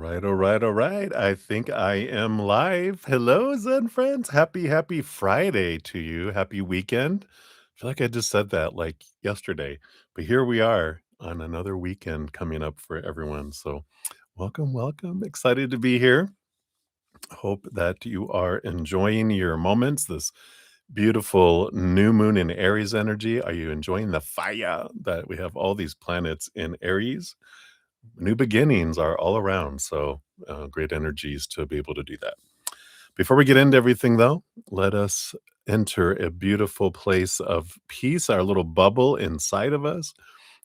All right, all right. I think I am live. Hello, Zen friends. Happy Friday to you. Happy weekend. I feel like I just said that like yesterday, but here we are on another weekend coming up for everyone. So, welcome, welcome. Excited to be here. Hope that you are enjoying your moments, this beautiful new moon in Aries energy. Are you enjoying the fire that we have all these planets in Aries? New beginnings are all around. So, great energies to be able to do that. Before we get into everything, though, let us enter a beautiful place of peace, our little bubble inside of us.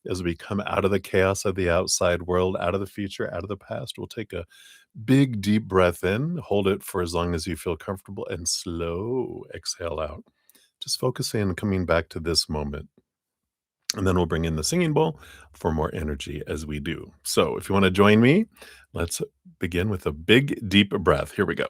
As we come out of the chaos of the outside world, out of the future, out of the past, we'll take a big, deep breath in, hold it for as long as you feel comfortable, and slow exhale out. Just focusing on coming back to this moment. And then we'll bring in the singing bowl for more energy as we do. So if you want to join me, let's begin with a big, deep breath. Here we go.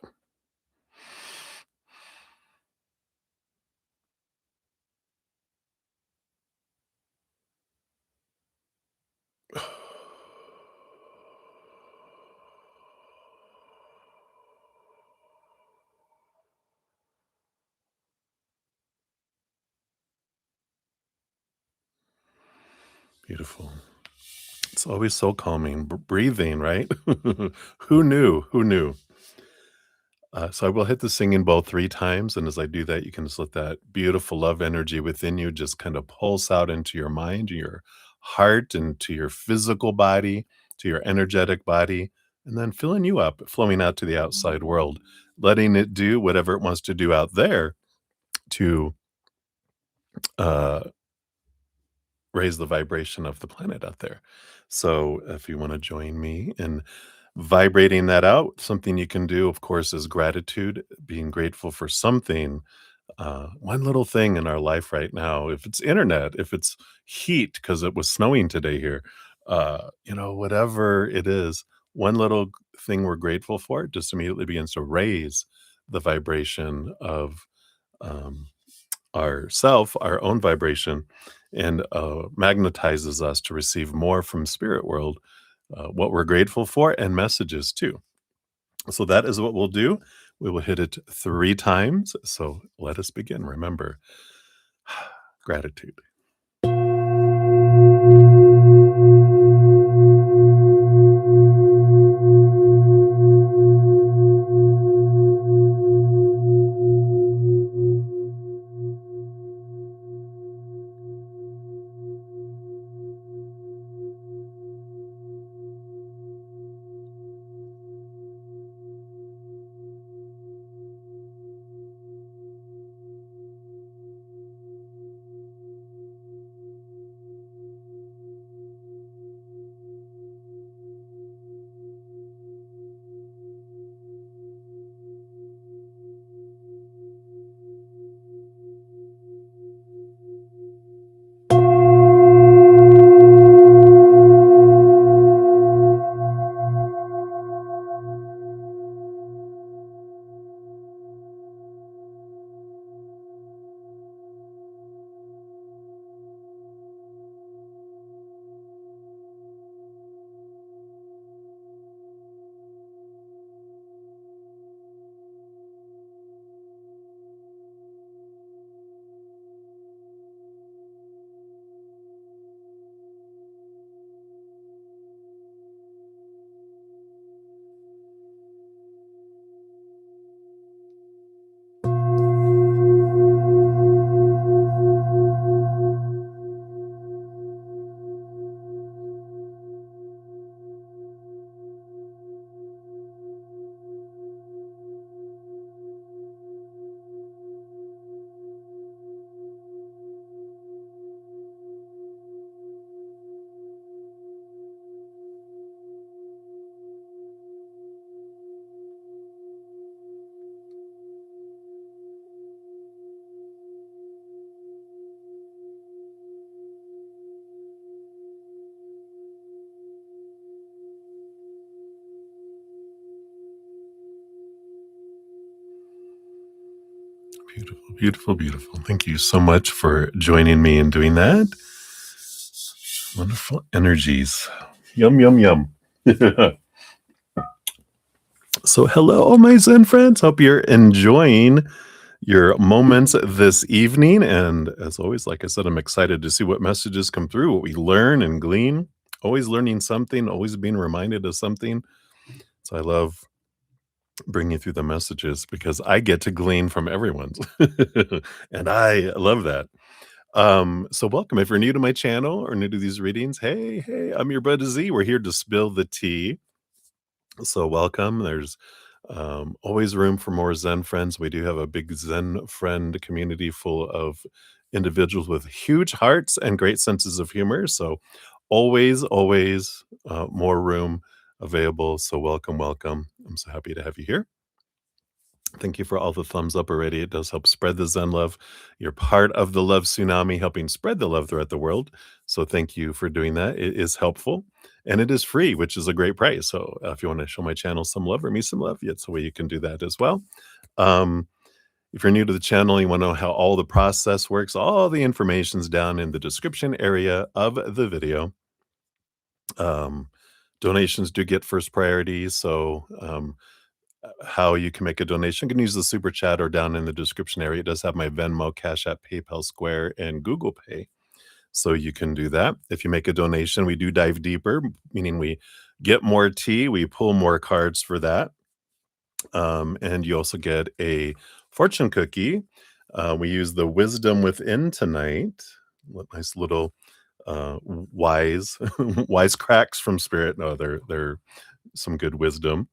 Beautiful. It's always so calming. Breathing, right? Who knew? Who knew? So I will hit the singing bowl 3 times. And as I do that, you can just let that beautiful love energy within you just kind of pulse out into your mind, your heart, and to your physical body, to your energetic body, and then filling you up, flowing out to the outside world, letting it do whatever it wants to do out there to uh, raise the vibration of the planet out there. So if you want to join me in vibrating that out, something you can do, of course, is gratitude, being grateful for something, one little thing in our life right now. If it's internet, if it's heat, because it was snowing today here, whatever it is, one little thing we're grateful for just immediately begins to raise the vibration of um, ourself, our own vibration, and magnetizes us to receive more from spirit world, what we're grateful for, and messages too. So that is what we'll do. We will hit it 3 times. So let us begin. Remember, gratitude. Beautiful, beautiful, beautiful. Thank you so much for joining me in doing that. Wonderful energies. Yum, yum, yum. So, hello, my Zen friends. Hope you're enjoying your moments this evening. And as always, like I said, I'm excited to see what messages come through, what we learn and glean. Always learning something, always being reminded of something. So, I love bringing through the messages because I get to glean from everyone's. And I love that. So welcome. If you're new to my channel or new to these readings, hey, I'm your bud Z. We're here to spill the tea. So welcome. There's always room for more Zen friends. We do have a big Zen friend community full of individuals with huge hearts and great senses of humor. So always more room available. So welcome, welcome. I'm so happy to have you here. Thank you for all the thumbs up already. It does help spread the Zen love. You're part of the love tsunami, helping spread the love throughout the world. So thank you for doing that. It is helpful and it is free, which is a great price. So if you want to show my channel some love or me some love, it's a way you can do that as well. Um, if you're new to the channel, you want to know how all the process works, all the information's down in the description area of the video. Um, Donations do get first priority. So how you can make a donation. You can use the super chat or down in the description area. It does have my Venmo, Cash App, PayPal, Square, and Google Pay. So you can do that. If you make a donation, we do dive deeper, meaning we get more tea, we pull more cards for that. And you also get a fortune cookie. We use the wisdom within tonight. Nice little wise wise cracks from spirit. No, they're some good wisdom.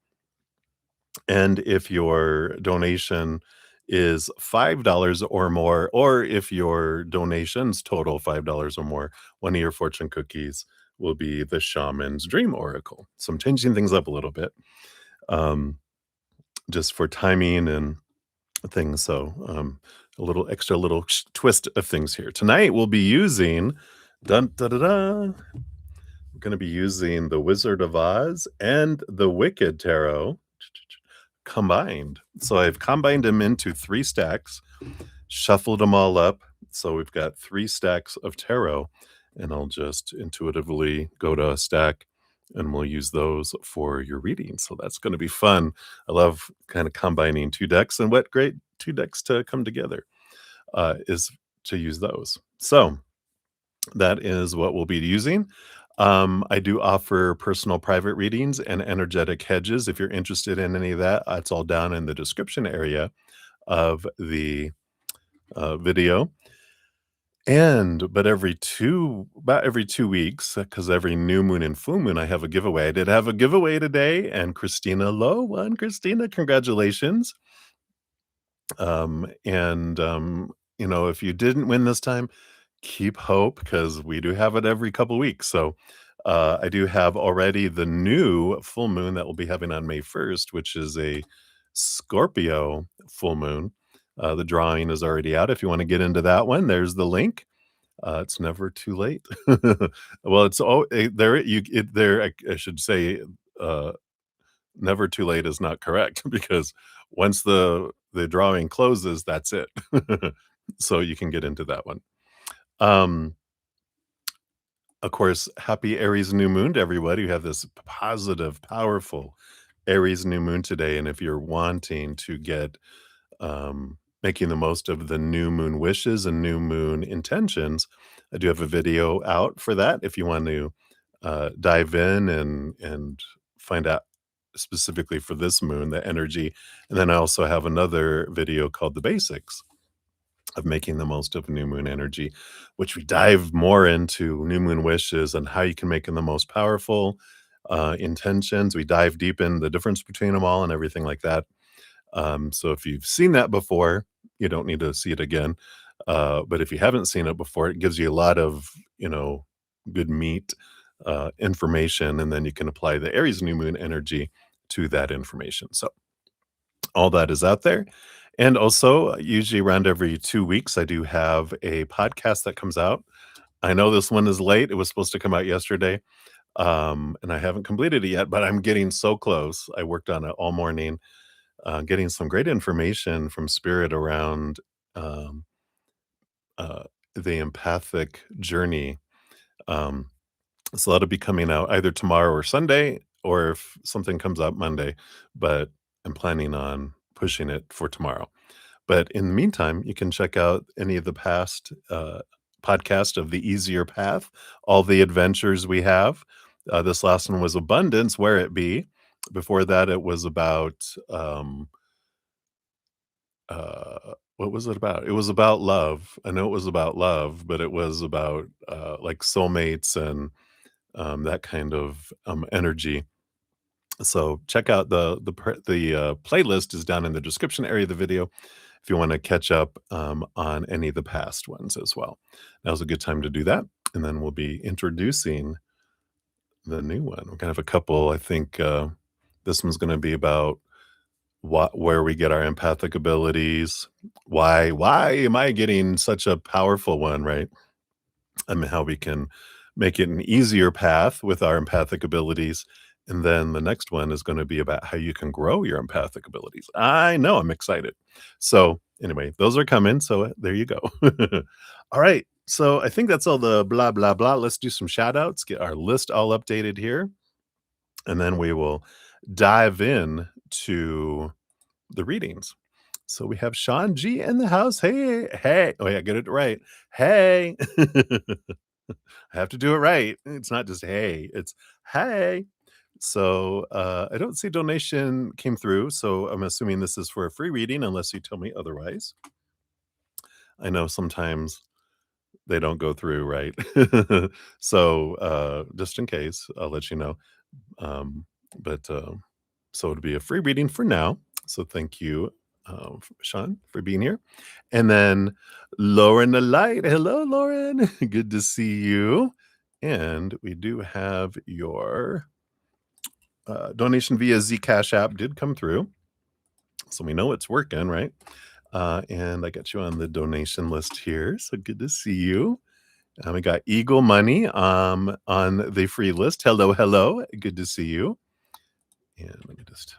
And if your donation is $5 or more, or if your donations total $5 or more, one of your fortune cookies will be the shaman's dream oracle. So I'm changing things up a little bit, um, just for timing and things. So a little extra little twist of things here. Tonight we'll be using dun, da, da, da, we're going to be using the Wizard of Oz and the Wicked Tarot combined. So I've combined them into 3 stacks, shuffled them all up. So we've got 3 stacks of tarot, and I'll just intuitively go to a stack and we'll use those for your reading. So that's going to be fun. I love kind of combining 2 decks, and what great 2 decks to come together is to use those. So that is what we'll be using. I do offer personal private readings and energetic hedges. If you're interested in any of that, it's all down in the description area of the video. But about every 2 weeks, because every new moon and full moon, I have a giveaway. I did have a giveaway today, and Christina Lowe won. Christina, congratulations. And if you didn't win this time, keep hope because we do have it every couple weeks. So I do have already the new full moon that we'll be having on May 1st, which is a Scorpio full moon. The drawing is already out. If you want to get into that one, there's the link. It's never too late. Well, it's there. I should say, never too late is not correct because once the drawing closes, that's it. So you can get into that one. Um, of course, happy Aries new moon to everybody. We have this positive, powerful Aries new moon today. And if you're wanting to get making the most of the new moon wishes and new moon intentions, I do have a video out for that. If you want to dive in and find out specifically for this moon, the energy. And then I also have another video called The Basics of making the most of new moon energy, which we dive more into new moon wishes and how you can make them the most powerful intentions. We dive deep in the difference between them all and everything like that. So if you've seen that before, you don't need to see it again. But if you haven't seen it before, it gives you a lot of, good meat information, and then you can apply the Aries new moon energy to that information. So all that is out there. And also, usually around every 2 weeks, I do have a podcast that comes out. I know this one is late. It was supposed to come out yesterday, and I haven't completed it yet, but I'm getting so close. I worked on it all morning, getting some great information from Spirit around um, the empathic journey. Um, so that'll be coming out either tomorrow or Sunday, or if something comes out Monday. But am planning on pushing it for tomorrow. But in the meantime, you can check out any of the past podcast of the easier path, all the adventures we have. This last one was abundance, where it be. Before that, it was about what was it about? It was about love. I know it was about love, but it was about like soulmates and that kind of energy. So check out the playlist is down in the description area of the video if you want to catch up on any of the past ones as well. Now's a good time to do that, and then we'll be introducing the new one. We're gonna have a couple. I think this one's going to be about where we get our empathic abilities. Why am I getting such a powerful one? Right, how we can make it an easier path with our empathic abilities. And then the next one is going to be about how you can grow your empathic abilities. I know, I'm excited. So, anyway, those are coming. So, there you go. All right. So, I think that's all the blah, blah, blah. Let's do some shout outs, get our list all updated here. And then we will dive in to the readings. So, we have Sean G in the house. Hey, hey. Oh, yeah, get it right. Hey. I have to do it right. It's not just hey, it's hey. So I don't see donation came through. So I'm assuming this is for a free reading unless you tell me otherwise. I know sometimes they don't go through, right? So just in case, I'll let you know. Um, but so it'll be a free reading for now. So thank you, Sean, for being here. And then Lauren the Light. Hello, Lauren. Good to see you. And we do have your donation via Zcash app did come through. So we know it's working, right? And I got you on the donation list here. So good to see you. We got Eagle Money on the free list. Hello, hello. Good to see you. And let me just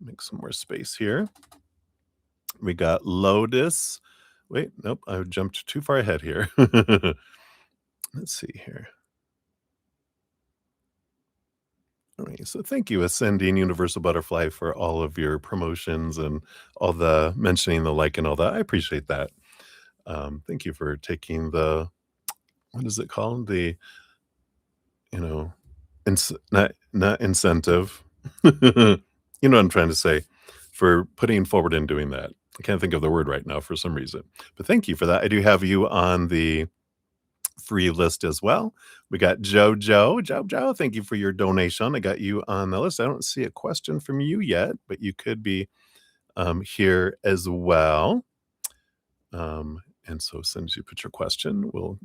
make some more space here. We got Lotus. Wait, nope, I jumped too far ahead here. Let's see here. All right, so thank you, Ascending Universal Butterfly, for all of your promotions and all the mentioning the like and all that. I appreciate that. Thank you for taking the what is it called? The you know, not incentive. You know what I'm trying to say, for putting forward and doing that. I can't think of the word right now for some reason, but thank you for that. I do have you on the free list as well. We got Jojo. Thank you for your donation. I got you on the list. I don't see a question from you yet, but you could be here as well. And so as soon as you put your question, we'll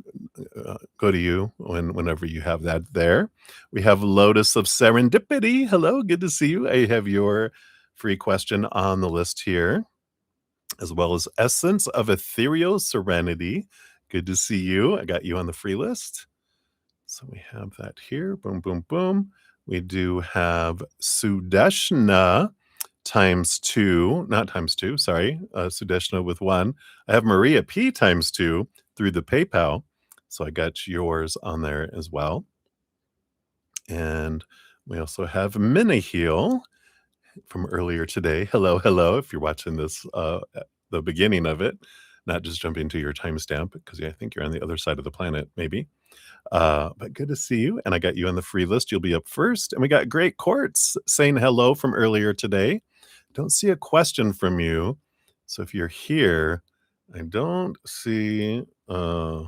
go to you whenever you have that there. We have Lotus of Serendipity. Hello, good to see you. I have your free question on the list here, as well as Essence of Ethereal Serenity. Good to see you. I got you on the free list. So we have that here. Boom, boom, boom. We do have Sudeshna times two, not times two, sorry, Sudeshna with one. I have Maria P times two through the PayPal. So I got yours on there as well. And we also have Miniheel from earlier today. Hello, hello. If you're watching this at the beginning of it, not just jumping to your timestamp, because I think you're on the other side of the planet, maybe. But good to see you. And I got you on the free list. You'll be up first. And we got Great Courts saying hello from earlier today. Don't see a question from you. So if you're here, I don't see a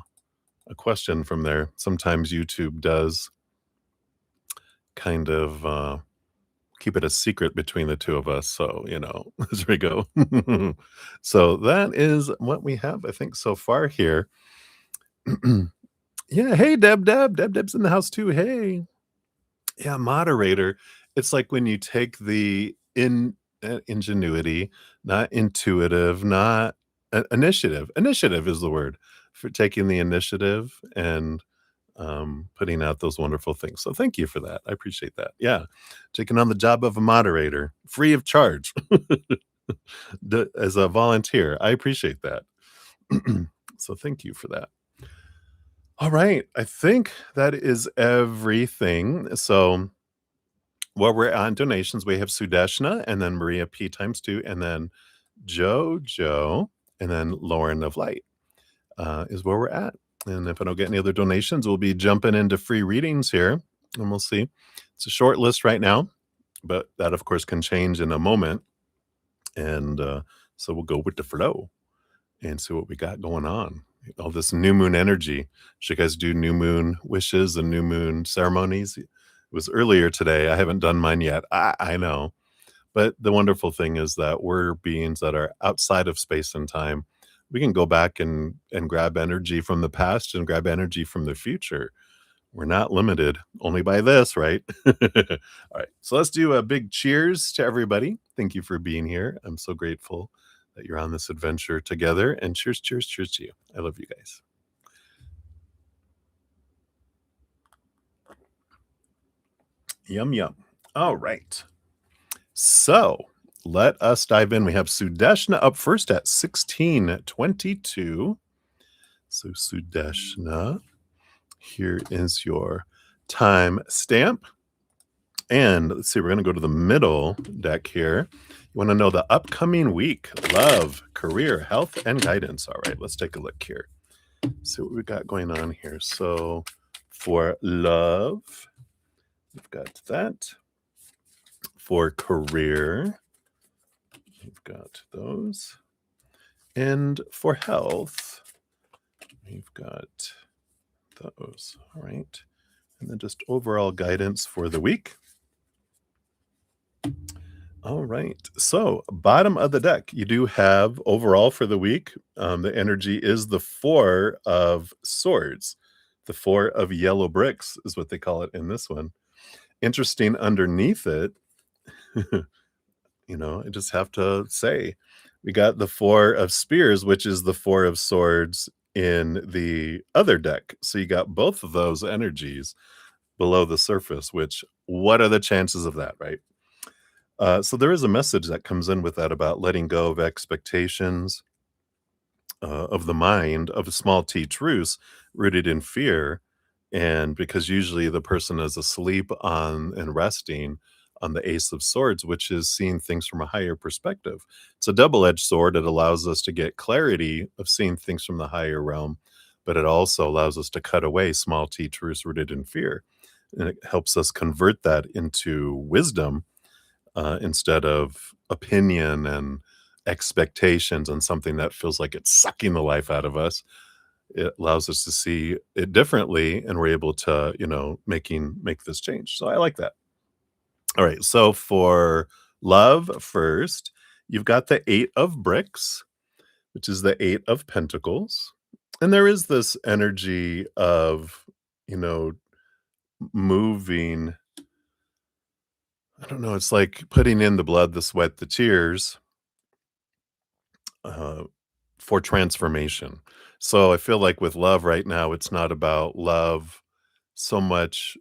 question from there. Sometimes YouTube does kind of keep it a secret between the two of us. So, there we go. So that is what we have, I think, so far here. Yeah. Hey, Deb's in the house too. Hey. Yeah, moderator. It's like when you take the ingenuity, not intuitive, not initiative. Initiative is the word for taking the initiative and putting out those wonderful things. So thank you for that. I appreciate that. Yeah, taking on the job of a moderator, free of charge, as a volunteer. I appreciate that. So thank you for that. All right, I think that is everything. So While we're on donations, we have Sudeshna, and then Maria P times 2, and then Jojo, and then Lauren of Light, is where we're at. And if I don't get any other donations, we'll be jumping into free readings here, and we'll see. It's a short list right now, but that, of course, can change in a moment. And so we'll go with the flow and see what we got going on. All this new moon energy. Should you guys do new moon wishes and new moon ceremonies? It was earlier today. I haven't done mine yet. I know. But the wonderful thing is that we're beings that are outside of space and time. We can go back and grab energy from the past and grab energy from the future. We're not limited only by this, right? All right. So let's do a big cheers to everybody. Thank you for being here. I'm so grateful that you're on this adventure together. And cheers, cheers, cheers to you. I love you guys. Yum, yum. All right. So let us dive in. We have Sudeshna up first at 1622. So, Sudeshna, here is your time stamp. And let's see, we're going to go to the middle deck here. You want to know the upcoming week, love, career, health, and guidance. All right, let's take a look here. See what we got going on here. So for love, we've got that. For career, we've got those. And for health, we've got those. All right. And then just overall guidance for the week. All right. So, bottom of the deck, you do have overall for the week. The energy is the 4 of swords. The 4 of yellow bricks is what they call it in this one. Interesting underneath it, I just have to say, we got the 4 of spears, which is the 4 of swords in the other deck. So you got both of those energies below the surface, which what are the chances of that, right? So there is a message that comes in with that about letting go of expectations of the mind of a small t truce rooted in fear. And because usually the person is asleep on and resting on the ace of swords, which is seeing things from a higher perspective. It's a double-edged sword. It allows us to get clarity of seeing things from the higher realm, but it also allows us to cut away small t truths rooted in fear. And it helps us convert that into wisdom instead of opinion and expectations and something that feels like it's sucking the life out of us. It allows us to see it differently, and we're able to, make this change. So I like that. All right. So for love first, you've got the 8 of bricks, which is the 8 of pentacles. And there is this energy of, you know, moving. I don't know. It's like putting in the blood, the sweat, the tears uh, for transformation. So I feel like with love right now, it's not about love so much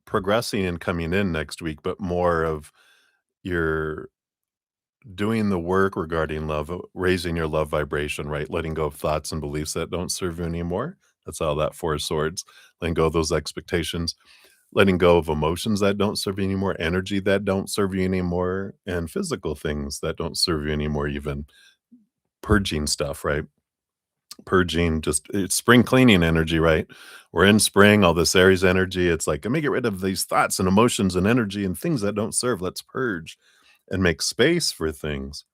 progressing and coming in next week, but more of you're doing the work regarding love, raising your love vibration, right? Letting go of thoughts and beliefs that don't serve you anymore. That's all that 4 of swords. Letting go of those expectations, letting go of emotions that don't serve you anymore, energy that don't serve you anymore, and physical things that don't serve you anymore, even purging stuff, right? Purging, just it's spring cleaning energy, right? We're in spring, all this Aries energy. It's like, let me get rid of these thoughts and emotions and energy and things that don't serve. Let's purge and make space for things.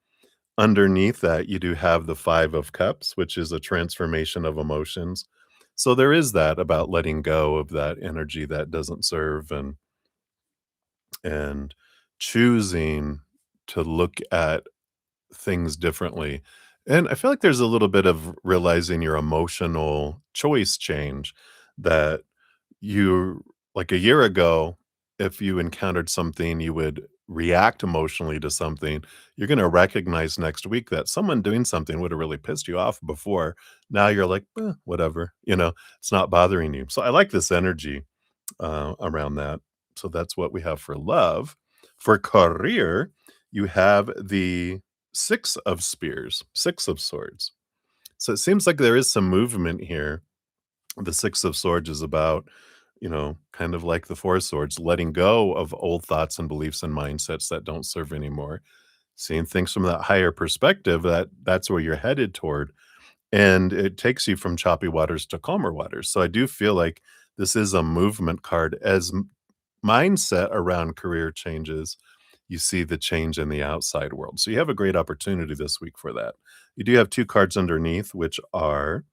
Underneath that, you do have the 5 of cups, which is a transformation of emotions. So there is that about letting go of that energy that doesn't serve and choosing to look at things differently. And I feel like there's a little bit of realizing your emotional choice change that you like a year ago, if you encountered something, you would react emotionally to something. You're going to recognize next week that someone doing something would have really pissed you off before. Now you're like, whatever, it's not bothering you. So I like this energy around that. So that's what we have for love. For career, you have the 6 of spears, 6 of swords. So it seems like there is some movement here. The 6 of swords is about, kind of like the Four Swords, letting go of old thoughts and beliefs and mindsets that don't serve anymore. Seeing things from that higher perspective, that's where you're headed toward, and it takes you from choppy waters to calmer waters. So I do feel like this is a movement card as mindset around career changes, you see the change in the outside world. So you have a great opportunity this week for that. You do have 2 cards underneath, which are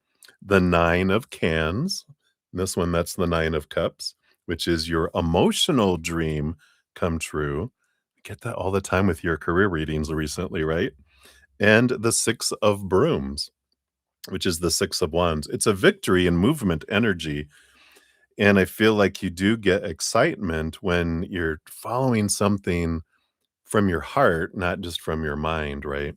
the 9 of cans. This one, that's the 9 of cups, which is your emotional dream come true. Get that all the time with your career readings recently, right? And the 6 of brooms, which is the 6 of wands. It's a victory and movement energy, and I feel like you do get excitement when you're following something from your heart, not just from your mind, right?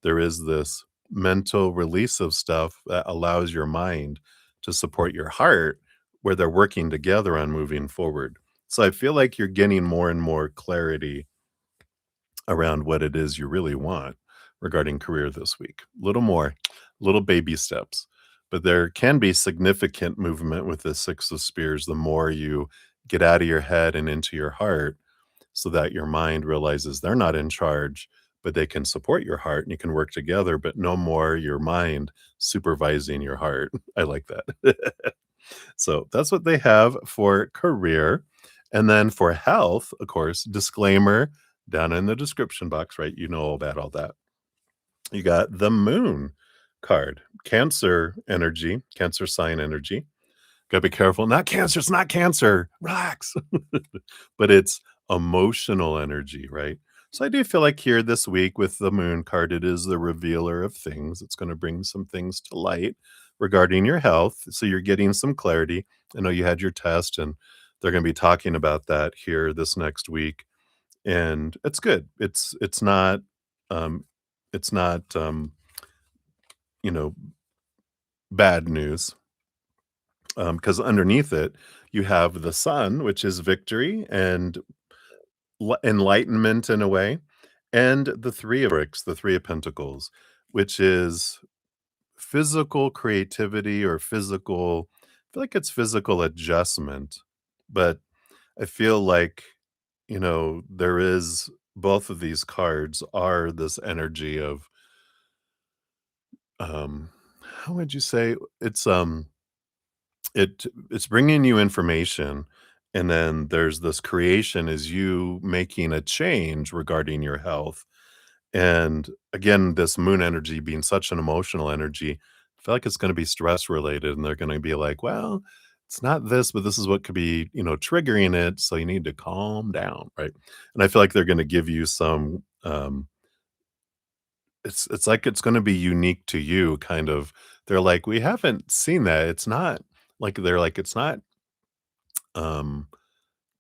There is this mental release of stuff that allows your mind to support your heart where they're working together on moving forward. So I feel like you're getting more and more clarity around what it is you really want regarding career this week. Little more, little baby steps. But there can be significant movement with the 6 of spears the more you get out of your head and into your heart so that your mind realizes they're not in charge, but they can support your heart and you can work together, but no more your mind supervising your heart. I like that. So that's what they have for career. And then for health, of course, disclaimer down in the description box, right? You know about all that. You got the moon card, Cancer energy, Cancer sign energy. Gotta be careful. Not cancer. It's not cancer. Relax. But it's emotional energy, right? So I do feel like here this week with the moon card, it is the revealer of things. It's going to bring some things to light regarding your health. So you're getting some clarity. I know you had your test and they're going to be talking about that here this next week. And it's good. Um it's not you know bad news, because underneath it, you have the sun, which is victory and enlightenment in a way, and the three of bricks, the three of pentacles, which is physical creativity or physical. I feel like it's physical adjustment, but I feel like, there is both of these cards are this energy of, um, how would you say? It's bringing you information, and then there's this creation is you making a change regarding your health, and again, this moon energy being such an emotional energy, I feel like it's gonna be stress related, and they're gonna be like, "Well, it's not this, but this is what could be, triggering it, so you need to calm down," right? And I feel like they're gonna give you some, it's like it's gonna be unique to you, kind of. They're like, "We haven't seen that. It's not," they're like, "It's not, um,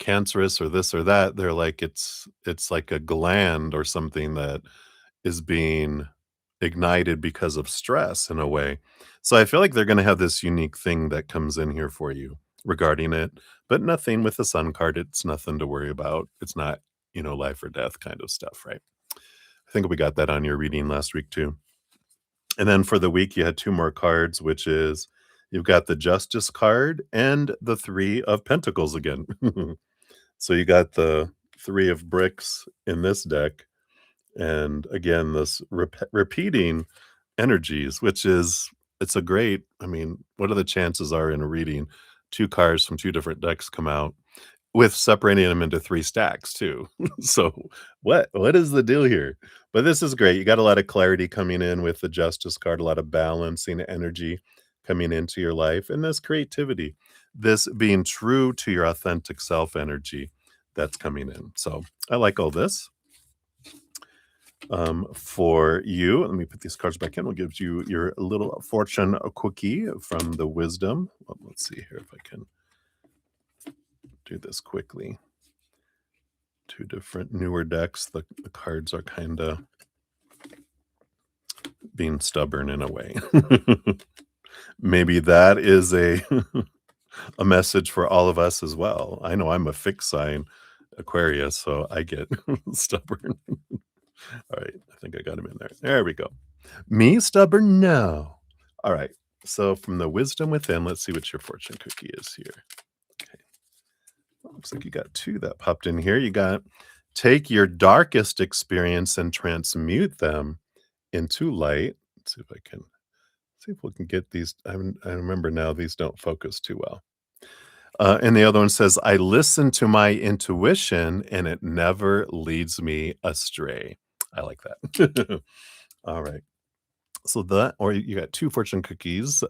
cancerous or this or that." They're like, "It's like a gland or something that is being ignited because of stress in a way." So I feel like they're gonna have this unique thing that comes in here for you regarding it, but nothing with the sun card, it's nothing to worry about. It's not, life or death kind of stuff, right? I think we got that on your reading last week too. And then for the week, you had 2 more cards, which is you've got the Justice card and the 3 of Pentacles again. So you got the 3 of bricks in this deck, and again, this repeating energies, which is it's a great. I mean, what are the chances are in a reading, 2 cards from 2 different decks come out with separating them into 3 stacks too. So what is the deal here? But this is great. You got a lot of clarity coming in with the Justice card, a lot of balancing energy coming into your life, and this creativity, this being true to your authentic self energy that's coming in. So I like all this. For you, let me put these cards back in. We'll give you your little fortune cookie from the wisdom. Well, let's see here if I can do this quickly. 2 different newer decks. The cards are kind of being stubborn in a way. Maybe that is a a message for all of us as well. I know I'm a fixed sign Aquarius, so I get stubborn. All right, I think I got him in there. There we go. Me stubborn? No. All right. So from the wisdom within, let's see what your fortune cookie is here. Okay. Looks like you got 2 that popped in here. You got take your darkest experience and transmute them into light. Let's see if I can see if we can get these. I remember now these don't focus too well. And the other one says, I listen to my intuition and it never leads me astray. I like that. All right. So that, or you got 2 fortune cookies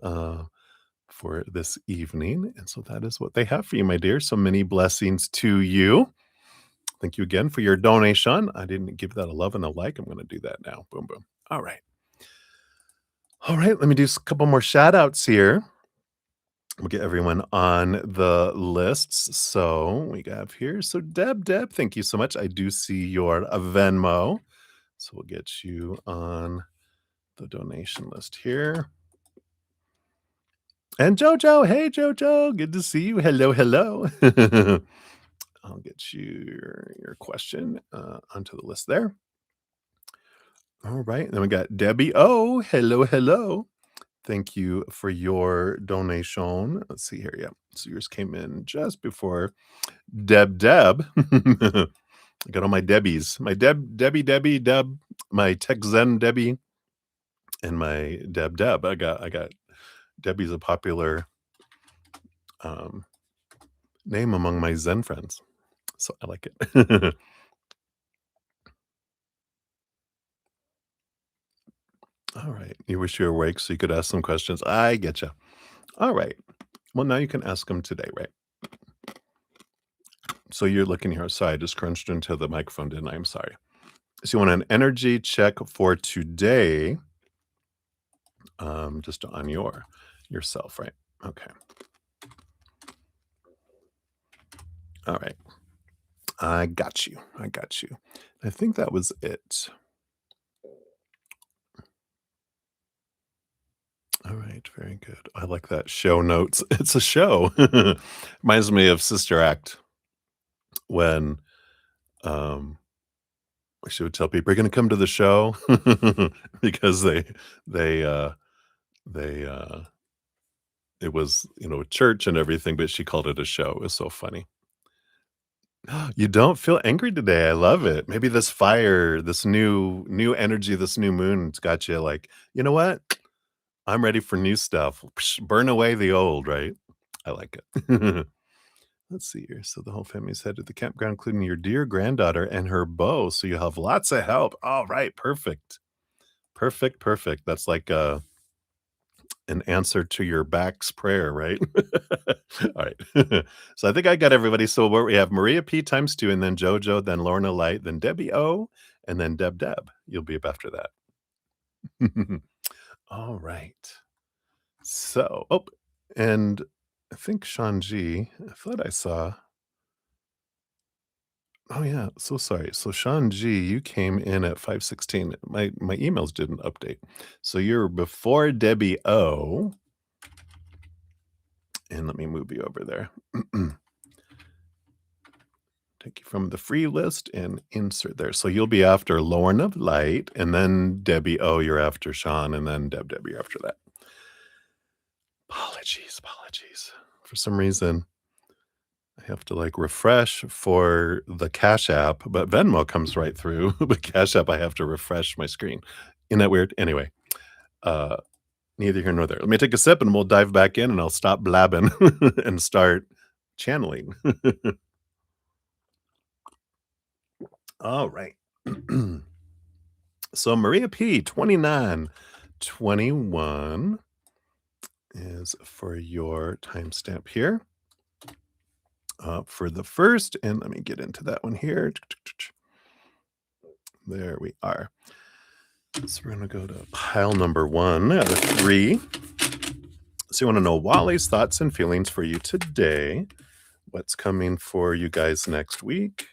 for this evening. And so that is what they have for you, my dear. So many blessings to you. Thank you again for your donation. I didn't give that a love and a like. I'm going to do that now. Boom, boom. All right. All right. Let me do a couple more shout outs here. We'll get everyone on the lists. So we have here. So Deb, thank you so much. I do see your Venmo. So we'll get you on the donation list here. And Jojo, hey Jojo, good to see you. Hello, hello. I'll get you your question onto the list there. All right. Then we got Debbie. Oh, hello, hello. Thank you for your donation. Let's see here. Yeah. So yours came in just before Deb. I got all my Debbies. My Deb, my Tech Zen Debbie, and my Deb. I got Debbie's a popular name among my Zen friends. So I like it. All right. You wish you were awake so you could ask some questions. I get you. All right. Well, now you can ask them today, right? So you're looking here. Sorry, I just crunched into the microphone, didn't I? I'm sorry. So you want an energy check for today, just on yourself, right? Okay. All right. I got you. I think that was it. All right, very good. I like that show notes. It's a show. Reminds me of Sister Act when she would tell people, "You're going to come to the show," because they they it was church and everything, but she called it a show. It was so funny. You don't feel angry today. I love it. Maybe this fire, this new energy, this new moon's got you like, you know what? I'm ready for new stuff. Psh, burn away the old, right? I like it. Let's see here. So the whole family's headed to the campground, including your dear granddaughter and her beau. So you have lots of help. All right, perfect. Perfect. That's like an answer to your back's prayer, right? All right. So I think I got everybody. So where we have Maria P times 2, and then Jojo, then Lorna Light, then Debbie O, and then Deb. You'll be up after that. All right. So, oh, and I think Sean G, I thought I saw. Oh yeah, so sorry. So Sean G, you came in at 5:16. My emails didn't update. So you're before Debbie O. And let me move you over there. Take you from the free list and insert there. So you'll be after Lorna of Light, and then Debbie O, you're after Sean, and then Deb, you're after that. Apologies. For some reason, I have to like refresh for the Cash App, but Venmo comes right through. But Cash App, I have to refresh my screen. Isn't that weird? Anyway, neither here nor there. Let me take a sip and we'll dive back in and I'll stop blabbing and start channeling. All right. So Maria P, 2921 is for your timestamp here. For the first, and let me get into that one here. There we are. So we're going to go to pile number 1 out of 3. So you want to know Wally's thoughts and feelings for you today. What's coming for you guys next week?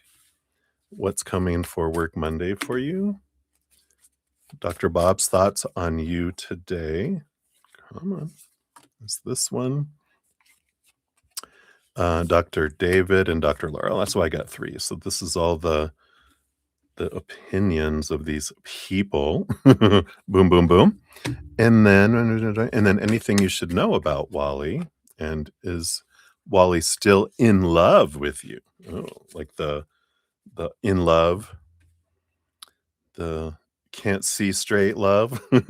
What's coming for Work Monday for you? Dr. Bob's thoughts on you today. Come on. Is this one? Dr. David and Dr. Laurel. That's why I got 3. So this is all the opinions of these people. Boom. And then anything you should know about Wally, and is Wally's still in love with you. Oh, like the in love, the can't see straight love. All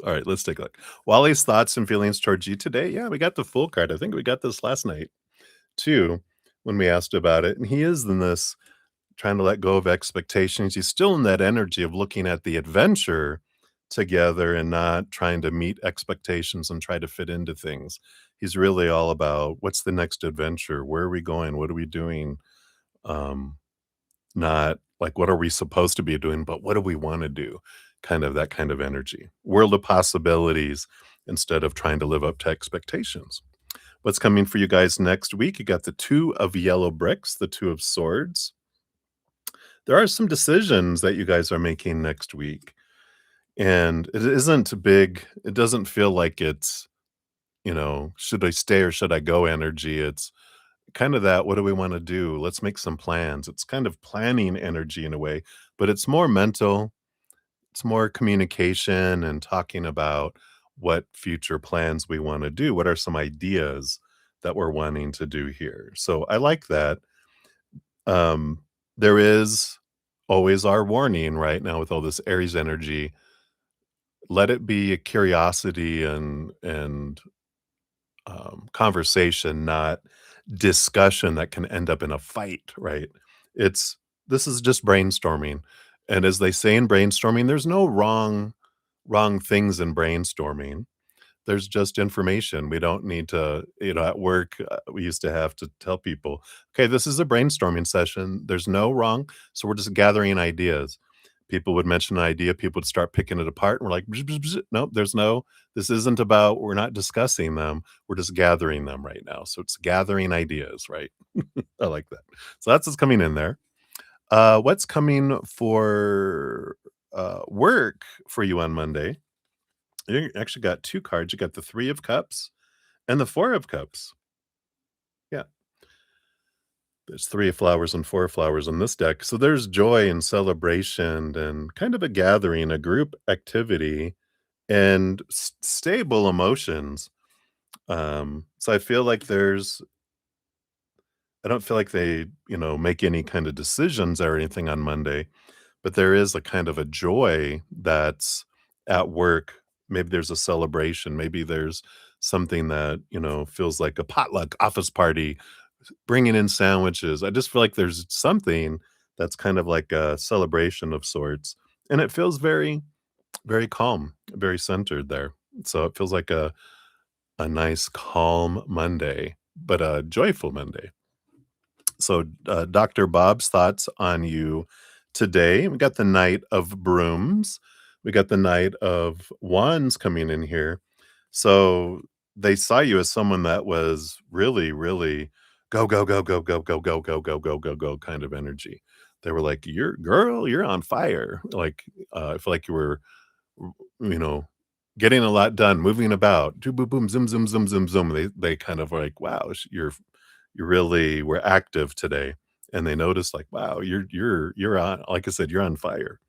right, let's take a look. Wally's thoughts and feelings towards you today. Yeah, we got the full card. I think we got this last night too when we asked about it. And he is in this trying to let go of expectations. He's still in that energy of looking at the adventure together and not trying to meet expectations and try to fit into things. He's really all about what's the next adventure? Where are we going? What are we doing? Um, Not like what are we supposed to be doing, but what do we want to do? Kind of that kind of energy. World of possibilities instead of trying to live up to expectations. What's coming for you guys next week? You got the two of yellow bricks, the two of swords. There are some decisions that you guys are making next week, and it isn't big. It doesn't feel like it's, should I stay or should I go energy. It's kind of that, what do we want to do? Let's make some plans. It's kind of planning energy in a way, but it's more mental. It's more communication and talking about what future plans we want to do. What are some ideas that we're wanting to do here? So I like that. Um, there is always our warning right now with all this Aries energy. Let it be a curiosity and conversation, not discussion that can end up in a fight, right? It's this is just brainstorming. And as they say in brainstorming, there's no wrong things in brainstorming. There's just information. We don't need to, at work, we used to have to tell people, okay, this is a brainstorming session. There's no wrong. So we're just gathering ideas. People would mention an idea, people would start picking it apart. And we're like, "Bzz, bzz, bzz." Nope, this isn't about, we're not discussing them. We're just gathering them right now. So it's gathering ideas, right? I like that. So that's what's coming in there. What's coming for work for you on Monday? You actually got 2 cards. You got the 3 of cups and the 4 of cups. Yeah, there's 3 of flowers and 4 of flowers in this deck. So there's joy and celebration and kind of a gathering, a group activity, and stable emotions. So I don't feel like they, make any kind of decisions or anything on Monday, but there is a kind of a joy that's at work. Maybe there's a celebration. Maybe there's something that, feels like a potluck office party, bringing in sandwiches. I just feel like there's something that's kind of like a celebration of sorts. And it feels very, very calm, very centered there. So it feels like a nice, calm Monday, but a joyful Monday. So, Dr. Bob's thoughts on you today. We got the Knight of Brooms. We got the Knight of Wands coming in here. So they saw you as someone that was really, really go, go, go, go, go, go, go, go, go, go, go, go kind of energy. They were like, you're on fire. Like, I feel like you were, you know, getting a lot done, moving about, do boom, boom, zoom, zoom, zoom, zoom, zoom. They kind of were like, wow, you really were active today. And they noticed like, wow, you're on, like I said, you're on fire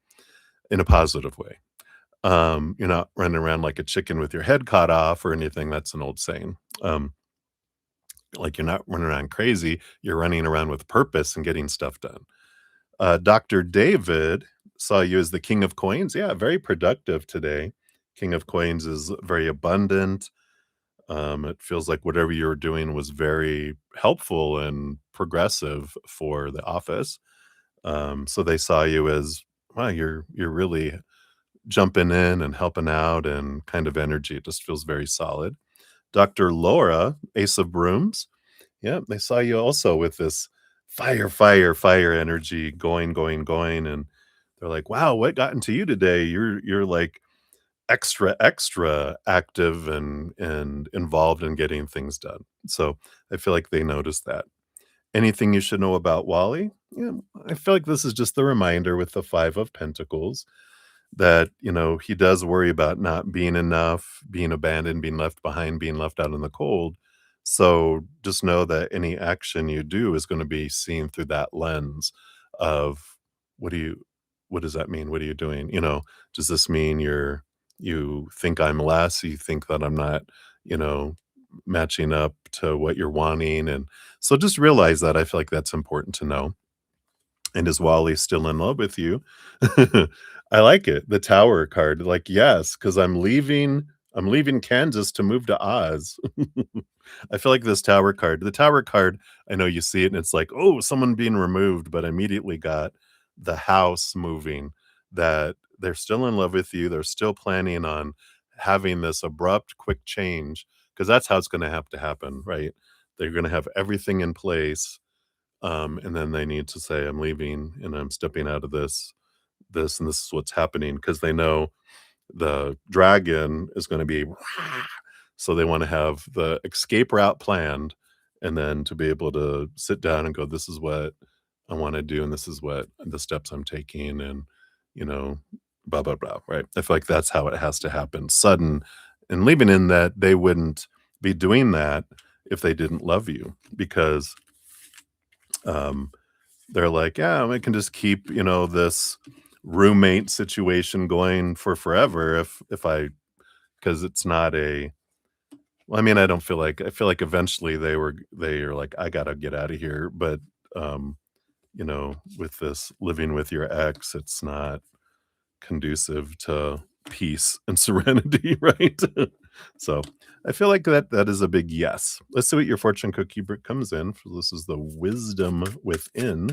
in a positive way. You're not running around like a chicken with your head cut off or anything. That's an old saying. Like you're not running around crazy. You're running around with purpose and getting stuff done. Dr. David saw you as the king of coins. Yeah, very productive today. King of coins is very abundant. It feels like whatever you were doing was very helpful and progressive for the office. So they saw you as, wow, you're really jumping in and helping out and kind of energy. It just feels very solid. Dr. Laura, Ace of Brooms. Yeah, they saw you also with this fire, fire, fire energy going, going, going. And they're like, wow, what got into you today? You're like extra, extra active and involved in getting things done. So I feel like they noticed that. Anything you should know about Wally? Yeah, I feel like this is just the reminder with the 5 of Pentacles that, he does worry about not being enough, being abandoned, being left behind, being left out in the cold. So just know that any action you do is going to be seen through that lens of what do you what does that mean? What are you doing? Does this mean you think I'm less? You think that I'm not, you know, matching up to what you're wanting, and so just realize that. I feel like that's important to know. And is Wally still in love with you? I like it, the Tower card, like, yes, because 'cause I'm leaving Kansas to move to Oz. I feel like this Tower card, I know you see it and it's like, "Oh, someone being removed," but I immediately got the house moving, that they're still in love with you, they're still planning on having this abrupt, quick change, because that's how it's gonna have to happen, right? They're gonna have everything in place, and then they need to say, "I'm leaving and I'm stepping out of and this is what's happening," because they know the dragon is gonna be so they wanna have the escape route planned, and then to be able to sit down and go, "This is what I wanna do, and this is what the steps I'm taking," and, you know, blah, blah, blah, right? I feel like that's how it has to happen, sudden, and leaving in that they wouldn't be doing that if they didn't love you because, um they're like, "Yeah, we can just keep, this roommate situation going for forever if I," because it's not a well, I mean, I feel like eventually they are like, "I gotta get out of here," but, with this living with your ex, it's not conducive to peace and serenity, right? So, I feel like that is a big yes. Let's see what your fortune cookie comes in. This is the wisdom within.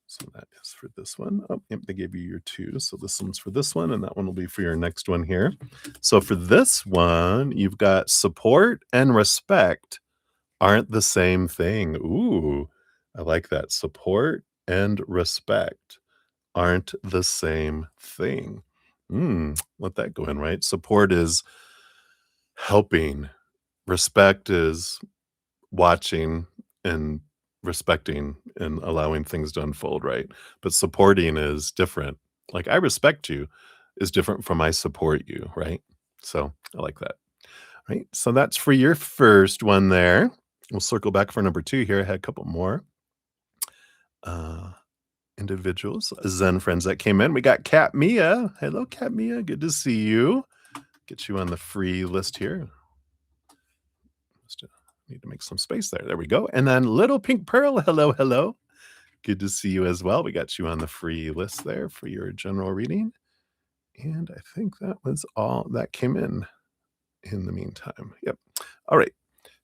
So that is for this one. Oh, yep, they gave you your 2, so this one's for this one, and that one will be for your next one here. So for this one, you've got support and respect aren't the same thing. Ooh, I like that. Support and respect aren't the same thing. Let that go in, right? Support is helping. Respect is watching and respecting and allowing things to unfold, right? But supporting is different. Like, I respect you is different from I support you, right? So, I like that, right? So that's for your first one there. We'll circle back for number 2 here. I had a couple more, uh, individuals, Zen friends that came in. We got Cat Mia. Hello, Cat Mia. Good to see you. Get you on the free list here. Just, need to make some space there. There we go. And then Little Pink Pearl. Hello, hello. Good to see you as well. We got you on the free list there for your general reading. And I think that was all that came in the meantime. Yep. All right.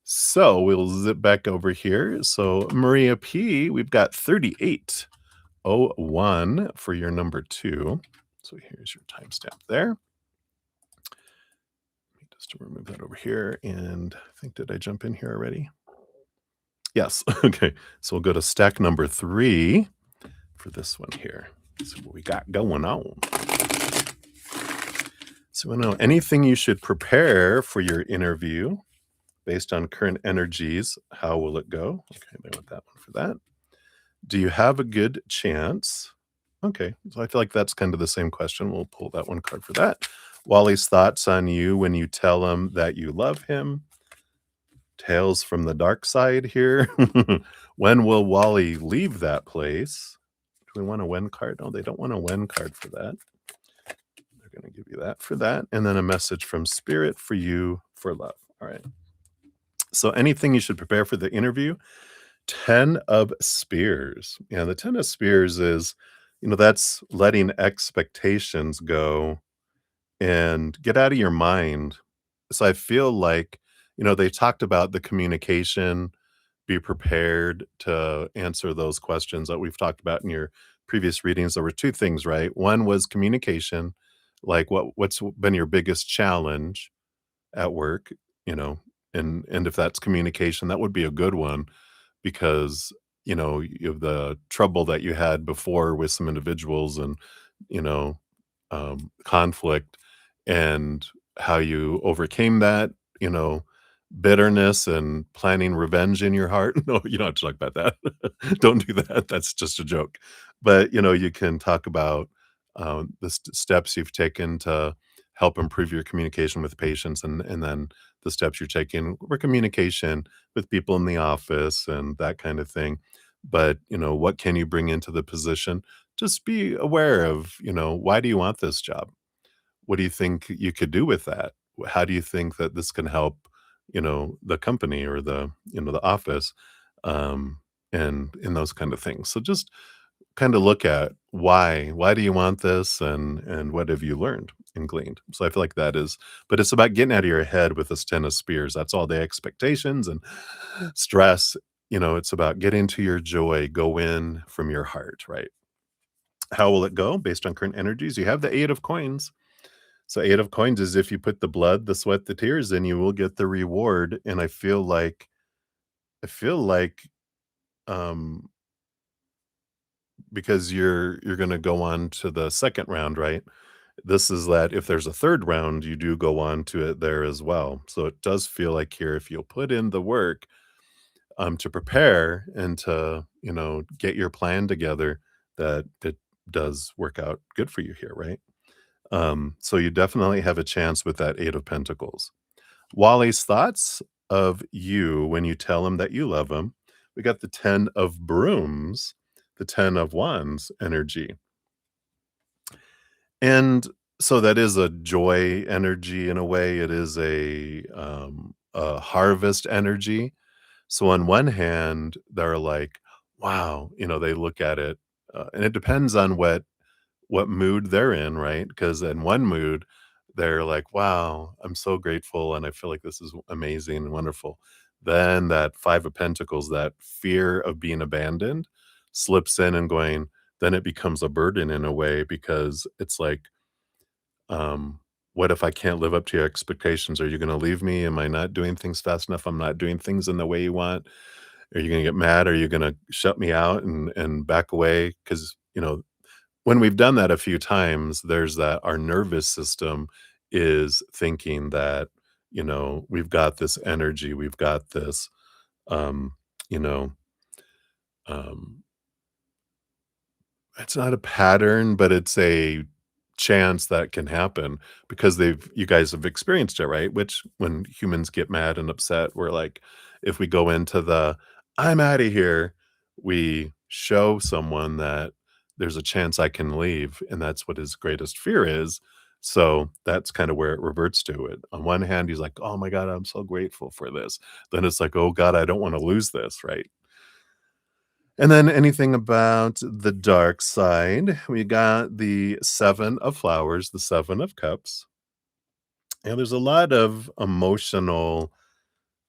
So we'll zip back over here. So Maria P, we've got 3801 for your number 2. So here's your timestamp there. Let me just remove that over here. And I think, did I jump in here already? Yes. Okay. So we'll go to stack number 3 for this one here. See what we got going on. So, I know anything you should prepare for your interview based on current energies. How will it go? Okay, they want that one for that. Do you have a good chance? Okay, so I feel like that's kind of the same question. We'll pull that one card for that. Wally's thoughts on you when you tell him that you love him. Tales from the dark side here. When will Wally leave that place? Do we want a when card? No, they don't want a when card for that. They're going to give you that for that. And then a message from spirit for you for love. All right. So anything you should prepare for the interview. 10 of spears. Yeah, the 10 of spears is, that's letting expectations go and get out of your mind. So I feel like, they talked about the communication, be prepared to answer those questions that we've talked about in your previous readings. There were 2 things, right? One was communication, like what's been your biggest challenge at work, you know, and if that's communication, that would be a good one because, you have the trouble that you had before with some individuals and, you know, conflict and how you overcame that, you know, bitterness and planning revenge in your heart. No, you don't have to talk about that. Don't do that. That's just a joke. But, you can talk about the steps you've taken to help improve your communication with patients and then the steps you're taking for communication with people in the office and that kind of thing. But, what can you bring into the position? Just be aware of, why do you want this job? What do you think you could do with that? How do you think that this can help, the company or the office, um, and those kind of things. So just kind of look at why do you want this, and what have you learned and gleaned. So I feel like that is, but it's about getting out of your head with this 10 of spears. That's all the expectations and stress. It's about getting to your joy, go in from your heart, right? How will it go based on current energies? You have the 8 of coins. So 8 of coins is if you put the blood, the sweat, the tears in, you will get the reward. And I feel like um because you're gonna go on to the second round, right? This is that if there's a third round, you do go on to it there as well. So it does feel like here, if you'll put in the work, to prepare and to, get your plan together, that it does work out good for you here, right? So you definitely have a chance with that 8 of Pentacles. Wally's thoughts of you when you tell him that you love him. We got the 10 of Brooms, the 10 of Wands energy. And so that is a joy energy in a way. It is a harvest energy. So on one hand, they're like, wow, they look at it, and it depends on what mood they're in, right? Because in one mood, they're like, "Wow, I'm so grateful, and I feel like this is amazing and wonderful." Then that 5 of Pentacles, that fear of being abandoned, slips in and going, then it becomes a burden in a way because it's like, "What if I can't live up to your expectations? Are you gonna leave me? Am I not doing things fast enough? I'm not doing things in the way you want? Are you gonna get mad? Are you gonna shut me out and back away?" Because when we've done that a few times, there's that our nervous system is thinking that, we've got this energy, we've got this, um, you know, um, it's not a pattern, but it's a chance that can happen because you guys have experienced it, right? Which when humans get mad and upset, we're like, if we go into the "I'm out of here," we show someone that there's a chance I can leave, and that's what his greatest fear is. So that's kind of where it reverts to it. On one hand, he's like, "Oh my God, I'm so grateful for this." Then it's like, "Oh God, I don't want to lose this," right? And then anything about the dark side, we got the 7 of Flowers, the 7 of Cups, and there's a lot of emotional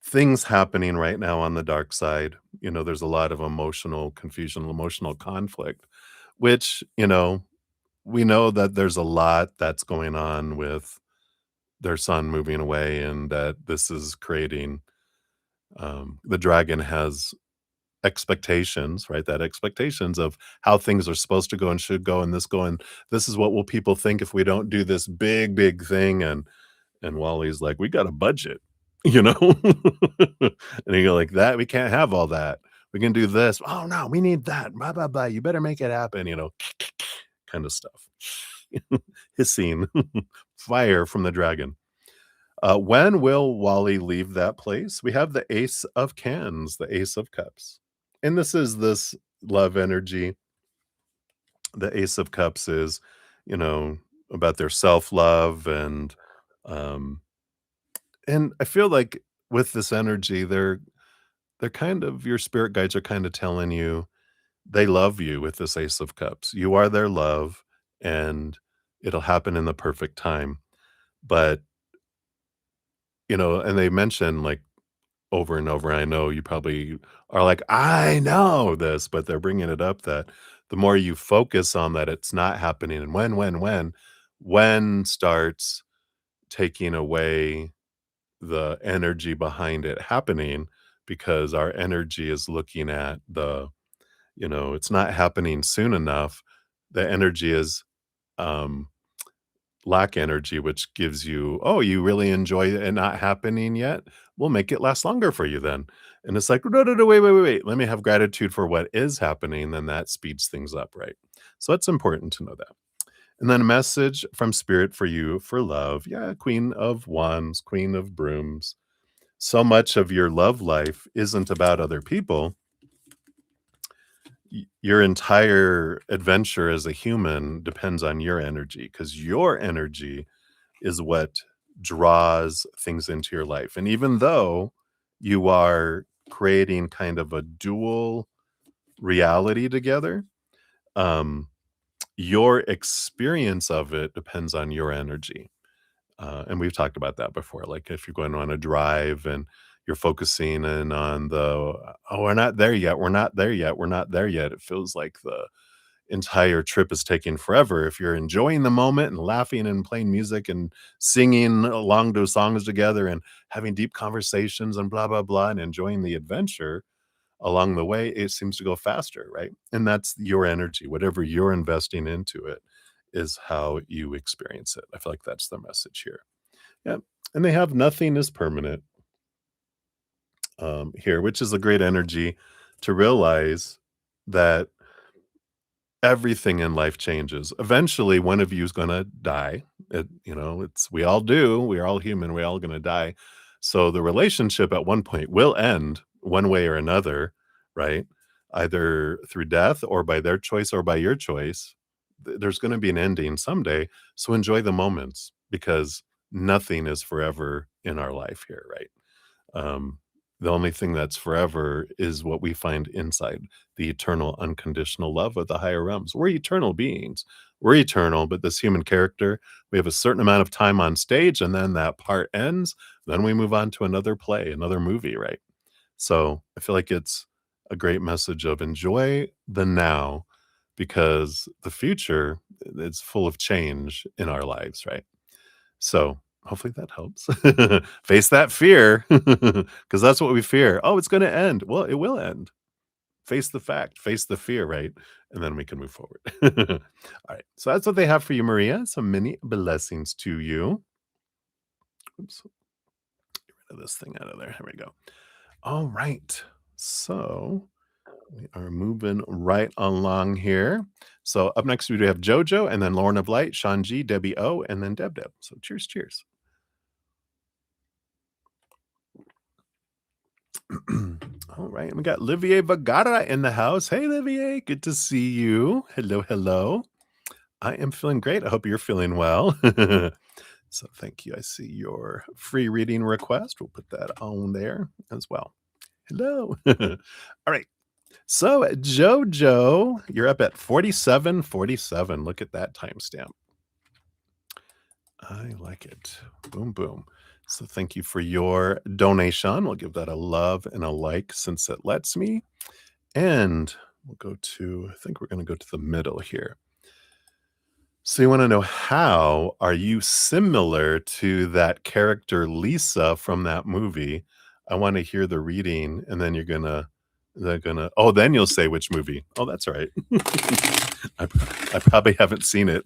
things happening right now on the dark side. There's a lot of emotional confusion, emotional conflict, which, we know that there's a lot that's going on with their son moving away and that this is creating, the dragon has expectations, right? That expectations of how things are supposed to go and should go and this is what will people think if we don't do this big, big thing. And Wally's like, we got a budget, you know? And you go like that, we can't have all that. We can do this. Oh no, we need that. Blah blah blah. You better make it happen, kind of stuff. Hissing fire from the dragon. When will Wally leave that place? We have the Ace of Cans, the Ace of Cups. And this love energy. The Ace of Cups is, you know, about their self-love um and I feel like with this energy, they're kind of your spirit guides are kind of telling you they love you with this Ace of Cups. You are their love and it'll happen in the perfect time. But, and they mention like over and over. I know you probably are like, "I know this," but they're bringing it up that the more you focus on that it's not happening and when starts taking away the energy behind it happening because our energy is looking at it's not happening soon enough. The energy is, um lack energy, which gives you, "Oh, you really enjoy it not happening yet? We'll make it last longer for you then." And it's like, "No, no, no, wait, wait, wait, wait. Let me have gratitude for what is happening," then that speeds things up, right? So it's important to know that. And then a message from spirit for you for love. Yeah, Queen of Wands, Queen of Brooms. So much of your love life isn't about other people. Your entire adventure as a human depends on your energy because your energy is what draws things into your life. And even though you are creating kind of a dual reality together, um, your experience of it depends on your energy. And we've talked about that before. Like if you're going on a drive and you're focusing in on the, oh, we're not there yet. We're not there yet. We're not there yet. It feels like the entire trip is taking forever. If you're enjoying the moment and laughing and playing music and singing along to songs together and having deep conversations and blah, blah, blah, and enjoying the adventure along the way, it seems to go faster, right? And that's your energy. Whatever you're investing into it is how you experience it. I feel like that's the message here. Yeah. And they have nothing is permanent here, which is a great energy to realize that everything in life changes. Eventually, one of you is gonna die. It's we all do. We're all human. We're all gonna die. So the relationship at one point will end one way or another, right? Either through death or by their choice or by your choice. There's gonna be an ending someday. So enjoy the moments because nothing is forever in our life here, right? Um, the only thing that's forever is what we find inside the eternal, unconditional love of the higher realms. We're eternal beings. We're eternal, but this human character, we have a certain amount of time on stage, and then that part ends. Then we move on to another play, another movie, right? So I feel like it's a great message of enjoy the now because the future is full of change in our lives, right? So, hopefully that helps. Face that fear, because that's what we fear. "Oh, it's gonna end." Well, it will end. Face the fact, face the fear, right? And then we can move forward. Alright, so that's what they have for you, Maria. Some many blessings to you. Oops, get rid of this thing out of there. Here we go. Alright, so we are moving right along here. So up next, we do have JoJo, and then Lauren of Light, Sean G, Debbie O, and then Deb Deb. So cheers, cheers. All right, we got Livier Vagara in the house. Hey, Livier, good to see you. Hello, hello. I am feeling great. I hope you're feeling well. So, thank you. I see your free reading request. We'll put that on there as well. Hello. All right. So, JoJo, you're up at 4747. Look at that timestamp. I like it. Boom, boom. So thank you for your donation. We'll give that a love and a like since it lets me. And we'll go to, I think we're going to go to the middle here. So you want to know how are you similar to that character Lisa from that movie? I want to hear the reading and then then you'll say which movie. Oh, that's all right. I probably haven't seen it.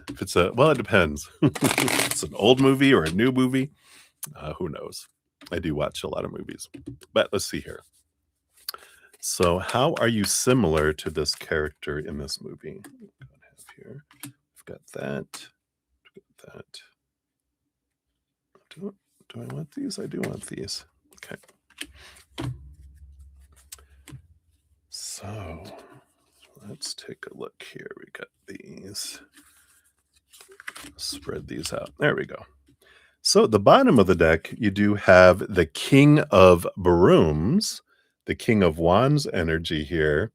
If it's well, it depends. If it's an old movie or a new movie, who knows? I do watch a lot of movies, but let's see here. So, how are you similar to this character in this movie? What do I have here? I've got that. Got that. Do I want these? I do want these. Okay. So, let's take a look here. We got these. Spread these out. There we go. So at the bottom of the deck, you do have the King of Brooms, the King of Wands energy here.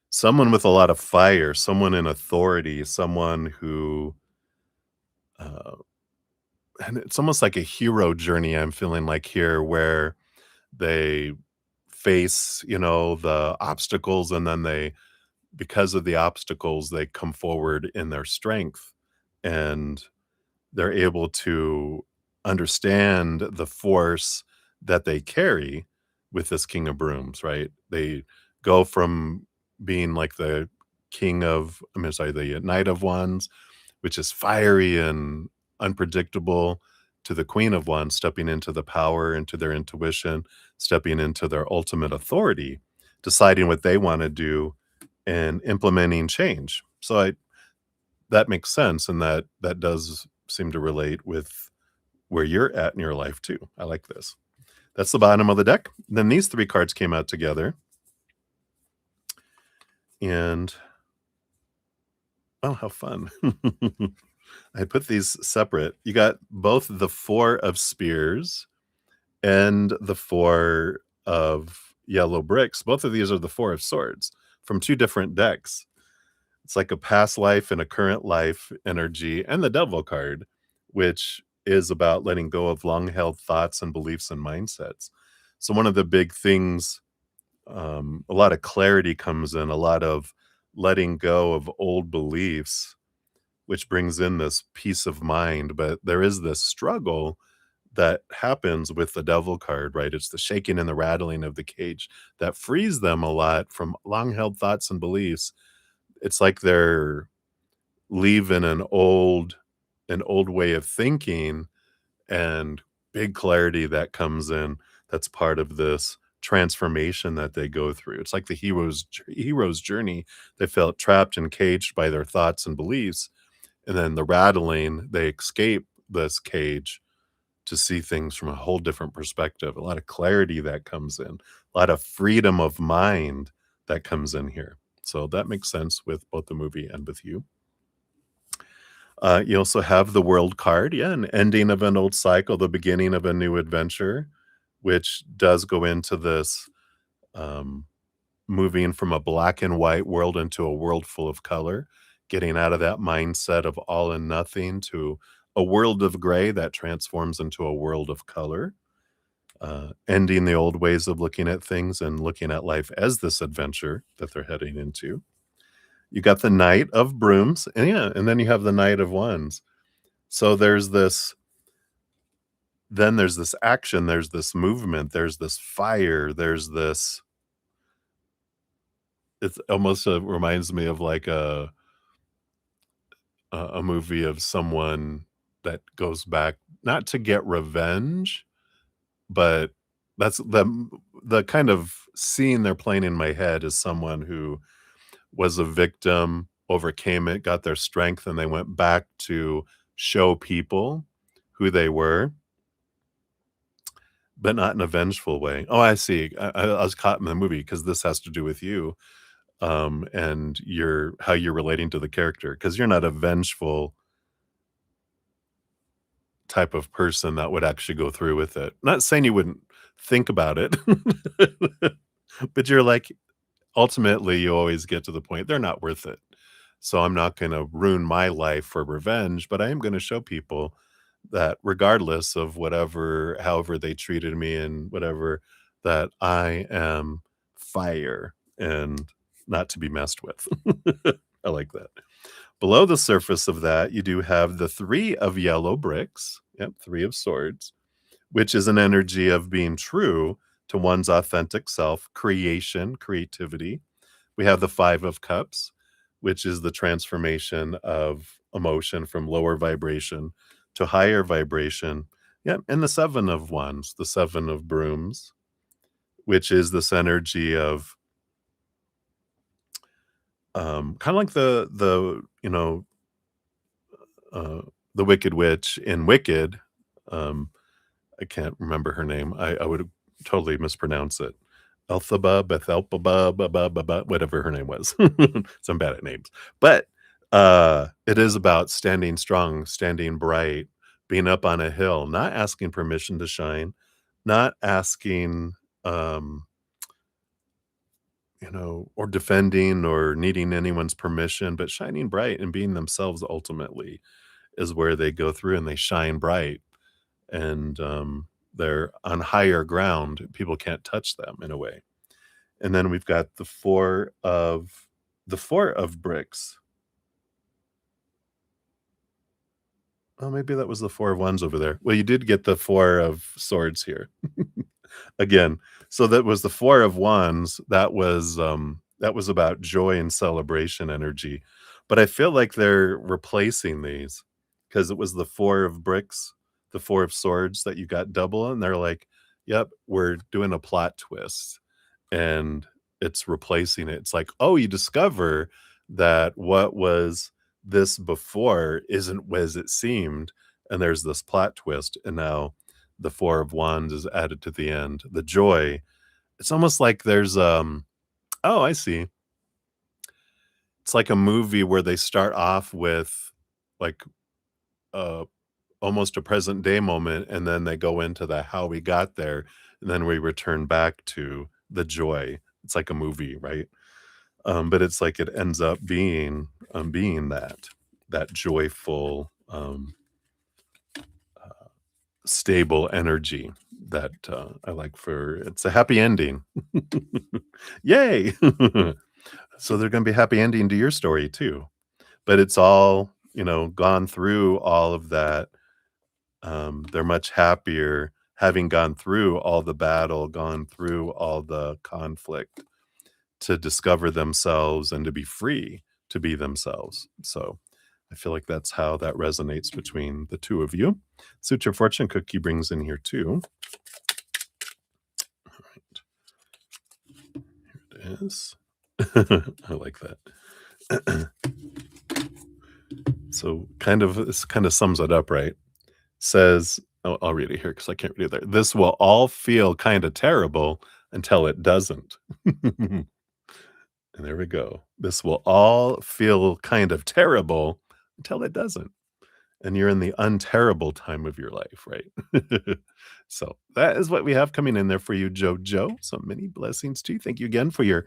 Someone with a lot of fire, someone in authority, someone who, and it's almost like a hero journey I'm feeling like here where they face, the obstacles and then because of the obstacles, they come forward in their strength and they're able to understand the force that they carry with this King of Brooms, right? They go from being like the the Knight of Wands, which is fiery and unpredictable, to the Queen of Wands, stepping into the power, into their intuition, stepping into their ultimate authority, deciding what they want to do and implementing change. That makes sense, and that does seem to relate with where you're at in your life too. I like this. That's the bottom of the deck. Then these three cards came out together. And oh, how fun. I put these separate. You got both the 4 of spears and the 4 of yellow bricks. Both of these are the 4 of swords from 2 different decks. It's like a past life and a current life energy, and the devil card, which is about letting go of long-held thoughts and beliefs and mindsets. So one of the big things, a lot of clarity comes in, a lot of letting go of old beliefs, which brings in this peace of mind, but there is this struggle that happens with the devil card, right? It's the shaking and the rattling of the cage that frees them a lot from long-held thoughts and beliefs. It's like they're leaving an old way of thinking, and big clarity that comes in that's part of this transformation that they go through. It's like the hero's journey. They felt trapped and caged by their thoughts and beliefs, and then the rattling, they escape this cage to see things from a whole different perspective. A lot of clarity that comes in, a lot of freedom of mind that comes in here. So that makes sense with both the movie and with you. You also have the world card, yeah, an ending of an old cycle, the beginning of a new adventure, which does go into this um, moving from a black and white world into a world full of color, getting out of that mindset of all and nothing to a world of gray that transforms into a world of color, ending the old ways of looking at things and looking at life as this adventure that they're heading into. You got the Knight of Brooms, and yeah, and then you have the Knight of Wands. So there's this action, there's this movement, there's this fire, there's this it almost, reminds me of like a movie of someone that goes back not to get revenge, but that's the kind of scene they're playing in my head is someone who was a victim, overcame it, got their strength, and they went back to show people who they were, but not in a vengeful way. Oh, I see. I was caught in the movie because this has to do with you, and how you're relating to the character, because 'cause you're not a vengeful type of person that would actually go through with it. Not saying you wouldn't think about it, but you're like, ultimately, you always get to the point, they're not worth it. So I'm not gonna ruin my life for revenge, but I am gonna show people that regardless of however they treated me and whatever, that I am fire and not to be messed with. I like that. Below the surface of that, you do have the 3 of yellow bricks. Yep, 3 of swords, which is an energy of being true to one's authentic self, creation, creativity. We have the 5 of cups, which is the transformation of emotion from lower vibration to higher vibration. Yep, and the 7 of wands, the 7 of brooms, which is this energy of kind of like uh, the Wicked Witch in Wicked. Um, I can't remember her name. I would totally mispronounce it. Elphaba, Bethelpaba, whatever her name was. So I'm bad at names. But it is about standing strong, standing bright, being up on a hill, not asking permission to shine, not asking, um, or defending or needing anyone's permission, but shining bright and being themselves ultimately is where they go through and they shine bright. And they're on higher ground. People can't touch them in a way. And then we've got the 4 of bricks. Oh, maybe that was the 4 of wands over there. Well, you did get the 4 of swords here. Again, so that was the 4 of wands. That was about joy and celebration energy. But I feel like they're replacing these because it was the 4 of bricks, the 4 of swords that you got double, and they're like, "Yep, we're doing a plot twist." And it's replacing it. It's like, oh, you discover that what was this before isn't as it seemed, and there's this plot twist, and now the 4 of wands is added to the end. The joy, it's almost like there's oh, I see. It's like a movie where they start off with like uh, almost a present day moment, and then they go into the how we got there, and then we return back to the joy. It's like a movie, right? But it's like it ends up being that joyful, stable energy that, I like for it's a happy ending. Yay! So they're gonna be happy ending to your story too, but it's all, gone through all of that. They're much happier having gone through all the battle, gone through all the conflict to discover themselves and to be free to be themselves. So I feel like that's how that resonates between the two of you. Suit Your Fortune cookie brings in here too. All right, here it is. I like that. So this kind of sums it up, right? Says, I'll read it here because I can't read it there. This will all feel kind of terrible until it doesn't. And there we go. This will all feel kind of terrible until it doesn't. And you're in the unterrible time of your life, right? So that is what we have coming in there for you, Jojo. So many blessings to you. Thank you again for your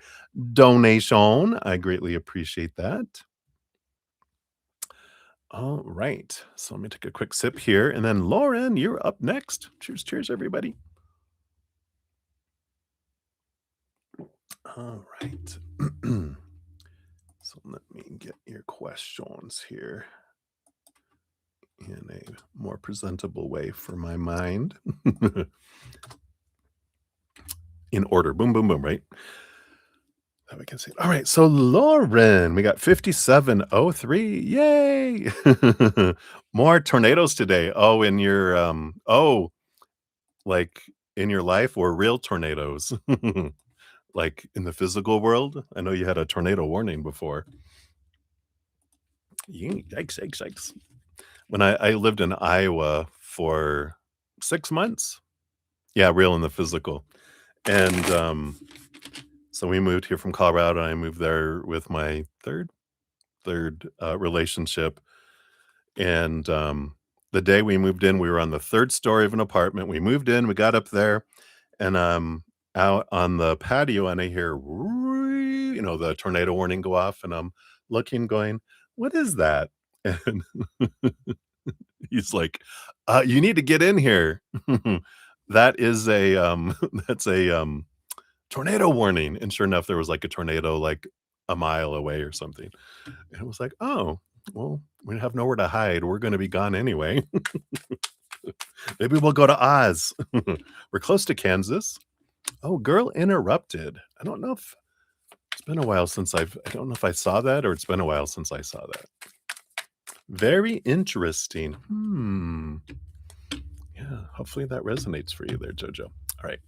donation. I greatly appreciate that. All right. So let me take a quick sip here. And then Lauren, you're up next. Cheers, cheers, everybody. All right. So let me get your questions here in a more presentable way for my mind. In order. Boom, boom, boom, right? That we can see. All right. So Lauren, we got 5703. Yay. More tornadoes today. Oh, like in your life or real tornadoes? Like in the physical world? I know you had a tornado warning before. Yikes, yikes, yikes. When I lived in Iowa for 6 months. Yeah, real in the physical. And, so we moved here from Colorado, and I moved there with my third relationship, and, the day we moved in, we were on the 3rd story of an apartment. We moved in, we got up there, and I'm out on the patio, and I hear, the tornado warning go off, and I'm looking going, "What is that?" And he's like, "You need to get in here." That is that's a tornado warning, and sure enough, there was, like, a tornado, like, a mile away or something, and it was like, "Oh, well, we have nowhere to hide, we're gonna be gone anyway. Maybe we'll go to Oz." We're close to Kansas. Oh, Girl Interrupted. I don't know if I saw that or it's been a while since I saw that. Very interesting. Yeah, hopefully that resonates for you there, Jojo. All right.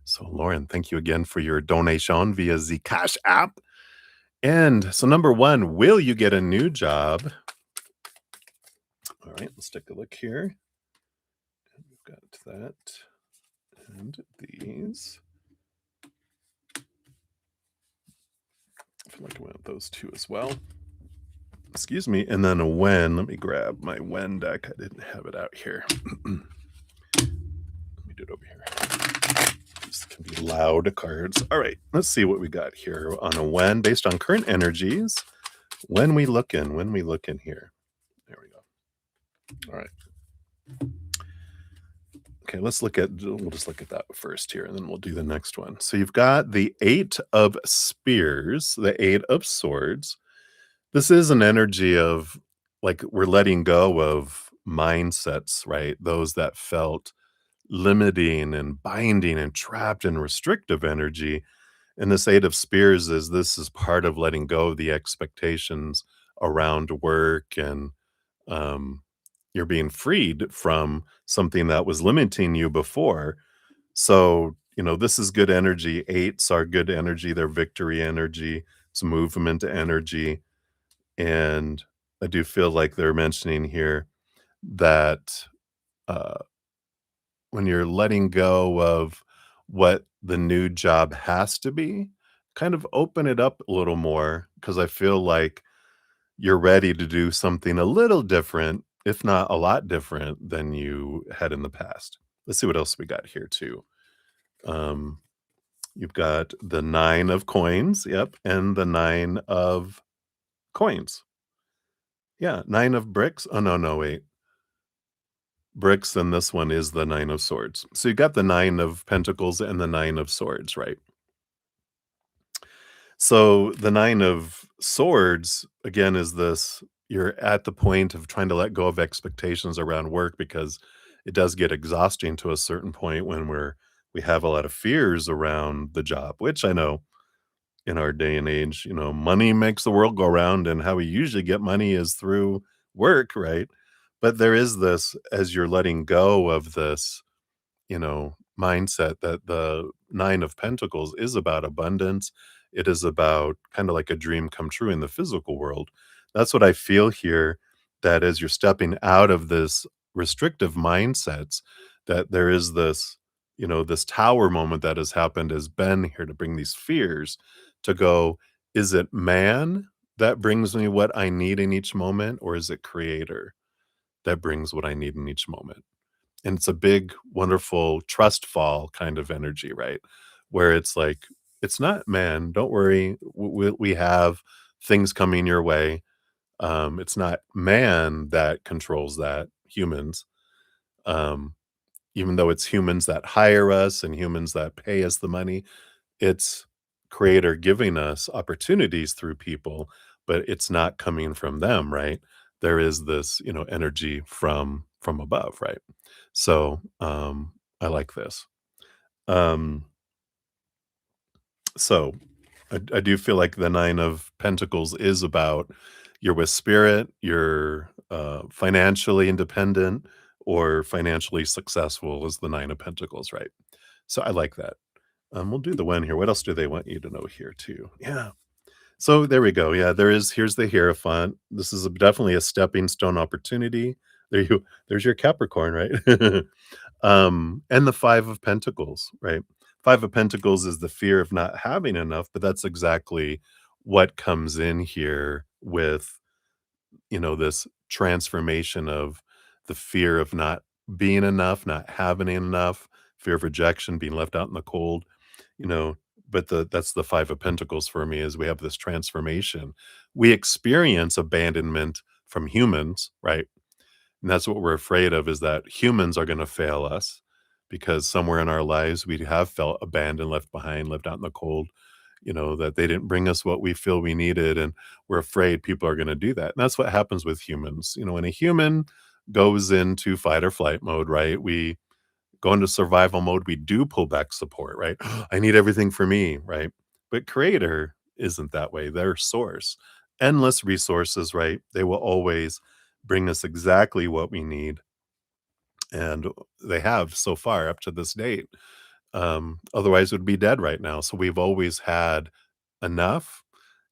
So, Lauren, thank you again for your donation via the Cash App. And so, number one, will you get a new job? All right, let's take a look here. We've got that and these. I feel like I went with those two as well. Excuse me. And then a when. Let me grab my when deck. I didn't have it out here. Let me do it over here. These can be loud cards. All right, let's see what we got here on a when based on current energies. When we look in here. There we go. All right. Okay, we'll just look at that first here, and then we'll do the next one. So you've got the 8 of Spears, the 8 of Swords. This is an energy of, like, we're letting go of mindsets, right? Those that felt limiting and binding and trapped in restrictive energy. And this 8 of Spears this is part of letting go of the expectations around work, and you're being freed from something that was limiting you before. So, this is good energy. 8s are good energy. They're victory energy. It's movement energy. And I do feel like they're mentioning here that uh, when you're letting go of what the new job has to be, kind of open it up a little more, because I feel like you're ready to do something a little different if not a lot different than you had in the past. Let's see what else we got here too. Um, you've got the 9 of coins, yep, and the 9 of coins. Yeah, 9 of bricks. Oh, no, no, wait. Bricks, and this one is the 9 of swords. So you got the 9 of pentacles and the 9 of swords, right? So the 9 of swords, again, is this you're at the point of trying to let go of expectations around work because it does get exhausting to a certain point when we have a lot of fears around the job, which I know in our day and age, money makes the world go round, and how we usually get money is through work, right? But there is this as you're letting go of this mindset that the 9 of pentacles is about abundance. It is about kind of like a dream come true in the physical world. That's what I feel here, that as you're stepping out of this restrictive mindsets, that there is this tower moment that has happened has been here to bring these fears to go, is it man that brings me what I need in each moment, or is it creator that brings what I need in each moment? And it's a big, wonderful trust fall kind of energy, right? Where it's like, it's not man, don't worry. We have things coming your way. It's not man that controls that, humans. Um, Even though it's humans that hire us and humans that pay us the money, it's creator giving us opportunities through people, but it's not coming from them, right? There is this, energy from above, right? So, I like this. Um, so I do feel like the 9 of pentacles is about you're with spirit, you're, financially independent or financially successful is the 9 of pentacles, right? So I like that. We'll do the one here. What else do they want you to know here too? Yeah. So there we go. Yeah, here's the Hierophant. This is definitely a stepping stone opportunity. There's your Capricorn, right? And the 5 of Pentacles, right? 5 of Pentacles is the fear of not having enough, but that's exactly what comes in here with, this transformation of the fear of not being enough, not having enough, fear of rejection, being left out in the cold, you know, but that's the 5 of Pentacles for me is we have this transformation. We experience abandonment from humans, right? And that's what we're afraid of is that humans are gonna fail us because somewhere in our lives, we have felt abandoned, left behind, left out in the cold, that they didn't bring us what we feel we needed, and we're afraid people are gonna do that. And that's what happens with humans. When a human goes into fight or flight mode, right? We go into survival mode, we do pull back support, right? I need everything for me, right? But creator isn't that way. They're source. Endless resources, right? They will always bring us exactly what we need. And they have so far up to this date. Otherwise, we'd be dead right now. So we've always had enough,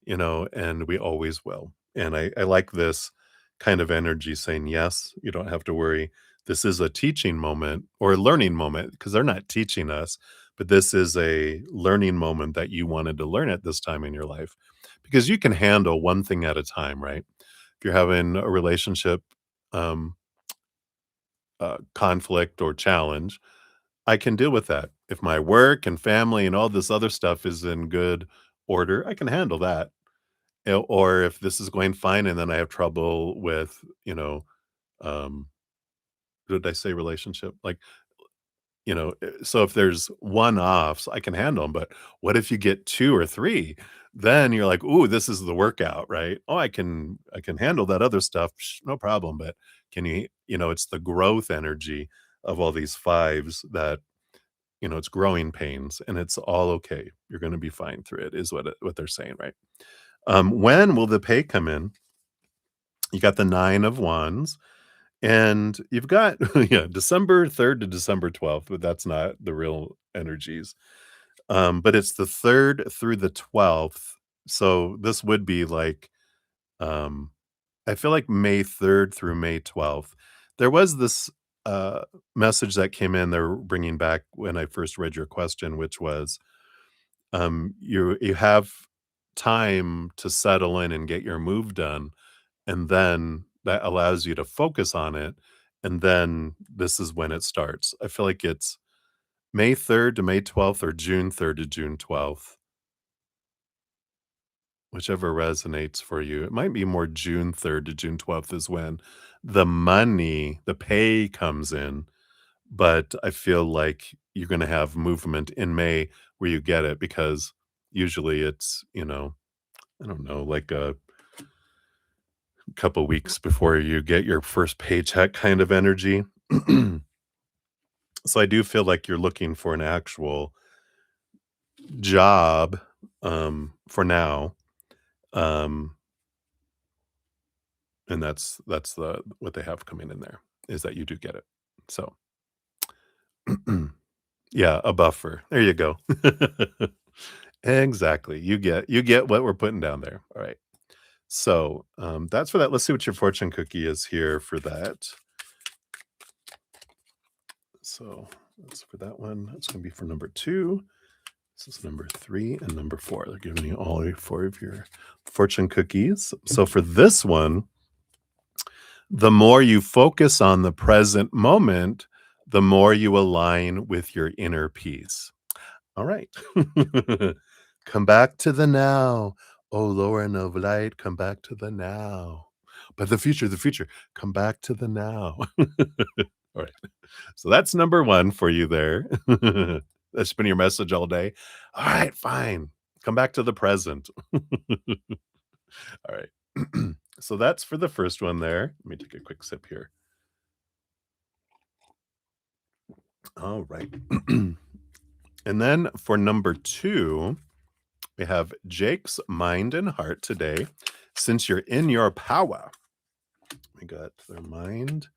and we always will. And I like this kind of energy saying, yes, you don't have to worry. This is a teaching moment or a learning moment because they're not teaching us, but this is a learning moment that you wanted to learn at this time in your life because you can handle one thing at a time, right? If you're having a relationship um, conflict or challenge, I can deal with that. If my work and family and all this other stuff is in good order, I can handle that. Or if this is going fine and then I have trouble with, um, did I say relationship? Like, so if there's one-offs, I can handle them. But what if you get 2 or 3? Then you're like, "Ooh, this is the workout," right? "Oh, I can handle that other stuff, no problem." But can it's the growth energy of all these 5s that it's growing pains, and it's all okay. You're gonna be fine through it, is what they're saying, right? When will the pay come in? You got the 9 of wands, and you've got yeah, December 3rd to December 12th, but that's not the real energies. But it's the 3rd through the 12th, so this would be like, um, I feel like May 3rd through May 12th. There was this, message that came in they're bringing back when I first read your question, which was you have time to settle in and get your move done, and then that allows you to focus on it, and then this is when it starts. I feel like it's May 3rd to May 12th or June 3rd to June 12th, whichever resonates for you. It might be more June 3rd to June 12th is when the pay comes in, but I feel like you're gonna have movement in May where you get it because usually it's, I don't know, like a couple weeks before you get your first paycheck kind of energy. So I do feel like you're looking for an actual job, for now, um, and that's the what they have coming in there, is that you do get it. So, yeah, a buffer. There you go. Exactly. You get what we're putting down there. All right. So, that's for that. Let's see what your fortune cookie is here for that. So, that's for that one. That's gonna be for number 2. This is number 3 and number 4. They're giving you all 4 of your fortune cookies. So for this one, the more you focus on the present moment, the more you align with your inner peace. All right. Come back to the now. Oh, Lauren of light, come back to the now. But the future, come back to the now. All right. So that's number 1 for you there. That's been your message all day. All right, fine. Come back to the present. All right. So that's for the first one there. Let me take a quick sip here. All right. And then for number 2, we have Jake's mind and heart today. Since you're in your power, we got their mind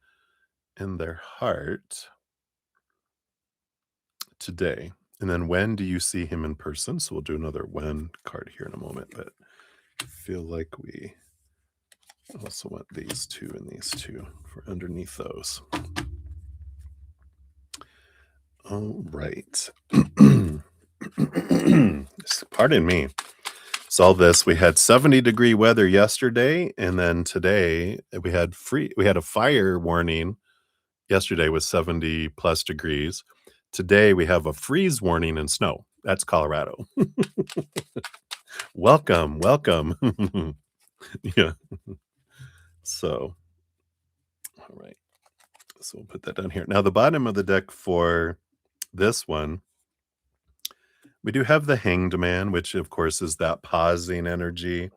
and their heart today. And then when do you see him in person? So we'll do another when card here in a moment, but I feel like we also want these 2 and these 2 for underneath those. All right. Pardon me. So all this, we had 70-degree weather yesterday, and then today we had a fire warning. Yesterday was 70 plus degrees. Today we have a freeze warning and snow. That's Colorado. Welcome, welcome. Yeah. So, all right. So we'll put that down here. Now the bottom of the deck for this one, we do have the Hanged Man, which of course is that pausing energy,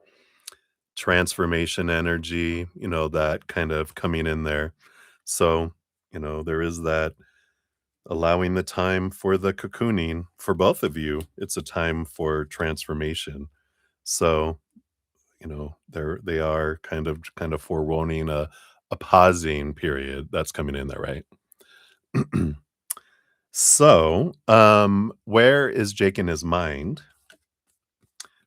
transformation energy, that kind of coming in there. So, there is that allowing the time for the cocooning for both of you. It's a time for transformation. So, they are kind of forewarning a pausing period that's coming in there, right? So, where is Jake in his mind?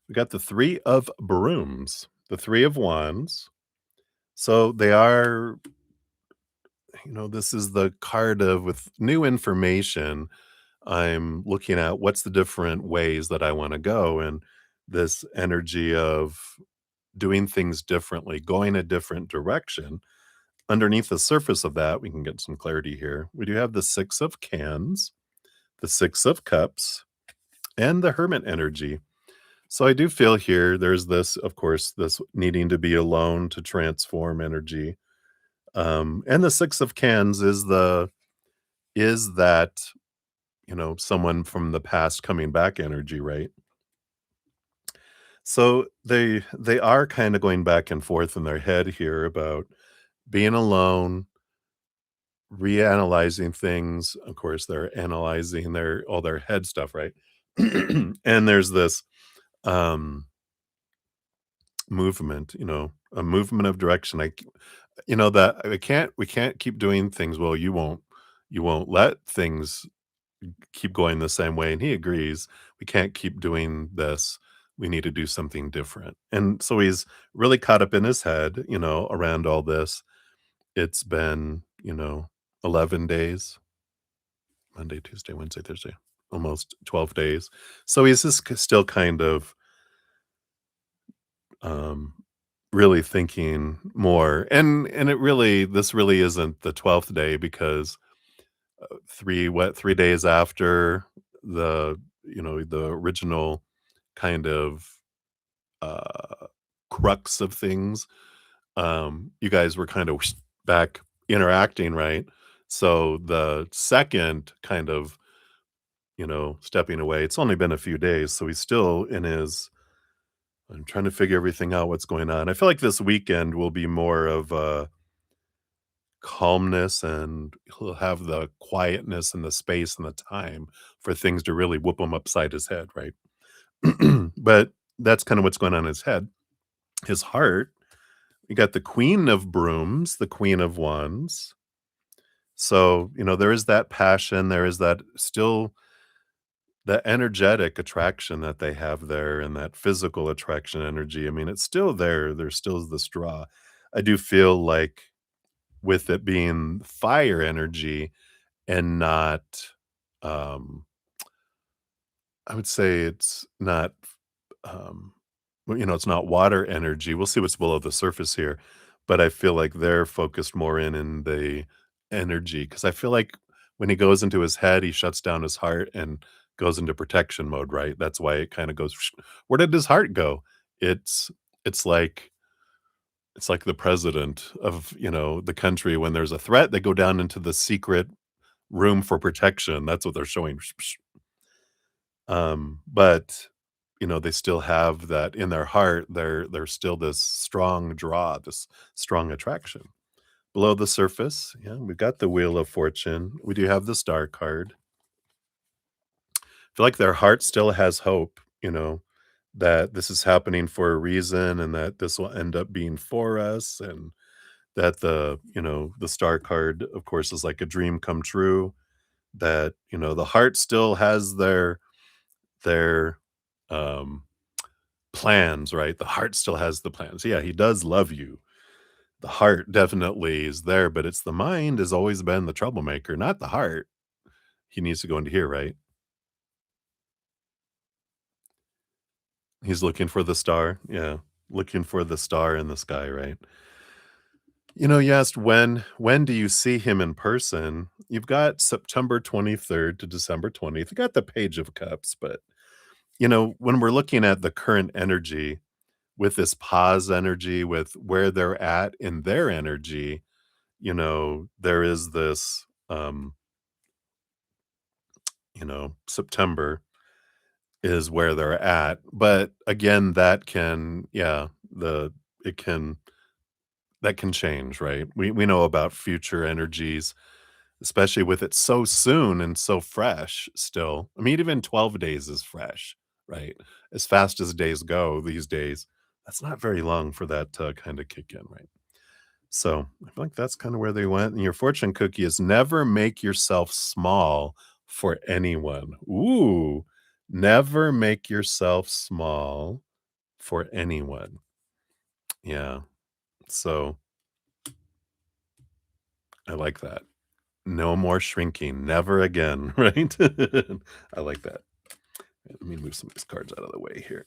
We got the 3 of brooms, the 3 of wands. So they are, this is the card of with new information. I'm looking at what's the different ways that I want to go. And this energy of doing things differently, going a different direction. Underneath the surface of that, we can get some clarity here. We do have the 6 of cans, the 6 of cups, and the hermit energy. So I do feel here there's this, of course, this needing to be alone to transform energy. And the 6 of cans is that, someone from the past coming back energy, right? So they are kind of going back and forth in their head here about being alone, reanalyzing things. Of course, they're analyzing all their head stuff, right? And there's this um movement, a movement of direction. That we can't keep doing things. Well, you won't let things keep going the same way. And he agrees. We can't keep doing this. We need to do something different. And so he's really caught up in his head, around all this. It's been, 11 days, Monday, Tuesday, Wednesday, Thursday, almost 12 days. So he's just still kind of um really thinking more, and it really this really isn't the 12th day because 3 days after the original kind of, uh, crux of things, you guys were kind of back interacting, right? So the second kind of, stepping away, it's only been a few days, so he's still in his I'm trying to figure everything out what's going on. I feel like this weekend will be more of a calmness, and he'll have the quietness and the space and the time for things to really whoop him upside his head, right? But that's kind of what's going on in his head. His heart, you got the Queen of Brooms, the Queen of Wands. So, there is that passion, there is that still the energetic attraction that they have there and that physical attraction energy. I mean, it's still there. There still is this draw. I do feel like with it being fire energy and not, um, I would say it's not, um, it's not water energy. We'll see what's below the surface here, but I feel like they're focused more in the energy because I feel like when he goes into his head, he shuts down his heart and goes into protection mode, right? That's why it kind of goes. Where did his heart go? It's it's like it's like the president of the country when there's a threat, they go down into the secret room for protection. That's what they're showing. But they still have that in their heart. There's still this strong draw, this strong attraction. Below the surface, yeah, we've got the Wheel of Fortune. We do have the Star card. I feel like their heart still has hope, that this is happening for a reason and that this will end up being for us, and that the Star card, of course, is like a dream come true, that, the heart still has their um plans, right? The heart still has the plans. Yeah, he does love you. The heart definitely is there, but it's the mind has always been the troublemaker, not the heart. He needs to go into here, right? He's looking for the star. Yeah. Looking for the star in the sky, right? You asked when do you see him in person? You've got September 23rd to December 20th. You got the Page of Cups, but when we're looking at the current energy with this pause energy, with where they're at in their energy, there is this September is where they're at. But again, that can, yeah, the it can that can change, right? We know about future energies, especially with it so soon and so fresh still. I mean, even 12 days is fresh, right? As fast as days go these days, that's not very long for that to kind of kick in, right? So I feel like that's kind of where they went. And your fortune cookie is never make yourself small for anyone. Ooh, never make yourself small for anyone. Yeah. So I like that. No more shrinking. Never again. Right. I like that. Let me move some of these cards out of the way here.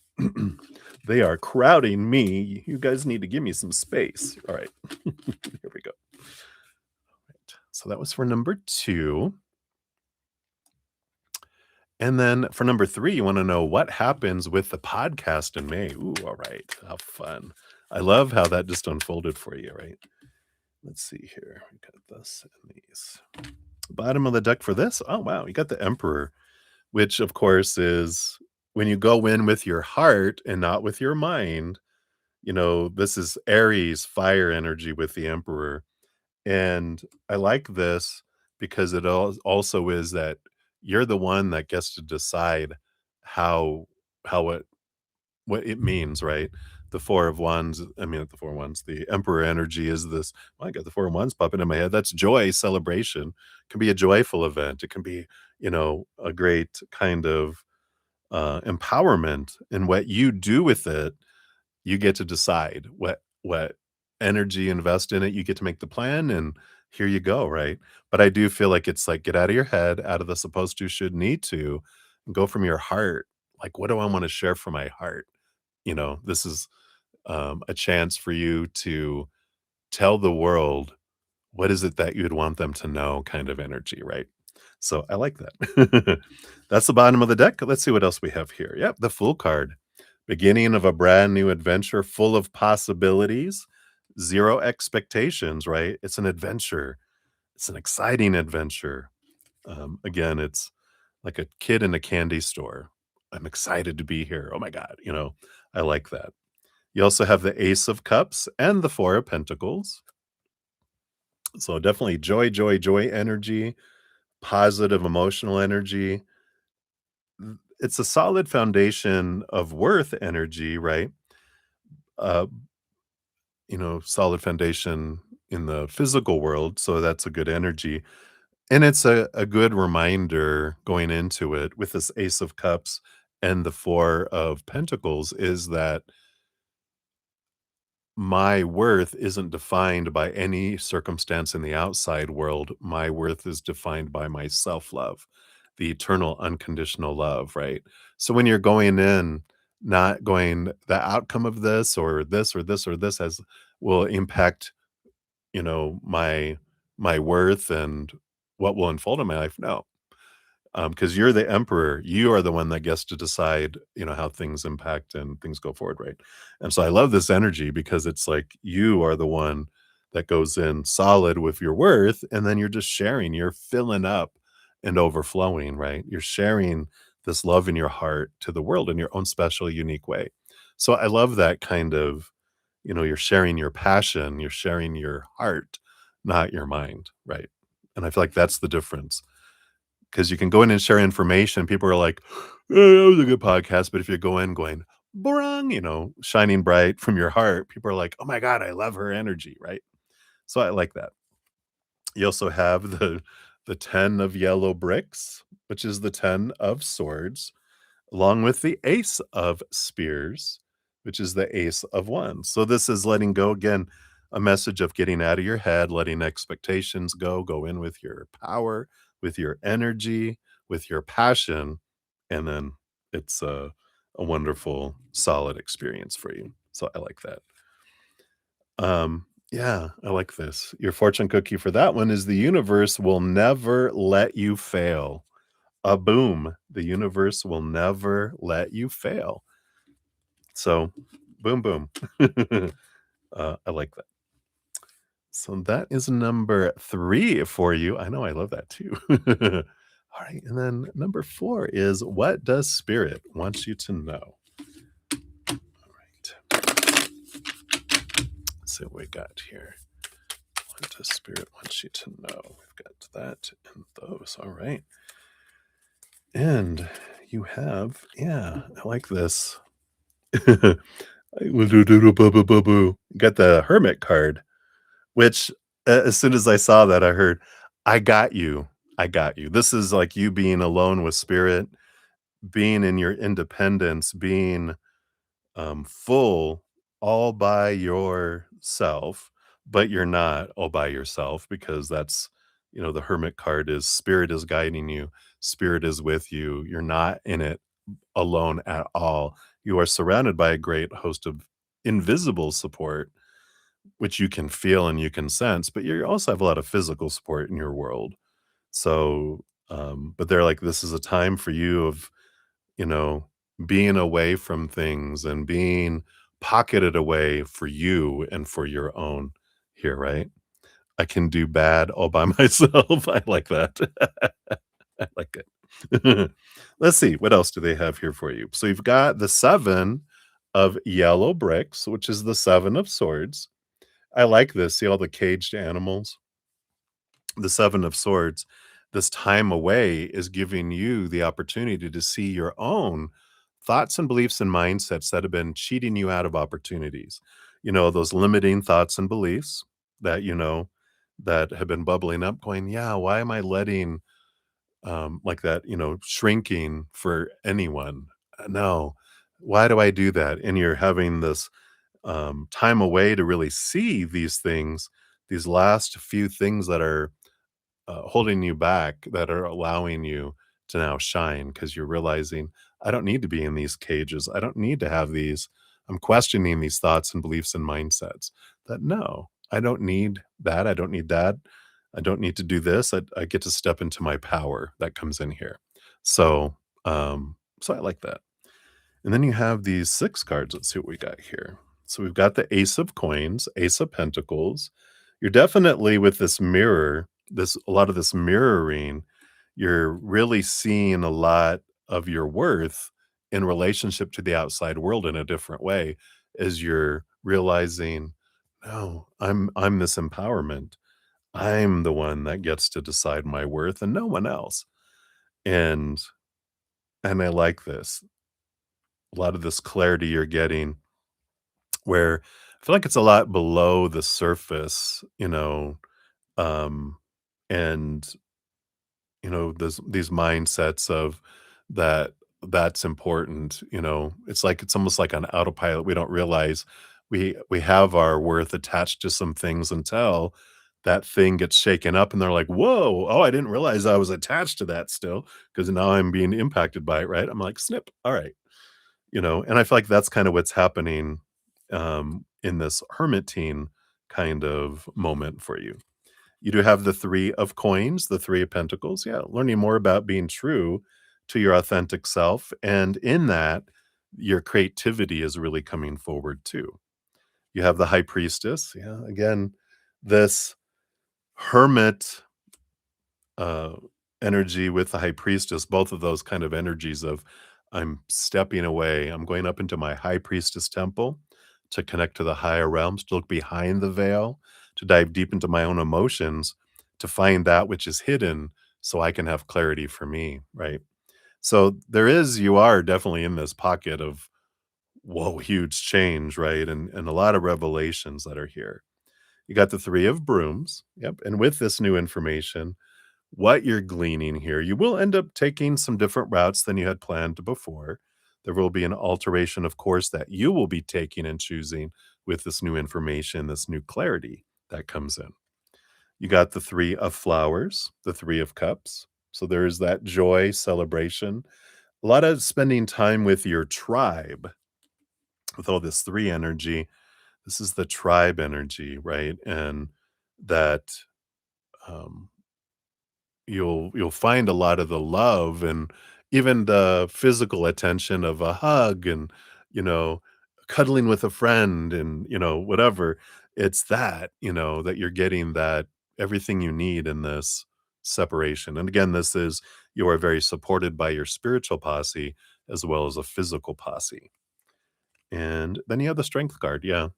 They are crowding me. You guys need to give me some space. All right. Here we go. Right. So that was for number two. And then for number 3, you wanna know what happens with the podcast in May. Ooh, all right. How fun. I love how that just unfolded for you, right? Let's see here. We got this and these. Bottom of the deck for this. Oh, wow. You got the Emperor, which of course is when you go in with your heart and not with your mind, this is Aries fire energy with the Emperor. And I like this because it also is that you're the one that gets to decide how how it what it means, right? The 4 of Wands, I mean, not the 4 of Wands, the Emperor energy is this. Well, I got the 4 of Wands popping in my head. That's joy, celebration. It can be a joyful event. It can be, a great kind of empowerment. And what you do with it, you get to decide what energy you invest in it. You get to make the plan, and here you go, right? But I do feel like it's like get out of your head, out of the supposed to, should, need to, and go from your heart. Like, what do I want to share from my heart? This is a chance for you to tell the world what is it that you'd want them to know kind of energy, right? So I like that. That's the bottom of the deck. Let's see what else we have here. Yep, the Fool card. Beginning of a brand new adventure full of possibilities, zero expectations, right? It's an adventure. It's an exciting adventure. Again, it's like a kid in a candy store. I'm excited to be here. Oh my God, I like that. You also have the Ace of Cups and the Four of Pentacles. So definitely joy, joy, joy energy, positive emotional energy. It's a solid foundation of worth energy, right? Uh, solid foundation in the physical world. So that's a good energy. And it's a good reminder going into it with this Ace of Cups and the Four of Pentacles is that my worth isn't defined by any circumstance in the outside world. My worth is defined by my self love, the eternal unconditional love, right? So when you're going in, not going, the outcome of this or this or this or this has will impact, my worth and what will unfold in my life. No, because you're the emperor. You are the one that gets to decide, how things impact and things go forward, right? And so I love this energy because it's like you are the one that goes in solid with your worth, and then you're just sharing, you're filling up and overflowing, right? You're sharing this love in your heart to the world in your own special, unique way. So I love that kind of, you're sharing your passion, you're sharing your heart, not your mind, right? And I feel like that's the difference 'cause you can go in and share information, people are like, that was a good podcast," but if you go in going, "Brung," shining bright from your heart, people are like, "Oh my god, I love her energy," right? So I like that. You also have the 10 of yellow bricks, which is the 10 of swords, along with the ace of spears, which is the ace of wands. So this is letting go again, a message of getting out of your head, letting expectations go in with your power, with your energy, with your passion, and then it's a wonderful, solid experience for you. So I like that. Yeah, I like this. Your fortune cookie for that one is the universe will never let you fail. A boom. The universe will never let you fail. So, boom, boom. I like that. So that is number 3 for you. I know I love that too. All right, and then number 4 is what does spirit want you to know? All right. Let's see what we got here. What does spirit want you to know? We've got that and those. All right. And you have, yeah, I like this. Got the hermit card, which as soon as I saw that, I heard, I got you. I got you. This is like you being alone with spirit, being in your independence, being full all by yourself, but you're not all by yourself because that's, the hermit card is spirit is guiding you, spirit is with you. You're not in it alone at all. You are surrounded by a great host of invisible support, which you can feel and you can sense, but you also have a lot of physical support in your world. So, but they're like, this is a time for you of, you know, being away from things and being pocketed away for you and for your own here, right? I can do bad all by myself. I like that. I like it. Let's see, what else do they have here for you? So you've got the 7 of yellow bricks, which is the 7 of swords. I like this. See all the caged animals? The 7 of swords. This time away is giving you the opportunity to see your own thoughts and beliefs and mindsets that have been cheating you out of opportunities. Those limiting thoughts and beliefs that, that have been bubbling up, going, yeah, why am I letting like that, shrinking for anyone? No. Why do I do that? And you're having this time away to really see these things, these last few things that are holding you back, that are allowing you to now shine because you're realizing, I don't need to be in these cages. I don't need to have these I'm questioning these thoughts and beliefs and mindsets that no, I don't need that. I don't need that. I don't need to do this. I get to step into my power that comes in here. So, so I like that. And then you have these 6 cards. Let's see what we got here. So we've got the Ace of Coins, Ace of Pentacles. You're definitely with this mirror, this a lot of this mirroring, you're really seeing a lot of your worth in relationship to the outside world in a different way as you're realizing, no, I'm this empowerment. I'm the one that gets to decide my worth and no one else. And and I like this. A lot of this clarity you're getting where I feel like it's a lot below the surface, um, and there's these mindsets of that that's important. It's like it's almost like on autopilot. We don't realize we have our worth attached to some things until that thing gets shaken up and they're like, whoa, oh, I didn't realize I was attached to that still because now I'm being impacted by it, right? I'm like, snip, all right. And I feel like that's kind of what's happening, in this hermitine kind of moment for you. You do have the 3 of coins, the 3 of pentacles, yeah, learning more about being true to your authentic self, and in that, your creativity is really coming forward too. You have the high priestess, yeah, again, this hermit uh, energy with the high priestess, both of those kind of energies of I'm stepping away, I'm going up into my high priestess temple to connect to the higher realms, to look behind the veil, to dive deep into my own emotions, to find that which is hidden so I can have clarity for me, right? So you are definitely in this pocket of whoa, huge change, right? And a lot of revelations that are here. You got the 3 of brooms. Yep. And with this new information, what you're gleaning here, you will end up taking some different routes than you had planned before. There will be an alteration, of course, that you will be taking and choosing with this new information, this new clarity that comes in. You got the 3 of flowers, the 3 of cups. So there is that joy, celebration, a lot of spending time with your tribe with all this 3 energy. This is the tribe energy, right? And that um, you'll find a lot of the love and even the physical attention of a hug and you know cuddling with a friend and whatever. It's that you're getting that everything you need in this separation. And again, this is you are very supported by your spiritual posse as well as a physical posse. And then you have the strength card, yeah.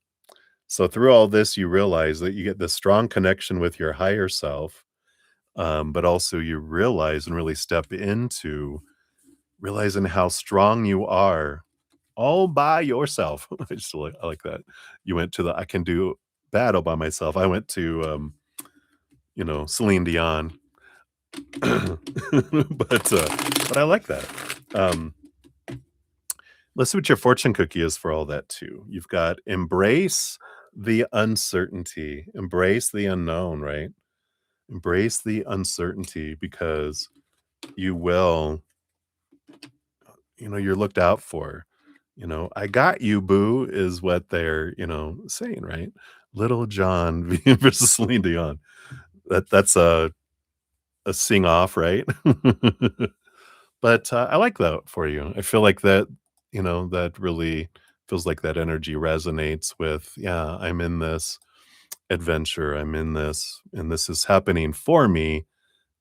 So through all this you realize that you get this strong connection with your higher self, but also you realize and really step into realizing how strong you are all by yourself. I like that. You went to the I can do battle by myself. I went to Celine Dion, but I like that. Um, let's see what your fortune cookie is for all that too. You've got embrace the uncertainty, embrace the unknown, right? Embrace the uncertainty because you will you're looked out for. "I got you, boo," is what they're, saying, right? Little John versus Celine Dion. That's a sing off, right? But, I like that for you. I feel like that really feels like that energy resonates with, "Yeah, I'm in this adventure. I'm in this, and this is happening for me,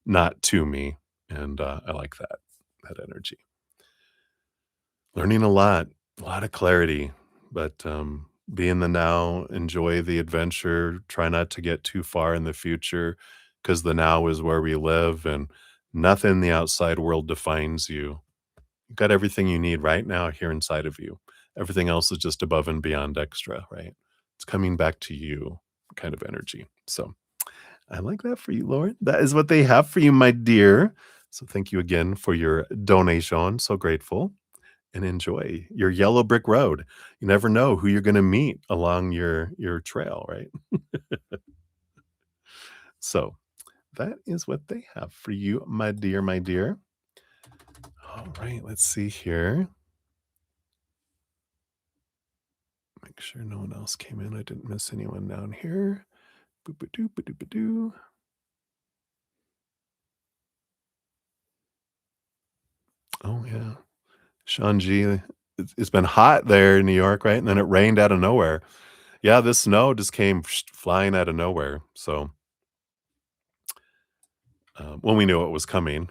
not to me." And, I like that energy. Learning a lot of clarity, but, be in the now, enjoy the adventure, try not to get too far in the future, because the now is where we live, and nothing in the outside world defines you. You've got everything you need right now here inside of you. Everything else is just above and beyond extra, right? It's coming back to you kind of energy. So, I like that for you, Lauren. That is what they have for you, my dear. So, thank you again for your donation. So grateful and enjoy your yellow brick road. You never know who you're gonna meet along your trail, right? So, that is what they have for you, my dear, my dear. All right, let's see here. Make sure no one else came in. I didn't miss anyone down here. Boop-a-doo, ba-doo-ba-doo. Oh, yeah. Sean G, it's been hot there in New York, right? And then it rained out of nowhere. Yeah, this snow just came flying out of nowhere. So, when we knew it was coming,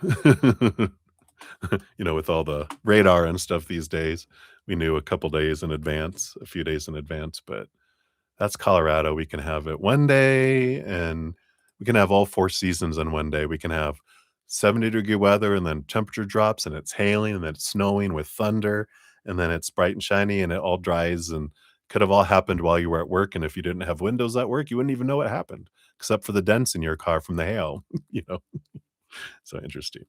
with all the radar and stuff these days, we knew a couple days in advance, a few days in advance, but that's Colorado. We can have it one day, and we can have all 4 seasons in one day. We can have 70-degree weather, and then temperature drops, and it's hailing, and then it's snowing with thunder, and then it's bright and shiny, and it all dries, and could have all happened while you were at work, and if you didn't have windows at work, you wouldn't even know what happened, except for the dents in your car from the hail, you know? So interesting.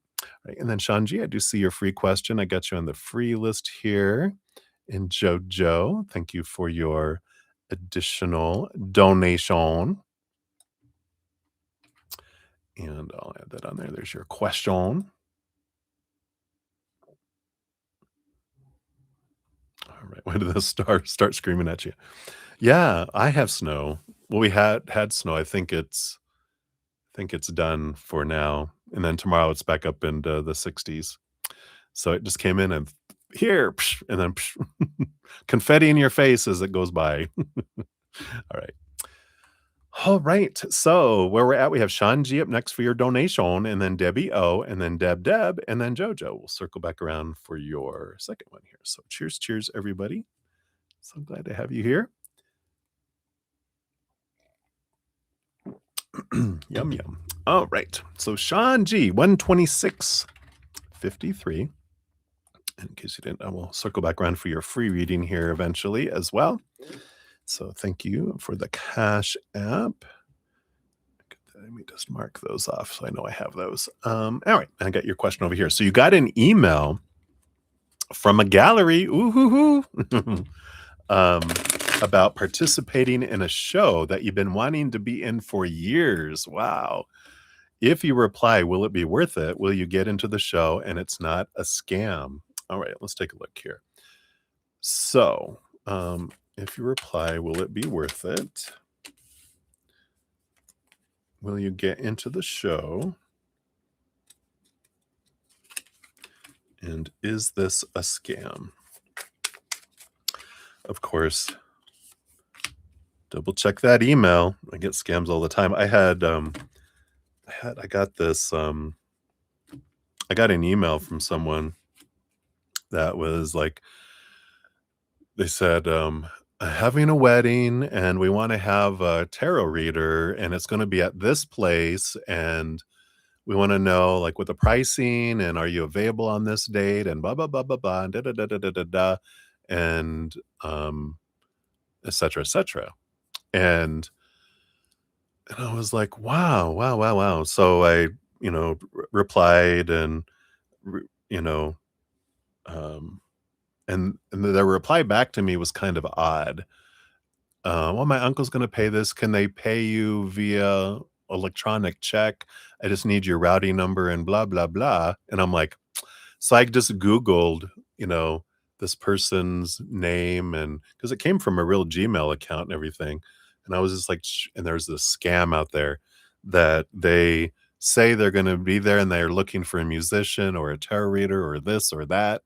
Right, and then Shanji, I do see your free question. I got you on the free list here. And Jojo, thank you for your additional donation. And I'll add that on there. There's your question. All right. When did the start screaming at you? Yeah, I have snow. Well, we had snow. I think it's done for now. And then tomorrow it's back up into the 60s. So it just came in and here, psh, and then psh, confetti in your face as it goes by. All right. All right. So where we're at, we have Sean G up next for your donation, and then Debbie O, and then Deb, and then Jojo. We'll circle back around for your second one here. So cheers, everybody. So glad to have you here. Yum yum. All right. So Sean G, 126.53. In case you didn't, I will circle back around for your free reading here eventually as well. So thank you for the Cash App. Let me just mark those off so I know I have those. All right, I got your question over here. So you got an email from a gallery, um, about participating in a show that you've been wanting to be in for years. Wow. If you reply, will it be worth it? Will you get into the show and it's not a scam? All right, let's take a look here. So, if you reply, will it be worth it? Will you get into the show? And is this a scam? Of course, double check that email. I get scams all the time. I got this, I got an email from someone that was like, they said, having a wedding and we want to have a tarot reader and it's going to be at this place and we want to know like what the pricing and are you available on this date and blah blah blah blah blah and da da da da da da da and et cetera, et cetera. And I was like, wow, wow, wow, wow. So I, replied and re- you know, and the reply back to me was kind of odd. Well, my uncle's going to pay this. Can they pay you via electronic check? I just need your routing number and blah, blah, blah. And I'm like, so I just Googled, this person's name and because it came from a real Gmail account and everything. And I was just like, and there's this scam out there that they say they're going to be there and they're looking for a musician or a tarot reader or this or that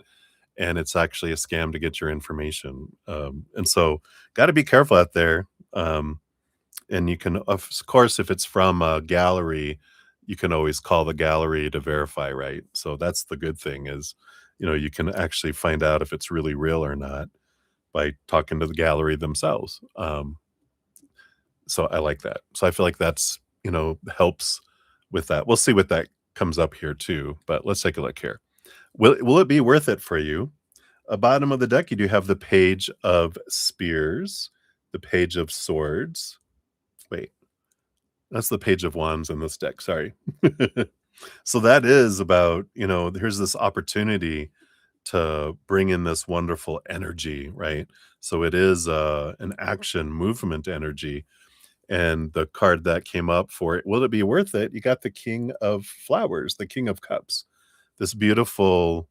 and it's actually a scam to get your information. And so, got to be careful out there. And you can, of course, if it's from a gallery, you can always call the gallery to verify, right? So that's the good thing is, you can actually find out if it's really real or not by talking to the gallery themselves. So I like that. So I feel like that's helps with that. We'll see what that comes up here too. But let's take a look here. Will it be worth it for you? Bottom of the deck, you do have the page of spears, the page of swords. Wait, that's the page of wands in this deck. Sorry. So that is about, here's this opportunity to bring in this wonderful energy, right? So it is an action movement energy. And the card that came up for it, will it be worth it? You got the King of Flowers, the King of Cups, this beautiful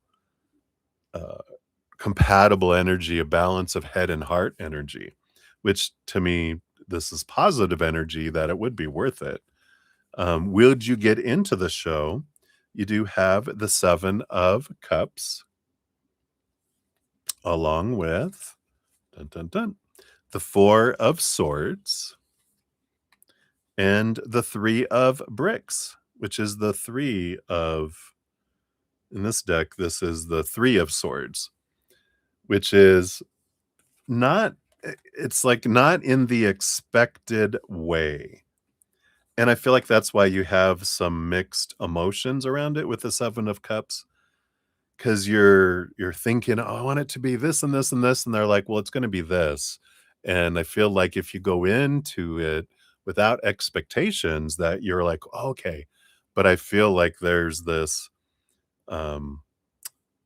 compatible energy, a balance of head and heart energy, which to me, this is positive energy that it would be worth it. Would you get into the show? You do have the 7 of Cups along with dun, dun, dun, the 4 of Swords and the 3 of Bricks, which is the 3 of in this deck, this is the 3 of Swords, which is not it's like not in the expected way. And I feel like that's why you have some mixed emotions around it with the 7 of Cups, 'cause you're thinking, "Oh, I want it to be this and this and this," and they're like, "Well, it's gonna be this." And I feel like if you go into it without expectations that you're like, "Oh, okay." But I feel like there's this, um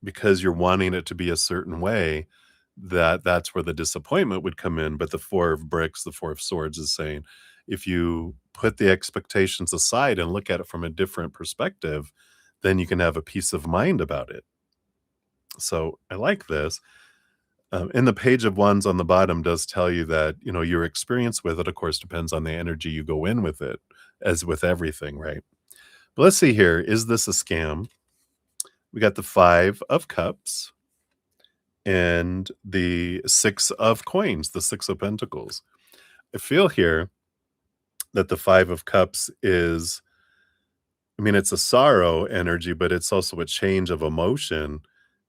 because you're wanting it to be a certain way, that's where the disappointment would come in, but the 4 of Bricks, the 4 of Swords is saying, if you put the expectations aside and look at it from a different perspective, then you can have a peace of mind about it. So, I like this. And the Page of Wands on the bottom does tell you that, your experience with it, of course, depends on the energy you go in with it, as with everything, right? But let's see here, is this a scam? We got the 5 of Cups and the 6 of Coins, the 6 of Pentacles. I feel here that the 5 of Cups is, I mean, it's a sorrow energy, but it's also a change of emotion.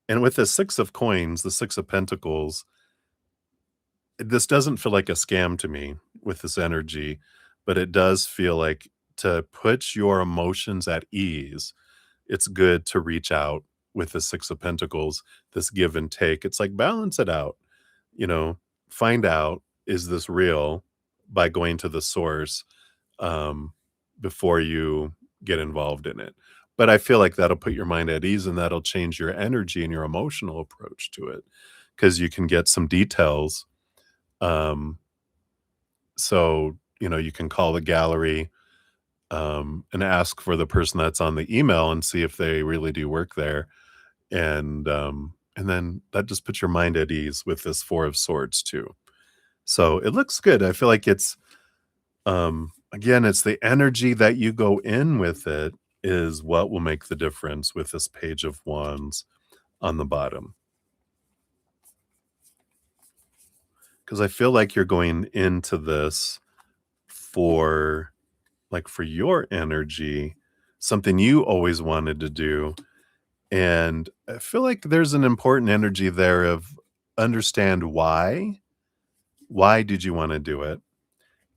And with the 6 of Coins, the 6 of Pentacles, this doesn't feel like a scam to me with this energy, but it does feel like to put your emotions at ease, it's good to reach out with the 6 of Pentacles, this give and take. It's like balance it out, you know, find out, is this real, by going to the source um, before you get involved in it. But I feel like that'll put your mind at ease and that'll change your energy and your emotional approach to it because you can get some details. Um, so, you can call the gallery and ask for the person that's on the email and see if they really do work there. And then that just puts your mind at ease with this 4 of Swords too. So it looks good. I feel like it's again, it's the energy that you go in with it is what will make the difference with this Page of Wands on the bottom. Because I feel like you're going into this for for your energy, something you always wanted to do. And I feel like there's an important energy there of understand why. Why did you want to do it?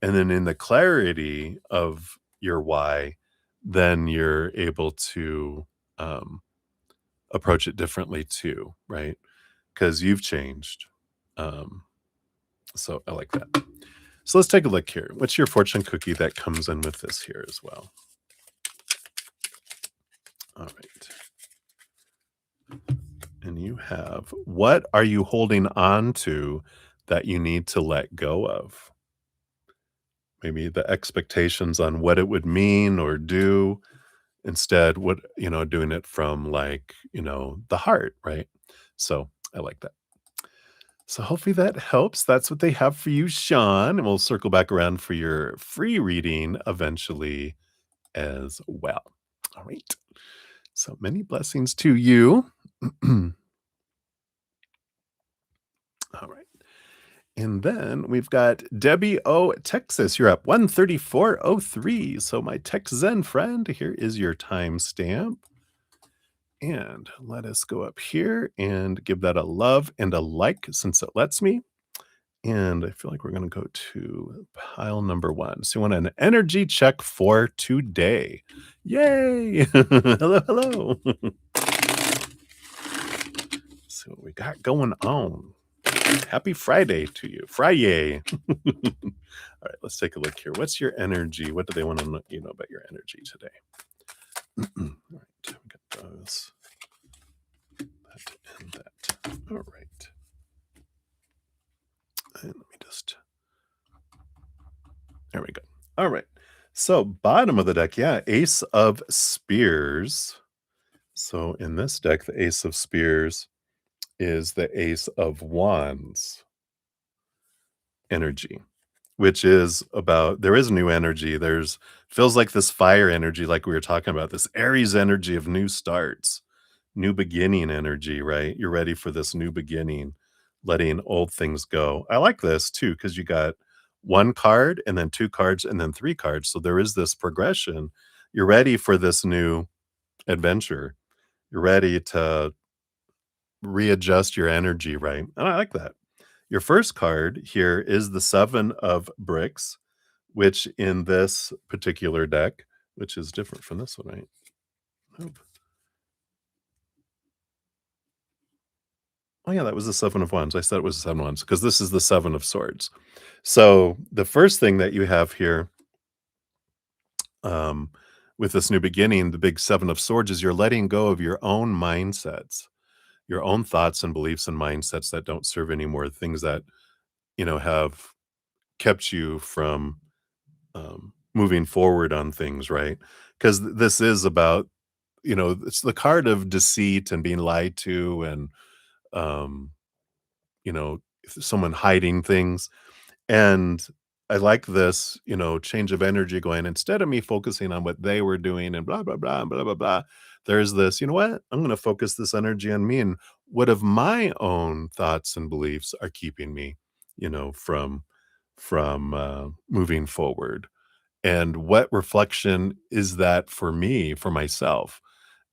And then in the clarity of your why, then you're able to um, approach it differently too, right? Because you've changed. Um, so I like that. So let's take a look here. What's your fortune cookie that comes in with this here as well? All right. And you have, what are you holding on to that you need to let go of? Maybe the expectations on what it would mean or do. Instead, doing it from the heart, right? So I like that. So hopefully that helps. That's what they have for you, Sean. And we'll circle back around for your free reading eventually as well. All right. So many blessings to you. All right. And then we've got Debbie O, Texas. You're up 134.03. So my Tech Zen friend, here is your timestamp. And let us go up here and give that a love and a like since it lets me. And I feel like we're going to go to pile number 1. So you want an energy check for today. Yay! Hello, hello. See what we got going on. Happy Friday to you. Friday. All right, let's take a look here. What's your energy? What do they want to know, about your energy today? All right, we got those. That and that. All right. And let me just, there we go. All right. So bottom of the deck, yeah, Ace of Spears. So in this deck, the Ace of Spears is the Ace of Wands energy, which is about there is new energy. There's feels like this fire energy, like we were talking about, this Aries energy of new starts, new beginning energy, right? You're ready for this new beginning, letting old things go. I like this too, because you got one card and then two cards and then three cards. So there is this progression. You're ready for this new adventure. You're ready to readjust your energy, right? And I like that. Your first card here is the Seven of Bricks, which in this particular deck, which is different from this one, right? Nope. Oh, yeah, that was the Seven of Wands. I said it was the Seven of Wands because this is the Seven of Swords. So the first thing that you have here um, with this new beginning, the big Seven of Swords, is you're letting go of your own mindsets, your own thoughts and beliefs and mindsets that don't serve anymore, things that, have kept you from moving forward on things, right? Because this is about, it's the card of deceit and being lied to and, um, someone hiding things. And I like this, change of energy going instead of me focusing on what they were doing and blah, blah, blah, and blah, blah, blah. There's this, you know what? I'm going to focus this energy on me and what of my own thoughts and beliefs are keeping me, from moving forward. And what reflection is that for me, for myself?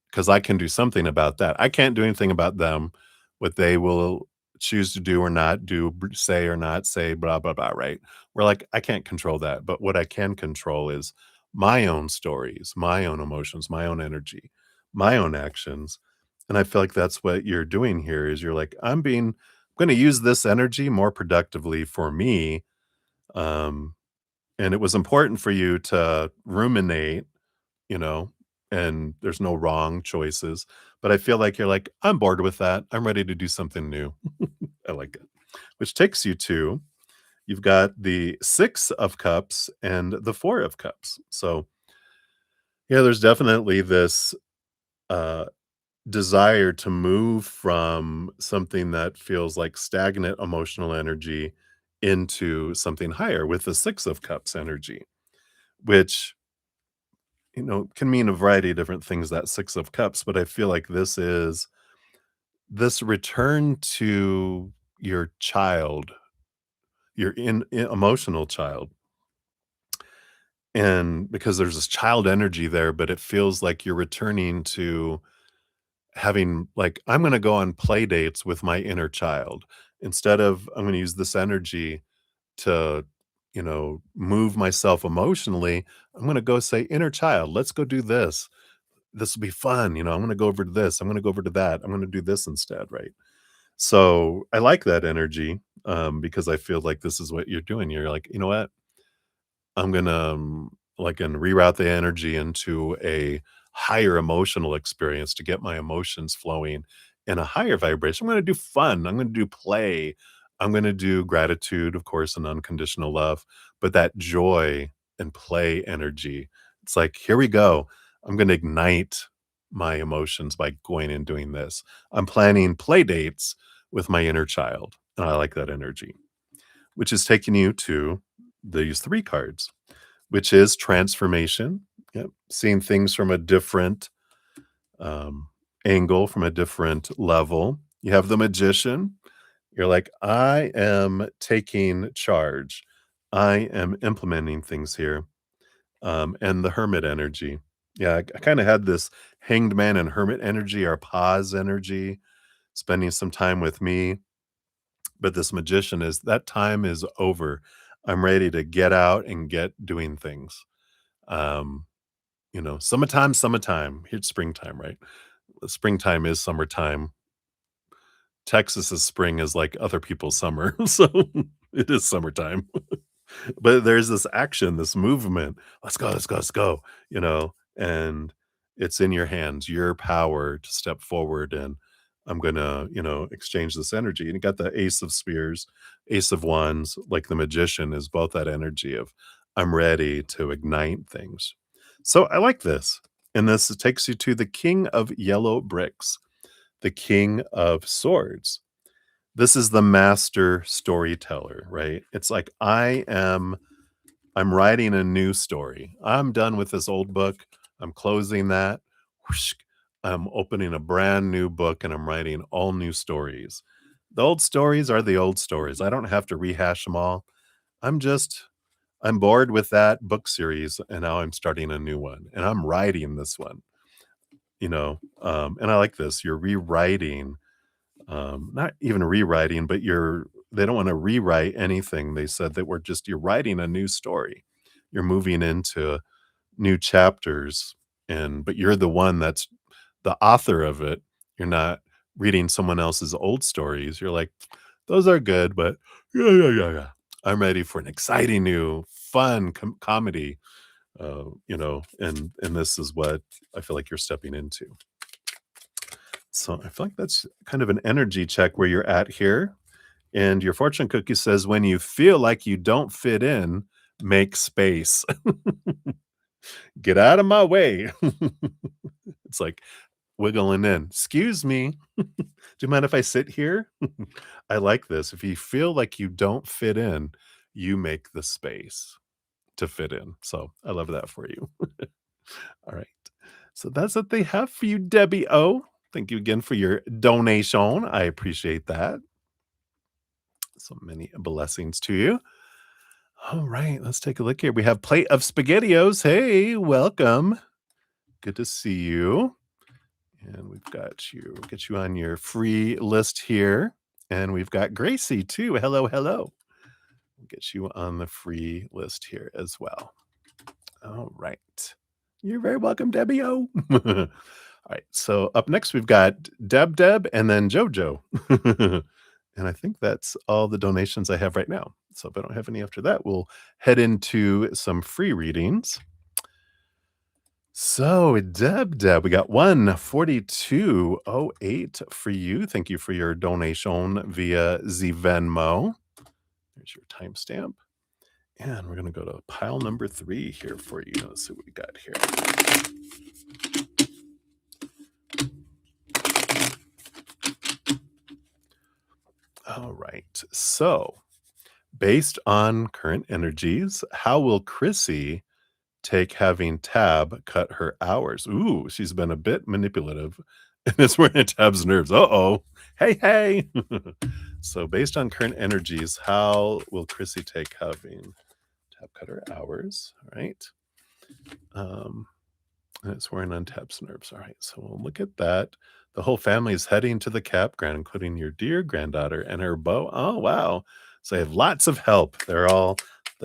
Because I can do something about that. I can't do anything about them, what they will choose to do or not do, say or not say, blah, blah, blah, right? We're like, I can't control that. But what I can control is my own stories, my own emotions, my own energy, my own actions. And I feel like that's what you're doing here is you're like, I'm going to use this energy more productively for me. Um, and it was important for you to ruminate, you know, and there's no wrong choices. But I feel like you're like, I'm bored with that. I'm ready to do something new. I like it. Which takes you to you've got the Six of Cups and the Four of Cups. So yeah, there's definitely this uh desire to move from something that feels like stagnant emotional energy into something higher with the Six of Cups energy, which can mean a variety of different things, that Six of Cups, but I feel like this is this return to your child, your emotional child. And because there's this child energy there, but it feels like you're returning to having like, I'm going to go on play dates with my inner child instead of I'm going to use this energy to, move myself emotionally. I'm going to go say, inner child, let's go do this. This will be fun. I'm going to go over to this. I'm going to go over to that. I'm going to do this instead. Right. So I like that energy because I feel like this is what you're doing. You're like, you know what? I'm going to and reroute the energy into a higher emotional experience to get my emotions flowing in a higher vibration. I'm going to do fun. I'm going to do play. I'm going to do gratitude, of course, and unconditional love, but that joy and play energy. It's like, here we go. I'm going to ignite my emotions by going and doing this. I'm planning play dates with my inner child. And I like that energy, which is taking you to these three cards, which is transformation. Yep. Seeing things from a different um, angle, from a different level. You have the magician. You're like, I am taking charge. I am implementing things here. And the hermit energy. Yeah, I kind of had this hanged man and hermit energy, or pause energy, spending some time with me. But this magician is that time is over. I'm ready to get out and get doing things. Um, summertime, summertime. It's springtime, right? Springtime is summertime. Texas's spring is like other people's summer, so it is summertime. But there's this action, this movement. Let's go, let's go, let's go, and it's in your hands, your power to step forward and I'm gonna, exchange this energy. And you got the Ace of Spears, Ace of Wands, like the magician is both that energy of I'm ready to ignite things. So I like this. And this takes you to the King of Yellow Bricks. the King of Swords. This is the master storyteller, right? It's like I'm writing a new story. I'm done with this old book. I'm closing that. Whoosh. I'm opening a brand new book and I'm writing all new stories. The old stories are the old stories. I don't have to rehash them all. I'm just I'm bored with that book series and now I'm starting a new one and I'm writing this one, and I like this. You're rewriting, not even rewriting, but they don't want to rewrite anything. They said that you're writing a new story. You're moving into new chapters but you're the one that's the author of it. You're not reading someone else's old stories. You're like, those are good, but yeah, yeah, yeah, yeah. I'm ready for an exciting new fun comedy, and this is what I feel like you're stepping into. So I feel like that's kind of an energy check where you're at here. And your fortune cookie says, when you feel like you don't fit in, make space. Get out of my way. It's like wiggling in. Excuse me. Do you mind if I sit here? I like this. If you feel like you don't fit in, you make the space to fit in. So I love that for you. All right. So that's what they have for you, Debbie O. Thank you again for your donation. I appreciate that. So many blessings to you. All right, let's take a look here. We have Plate of SpaghettiOs. Hey, welcome. Good to see you. And we've got you, get you on your free list here. And we've got Gracie too. Hello, hello. We'll get you on the free list here as well. All right. You're very welcome, Debbie O. All right. So up next, we've got Deb, and then JoJo. And I think that's all the donations I have right now. So if I don't have any after that, we'll head into some free readings. So Deb, we got 14208 for you. Thank you for your donation via Venmo. There's your timestamp. And we're going to go to pile number 3 here for you. Let's see what we got here. All right. So, based on current energies, how will Chrissy take having Tab cut her hours? Ooh, she's been a bit manipulative. And it's wearing Tab's nerves. Uh-oh. Hey, hey. So, based on current energies, how will Chrissy take having Tab cut her hours? All right. And it's wearing on Tab's nerves. All right. So, we'll look at that. The whole family is heading to the campground, including your dear granddaughter and her beau. Oh, wow. So they have lots of help. The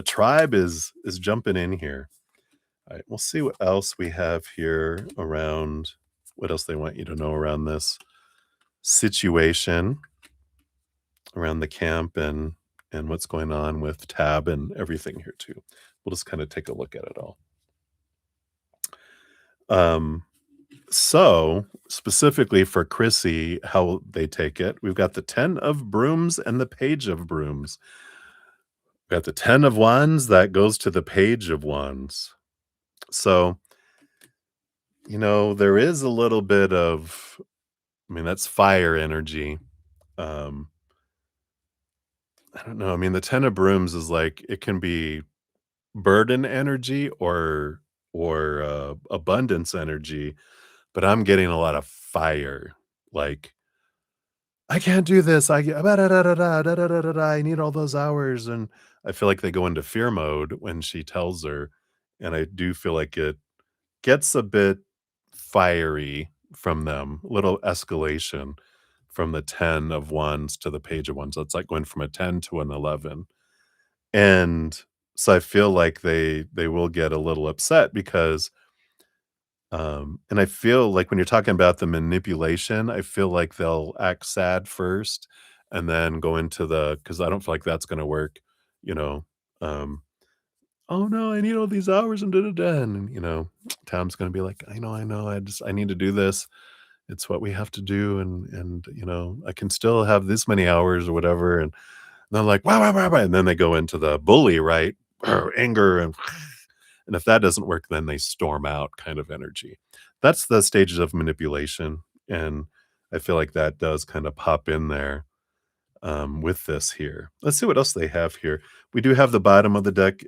tribe is jumping in here. All right, we'll see what else we have here around what else they want you to know around this situation, around the camp and what's going on with Tab and everything here too. We'll just kind of take a look at it all. So specifically for Chrissy, how they take it, we've got the 10 of brooms and the page of brooms. We've got the 10 of wands that goes to the page of wands. So, there is a little bit of, that's fire energy. I don't know. The 10 of brooms is like, it can be burden energy or abundance energy, but I'm getting a lot of fire. Like, I can't do this. I need all those hours. And I feel like they go into fear mode when she tells her. And I do feel like it gets a bit fiery from them, a little escalation from the 10 of wands to the page of wands. It's like going from a 10 to an 11. And so I feel like they will get a little upset because and I feel like when you're talking about the manipulation, I feel like they'll act sad first and then go into because I don't feel like that's gonna work, you know. Um, "Oh, no, I need all these hours and da da da," and, Tom's gonna be like, I know, I need to do this. It's what we have to do, and I can still have this many hours or whatever," and they're like, "Wow, wow, wow, wow," and then they go into the bully, right? Anger and if that doesn't work, then they storm out kind of energy. That's the stages of manipulation, and I feel like that does kind of pop in there with this here. Let's see what else they have here. We do have the bottom of the deck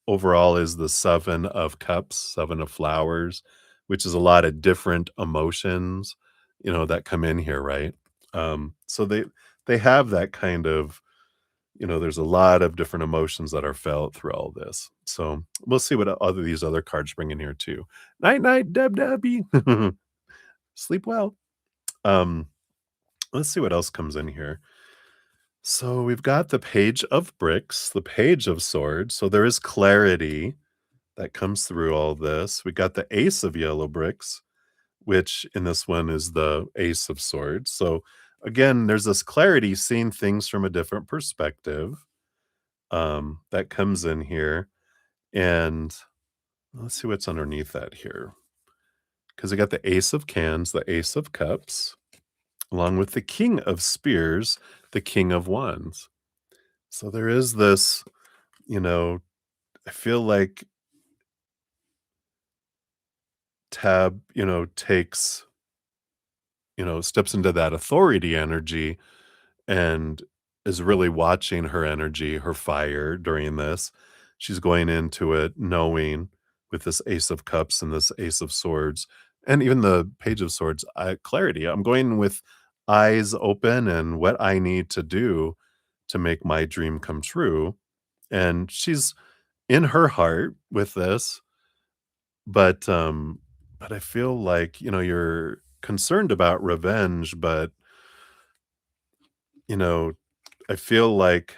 overall is the 7 of cups, 7 of flowers, which is a lot of different emotions, that come in here, right? So they have that kind of, there's a lot of different emotions that are felt through all this. So we'll see what other these other cards bring in here too. Night night, Deb Debbie. Sleep well. Um, let's see what else comes in here. So we've got the page of bricks, the page of swords. So there is clarity that comes through all this. We got the ace of yellow bricks, which in this one is the ace of swords. So again, there's this clarity, seeing things from a different perspective that comes in here. And let's see what's underneath that here. Because I got the ace of cans, the ace of cups, along with the king of spears, the king of wands. So there is this, you know, I feel like Tab, takes, steps into that authority energy and is really watching her energy, her fire during this. She's going into it knowing with this Ace of Cups and this Ace of Swords, and even the Page of Swords, clarity. I'm going with eyes open and what I need to do to make my dream come true. And she's in her heart with this, but I feel like, you're concerned about revenge, but, you know, I feel like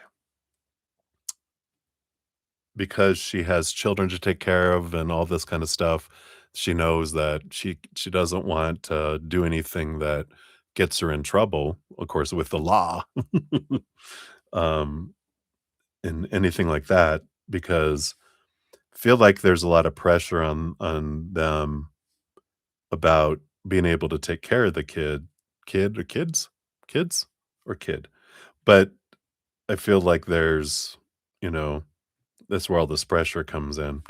because she has children to take care of and all this kind of stuff, she knows that she doesn't want to do anything that gets her in trouble, of course, with the law, um, and anything like that, because I feel like there's a lot of pressure on them about being able to take care of the kid or kids? Kids or kid? But I feel like there's, you know, that's where all this pressure comes in.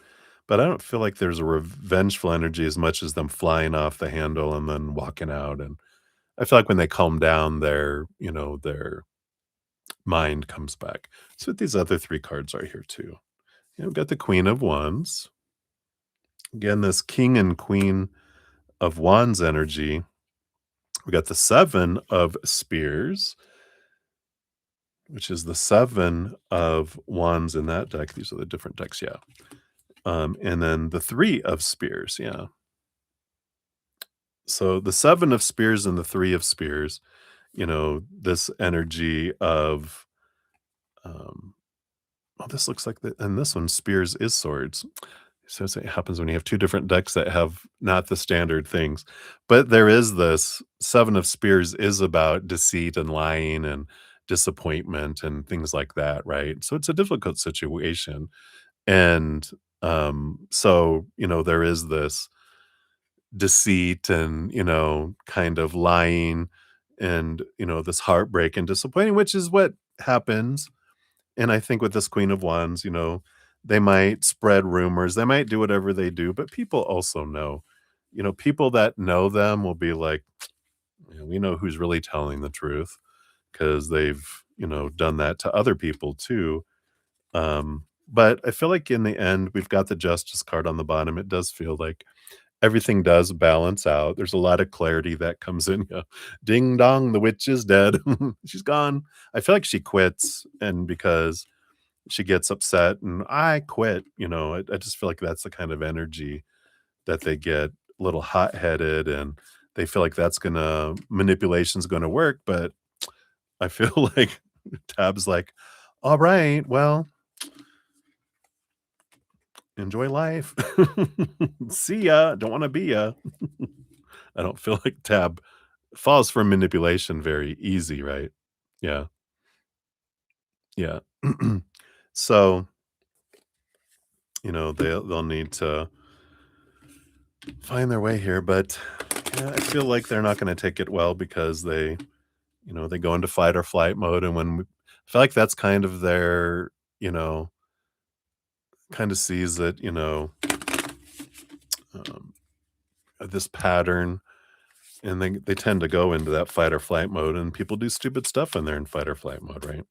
But I don't feel like there's a revengeful energy as much as them flying off the handle and then walking out, and I feel like when they calm down, their mind comes back. So these other 3 cards are here too. We've got the Queen of Wands. Again, this King and Queen of Wands energy. We got the 7 of Spears, which is the 7 of Wands in that deck. These are the different decks, yeah. And then the 3 of Spears, yeah. So the 7 of Spears and the 3 of Spears, this energy of, um oh, this looks like and this one, Spears is swords. So it happens when you have 2 different decks that have not the standard things. But there is this 7 of Spears is about deceit and lying and disappointment and things like that, right? So it's a difficult situation. And, so, there is this deceit and, kind of lying and, this heartbreak and disappointing, which is what happens. And I think with this Queen of Wands, they might spread rumors, they might do whatever they do, but people also know. People that know them will be like, "Yeah, we know who's really telling the truth because they've, done that to other people too." But I feel like in the end, we've got the Justice card on the bottom. It does feel like everything does balance out. There's a lot of clarity that comes in. Yeah. Ding dong, the witch is dead. She's gone. I feel like she quits, and because she gets upset and I quit, I just feel like that's the kind of energy that they get a little hot-headed and they feel like that's gonna manipulation's gonna work, but I feel like Tab's like, "All right, well, enjoy life. See ya. Don't wanna be ya." I don't feel like Tab falls for manipulation very easy, right? Yeah, yeah. So, they'll need to find their way here, but yeah, I feel like they're not gonna take it well because they go into fight or flight mode, and I feel like that's kind of their, kinda sees it, um, this pattern, And they tend to go into that fight or flight mode, and people do stupid stuff when they're in fight or flight mode, right?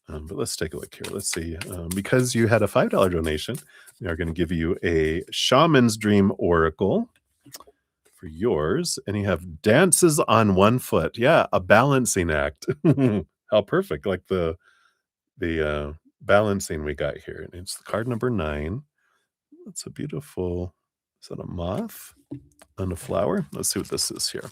But let's take a look here. Let's see. Because you had a $5 donation, we are going to give you a Shaman's Dream Oracle for yours. And you have dances on one foot. Yeah, a balancing act. How perfect. Like the balancing we got here. And it's the card number 9. That's a beautiful, is that a moth on a flower? Let's see what this is here.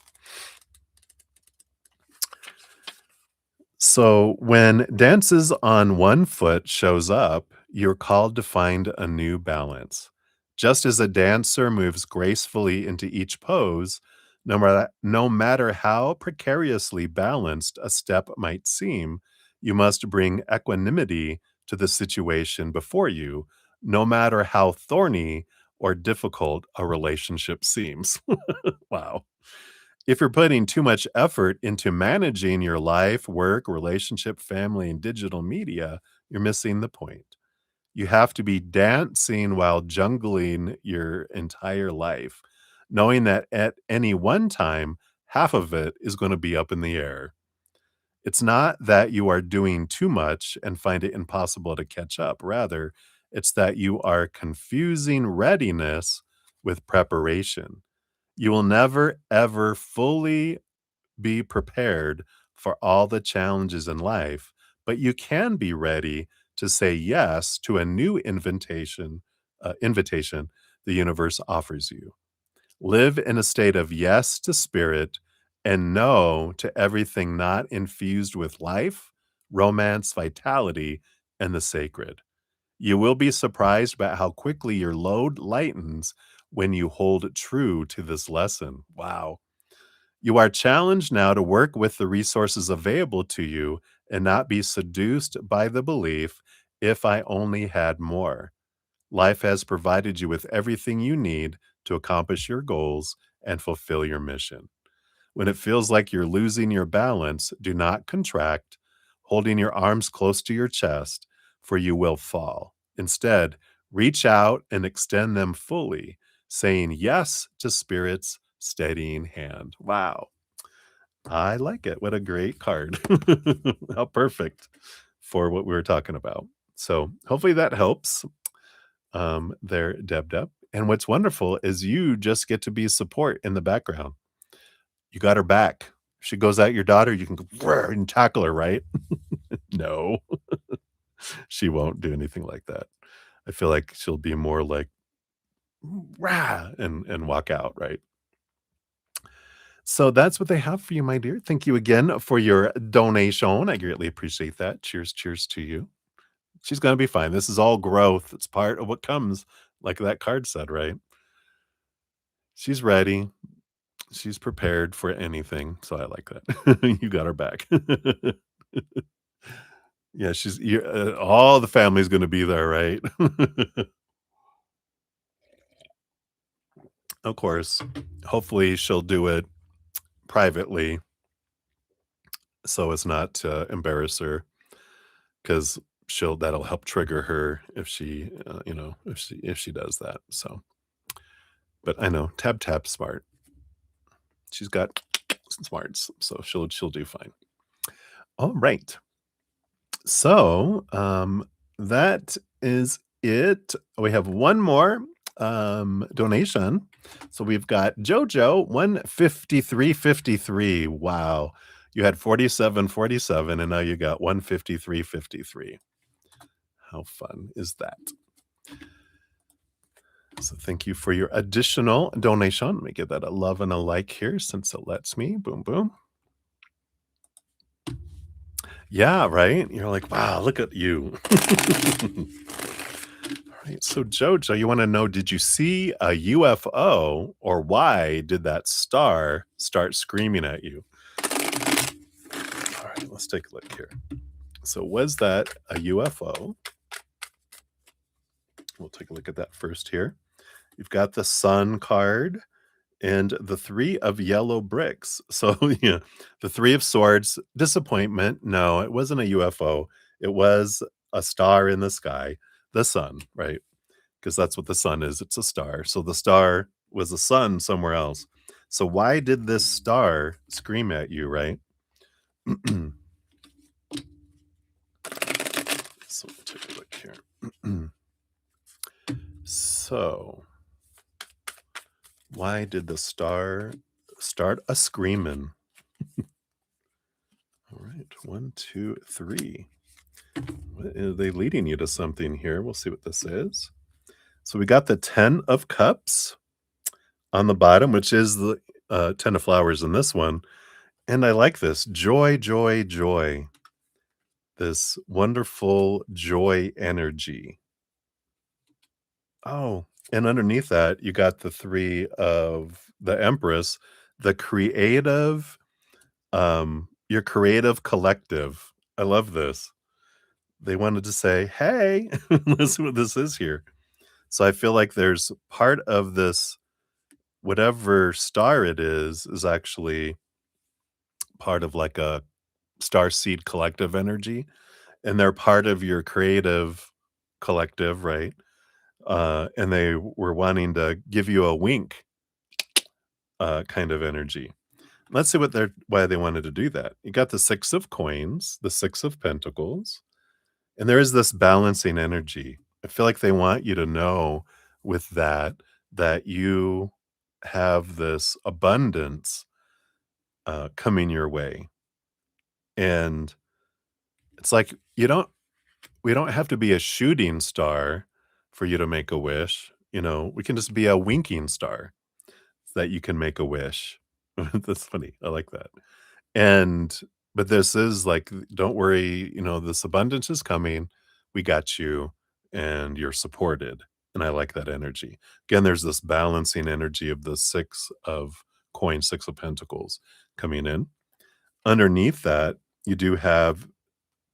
So when dances on one foot shows up, you're called to find a new balance. Just as a dancer moves gracefully into each pose, no matter how precariously balanced a step might seem, you must bring equanimity to the situation before you, no matter how thorny or difficult a relationship seems. Wow. If you're putting too much effort into managing your life, work, relationship, family, and digital media, you're missing the point. You have to be dancing while jungling your entire life, knowing that at any one time, half of it is going to be up in the air. It's not that you are doing too much and find it impossible to catch up. Rather, it's that you are confusing readiness with preparation. You will never, ever fully be prepared for all the challenges in life, but you can be ready to say yes to a new invitation the universe offers you. Live in a state of yes to spirit and no to everything not infused with life, romance, vitality, and the sacred. You will be surprised by how quickly your load lightens when you hold true to this lesson. Wow. You are challenged now to work with the resources available to you and not be seduced by the belief, if I only had more. Life has provided you with everything you need to accomplish your goals and fulfill your mission. When it feels like you're losing your balance, do not contract, holding your arms close to your chest, for you will fall. Instead, reach out and extend them fully, saying yes to Spirit's steadying hand. Wow. I like it. What a great card. How perfect for what we were talking about. So hopefully that helps there, Deb Deb. And what's wonderful is you just get to be support in the background. You got her back. If she goes at your daughter, you can go "Roar," and tackle her, right? No, she won't do anything like that. I feel like she'll be more like rah and walk out, right? So that's what they have for you, my dear. Thank you again for your donation. I greatly appreciate that. Cheers, cheers to you. She's gonna be fine. This is all growth. It's part of what comes, like that card said, right? She's ready. She's prepared for anything. So I like that. You got her back. Yeah, all the family's gonna be there, right? Of course. Hopefully, she'll do it privately so as not to embarrass her, because that'll help trigger her if if she does that, so but I know, Tab's smart. She's got smarts, so she'll do fine. Alright. So, that is it. We have one more donation. So we've got Jojo 153.53. Wow. You had 47.47 and now you got 153.53. How fun is that? So thank you for your additional donation. Let me give that a love and a like here since it lets me. Boom, boom. Yeah, right? You're like, wow, look at you. Right, so Jojo, you wanna know, did you see a UFO or why did that star start screaming at you? Alright, let's take a look here. So was that a UFO? We'll take a look at that first here. You've got the Sun card and the 3 of yellow bricks. So, yeah, the 3 of swords, disappointment. No, it wasn't a UFO. It was a star in the sky, the sun, right? Because that's what the sun is. It's a star. So the star was the sun somewhere else. So why did this star scream at you, right? So we'll take a look here. So why did the star start a screaming? All right, 1, 2, 3. What are they leading you to something here? We'll see what this is. So we got the 10 of cups on the bottom, which is the 10 of flowers in this one. And I like this joy, joy, joy. This wonderful joy energy. Oh, and underneath that, you got the 3 of the Empress, the creative, your creative collective. I love this. They wanted to say, "Hey, listen what this is here." So I feel like there's part of this, whatever star it is actually part of like a star seed collective energy, and they're part of your creative collective, right? And they were wanting to give you a wink, kind of energy. Let's see what they're why they wanted to do that. You got the 6 of coins, the 6 of pentacles, and there is this balancing energy. I feel like they want you to know with that, that you have this abundance, coming your way. And it's like, we don't have to be a shooting star for you to make a wish, we can just be a winking star that you can make a wish. That's funny, I like that. And but this is like, don't worry, this abundance is coming. We got you and you're supported. And I like that energy. Again, there's this balancing energy of the 6 of coins, 6 of pentacles coming in. Underneath that, you do have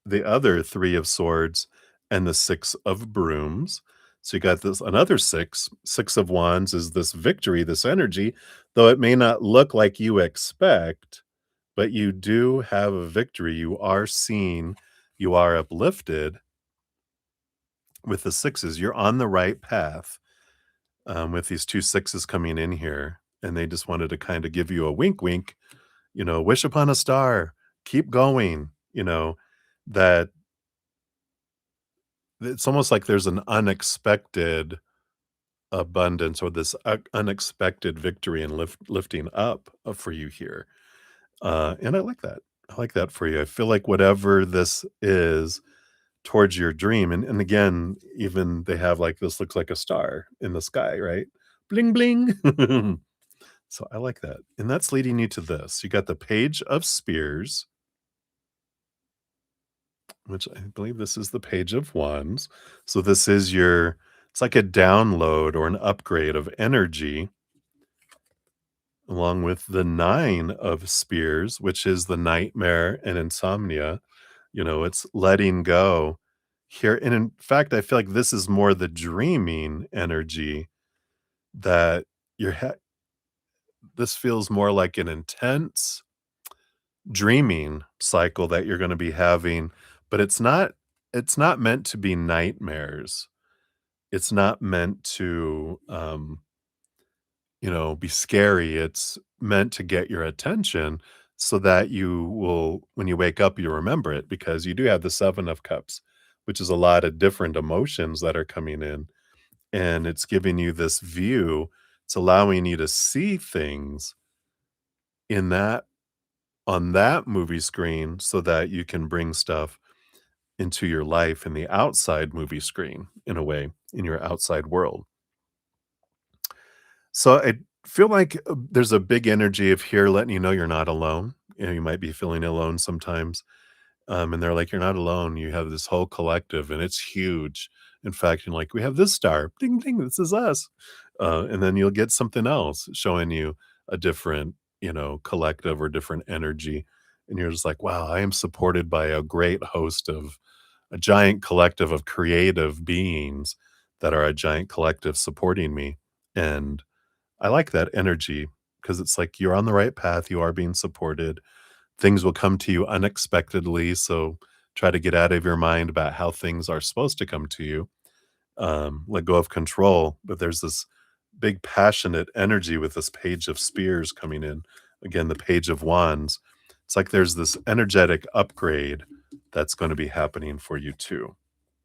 the other 3 of swords and the 6 of brooms. So you got this another 6. 6 of wands is this victory, this energy, though it may not look like you expect, but you do have a victory. You are seen, you are uplifted with the 6s. You're on the right path, with these 2 6s coming in here, and they just wanted to kinda give you a wink, wink, wish upon a star, keep going, that it's almost like there's an unexpected abundance or this unexpected victory and lifting up, for you here. And I like that. I like that for you. I feel like whatever this is towards your dream, and again, even they have like this looks like a star in the sky, right? Bling bling. So I like that. And that's leading you to this. You got the Page of Spears, which I believe this is the Page of Wands. So this is it's like a download or an upgrade of energy, along with the 9 of Spears, which is the nightmare and insomnia. It's letting go here. And in fact, I feel like this is more the dreaming energy that you're this feels more like an intense dreaming cycle that you're going to be having, but it's not meant to be nightmares. It's not meant to be scary. It's meant to get your attention so that you will, when you wake up, you remember it, because you do have the 7 of cups, which is a lot of different emotions that are coming in. And it's giving you this view. It's allowing you to see things in that, on that movie screen, so that you can bring stuff into your life in the outside movie screen, in a way, in your outside world. So I feel like, there's a big energy of here letting you know you're not alone. You might be feeling alone sometimes. And they're like, "You're not alone. You have this whole collective, and it's huge." In fact, you're like, "We have this star. Ding, ding, this is us." And then you'll get something else showing you a different, collective or different energy. And you're just like, "Wow, I am supported by a great host of a giant collective of creative beings that are a giant collective supporting me." And I like that energy, because it's like you're on the right path. You are being supported. Things will come to you unexpectedly, so try to get out of your mind about how things are supposed to come to you. Let go of control, but there's this big passionate energy with this page of spears coming in. Again, the page of wands. It's like there's this energetic upgrade that's going to be happening for you too.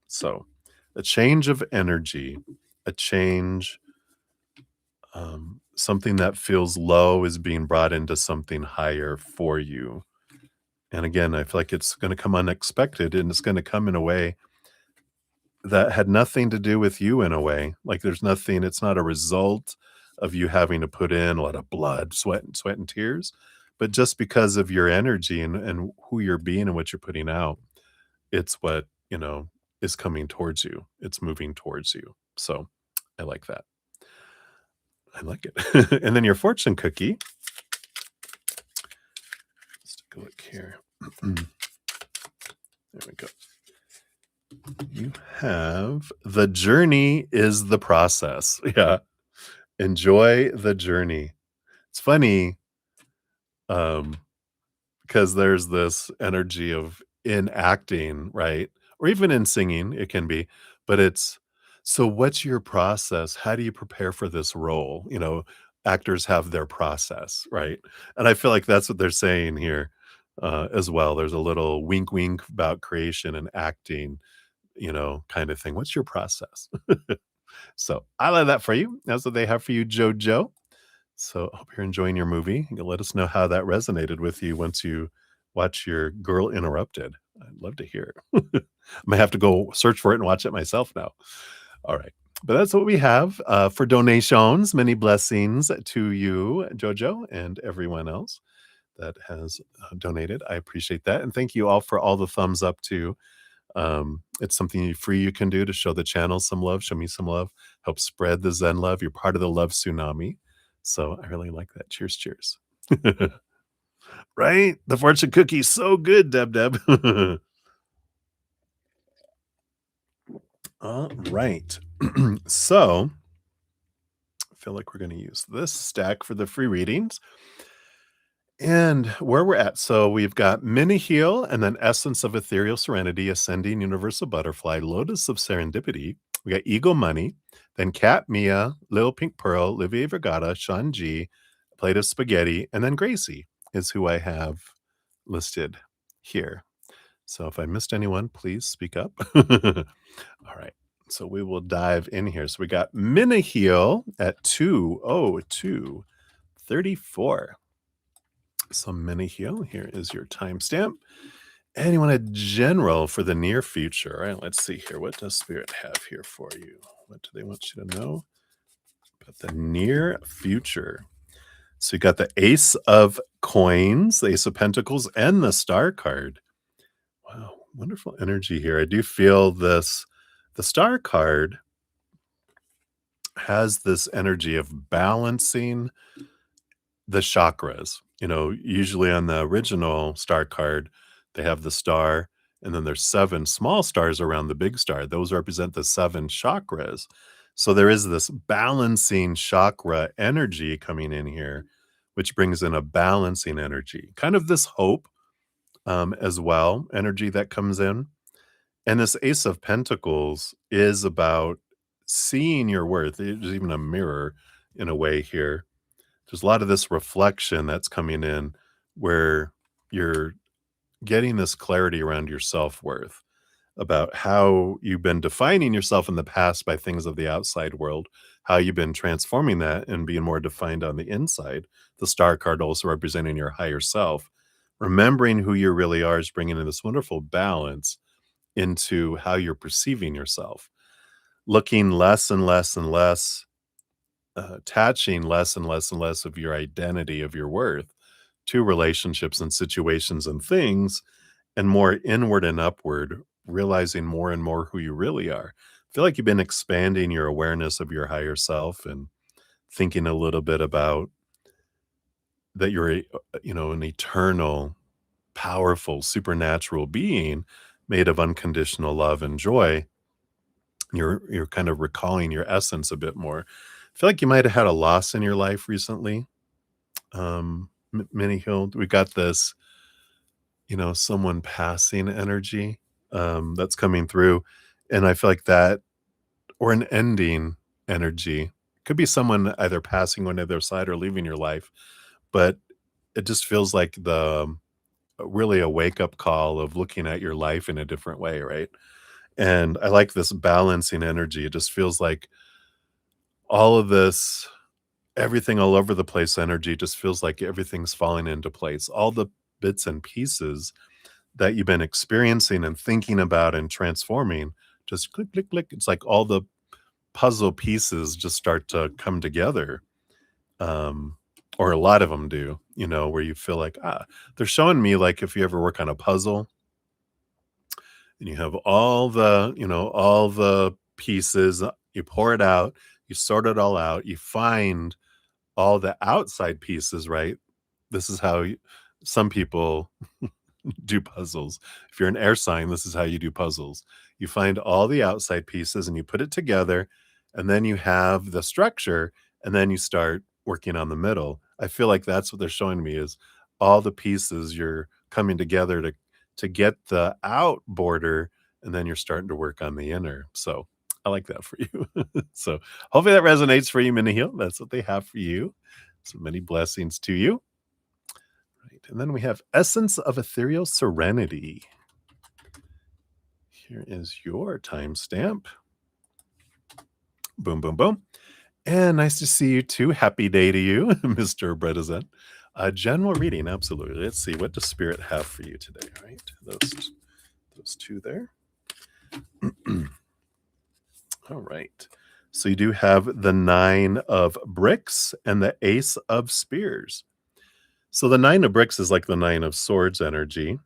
So, a change of energy, a change, something that feels low is being brought into something higher for you. And again, I feel like it's going to come unexpected and it's going to come in a way that had nothing to do with you in a way. Like there's nothing, it's not a result of you having to put in a lot of blood, sweat and tears, but just because of your energy and who you're being and what you're putting out, it's what, is coming towards you. It's moving towards you. So I like that. I like it. And then your fortune cookie. Let's take a look here. There we go. You have the journey is the process. Yeah. Enjoy the journey. It's funny, um, because there's this energy of in acting, right? Or even in singing, it can be, but it's so what's your process? How do you prepare for this role? Actors have their process, right? And I feel like that's what they're saying here as well. There's a little wink, wink about creation and acting, kind of thing. What's your process? So I love that for you. That's what they have for you, JoJo. So I hope you're enjoying your movie. You can let us know how that resonated with you once you watch your Girl Interrupted. I'd love to hear it. I might have to go search for it and watch it myself now. All right. But that's what we have for donations. Many blessings to you, Jojo, and everyone else that has donated. I appreciate that. And thank you all for all the thumbs up too. It's something free you can do to show the channel some love, show me some love, help spread the Zen love. You're part of the love tsunami. So I really like that. Cheers, cheers. Right? The fortune cookie's so good, Deb Deb. All right. So I feel like we're going to use this stack for the free readings. And where we're at, so we've got Mini Heal and then Essence of Ethereal Serenity, Ascending Universal Butterfly, Lotus of Serendipity. We got Eagle Money, then Cat Mia, Lil Pink Pearl, Olivia Vergata, Sean G, Plate of Spaghetti, and then Gracie is who I have listed here. So if I missed anyone, please speak up. All right. So we will dive in here. So we got Mini Heal at 2:02:34. Some mini heal. Here is your timestamp. And you want a general for the near future. All right, let's see here. What does Spirit have here for you? What do they want you to know about the near future? So you got the Ace of Coins, the Ace of Pentacles, and the Star card. Wow, wonderful energy here. I do feel this. The Star card has this energy of balancing the chakras. Usually on the original star card, they have the star, and then there's 7 small stars around the big star. Those represent the 7 chakras. So there is this balancing chakra energy coming in here, which brings in a balancing energy, kind of this hope as well, energy that comes in. And this Ace of Pentacles is about seeing your worth. There's even a mirror in a way here. There's a lot of this reflection that's coming in where you're getting this clarity around your self-worth about how you've been defining yourself in the past by things of the outside world, how you've been transforming that and being more defined on the inside. The Star card also representing your higher self. Remembering who you really are is bringing in this wonderful balance into how you're perceiving yourself, looking less and less and less, attaching less and less and less of your identity, of your worth to relationships and situations and things, and more inward and upward, realizing more and more who you really are. I feel like you've been expanding your awareness of your higher self and thinking a little bit about that you're an eternal, powerful, supernatural being made of unconditional love and joy. You're kind of recalling your essence a bit more. I feel like you might have had a loss in your life recently. Mini Hill, we got this, someone passing energy that's coming through. And I feel like that, or an ending energy. Could be someone either passing on the other side or leaving your life, but it just feels like really a wake-up call of looking at your life in a different way, right? And I like this balancing energy. It just feels like all of this, everything all over the place energy just feels like everything's falling into place. All the bits and pieces that you've been experiencing and thinking about and transforming just click, click, click. It's like all the puzzle pieces just start to come together. Um, or a lot of them do, where you feel like, they're showing me like if you ever work on a puzzle and you have all the pieces, you pour it out, you sort it all out, you find all the outside pieces, right? This is how some people do puzzles. If you're an air sign, this is how you do puzzles. You find all the outside pieces and you put it together, and then you have the structure, and then you start working on the middle. I feel like that's what they're showing me is all the pieces you're coming together to get the out border, and then you're starting to work on the inner. So I like that for you. So hopefully that resonates for you, Minihil. That's what they have for you. So many blessings to you. Right. And then we have Essence of Ethereal Serenity. Here is your timestamp. Boom, boom, boom. And nice to see you too. Happy day to you, Mr. Bredesen. General reading, absolutely. Let's see, what does Spirit have for you today? All right, those two there. All right. So you do have the 9 of bricks and the Ace of spears. So the 9 of bricks is like the 9 of swords energy,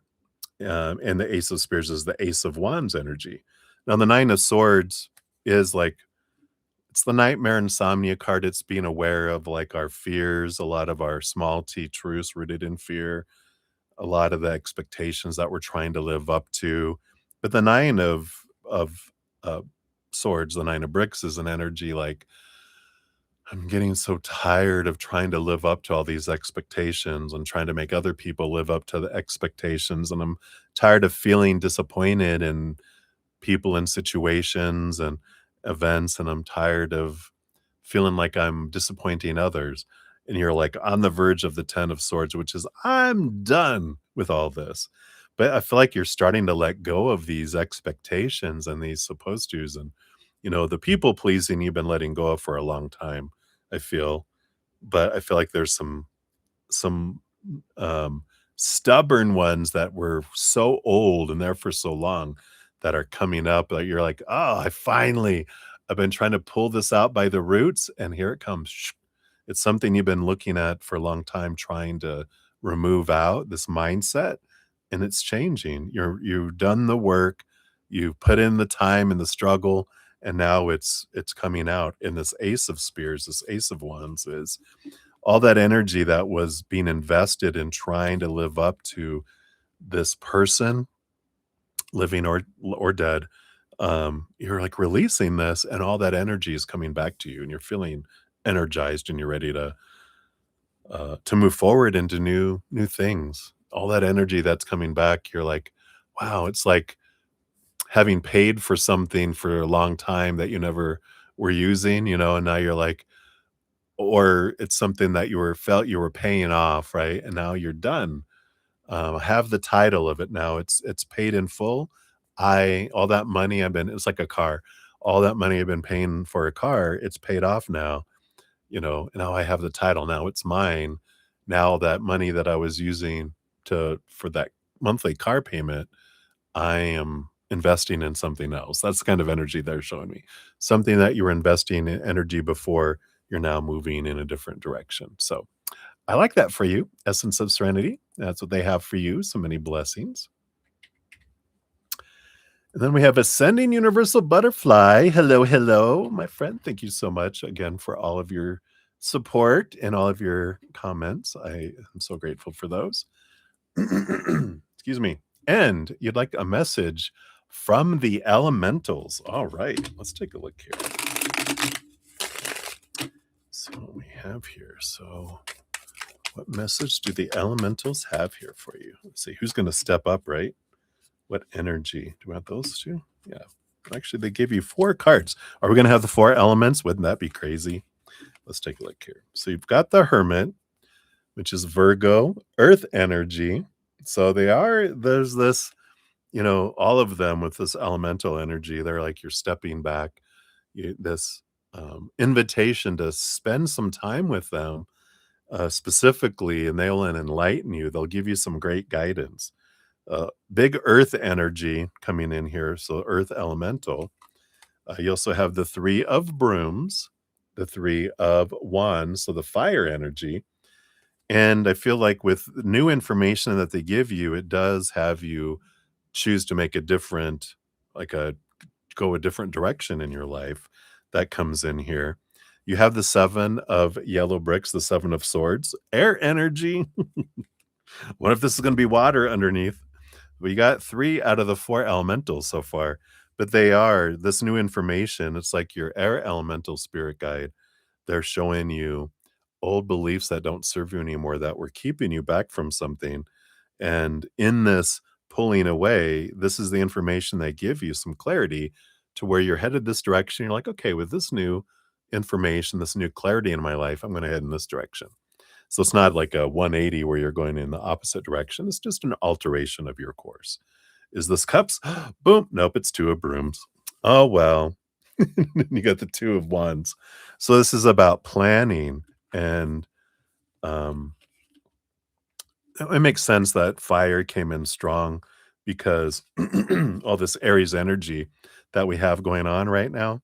and the Ace of spears is the Ace of wands energy. Now the 9 of swords is like, it's the nightmare insomnia card. It's being aware of like our fears, a lot of our small t truths rooted in fear, a lot of the expectations that we're trying to live up to. But the 9 of uh, swords, the 9 of bricks, is an energy like, I'm getting so tired of trying to live up to all these expectations and trying to make other people live up to the expectations. And I'm tired of feeling disappointed in people and situations and events. And I'm tired of feeling like I'm disappointing others. And you're like on the verge of the 10 of swords, which is, I'm done with all this. But I feel like you're starting to let go of these expectations and these supposed tos. And, the people pleasing you've been letting go of for a long time, I feel. But I feel like there's some um, stubborn ones that were so old and there for so long that are coming up that you're like, oh, I've been trying to pull this out by the roots, and here it comes. It's something you've been looking at for a long time, trying to remove out this mindset, and it's changing. You've done the work, you've put in the time and the struggle, and now it's coming out. And this Ace of spears, this Ace of wands, is all that energy that was being invested in trying to live up to this person, living or dead. You're like releasing this, and all that energy is coming back to you, and you're feeling energized, and you're ready to move forward into new things. All that energy that's coming back, you're like, wow, it's like having paid for something for a long time that you never were using, and now you're like, or it's something that felt you were paying off, right? And now you're done. Have the title of it now. It's paid in full. All that money it's like a car. All that money I've been paying for a car, it's paid off now. Now I have the title. Now it's mine. Now that money that I was using for that monthly car payment, I am investing in something else. That's the kind of energy they're showing me. Something that you were investing in energy before, you're now moving in a different direction. So I like that for you. Essence of Serenity. That's what they have for you. So many blessings. And then we have Ascending Universal Butterfly. Hello, hello, my friend. Thank you so much again for all of your support and all of your comments. I am so grateful for those. Excuse me. And you'd like a message from the elementals. All right, let's take a look here. So what we have here. So what message do the elementals have here for you? Let's see who's going to step up, right? What energy? Do we have those two? Yeah. Actually, they give you 4 cards. Are we going to have the 4 elements? Wouldn't that be crazy? Let's take a look here. So you've got the Hermit, which is Virgo, Earth energy. So there's this, all of them with this elemental energy. They're like you're stepping back, this invitation to spend some time with them specifically, and they'll enlighten you. They'll give you some great guidance. Big Earth energy coming in here. So, Earth elemental. You also have the Three of Brooms, the Three of Wands. So, the fire energy. And I feel like with new information that they give you, it does have you choose to make a different, like go a different direction in your life. That comes in here. You have the Seven of Yellow Bricks, the Seven of Swords, air energy. What if this is going to be water underneath? We got 3 out of the 4 elementals so far, but they are this new information. It's like your air elemental spirit guide. They're showing you old beliefs that don't serve you anymore, that were keeping you back from something. And in this pulling away, this is the information they give you some clarity to where you're headed this direction. You're like, okay, with this new information, this new clarity in my life, I'm going to head in this direction. So it's not like a 180 where you're going in the opposite direction. It's just an alteration of your course. Is this cups? Boom. Nope, it's 2 of brooms. Oh, well. You got the 2 of wands. So this is about planning and um it makes sense that fire came in strong because all this Aries energy that we have going on right now.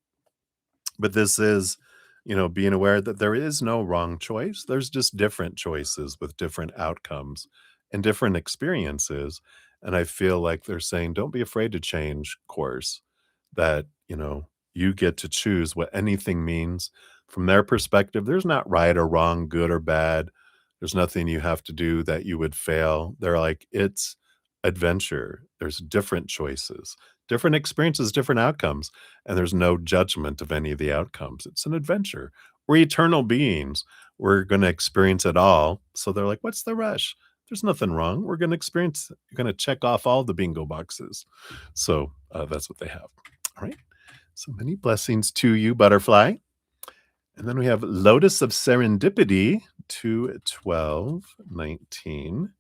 But this is, being aware that there is no wrong choice. There's just different choices with different outcomes and different experiences. And I feel like they're saying, don't be afraid to change course, that, you get to choose what anything means. From their perspective, there's not right or wrong, good or bad. There's nothing you have to do that you would fail. They're like, it's adventure. There's different choices, different experiences, different outcomes, and there's no judgment of any of the outcomes. It's an adventure. We're eternal beings. We're going to experience it all. So they're like, what's the rush? There's nothing wrong. We're going to experience, you're going to check off all the bingo boxes. So that's what they have. All right. So many blessings to you, butterfly. And then we have Lotus of Serendipity, 2/12/19.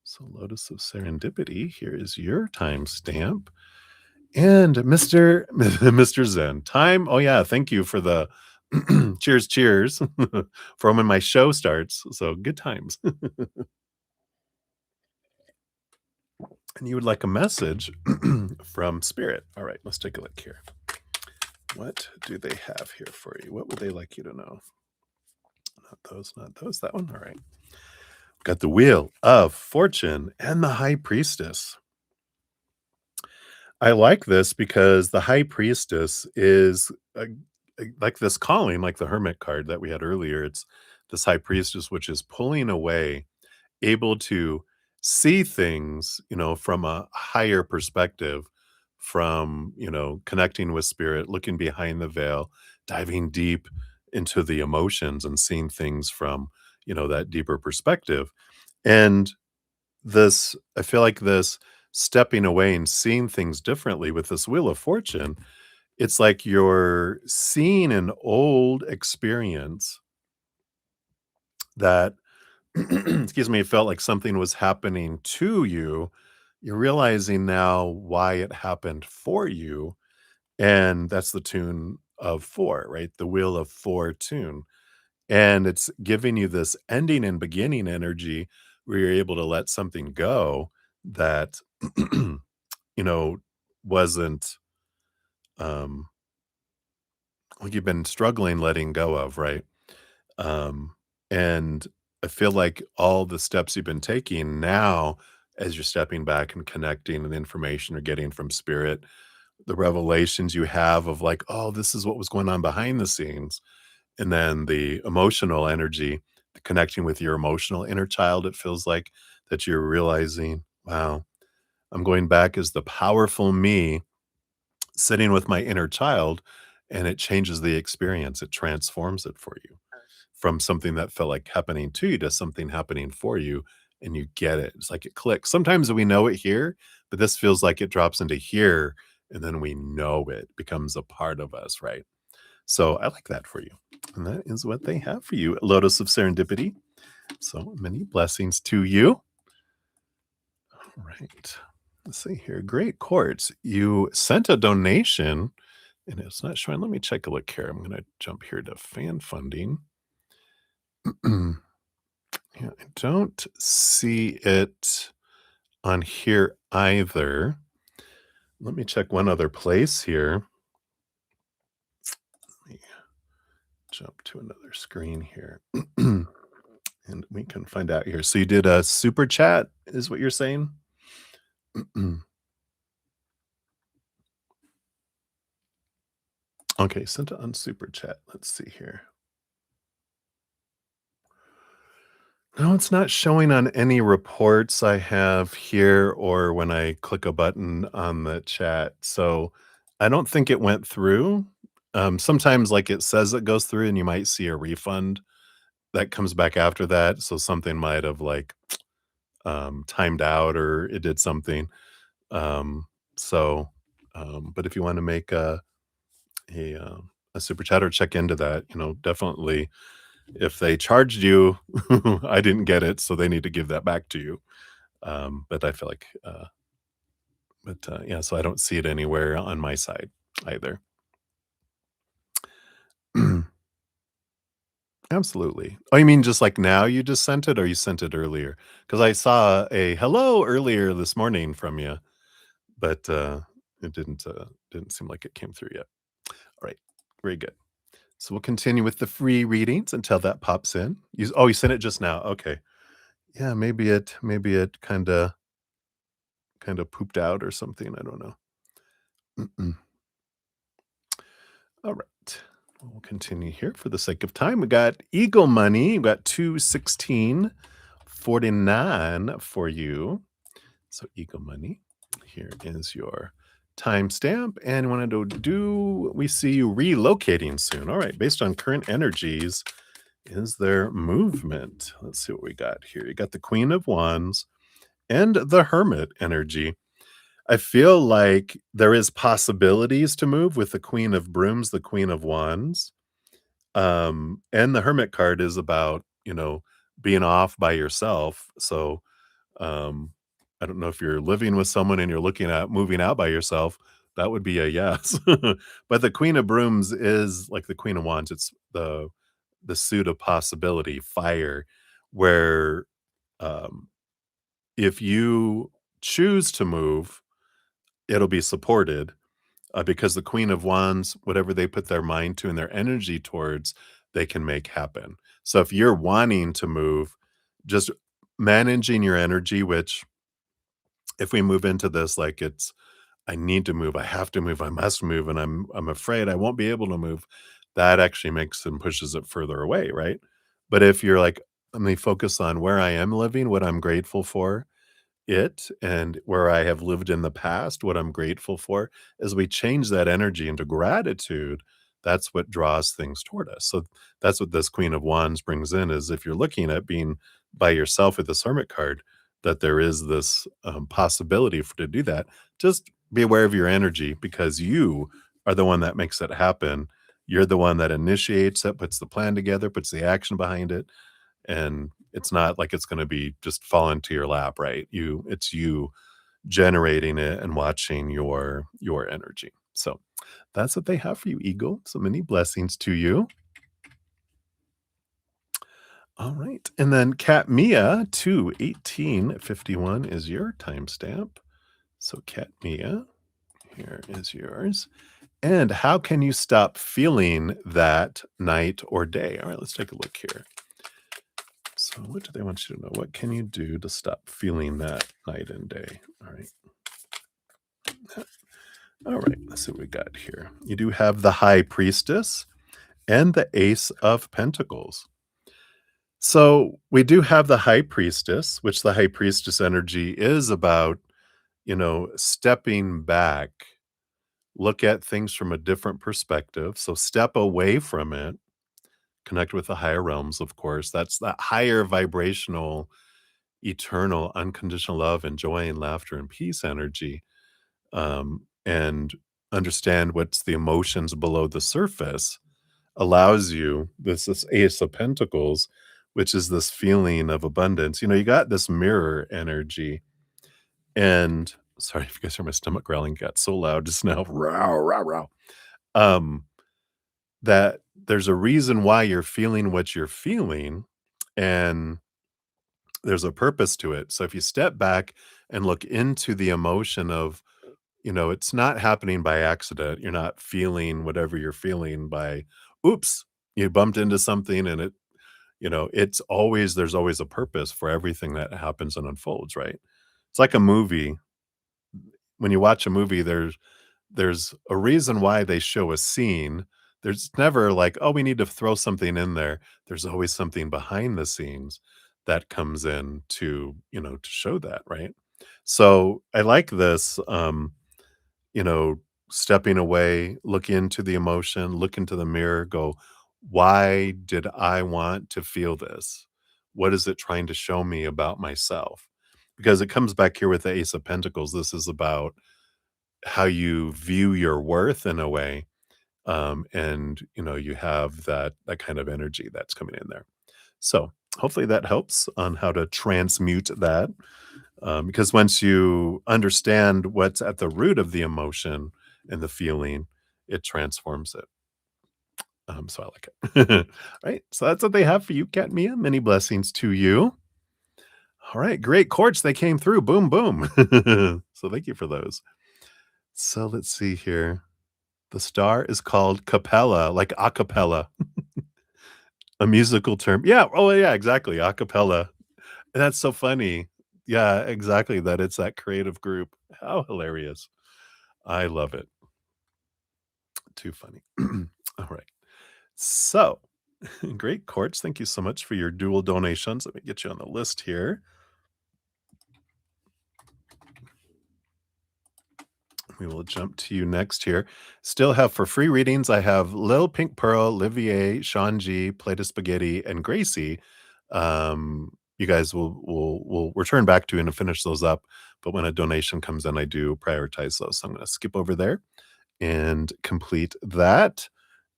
So Lotus of Serendipity, here is your timestamp. And Mr. Mr. Zen, time. Oh yeah, thank you for the cheers, cheers for when my show starts. So good times. And you would like a message from Spirit. All right, let's take a look here. What do they have here for you? What would they like you to know? Not those, not those. That one. All right. Got the Wheel of Fortune and the High Priestess. I like this because the High Priestess is like this calling, like the Hermit card that we had earlier. It's this High Priestess, which is pulling away, able to see things, from a higher perspective, from, connecting with spirit, looking behind the veil, diving deep into the emotions and seeing things from, that deeper perspective. And I feel like this stepping away and seeing things differently with this Wheel of Fortune, it's like you're seeing an old experience that, excuse me, it felt like something was happening to you. You're realizing now why it happened for you. And that's the tune of 4, right? The Wheel of 4 tune. And it's giving you this ending and beginning energy where you're able to let something go that, you know, wasn't, um, like you've been struggling letting go of, right? Um, and I feel like all the steps you've been taking now, as you're stepping back and connecting and information you're getting from spirit, the revelations you have of like, oh, this is what was going on behind the scenes. And then the emotional energy, the connecting with your emotional inner child, it feels like that you're realizing, wow, I'm going back as the powerful me sitting with my inner child, and it changes the experience. It transforms it for you from something that felt like happening to you to something happening for you, and you get it. It's like it clicks. Sometimes we know it here, but this feels like it drops into here, and then we know it becomes a part of us, right? So I like that for you. And that is what they have for you. Lotus of Serendipity. So many blessings to you. All right. Let's see here. Great quartz. You sent a donation and it's not showing. Let me check a look here. I'm going to jump here to fan funding. Yeah, I don't see it on here either. Let me check one other place here. Let me jump to another screen here. And we can find out here. So you did a super chat, is what you're saying? Okay, sent it on super chat. Let's see here. No, it's not showing on any reports I have here or when I click a button on the chat. So I don't think it went through. Sometimes, like it says it goes through, and you might see a refund that comes back after that. So something might have like timed out or it did something. Um, so, but if you want to make a super chat or check into that, definitely if they charged you, I didn't get it, so they need to give that back to you. But I feel like, yeah, so I don't see it anywhere on my side either. Absolutely. Oh, you mean just like now you just sent it or you sent it earlier? Because I saw a hello earlier this morning from you, but it didn't seem like it came through yet. All right, very good. So we'll continue with the free readings until that pops in. You sent it just now. Okay. Yeah, maybe it kinda pooped out or something, I don't know. Mm-mm. Alright. We'll continue here for the sake of time. We got Eagle Money. We got 216.49 for you. So Eagle Money, here is your timestamp, and wanted to do we see you relocating soon. Alright, based on current energies, is there movement? Let's see what we got here. You got the Queen of Wands and the Hermit energy. I feel like there is possibilities to move with the Queen of Brooms, the Queen of Wands. And the Hermit card is about, being off by yourself. So, um, I don't know if you're living with someone and you're looking at moving out by yourself, that would be a yes. But the Queen of Brooms is like the Queen of Wands. It's the suit of possibility, fire, where um, if you choose to move, it'll be supported because the Queen of Wands, whatever they put their mind to and their energy towards, they can make happen. So if you're wanting to move, just managing your energy, which if we move into this like it's I need to move, I have to move, I must move, and I'm afraid I won't be able to move, that actually makes and pushes it further away, right? But if you're like, let me focus on where I am living, what I'm grateful for, and where I have lived in the past, what I'm grateful for, as we change that energy into gratitude, that's what draws things toward us. So that's what this Queen of Wands brings in is if you're looking at being by yourself with this Hermit card, that there is this possibility for to do that. Just be aware of your energy because you are the one that makes it happen. You're the one that initiates it, puts the plan together, puts the action behind it, and it's not like it's gonna be just fall into your lap, right? It's you generating it and watching your energy. So, that's what they have for you, Eagle. So many blessings to you. Alright, and then Cat Mia, 21851 is your timestamp. So, Cat Mia, here is yours. And how can you stop feeling that night or day? Alright, let's take a look here. So what do they want you to know? What can you do to stop feeling that night and day? All right. All right. Let's see what we got here. You do have the High Priestess and the Ace of Pentacles. So we do have the High Priestess, which the High Priestess energy is about, stepping back, look at things from a different perspective. So step away from it, connect with the higher realms, of course. That's that higher vibrational eternal unconditional love and joy and laughter and peace energy, and understand what's the emotions below the surface allows you this Ace of Pentacles, which is this feeling of abundance. You know, you got this mirror energy, and sorry if you guys hear my stomach growling, it got so loud just now. Row, row, row. Um, that there's a reason why you're feeling what you're feeling, and there's a purpose to it. So if you step back and look into the emotion of, it's not happening by accident. You're not feeling whatever you're feeling by, oops, you bumped into something and there's always a purpose for everything that happens and unfolds, right? It's like a movie. When you watch a movie, there's a reason why they show a scene. There's never like, "Oh, we need to throw something in there." There's always something behind the scenes that comes in to show that, right? So, I like this, you know, stepping away, look into the emotion, look into the mirror, go, "Why did I want to feel this? What is it trying to show me about myself?" Because it comes back here with the Ace of Pentacles. This is about how you view your worth in a way, and you have that kind of energy that's coming in there. So hopefully that helps on how to transmute that, because once you understand what's at the root of the emotion and the feeling, it transforms it. So I like it. All right, so that's what they have for you, Kat Mia. Many blessings to you. All right, great chords. They came through. Boom, boom. So thank you for those. So let's see here. The star is called capella, like a cappella, a musical term. Yeah, oh, yeah, exactly, a cappella. That's so funny. Yeah, exactly, that it's that creative group. How hilarious. I love it. Too funny. All right. So, great courts. Thank you so much for your dual donations. Let me get you on the list here. We will jump to you next here. Still have for free readings, I have Lil Pink Pearl, Olivier, Sean G, Plate of Spaghetti, and Gracie. You guys will return back to and finish those up. But when a donation comes in, I do prioritize those. So I'm going to skip over there and complete that.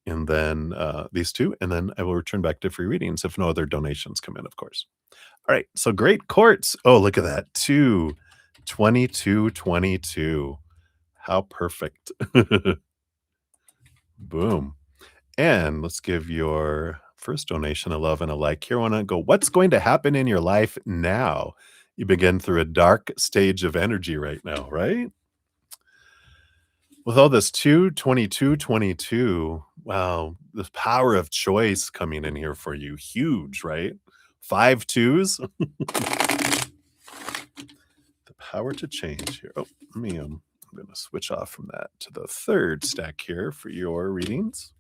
And then these two, and then I will return back to free readings if no other donations come in, of course. All right. So great courts. Oh, look at that. 22. How perfect. Boom. And let's give your first donation a love and a like. Here, I want to go, what's going to happen in your life now? You begin through a dark stage of energy right now, right? With all this 22. Wow, the power of choice coming in here for you. Huge, right? 5 twos. The power to change here. Oh, I'm going to switch off from that to the third stack here for your readings.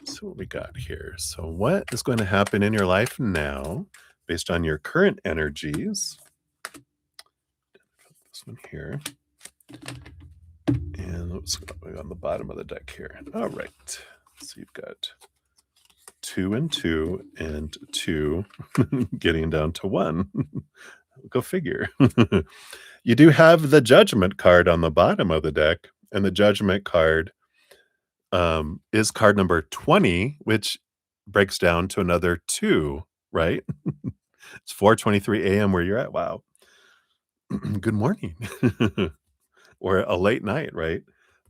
So what we got here. So what is going to happen in your life now based on your current energies? This one here. And let's go on the bottom of the deck here. All right. So you've got 2 and 2 and 2 getting down to 1. Go figure. You do have the Judgment card on the bottom of the deck, and the Judgment card is card number 20, which breaks down to another 2, right? It's 4:23 a.m. where you're at. Wow. Good morning. Or a late night, right?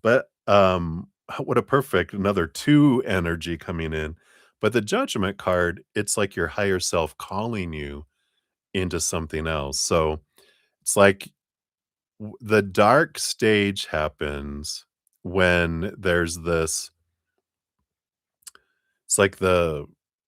But what a perfect another 2 energy coming in. But the Judgment card, it's like your higher self calling you into something else. So it's like the dark stage happens when there's this, it's like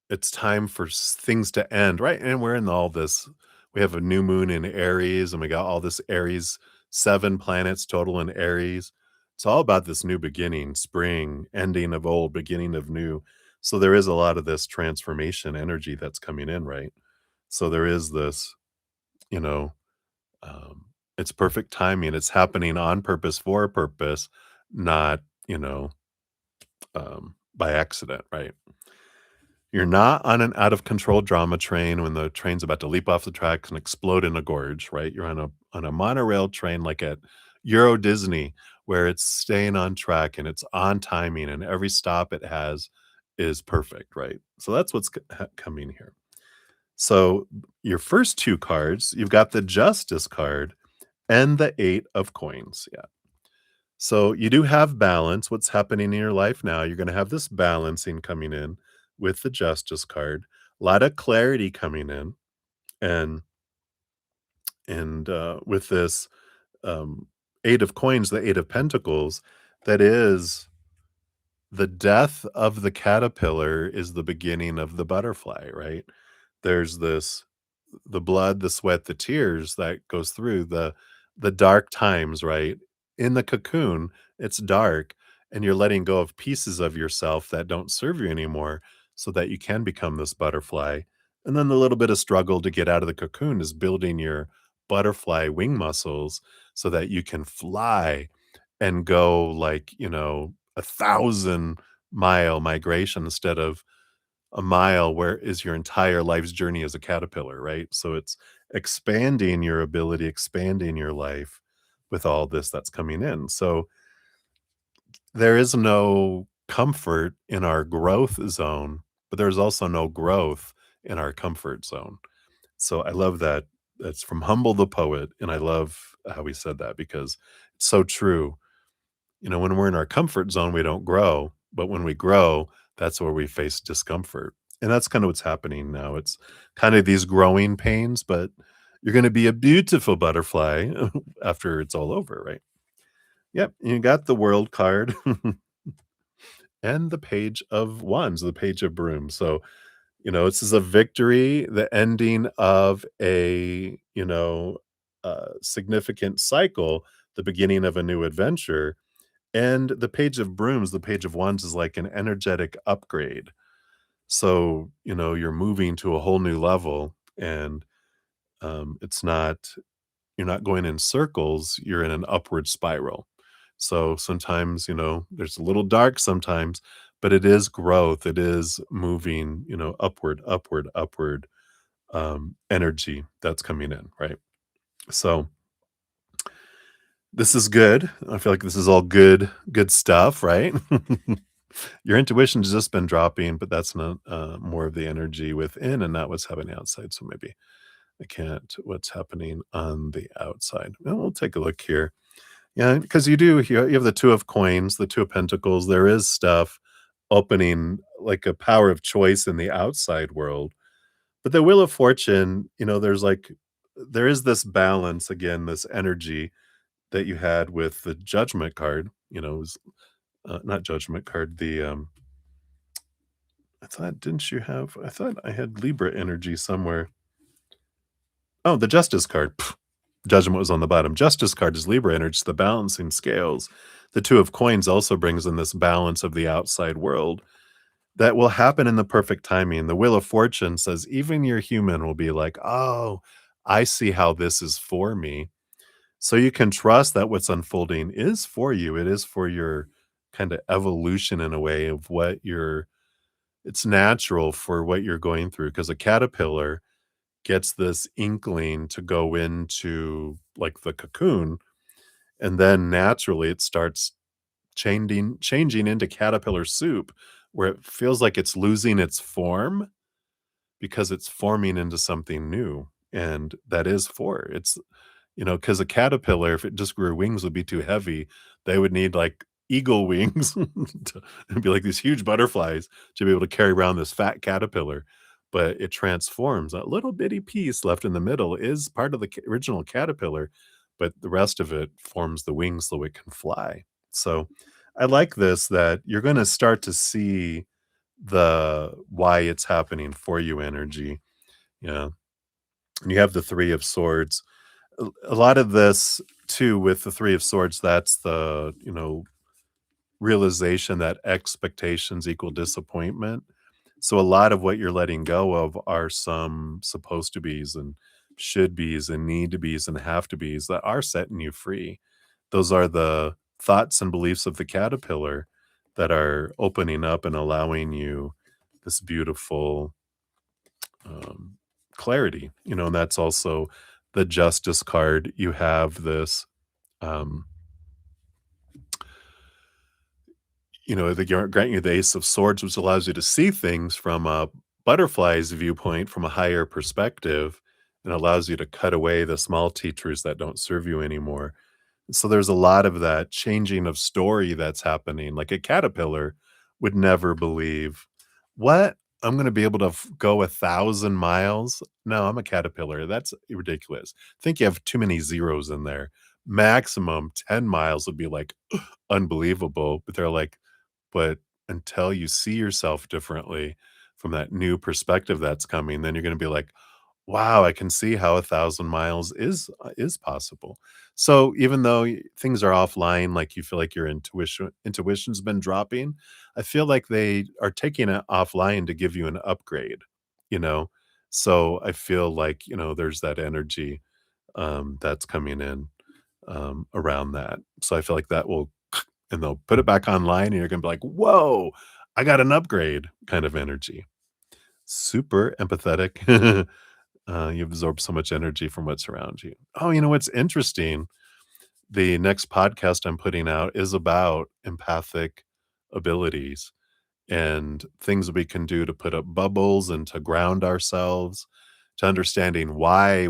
it's time for things to end, right? And we're in all this, we have a new moon in Aries, and we got all this Aries, 7 planets total in Aries. It's all about this new beginning, spring, ending of old, beginning of new. So there is a lot of this transformation energy that's coming in, right? So there is this, you know, it's perfect timing. It's happening on purpose for a purpose, not, by accident, right? You're not on an out of control drama train when the train's about to leap off the tracks and explode in a gorge, right? You're on a monorail train like at Euro Disney, where it's staying on track and it's on timing and every stop it has is perfect, right? So that's what's coming here. So your first two cards, you've got the Justice card and the Eight of Coins. Yeah. So you do have balance. What's happening in your life now? You're going to have this balancing coming in with the Justice card. A lot of clarity coming in, and with this Eight of Coins, the Eight of Pentacles, that is the death of the caterpillar is the beginning of the butterfly, right? There's this the blood, the sweat, the tears that goes through the dark times, right? In the cocoon, it's dark and you're letting go of pieces of yourself that don't serve you anymore so that you can become this butterfly. And then the little bit of struggle to get out of the cocoon is building your butterfly wing muscles so that you can fly and go like, 1,000-mile migration instead of a mile where is your entire life's journey as a caterpillar, right? So it's expanding your ability, expanding your life with all this that's coming in. So there is no comfort in our growth zone, but there's also no growth in our comfort zone. So I love that. That's from Humble the Poet. And I love how he said that because it's so true. When we're in our comfort zone, we don't grow, but when we grow, that's where we face discomfort. And that's kind of what's happening now. It's kind of these growing pains, but you're going to be a beautiful butterfly after it's all over, right? Yep. You got the world card and the page of wands, the page of brooms. So, this is a victory, the ending of a, significant cycle, the beginning of a new adventure. And the page of brooms, the page of wands is like an energetic upgrade. So, you're moving to a whole new level and it's not, you're not going in circles, you're in an upward spiral. So sometimes, there's a little dark sometimes, but it is growth. It is moving, upward, upward, upward energy that's coming in, right? So this is good. I feel like this is all good stuff, right? Your intuition's just been dropping, but that's not more of the energy within and not what's happening outside. So maybe I can't what's happening on the outside. Well, we'll take a look here. Yeah, because you have the Two of Coins, the Two of Pentacles. There is stuff opening like a power of choice in the outside world. But the Wheel of Fortune, there is this balance again, this energy that you had with the Judgment card. Not Judgment card. I thought didn't you have? I thought I had Libra energy somewhere. Oh, the Justice card. Pff, Judgment was on the bottom. Justice card is Libra energy, it's the balancing scales. The Two of Coins also brings in this balance of the outside world that will happen in the perfect timing. The Wheel of Fortune says even your human will be like, "Oh, I see how this is for me." So you can trust that what's unfolding is for you. It is for your kind of evolution in a way of it's natural for what you're going through because a caterpillar gets this inkling to go into like the cocoon and then naturally it starts changing into caterpillar soup where it feels like it's losing its form because it's forming into something new and that is for it's because a caterpillar if it just grew wings would be too heavy. They would need like eagle wings to it'd be like these huge butterflies to be able to carry around this fat caterpillar, but it transforms. A little bitty piece left in the middle is part of the original caterpillar, but the rest of it forms the wings so it can fly. So I like this that you're going to start to see the why it's happening for you energy. Yeah. And you have the Three of Swords. A lot of this too with the Three of Swords, that's the, realization that expectations equal disappointment. So a lot of what you're letting go of are some supposed to be's and should be's and need to be's and have to be's that are setting you free. Those are the thoughts and beliefs of the caterpillar that are opening up and allowing you this beautiful um, clarity, and that's also the Justice card. You have this Um, they grant you the Ace of Swords, which allows you to see things from a butterfly's viewpoint, from a higher perspective, and allows you to cut away the small teachers that don't serve you anymore. So there's a lot of that changing of story that's happening. Like a caterpillar would never believe, "What? I'm gonna be able to go 1,000 miles? No, I'm a caterpillar. That's ridiculous." Think you have too many zeros in there. Maximum 10 miles would be like unbelievable, but they're like, but until you see yourself differently from that new perspective that's coming, then you're gonna be like, wow, I can see how 1,000 miles is possible. So even though things are offline, like you feel like your intuition's been dropping, I feel like they are taking it offline to give you an upgrade, you know? So I feel like, there's that energy that's coming in around that. So I feel like that will and they'll put it back online and you're gonna be like, whoa, I got an upgrade kind of energy. Super empathetic. You absorb so much energy from what's around you. Oh, you know what's interesting? The next podcast I'm putting out is about empathic abilities and things we can do to put up bubbles and to ground ourselves, to understanding why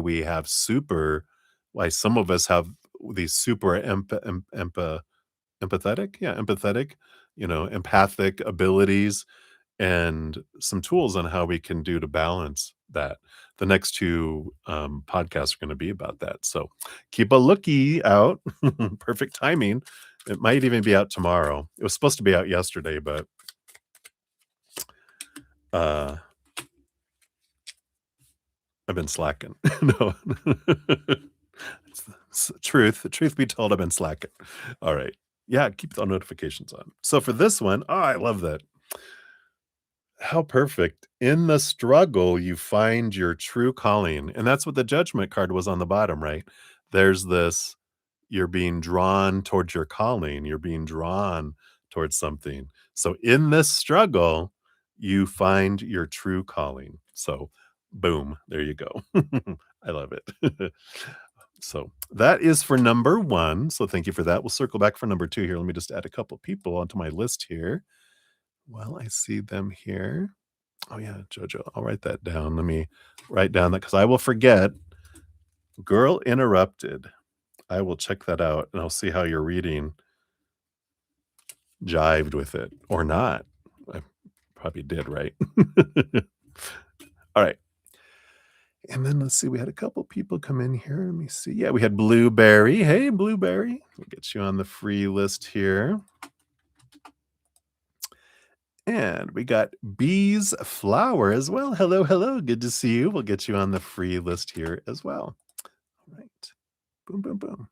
some of us have these super empathetic, yeah, empathetic, empathic abilities and some tools on how we can do to balance that. The next two podcasts are going to be about that. So keep a lookie out. Perfect timing. It might even be out tomorrow. It was supposed to be out yesterday, but uh, I've been slacking. No, truth. The truth be told, I've been slacking. All right. Yeah, keep the notifications on. So for this one, oh, I love that. How perfect. In the struggle, you find your true calling. And that's what the judgment card was on the bottom, right? There's this you're being drawn towards your calling, you're being drawn towards something. So in this struggle, you find your true calling. So boom, there you go. I love it. So that is for number one. So thank you for that. We'll circle back for number two here. Let me just add a couple people onto my list here. Well, I see them here. Oh, yeah, JoJo. I'll write that down. Let me write down that because I will forget. Girl Interrupted. I will check that out and I'll see how your reading jived with it or not. I probably did, right? All right. And then let's see. We had a couple people come in here. Let me see. Yeah, we had Blueberry. Hey, Blueberry. We'll get you on the free list here. And we got Bees Flower as well. Hello, hello. Good to see you. We'll get you on the free list here as well. All right. Boom, boom, boom.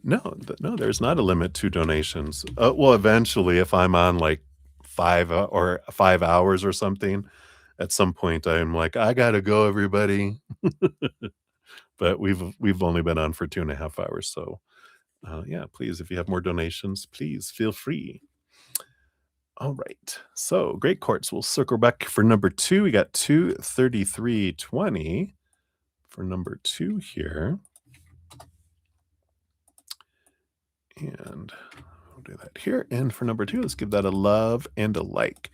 No, there's not a limit to donations. Well, eventually, if I'm on like 5 hours or something, at some point I'm like, I gotta go, everybody. But we've only been on for 2.5 hours, so yeah, please, if you have more donations, please feel free. All right, so great courts. We'll circle back for number two. We got 23320 for number two here. And we'll do that here. And for number two, let's give that a love and a like.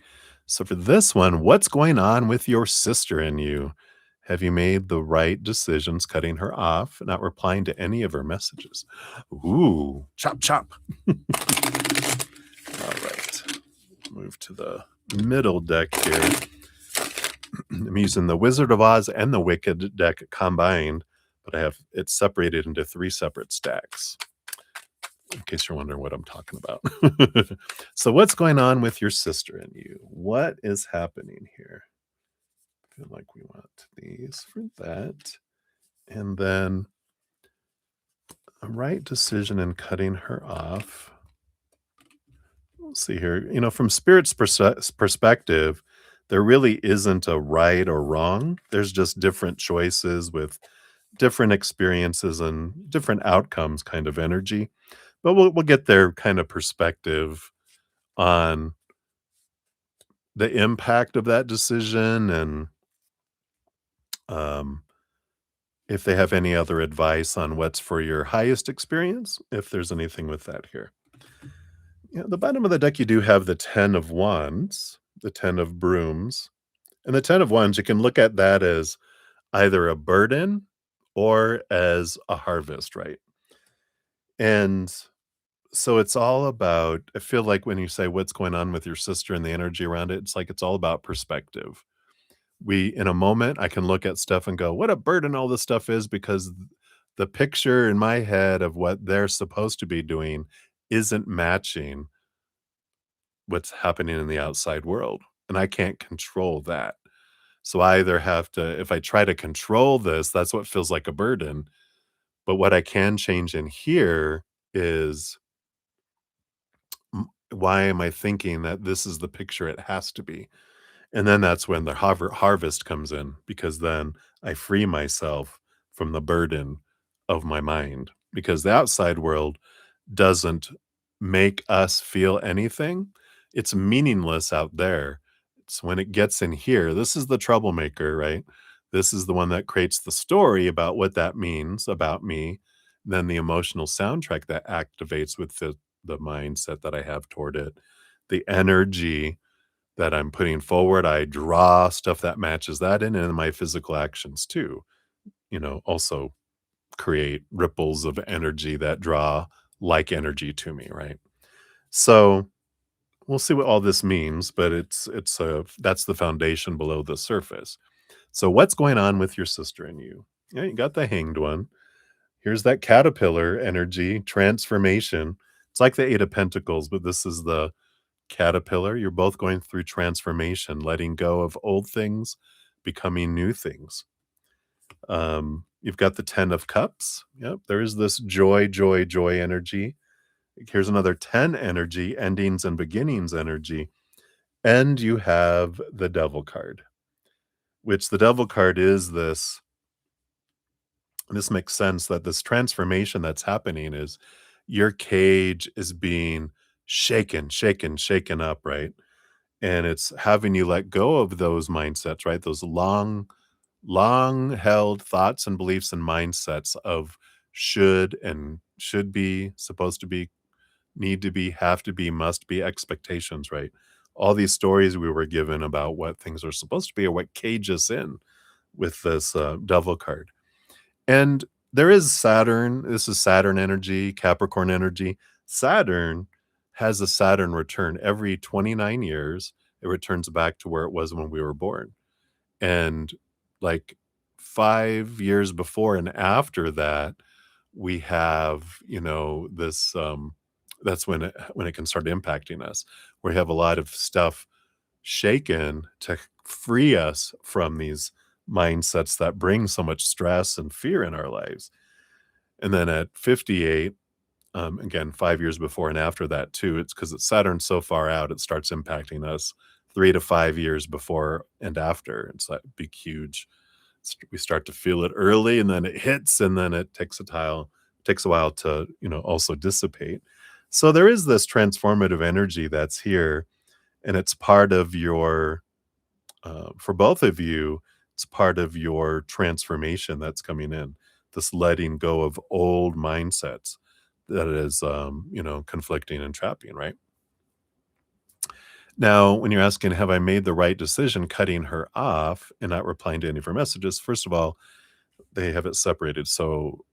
So for this one, what's going on with your sister and you? Have you made the right decisions cutting her off, not replying to any of her messages? Ooh, chop, chop. All right. Move to the middle deck here. I'm using the Wizard of Oz and the Wicked deck combined, but I have it separated into three separate stacks in case you're wondering what I'm talking about. So what's going on with your sister and you? What is happening here? I feel like we want these for that. And then a right decision in cutting her off. We'll see here. From Spirit's perspective, there really isn't a right or wrong. There's just different choices with different experiences and different outcomes kind of energy. But we'll get their kind of perspective on the impact of that decision and um if they have any other advice on what's for your highest experience, if there's anything with that here. Yeah, the bottom of the deck, you do have the 10 of wands, the 10 of brooms, and the 10 of wands, you can look at that as either a burden or as a harvest, right? And so it's all about, I feel like when you say what's going on with your sister and the energy around it, it's like it's all about perspective. In a moment, I can look at stuff and go, what a burden all this stuff is, because the picture in my head of what they're supposed to be doing isn't matching what's happening in the outside world. And I can't control that. So I either have to, if I try to control this, that's what feels like a burden. But what I can change in here is, why am I thinking that this is the picture it has to be? And then that's when the harvest comes in, because then I free myself from the burden of my mind, because the outside world doesn't make us feel anything. It's meaningless out there. It's when it gets in here, this is the troublemaker, right? This is the one that creates the story about what that means about me. Then the emotional soundtrack that activates with the mindset that I have toward it, the energy that I'm putting forward. I draw stuff that matches that in, and my physical actions too, also create ripples of energy that draw like energy to me, right? So we'll see what all this means, but that's the foundation below the surface. So what's going on with your sister and you? Yeah, you got the hanged one. Here's that caterpillar energy, transformation. It's like the Eight of Pentacles, but this is the caterpillar. You're both going through transformation, letting go of old things, becoming new things. You've got the 10 of cups. Yep, there is this joy, joy, joy energy. Here's another 10 energy, endings and beginnings energy. And you have the devil card, which the devil card is this makes sense, that this transformation that's happening is your cage is being shaken, shaken, shaken up, right? And it's having you let go of those mindsets, right? Those long held thoughts and beliefs and mindsets of should be, supposed to be, need to be, have to be, must be, expectations, right? All these stories we were given about what things are supposed to be or what cage us in with this devil card. And there is Saturn. This is Saturn energy, Capricorn energy. Saturn has a Saturn return every 29 years. It returns back to where it was when we were born. And like 5 years before and after that, we have, this that's when it can start impacting us. We have a lot of stuff shaken to free us from these mindsets that bring so much stress and fear in our lives. And then at 58, again, 5 years before and after that too, it's because it's Saturn so far out, it starts impacting us 3 to 5 years before and after. It's that big, huge. We start to feel it early, and then it hits, and then it takes a while to also dissipate. So there is this transformative energy that's here, and it's part of your for both of you, it's part of your transformation that's coming in. This letting go of old mindsets that is, conflicting and trapping, right? Now, when you're asking, have I made the right decision cutting her off and not replying to any of her messages? First of all, they have it separated. So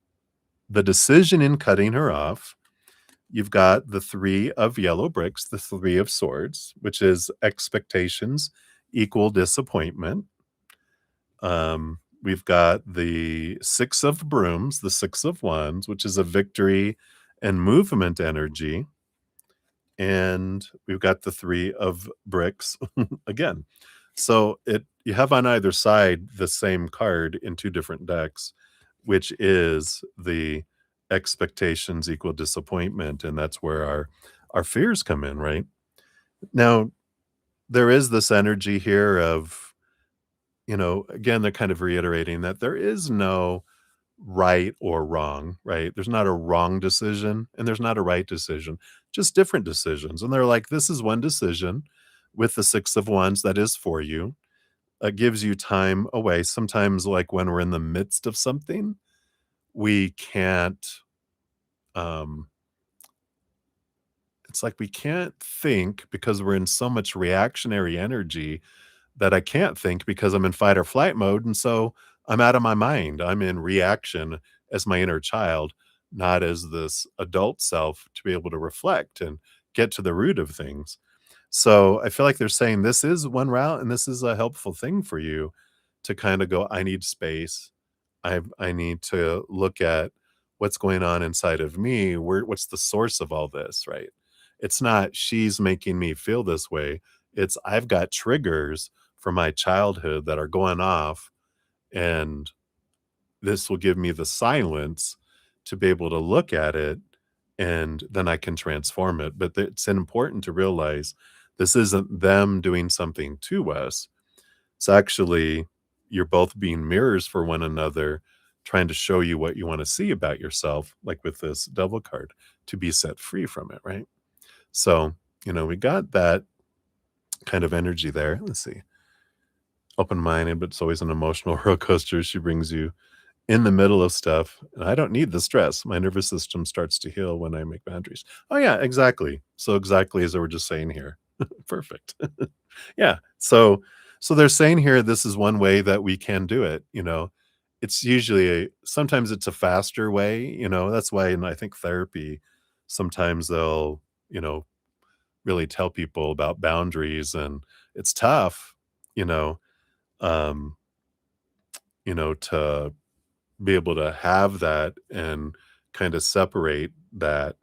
the decision in cutting her off, you've got the three of yellow bricks, the three of swords, which is expectations equal disappointment. We've got the six of brooms, the six of wands, which is a victory and movement energy. And we've got the three of bricks again. So you have on either side the same card in two different decks, which is the expectations equal disappointment. And that's where our fears come in, right? Now, there is this energy here of, again, they're kind of reiterating that there is no right or wrong, right? There's not a wrong decision and there's not a right decision, just different decisions. And they're like, this is one decision with the six of wands that is for you. gives you time away. Sometimes, like when we're in the midst of something, we can't, um, it's like we can't think because we're in so much reactionary energy that I can't think because I'm in fight or flight mode. And so I'm out of my mind. I'm in reaction as my inner child, not as this adult self to be able to reflect and get to the root of things. So I feel like they're saying this is one route and this is a helpful thing for you to kind of go, I need space. I need to look at what's going on inside of me. What's the source of all this, right? It's not she's making me feel this way. It's I've got triggers from my childhood that are going off, and this will give me the silence to be able to look at it, and then I can transform it. But it's important to realize this isn't them doing something to us. It's actually you're both being mirrors for one another, trying to show you what you want to see about yourself, like with this devil card, to be set free from it, right? So, we got that kind of energy there. Let's see. Open minded, but it's always an emotional roller coaster. She brings you in the middle of stuff. And I don't need the stress. My nervous system starts to heal when I make boundaries. Oh, yeah, exactly. So, exactly as we were just saying here. Perfect. Yeah. So they're saying here this is one way that we can do it. It's usually sometimes it's a faster way. That's why in I think therapy sometimes they'll, you know, really tell people about boundaries and it's tough, you know, um, to be able to have that and kind of separate that.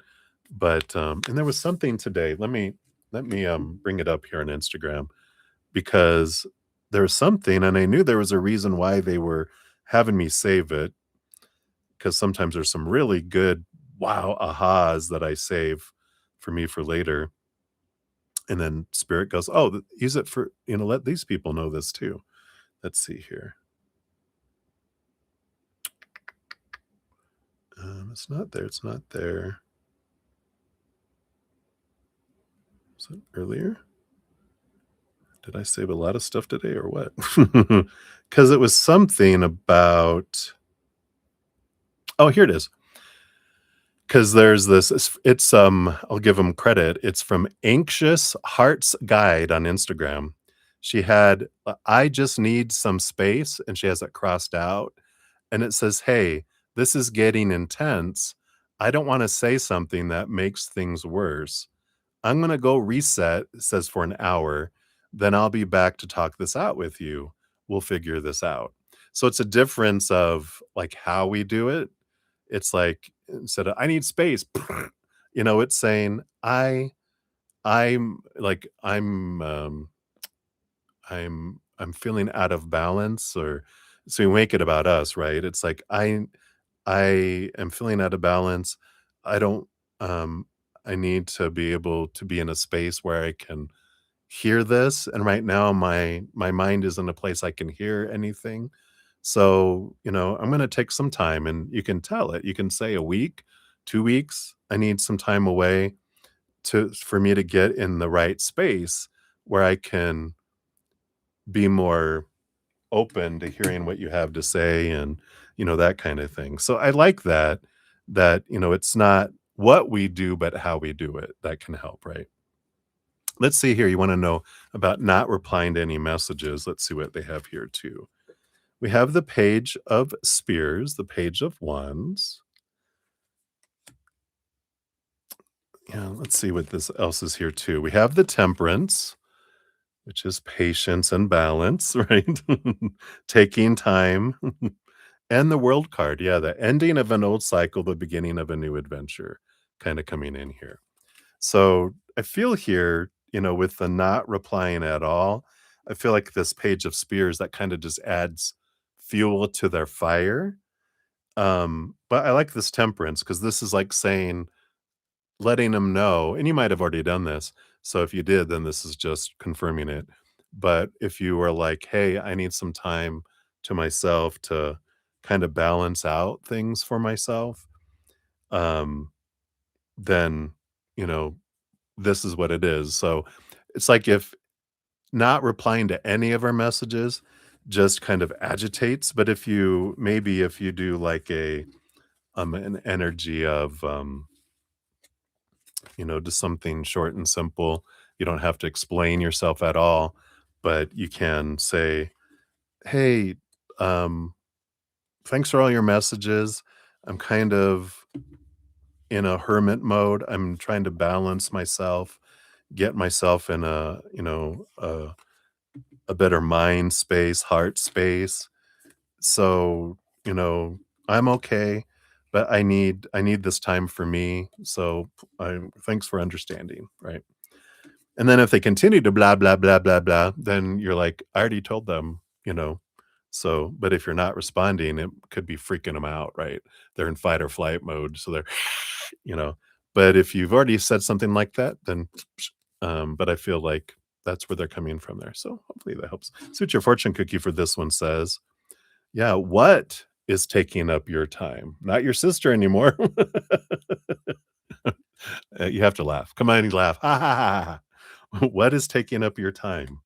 But and there was something today. Let me bring it up here on Instagram because there's something, and I knew there was a reason why they were having me save it, because sometimes there's some really good wow ahas that I save for me for later. And then spirit goes, "Oh, use it for, let these people know this too." Let's see here. It's not there. It's not there. Was it earlier? Did I save a lot of stuff today or what? Because it was something about. Oh, here it is. Because there's this I'll give give 'em credit, it's from Anxious Heart's Guide on Instagram. She had, "I just need some space," and she has it crossed out, and it says, "Hey, this is getting intense. I don't wanna say something that makes things worse. I'm gonna go reset," it says, "for an hour, then I'll be back to talk this out with you. We'll figure this out." So it's a difference of, like, how we do it. It's like, instead of, "I need space," it's saying, I'm feeling out of balance," or so we make it about us, right? It's like, I am feeling out of balance. I don't, um I need to be able to be in a space where I can hear this, and right now my mind isn't a place I can hear anything. So, I'm gonna take some time, and you can tell it. You can say a week, 2 weeks, I need some time away for me to get in the right space where I can be more open to hearing what you have to say and, that kind of thing. So I like that, it's not what we do, but how we do it that can help, right? Let's see here. You want to know about not replying to any messages. Let's see what they have here too. We have the page of spears, the page of wands. Yeah, let's see what this else is here too. We have the temperance, which is patience and balance, right? Taking time. And the world card. Yeah, the ending of an old cycle, the beginning of a new adventure kind of coming in here. So I feel here, with the not replying at all, I feel like this page of spears that kind of just adds fuel to their fire. But I like this temperance because this is like saying, letting them know, and you might have already done this. So if you did, then this is just confirming it. But if you were like, hey, I need some time to myself to kind of balance out things for myself, um, then, you know, this is what it is. So it's like if not replying to any of our messages just kind of agitates, but if you do like an energy of, just something short and simple, you don't have to explain yourself at all, but you can say, "Hey, um, thanks for all your messages. I'm kind of in a hermit mode. I'm trying to balance myself, get myself in a better mind space, heart space. So, you know, I'm okay, but I need this time for me. So, thanks for understanding, right?" And then if they continue to blah blah blah blah blah, then you're like, I already told them, you know. So, but if you're not responding, it could be freaking them out, right? They're in fight or flight mode, so they're, you know. But if you've already said something like that, then, but I feel like that's where they're coming from there. So hopefully that helps. See what your fortune cookie for this one says. Yeah, what is taking up your time? Not your sister anymore. You have to laugh. Come on, you laugh. Ha ha ha ha. What is taking up your time?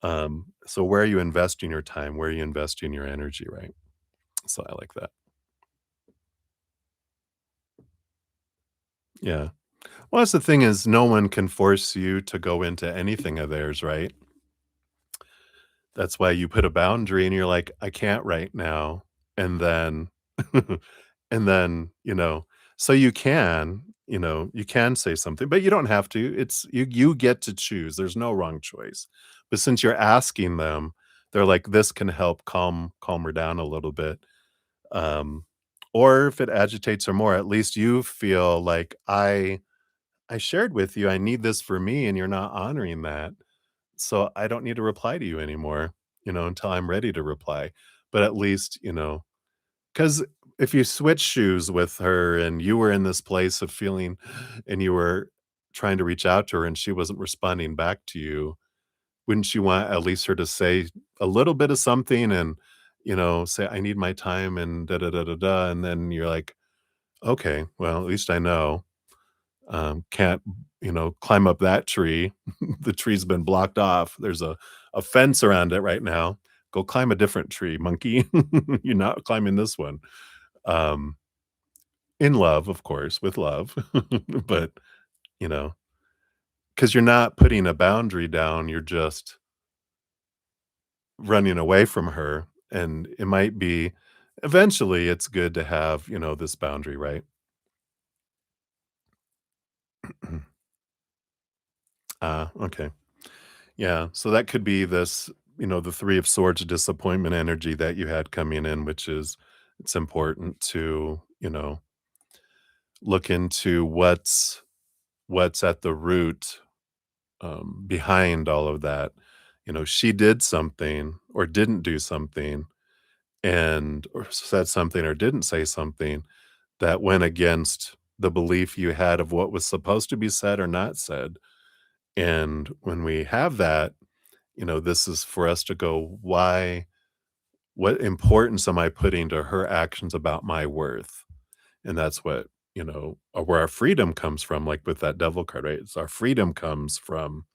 So where are you investing your time? Where are you investing your energy, right? So I like that. Yeah. Well, that's the thing is no one can force you to go into anything of theirs, right? That's why you put a boundary and you're like, "I can't right now." And then and then, so you can say something, but you don't have to. It's you get to choose. There's no wrong choice. But since you're asking them, they're like, "This can help calm her down a little bit." Um, or if it agitates her more, at least you feel like, I shared with you, I need this for me, and you're not honoring that. So I don't need to reply to you anymore, until I'm ready to reply. But at least, because if you switch shoes with her and you were in this place of feeling and you were trying to reach out to her and she wasn't responding back to you, wouldn't you want at least her to say a little bit of something and, say, I need my time and da da da da da. And then you're like, okay, well, at least I know. Can't, climb up that tree. The tree's been blocked off. There's a fence around it right now. Go climb a different tree, monkey. You're not climbing this one. Um, in love, of course, with love. But, you know, because you're not putting a boundary down, you're just running away from her. And it might be eventually it's good to have, this boundary, right? Okay. Yeah, so that could be this, the 3 of swords disappointment energy that you had coming in, which is it's important to, look into what's at the root, behind all of that. She did something or didn't do something and or said something or didn't say something that went against the belief you had of what was supposed to be said or not said. And when we have that, this is for us to go, why, what importance am I putting to her actions about my worth? And that's what, where our freedom comes from, like with that devil card, right? It's our freedom comes from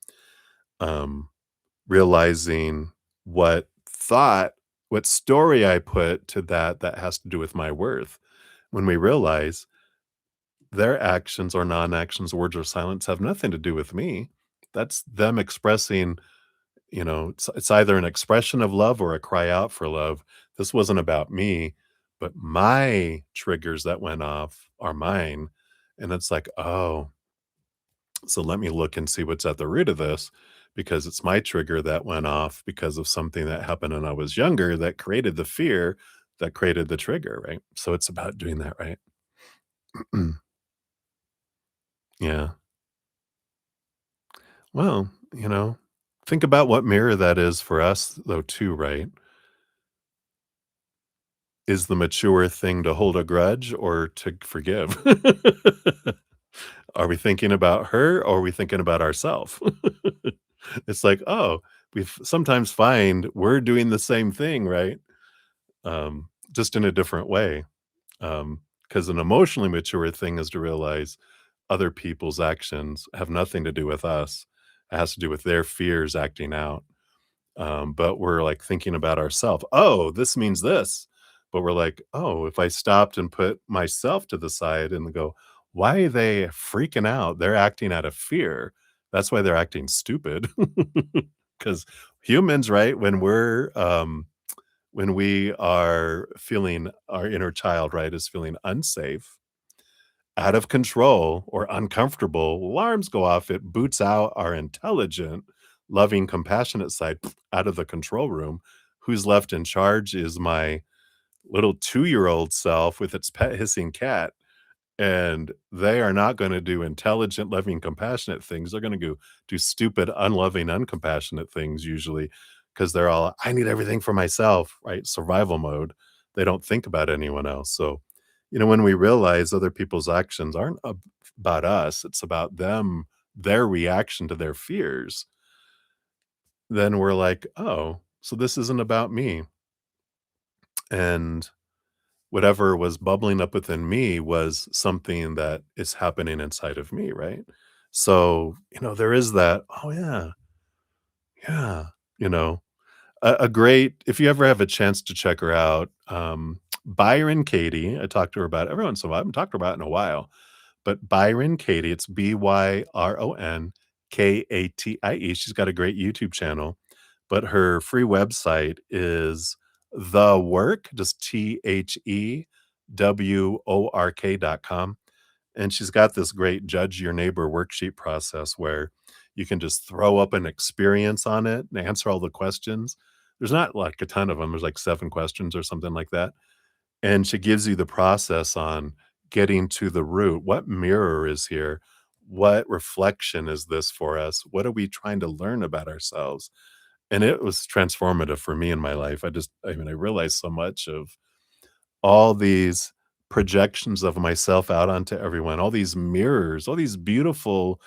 um, realizing thought, what story I put to that has to do with my worth. When we realize their actions or non actions, words or silence have nothing to do with me, that's them expressing. It's either an expression of love or a cry out for love. This wasn't about me, but my triggers that went off are mine. And it's like, oh, so let me look and see what's at the root of this because it's my trigger that went off because of something that happened when I was younger that created the fear that created the trigger, right? So it's about doing that, right? Yeah. Well, think about what mirror that is for us, though, too, right? Is the mature thing to hold a grudge or to forgive? Are we thinking about her or are we thinking about ourselves? It's like, oh, we sometimes find we're doing the same thing, right? Just in a different way. Because an emotionally mature thing is to realize other people's actions have nothing to do with us. It has to do with their fears acting out. But we're like thinking about ourselves. Oh, this means this. But we're like, oh, if I stopped and put myself to the side and go, why are they freaking out? They're acting out of fear. That's why they're acting stupid. Because humans, right? When we are feeling our inner child, right, is feeling unsafe, out of control, or uncomfortable, alarms go off. It boots out our intelligent, loving, compassionate side out of the control room. Who's left in charge is my little 2-year-old self with its pet hissing cat, and they are not gonna do intelligent, loving, compassionate things. They're gonna go do stupid, unloving, uncompassionate things usually, because 'cause they're all, "I need everything for myself," right? Survival mode. They don't think about anyone else. So, when we realize other people's actions aren't about us, it's about them, their reaction to their fears, then we're like, "Oh, so this isn't about me." And whatever was bubbling up within me was something that is happening inside of me, right? So, there is that, oh yeah, yeah, you know, a great, if you ever have a chance to check her out, Byron Katie, I talked to her about it every once in a while. I haven't talked to her about it in a while, but Byron Katie, it's Byronkatie. She's got a great YouTube channel, but her free website is the work, just TheWork.com. And she's got this great judge your neighbor worksheet process where you can just throw up an experience on it and answer all the questions. There's not like a ton of them. There's like 7 questions or something like that. And she gives you the process on getting to the root. What mirror is here? What reflection is this for us? What are we trying to learn about ourselves? And it was transformative for me in my life. I realized so much of all these projections of myself out onto everyone, all these mirrors, all these beautiful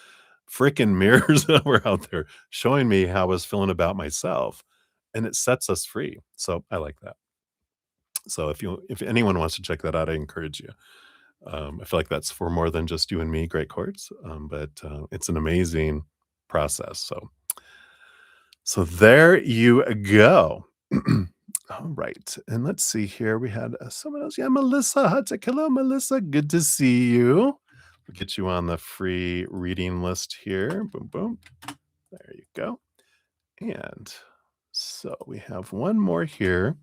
freaking mirrors that were out there showing me how I was feeling about myself. And it sets us free. So I like that. So if anyone wants to check that out, I encourage you. I feel like that's for more than just you and me, great courts, but it's an amazing process. So there you go. All right, and let's see here. We had someone else. Yeah, Melissa Hudzik. Hello, Melissa. Good to see you. We'll get you on the free reading list here. Boom, boom. There you go. And so we have one more here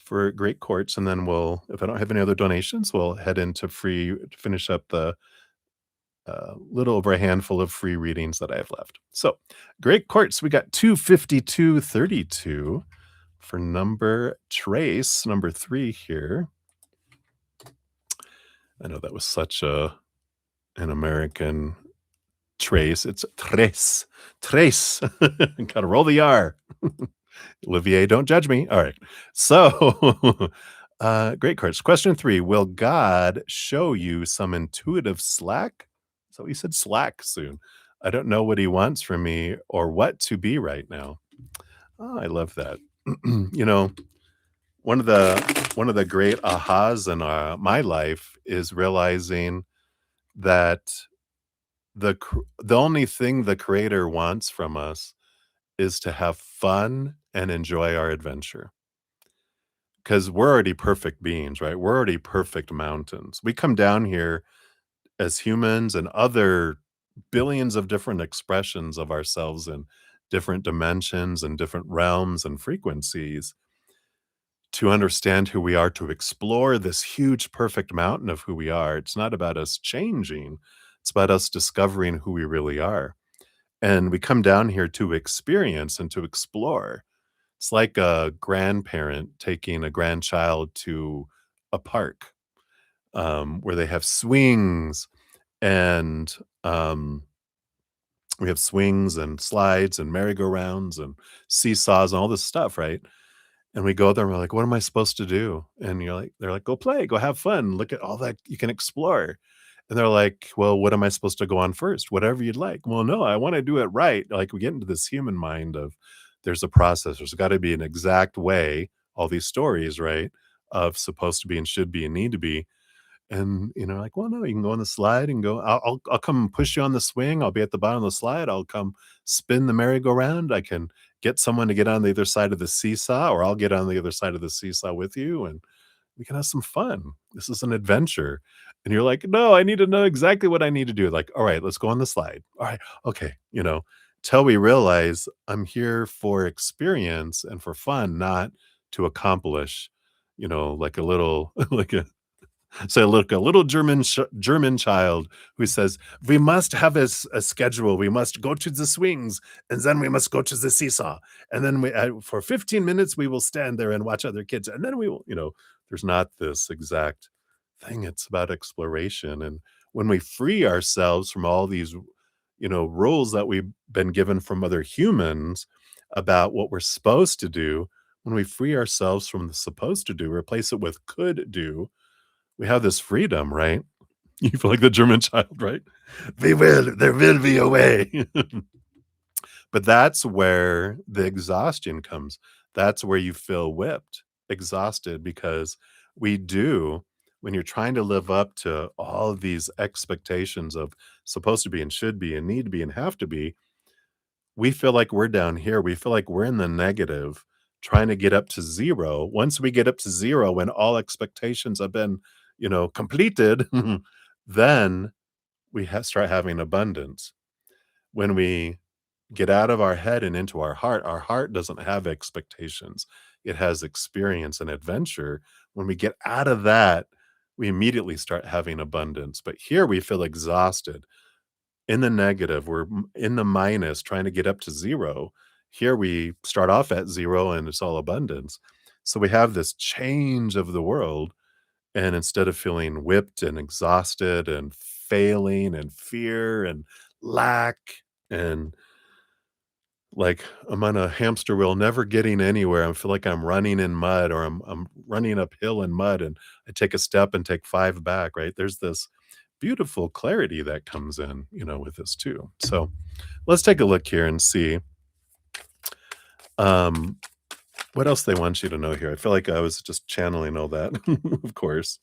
for great courts, and then if I don't have any other donations, we'll head into free to finish up the little over a handful of free readings that I have left. So, great courts. We got 25232 for number trace, number 3 here. I know that was such an American trace. It's tres, trace. Got to roll the R. Olivier, don't judge me. All right. So, great cards. Question 3. Will God show you some intuitive slack? So he said slack soon. I don't know what he wants from me or what to be right now. Oh, I love that. you know, one of the great ahas in my life is realizing that the only thing the creator wants from us is to have fun and enjoy our adventure. Because we're already perfect beings, right? We're already perfect mountains. We come down here as humans and other billions of different expressions of ourselves in different dimensions and different realms and frequencies to understand who we are, to explore this huge, perfect mountain of who we are. It's not about us changing, it's about us discovering who we really are. And we come down here to experience and to explore. It's like a grandparent taking a grandchild to a park, where they have swings and, we have swings and slides and merry-go-rounds and seesaws and all this stuff, right? And we go there and we're like, "What am I supposed to do?" And they're like, "Go play, go have fun, look at all that you can explore." And they're like, "Well, what am I supposed to go on first?" "Whatever you'd like." "Well, no, I wanna do it right." Like, we get into this human mind of there's a process, there's gotta be an exact way, all these stories, right, of supposed to be and should be and need to be. And, like, "Well, no, you can go on the slide and go I'll come push you on the swing, I'll be at the bottom of the slide, I'll come spin the merry-go-round, I can get someone to get on the other side of the seesaw, or I'll get on the other side of the seesaw with you, and we can have some fun. This is an adventure." And you're like, "No, I need to know exactly what I need to do." Like, "All right, let's go on the slide." "All right, okay," till we realize I'm here for experience and for fun, not to accomplish, like a little like a so look, a little German child who says, "We must have a schedule. We must go to the swings, and then we must go to the seesaw, and then for 15 minutes we will stand there and watch other kids, and then we will." There's not this exact thing. It's about exploration, and when we free ourselves from all these, rules that we've been given from other humans about what we're supposed to do, when we free ourselves from the supposed to do, replace it with could do, we have this freedom, right? You feel like the German child, right? There will be a way. But that's where the exhaustion comes. That's where you feel whipped, exhausted, because we do, when you're trying to live up to all of these expectations of supposed to be and should be and need to be and have to be, we feel like we're down here. We feel like we're in the negative trying to get up to 0. Once we get up to 0, when all expectations have been, completed, then we start having abundance. When we get out of our head and into our heart doesn't have expectations. It has experience and adventure. When we get out of that, we immediately start having abundance. But here we feel exhausted in the negative. We're in the minus trying to get up to 0. Here we start off at 0 and it's all abundance. So we have this change of the world. And instead of feeling whipped and exhausted and failing and fear and lack and like I'm on a hamster wheel, never getting anywhere, I feel like I'm running in mud, or I'm running uphill in mud, and I take a step and take 5 back, right? There's this beautiful clarity that comes in, with this too. So let's take a look here and see um, what else they want you to know here. I feel like I was just channeling all that, of course,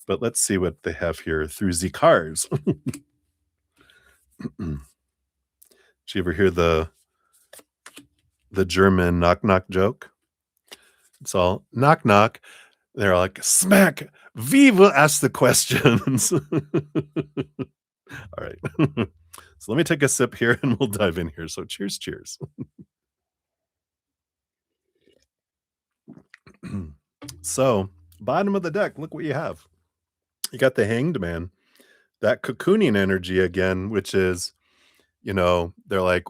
but let's see what they have here through the cars. Did you ever hear the German knock knock joke? It's all knock knock. They're like, "Smack! We will ask the questions." All right. So let me take a sip here and we'll dive in here. So cheers, cheers. So, bottom of the deck, look what you have. You got the Hanged Man, that cocooning energy again, which is, they're like,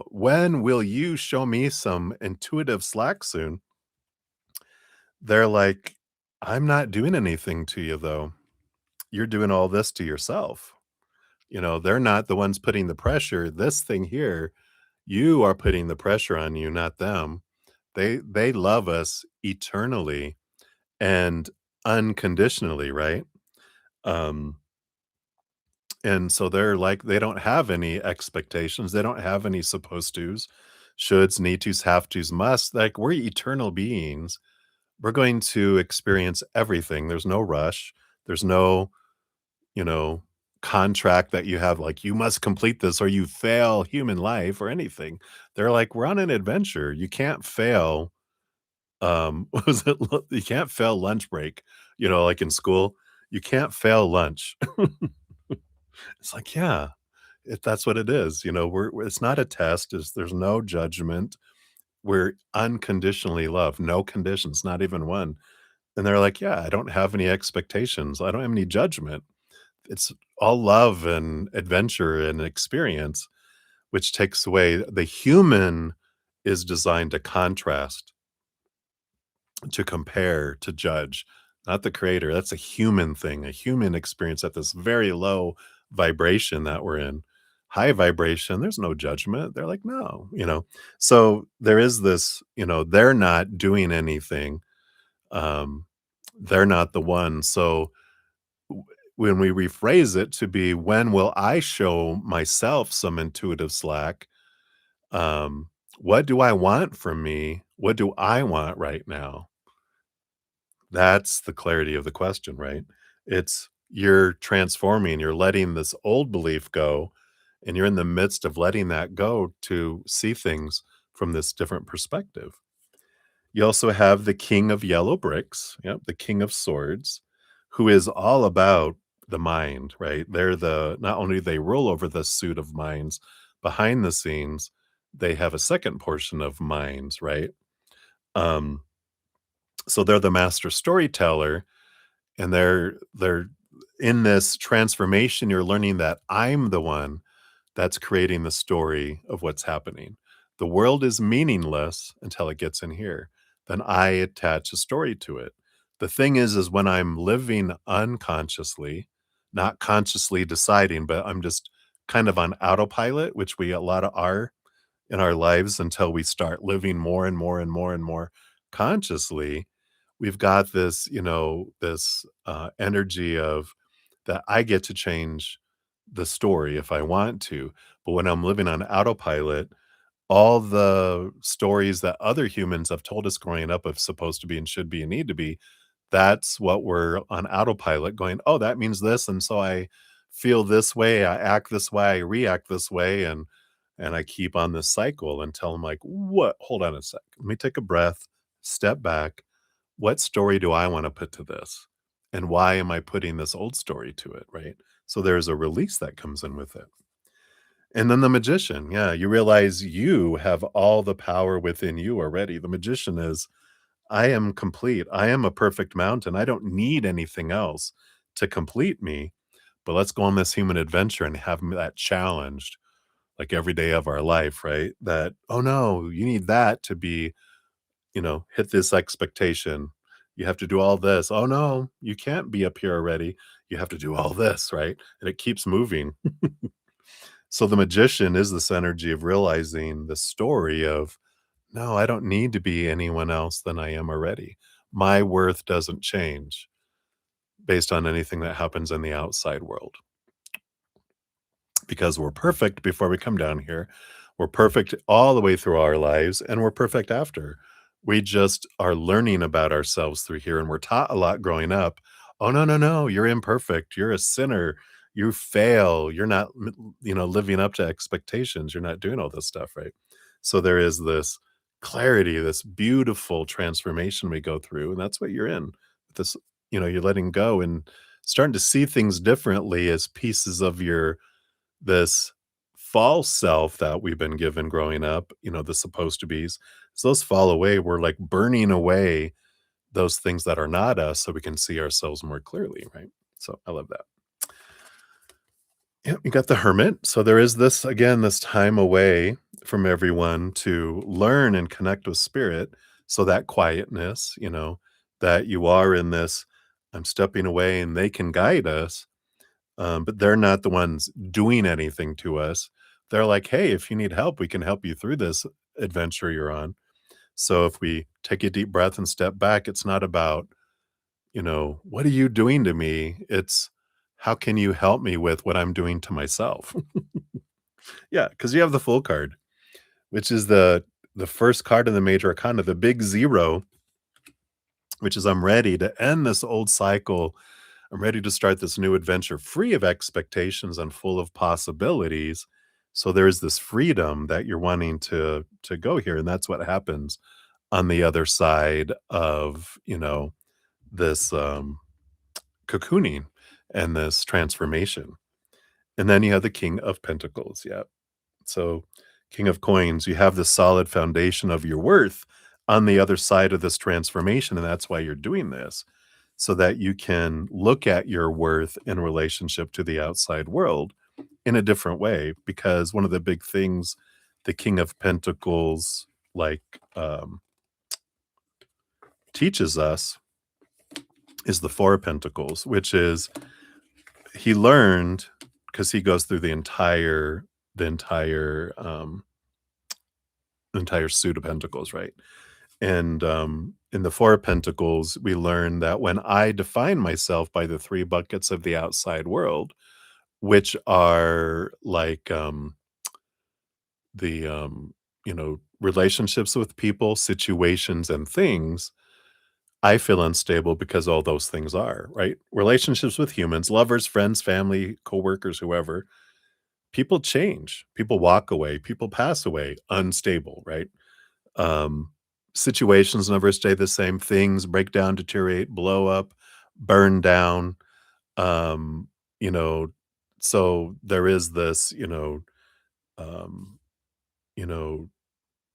when will you show me some intuitive slack soon? They're like, "I'm not doing anything to you, though. You're doing all this to yourself." They're not the ones putting the pressure. This thing here, you are putting the pressure on you, not them. They love us eternally and unconditionally, right? Um, and so they're like, they don't have any expectations. They don't have any supposed tos, shoulds, need tos, have tos, must. Like, we're eternal beings. We're going to experience everything. There's no rush. There's no, you know, contract that you have, like, you must complete this or you fail human life or anything. They're like, we're on an adventure. You can't fail. What was it? You can't fail lunch break, like in school. You can't fail lunch. It's like, yeah, that's what it is. It's not a test. There's no judgment. We're unconditionally loved, no conditions, not even one. And they're like, yeah, I don't have any expectations. I don't have any judgment. It's all love and adventure and experience, which takes away the human is designed to contrast, to compare, to judge, not the creator. That's a human thing, a human experience at this very low vibration that we're in. High vibration, there's no judgment. They're like, no, So there is this, they're not doing anything. Um, they're not the one. So when we rephrase it to be, when will I show myself some intuitive slack? Um, what do I want from me? What do I want right now? That's the clarity of the question, right? It's you're transforming, you're letting this old belief go, and you're in the midst of letting that go to see things from this different perspective. You also have the king of yellow bricks, yep, the king of swords, who is all about the mind, right? They're the not only do they rule over the suit of minds behind the scenes, they have a second portion of minds, right? Um, so they're the master storyteller, and they're in this transformation, you're learning that I'm the one that's creating the story of what's happening. The world is meaningless until it gets in here. Then I attach a story to it. The thing is when I'm living unconsciously, not consciously deciding, but I'm just kind of on autopilot, which we a lot of are in our lives until we start living more and more and more and more consciously. We've got this, this energy of that I get to change the story if I want to. But when I'm living on autopilot, all the stories that other humans have told us growing up of supposed to be and should be and need to be, that's what we're on autopilot going, oh, that means this. And so I feel this way, I act this way, I react this way, and I keep on this cycle until I'm like, what? Hold on a sec. Let me take a breath, step back. What story do I want to put to this? And why am I putting this old story to it? Right. So there's a release that comes in with it. And then the magician, yeah, you realize you have all the power within you already. The magician is, I am complete. I am a perfect mountain. I don't need anything else to complete me. But let's go on this human adventure and have that challenged like every day of our life, right? That, oh no, you need that to be, hit this expectation. You have to do all this. Oh no, you can't be up here already. You have to do all this, right? And it keeps moving. So the magician is this energy of realizing the story of, no, I don't need to be anyone else than I am already. My worth doesn't change based on anything that happens in the outside world because we're perfect before we come down here. We're perfect all the way through our lives and we're perfect after. We just are learning about ourselves through here and we're taught a lot growing up. Oh no, no, no, you're imperfect. You're a sinner. You fail. You're not living up to expectations. You're not doing all this stuff, right? So there is this clarity, this beautiful transformation we go through and that's what you're in. This, you're letting go and starting to see things differently as pieces of your this false self that we've been given growing up, the supposed to be's. So those fall away. We're like burning away those things that are not us so we can see ourselves more clearly, right? So I love that. Yeah, you got the hermit. So there is this, again, this time away from everyone to learn and connect with spirit. So that quietness, that you are in this, I'm stepping away and they can guide us. But they're not the ones doing anything to us. They're like, "Hey, if you need help, we can help you through this adventure you're on." So if we take a deep breath and step back, it's not about, "What are you doing to me?" It's, "How can you help me with what I'm doing to myself?" Yeah, because you have the full card, which is the first card in the major arcana, the big 0, which is I'm ready to end this old cycle. I'm ready to start this new adventure free of expectations and full of possibilities. So there's this freedom that you're wanting to go here, and that's what happens on the other side of, this cocooning and this transformation. And then you have the King of Pentacles. Yeah. So, King of Coins, you have the solid foundation of your worth on the other side of this transformation. And that's why you're doing this, so that you can look at your worth in relationship to the outside world in a different way. Because one of the big things the King of Pentacles like teaches us is the Four of Pentacles, which is he learned because he goes through the entire entire suit of pentacles, right? And in the Four of Pentacles, we learn that when I define myself by the three buckets of the outside world, which are like the relationships with people, situations, and things, I feel unstable because all those things are, right? Relationships with humans, lovers, friends, family, coworkers, whoever, people change. People walk away, people pass away, unstable, right? Um, Situations never stay the same. Things break down, deteriorate, blow up, burn down. Um, you know, so there is this, um, you know,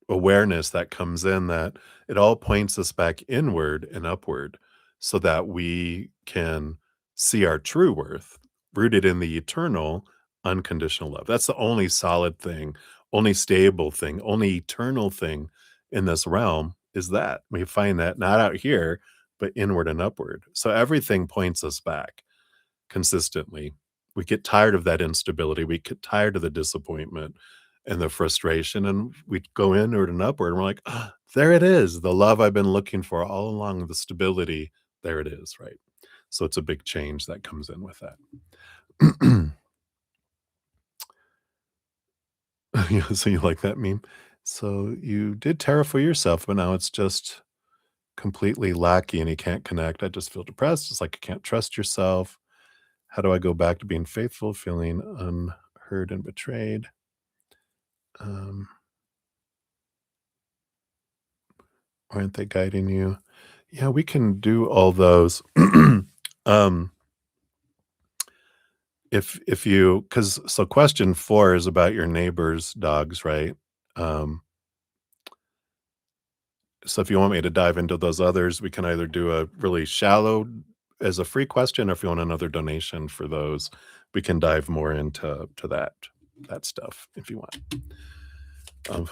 awareness that comes in that it all points us back inward and upward so that we can see our true worth rooted in the eternal unconditional love. That's the only solid thing, only stable thing, only eternal thing in this realm is that. We find that not out here, but inward and upward. So everything points us back consistently. We get tired of that instability. We get tired of the disappointment and the frustration, and we go inward and upward, and we're like, "Ah, there it is, the love I've been looking for all along, the stability, there it is," right? So it's a big change that comes in with that. Yeah, so you like that meme? So you did tarot for yourself, but now it's just completely lackey and you can't connect. I just feel depressed. It's like you can't trust yourself. How do I go back to being faithful, feeling unheard and betrayed? Um, aren't they guiding you? Yeah, we can do all those. um, if you because so question 4 is about your neighbor's dogs, right? Um, so if you want me to dive into those others, we can either do a really shallow as a free question, or if you want another donation for those, we can dive more into that stuff if you want.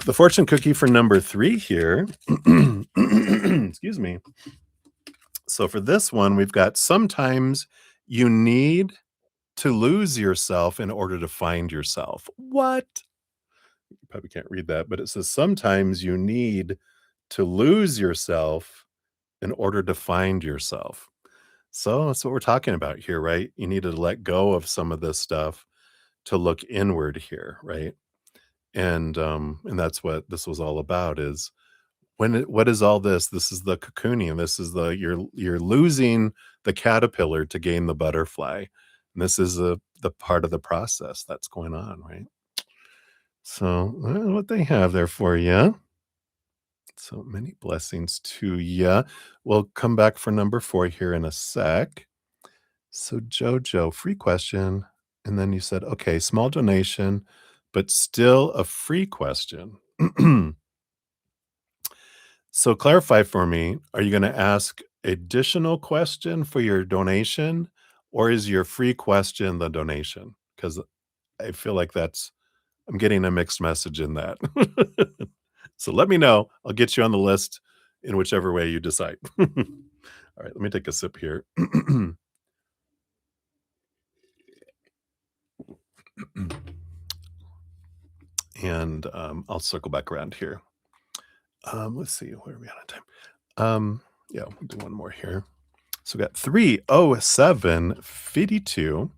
The fortune cookie for number 3 here. Excuse me. So for this one, we've got sometimes you need to lose yourself in order to find yourself. What? You probably can't read that, but it says sometimes you need to lose yourself in order to find yourself. So that's what we're talking about here, right? You need to let go of some of this stuff to look inward here, right? And that's what this was all about is what is all this? This is the cocooning. This is the you're losing the caterpillar to gain the butterfly. And this is the part of the process that's going on, right? So what they have there for you. So many blessings to you. We'll come back for number 4 here in a sec. So Jojo, free question. And then you said, okay, small donation, but still a free question. So clarify for me, are you gonna ask additional question for your donation, or is your free question the donation? Because I feel like I'm getting a mixed message in that. So let me know. I'll get you on the list in whichever way you decide. All right, let me take a sip here. And, I'll circle back around here. Let's see, where are we at on time? Yeah, we'll do one more here. So we got 30752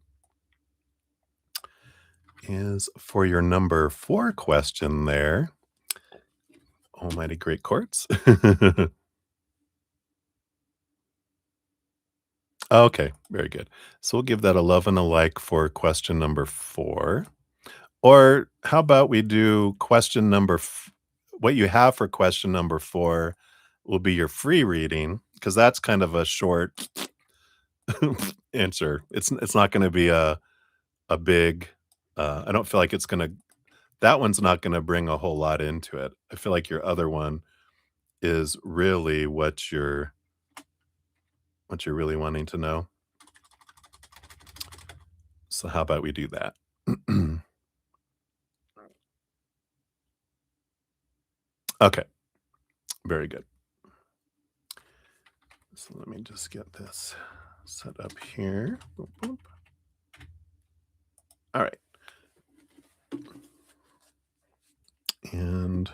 is for your number 4 question there. Almighty great courts. Okay, very good. So we'll give that a love and a like for question number 4. Or how about we do question number what you have for question number 4 will be your free reading because that's kind of a short answer. It's not gonna be a big, I don't feel like it's gonna that one's not gonna bring a whole lot into it. I feel like your other one is really what you're really wanting to know. So how about we do that? Okay, very good. So let me just get this set up here. Boop, boop. All right. And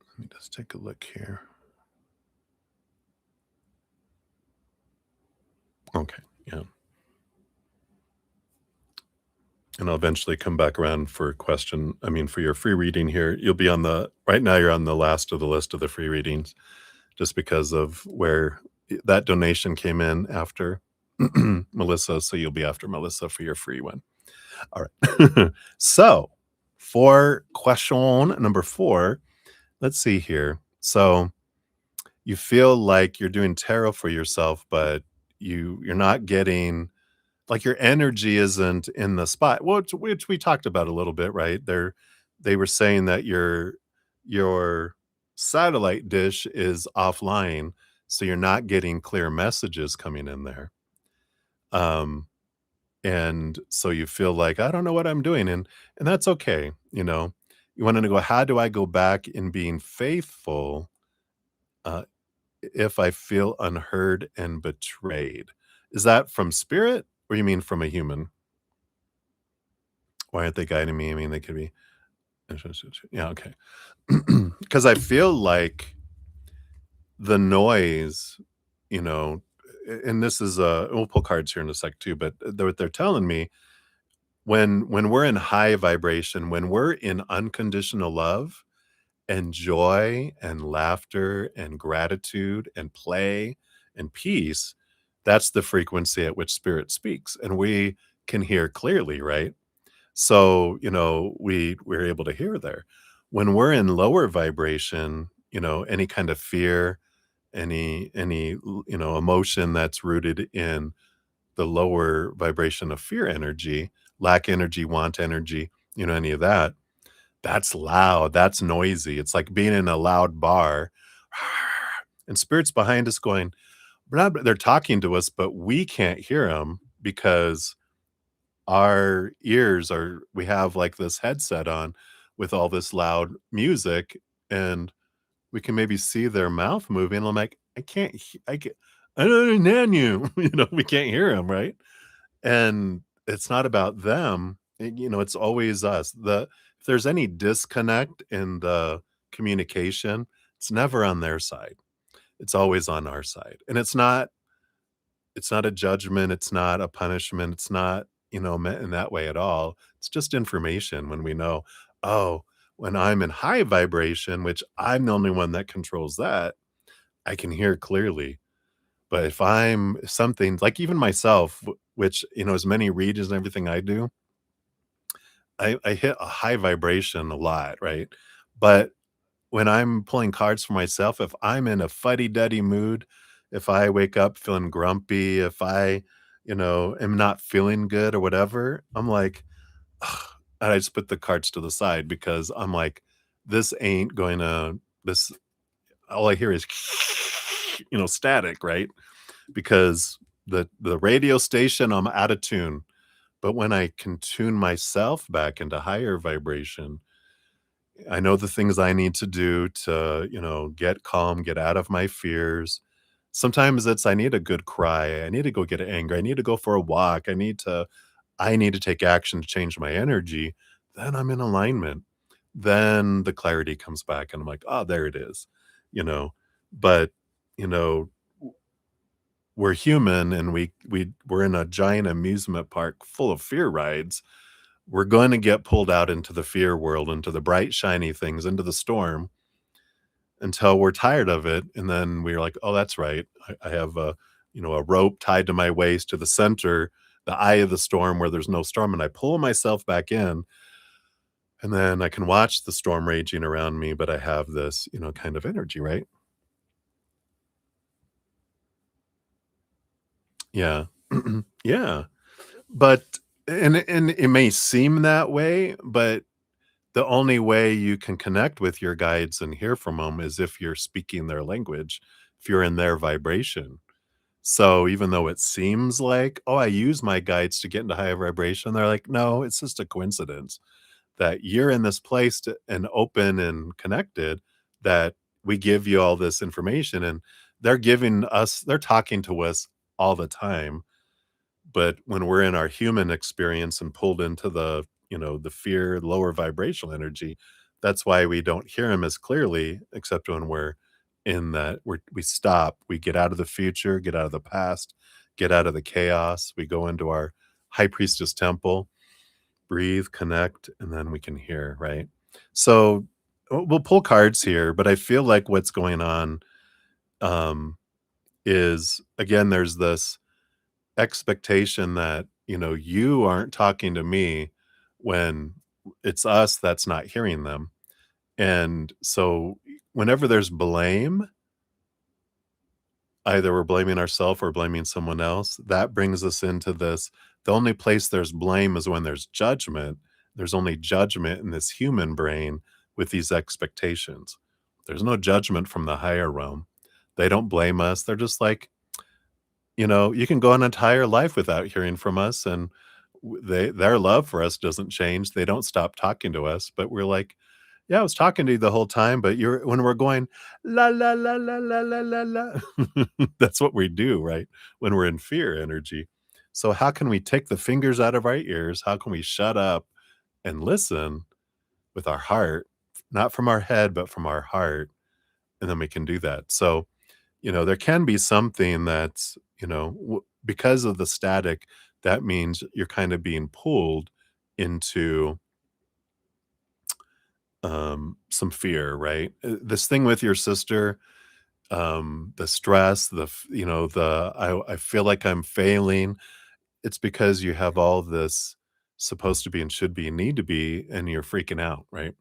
let me just take a look here. Okay, yeah. And I'll eventually come back around for for your free reading here. You'll be on the right now you're on the last of the list of the free readings. just because of where that donation came in after Melissa. So you'll be after Melissa for your free one. All right. So for question number 4, let's see here. So you feel like you're doing tarot for yourself, but you're not getting like your energy isn't in the spot, which we talked about a little bit, right? They were saying that your satellite dish is offline, so you're not getting clear messages coming in there. Um, and so you feel like, I don't know what I'm doing, and that's okay, you know. You want to go, how do I go back in being faithful uh, if I feel unheard and betrayed? Is that from spirit or you mean from a human? Why aren't they guiding me? I mean, they could be. Yeah, okay. Because I feel like the noise, you know, and this is we'll pull cards here in a sec too, but what they're telling me, when we're in high vibration, when we're in unconditional love and joy and laughter and gratitude and play and peace, that's the frequency at which spirit speaks, and we can hear clearly, right? So, we're able to hear there. When we're in lower vibration, any kind of fear, emotion that's rooted in the lower vibration of fear energy, lack energy, want energy, any of that, that's loud, that's noisy. It's like being in a loud bar and spirits behind us going, they're talking to us, but we can't hear them because our ears are we have like this headset on with all this loud music, and we can maybe see their mouth moving. I'm like, I don't understand you. We can't hear them, right? And it's not about them. It's always us. If there's any disconnect in the communication, it's never on their side. It's always on our side. And it's not a judgment, it's not a punishment, it's not, meant in that way at all. It's just information when we know, oh, when I'm in high vibration, which I'm the only one that controls that, I can hear clearly. But if something like even myself, which, as many readings and everything I do, I hit a high vibration a lot, right? But when I'm pulling cards for myself, if I'm in a fuddy-duddy mood, if I wake up feeling grumpy, if I, am not feeling good or whatever, I'm like, "Ugh," and I just put the cards to the side because I'm like, this ain't going to this all I hear is, static, right? Because the radio station, I'm out of tune. But when I can tune myself back into higher vibration, I know the things I need to do to, get calm, get out of my fears. Sometimes I need a good cry. I need to go get angry. I need to go for a walk. I need to take action to change my energy. Then I'm in alignment. Then the clarity comes back and I'm like, oh, there it is, you know. But, you know, we're human and we're in a giant amusement park full of fear rides. We're going to get pulled out into the fear world, into the bright, shiny things, into the storm until we're tired of it. And then we're like, oh, that's right. I have a rope tied to my waist to the center, the eye of the storm where there's no storm. And I pull myself back in and then I can watch the storm raging around me, but I have this, kind of energy, right? Yeah. Yeah. But and it may seem that way, but the only way you can connect with your guides and hear from them is if you're speaking their language, if you're in their vibration. So even though it seems like, "Oh, I use my guides to get into higher vibration," they're like, "No, it's just a coincidence that you're in this place and open and connected that we give you all this information, and they're talking to us all the time, but when we're in our human experience and pulled into the fear, lower vibrational energy, that's why we don't hear him as clearly, except when we're in that we stop, we get out of the future, get out of the past, get out of the chaos. We go into our high priestess temple, breathe, connect, and then we can hear, right? So we'll pull cards here, but I feel like what's going on um, is again, there's this expectation that, you aren't talking to me when it's us that's not hearing them. And so whenever there's blame, either we're blaming ourselves or blaming someone else, that brings us into this. The only place there's blame is when there's judgment. There's only judgment in this human brain with these expectations. There's no judgment from the higher realm. They don't blame us. They're just like, you can go an entire life without hearing from us, and their love for us doesn't change. They don't stop talking to us, but we're like, "Yeah, I was talking to you the whole time, but you're," when we're going, "La, la, la, la, la, la, la, la." That's what we do, right? When we're in fear energy. So how can we take the fingers out of our ears? How can we shut up and listen with our heart? Not from our head, but from our heart, and then we can do that. So, there can be something that's, because of the static, that means you're kind of being pulled into some fear, right? This thing with your sister, the stress, I feel like I'm failing. It's because you have all this supposed to be and should be and need to be, and you're freaking out, right?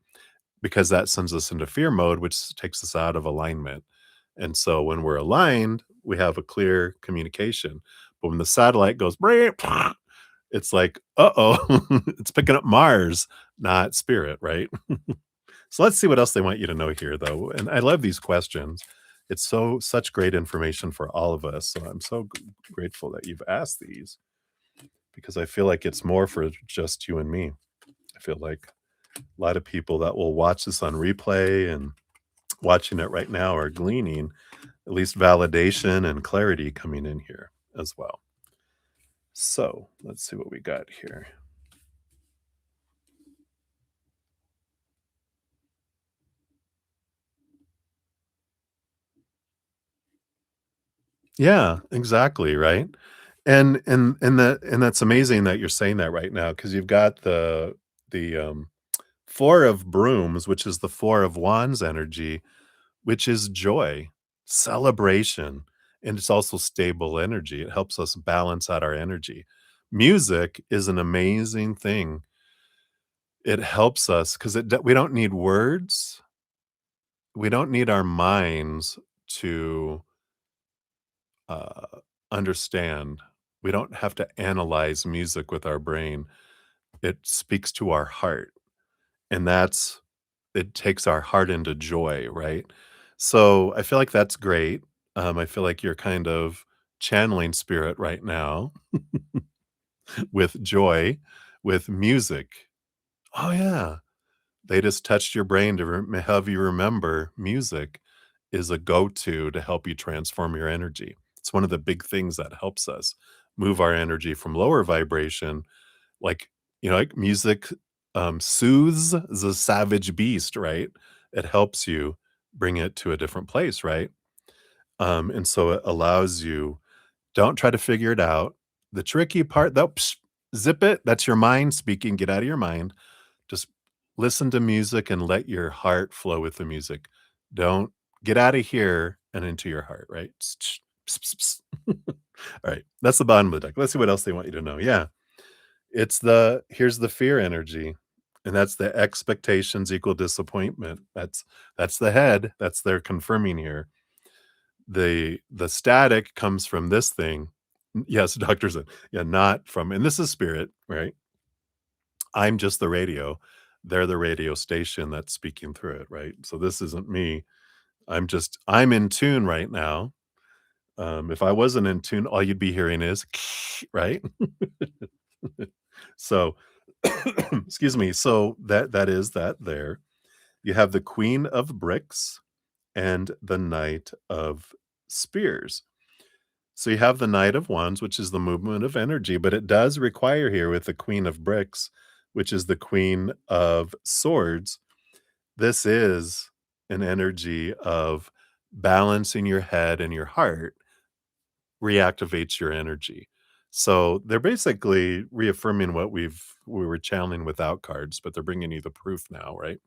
Because that sends us into fear mode, which takes us out of alignment. And so when we're aligned, we have a clear communication. But when the satellite goes, it's like, uh-oh, it's picking up Mars, not spirit, right? So let's see what else they want you to know here, though. And I love these questions. It's such great information for all of us. So I'm so grateful that you've asked these because I feel like it's more for just you and me. I feel like a lot of people that will watch this on replay and watching it right now are gleaning at least validation and clarity coming in here as well. So let's see what we got here. Yeah, exactly, right? And that's amazing that you're saying that right now because you've got the 4 of brooms, which is the 4 of wands energy, which is joy, celebration, and it's also stable energy. It helps us balance out our energy. Music is an amazing thing. It helps us because we don't need words. We don't need our minds to uh, understand. We don't have to analyze music with our brain. It speaks to our heart, and it takes our heart into joy, right? So I feel like that's great. I feel like you're kind of channeling spirit right now with joy, with music. Oh, yeah. They just touched your brain to have you remember music is a go-to to help you transform your energy. It's one of the big things that helps us move our energy from lower vibration, like, like music soothes the savage beast, right? It helps you bring it to a different place, right? And so it allows you, don't try to figure it out. The tricky part, though, zip it. That's your mind speaking. Get out of your mind, just listen to music and let your heart flow with the music. Don't get out of here and into your heart, right? All right. That's the bottom of the deck. Let's see what else they want you to know. Yeah. Here's the fear energy. And that's the expectations equal disappointment. That's the head. That's their confirming here. The static comes from this thing. Yes, doctor said. Yeah, not from, and this is spirit, right? I'm just the radio. They're the radio station that's speaking through it, right? So this isn't me. I'm in tune right now. If I wasn't in tune, all you'd be hearing is right? So excuse me. So that is that there. You have the Queen of Bricks and the Knight of Spears. So you have the Knight of Wands, which is the movement of energy, but it does require here with the Queen of Bricks, which is the Queen of Swords. This is an energy of balancing your head and your heart reactivates your energy. So they're basically reaffirming what we were channeling without cards, but they're bringing you the proof now, right?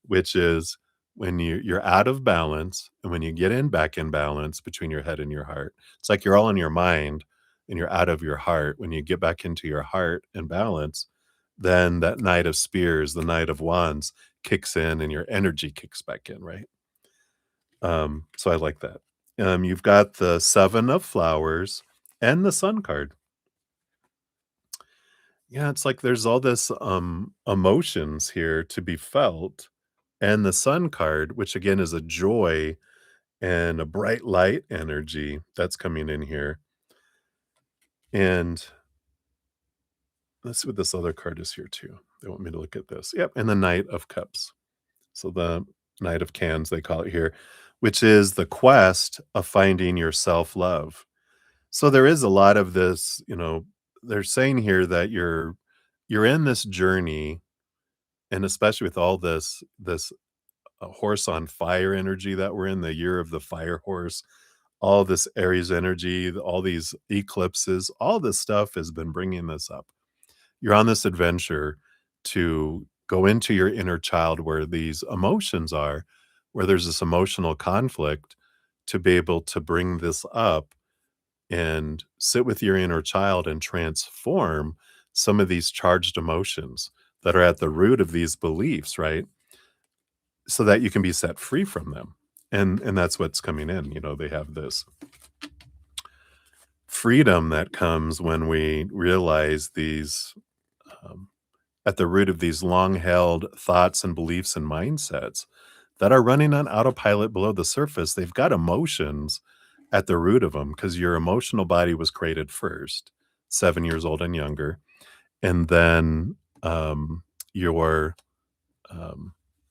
Which is when you're out of balance, and when you get in back in balance between your head and your heart. It's like you're all in your mind and you're out of your heart. When you get back into your heart and balance, then that knight of spears, the knight of wands kicks in and your energy kicks back in, right? So I like that. You've got the 7 of flowers and the sun card. Yeah, it's like there's all this emotions here to be felt. And the sun card, which again is a joy and a bright light energy that's coming in here. And let's see what this other card is here too. They want me to look at this. Yep. And the Knight of Cups. So the Knight of Cans, they call it here, which is the quest of finding your self love. So there is a lot of this, they're saying here that you're in this journey, and especially with all this horse on fire energy that we're in, the year of the fire horse, all this Aries energy, all these eclipses, all this stuff has been bringing this up. You're on this adventure to go into your inner child where these emotions are, where there's this emotional conflict, to be able to bring this up and sit with your inner child and transform some of these charged emotions that are at the root of these beliefs, right? So that you can be set free from them. And that's what's coming in. They have this freedom that comes when we realize these, um, at the root of these long held thoughts and beliefs and mindsets that are running on autopilot below the surface. They've got emotions at the root of them because your emotional body was created first, 7 years old and younger. And then your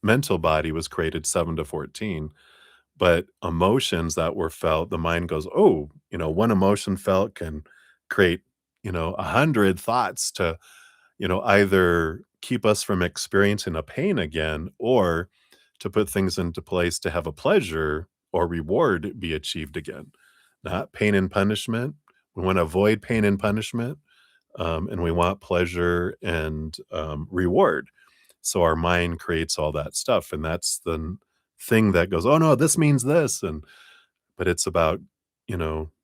mental body was created 7 to 14. But emotions that were felt, the mind goes, oh, one emotion felt can create, 100 thoughts to, either keep us from experiencing a pain again, or to put things into place to have a pleasure or reward be achieved again. Not pain and punishment. We want to avoid pain and punishment, and we want pleasure and reward. So our mind creates all that stuff, and that's the thing that goes, "Oh, no, this means this," but it's about,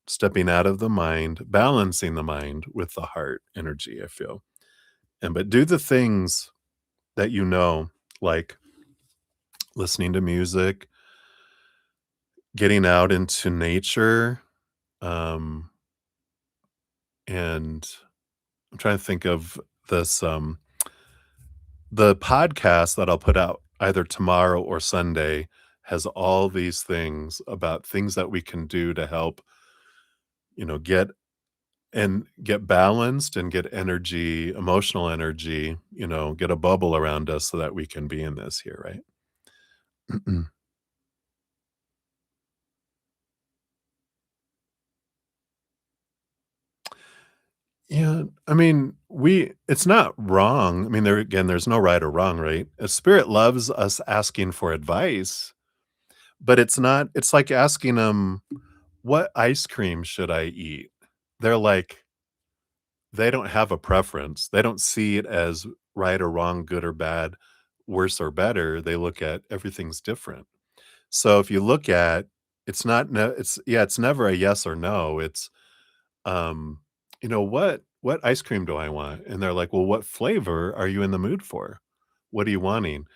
stepping out of the mind, balancing the mind with the heart energy, I feel. But do the things that like listening to music, getting out into nature, um, and I'm trying to think of this, the podcast that I'll put out either tomorrow or Sunday has all these things about things that we can do to help, get balanced and get energy, emotional energy, get a bubble around us so that we can be in this here, right? Yeah, I mean, it's not wrong. I mean, there's no right or wrong, right? A spirit loves us asking for advice, but it's like asking them, "What ice cream should I eat?" They're like, they don't have a preference. They don't see it as right or wrong, good or bad, worse or better. They look at everything's different. So if you look at, it's not no it's yeah, it's never a yes or no. It's, um, what ice cream do I want? And they're like, "Well, what flavor are you in the mood for? What are you wanting?"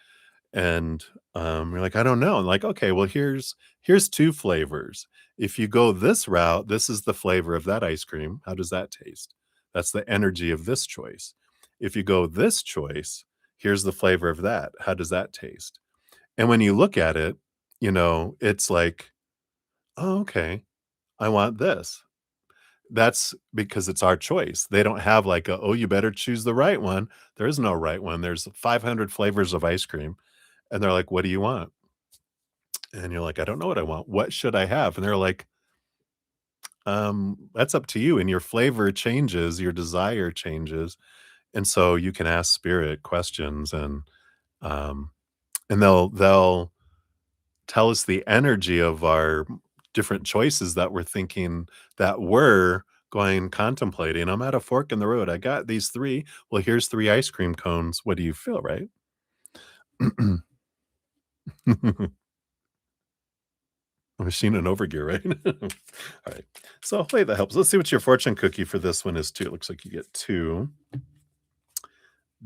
And, you're like, "I don't know." I'm like, "Okay, well, here's 2 flavors. If you go this route, this is the flavor of that ice cream. How does that taste? That's the energy of this choice. If you go this choice, here's the flavor of that. How does that taste?" And when you look at it, it's like, "Oh, okay. I want this." That's because it's our choice. They don't have like a, "Oh, you better choose the right one." There is no right one. There's 500 flavors of ice cream, and they're like, "What do you want?" And you're like, "I don't know what I want. What should I have?" And they're like, That's up to you, and your flavor changes, your desire changes." And so you can ask spirit questions, um, and they'll tell us the energy of our different choices that we're thinking, that we're going contemplating. "I'm at a fork in the road. I got these 3. Well, here's 3 ice cream cones. What do you feel?" Right? Machine and overgear, right? All right. So hopefully that helps. Let's see what your fortune cookie for this one is too. It looks like you get two.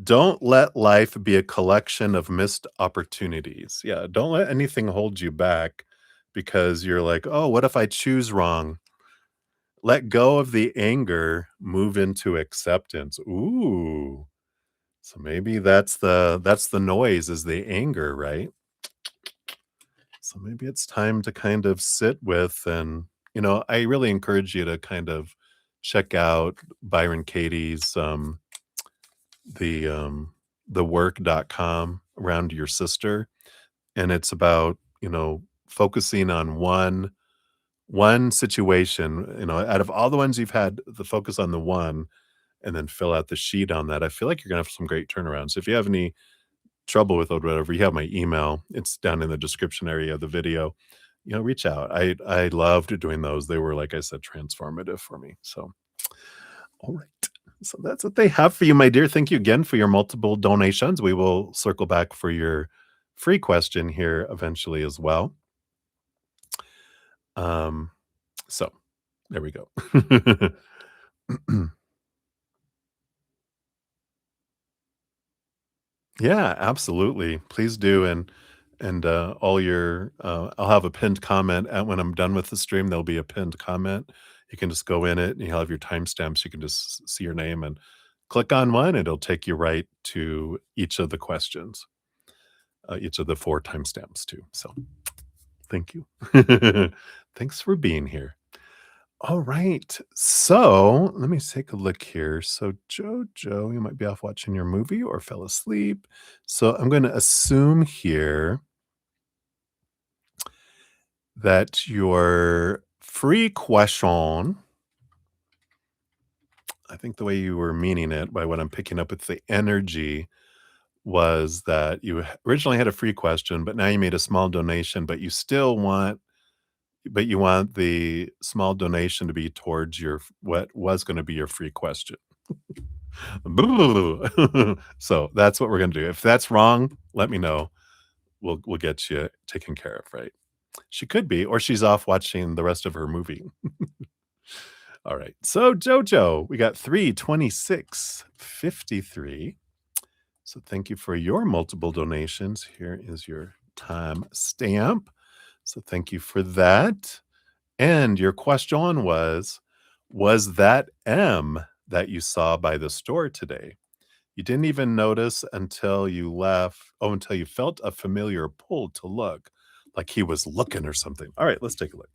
Don't let life be a collection of missed opportunities. Yeah, don't let anything hold you back because you're like, "Oh, what if I choose wrong?" Let go of the anger, move into acceptance. Ooh. So maybe that's the noise is the anger, right? So maybe it's time to kind of sit with and I really encourage you to kind of check out Byron Katie's the thework.com around your sister, and it's about focusing on one situation, out of all the ones you've had, the focus on the one and then fill out the sheet on that. I feel like you're gonna have some great turnarounds. If you have any trouble with it or whatever, you have my email. It's down in the description area of the video. Reach out. I loved doing those. They were, like I said, transformative for me. So, all right. So that's what they have for you, my dear. Thank you again for your multiple donations. We will circle back for your free question here eventually as well. Um, so there we go. Yeah, absolutely. Please do. And all your I'll have a pinned comment at when I'm done with the stream. There'll be a pinned comment. You can just go in it and you'll have your timestamps. You can just see your name and click on one. It'll take you right to each of the questions, each of the four timestamps too. So thank you. Thanks for being here. All right. So let me take a look here. So, Jojo, you might be off watching your movie or fell asleep. So, I'm going to assume here that your free question, I think the way you were meaning it by what I'm picking up with the energy was that you originally had a free question, but now you made a small donation, but you want the small donation to be towards your what was going to be your free question. So that's what we're gonna do. If that's wrong, let me know. We'll get you taken care of, right? She could be, or she's off watching the rest of her movie. All right. So Jojo, we got 326.53. So thank you for your multiple donations. Here is your time stamp. So thank you for that. And your question was that M that you saw by the store today? You didn't even notice until you left until you felt a familiar pull to look, like he was looking or something. All right, let's take a look.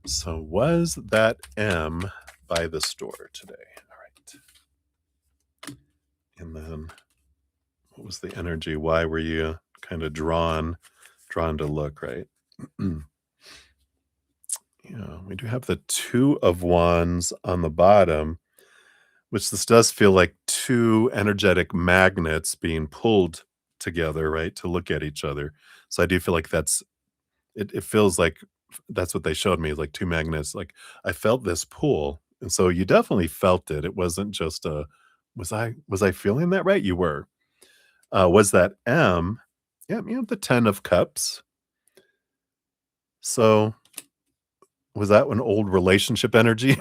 So, was that M by the store today? All right. And then what was the energy? Why were you kind of drawn to look, right? Yeah, we do have the 2 of wands on the bottom, which this does feel like 2 energetic magnets being pulled together, right, to look at each other. So I do feel like it feels like that's what they showed me, like 2 magnets, like, I felt this pull, and so you definitely felt it. It wasn't just a, "Was I feeling that right?" You were. Was that M? Yeah, you have the 10 of cups. So was that an old relationship energy?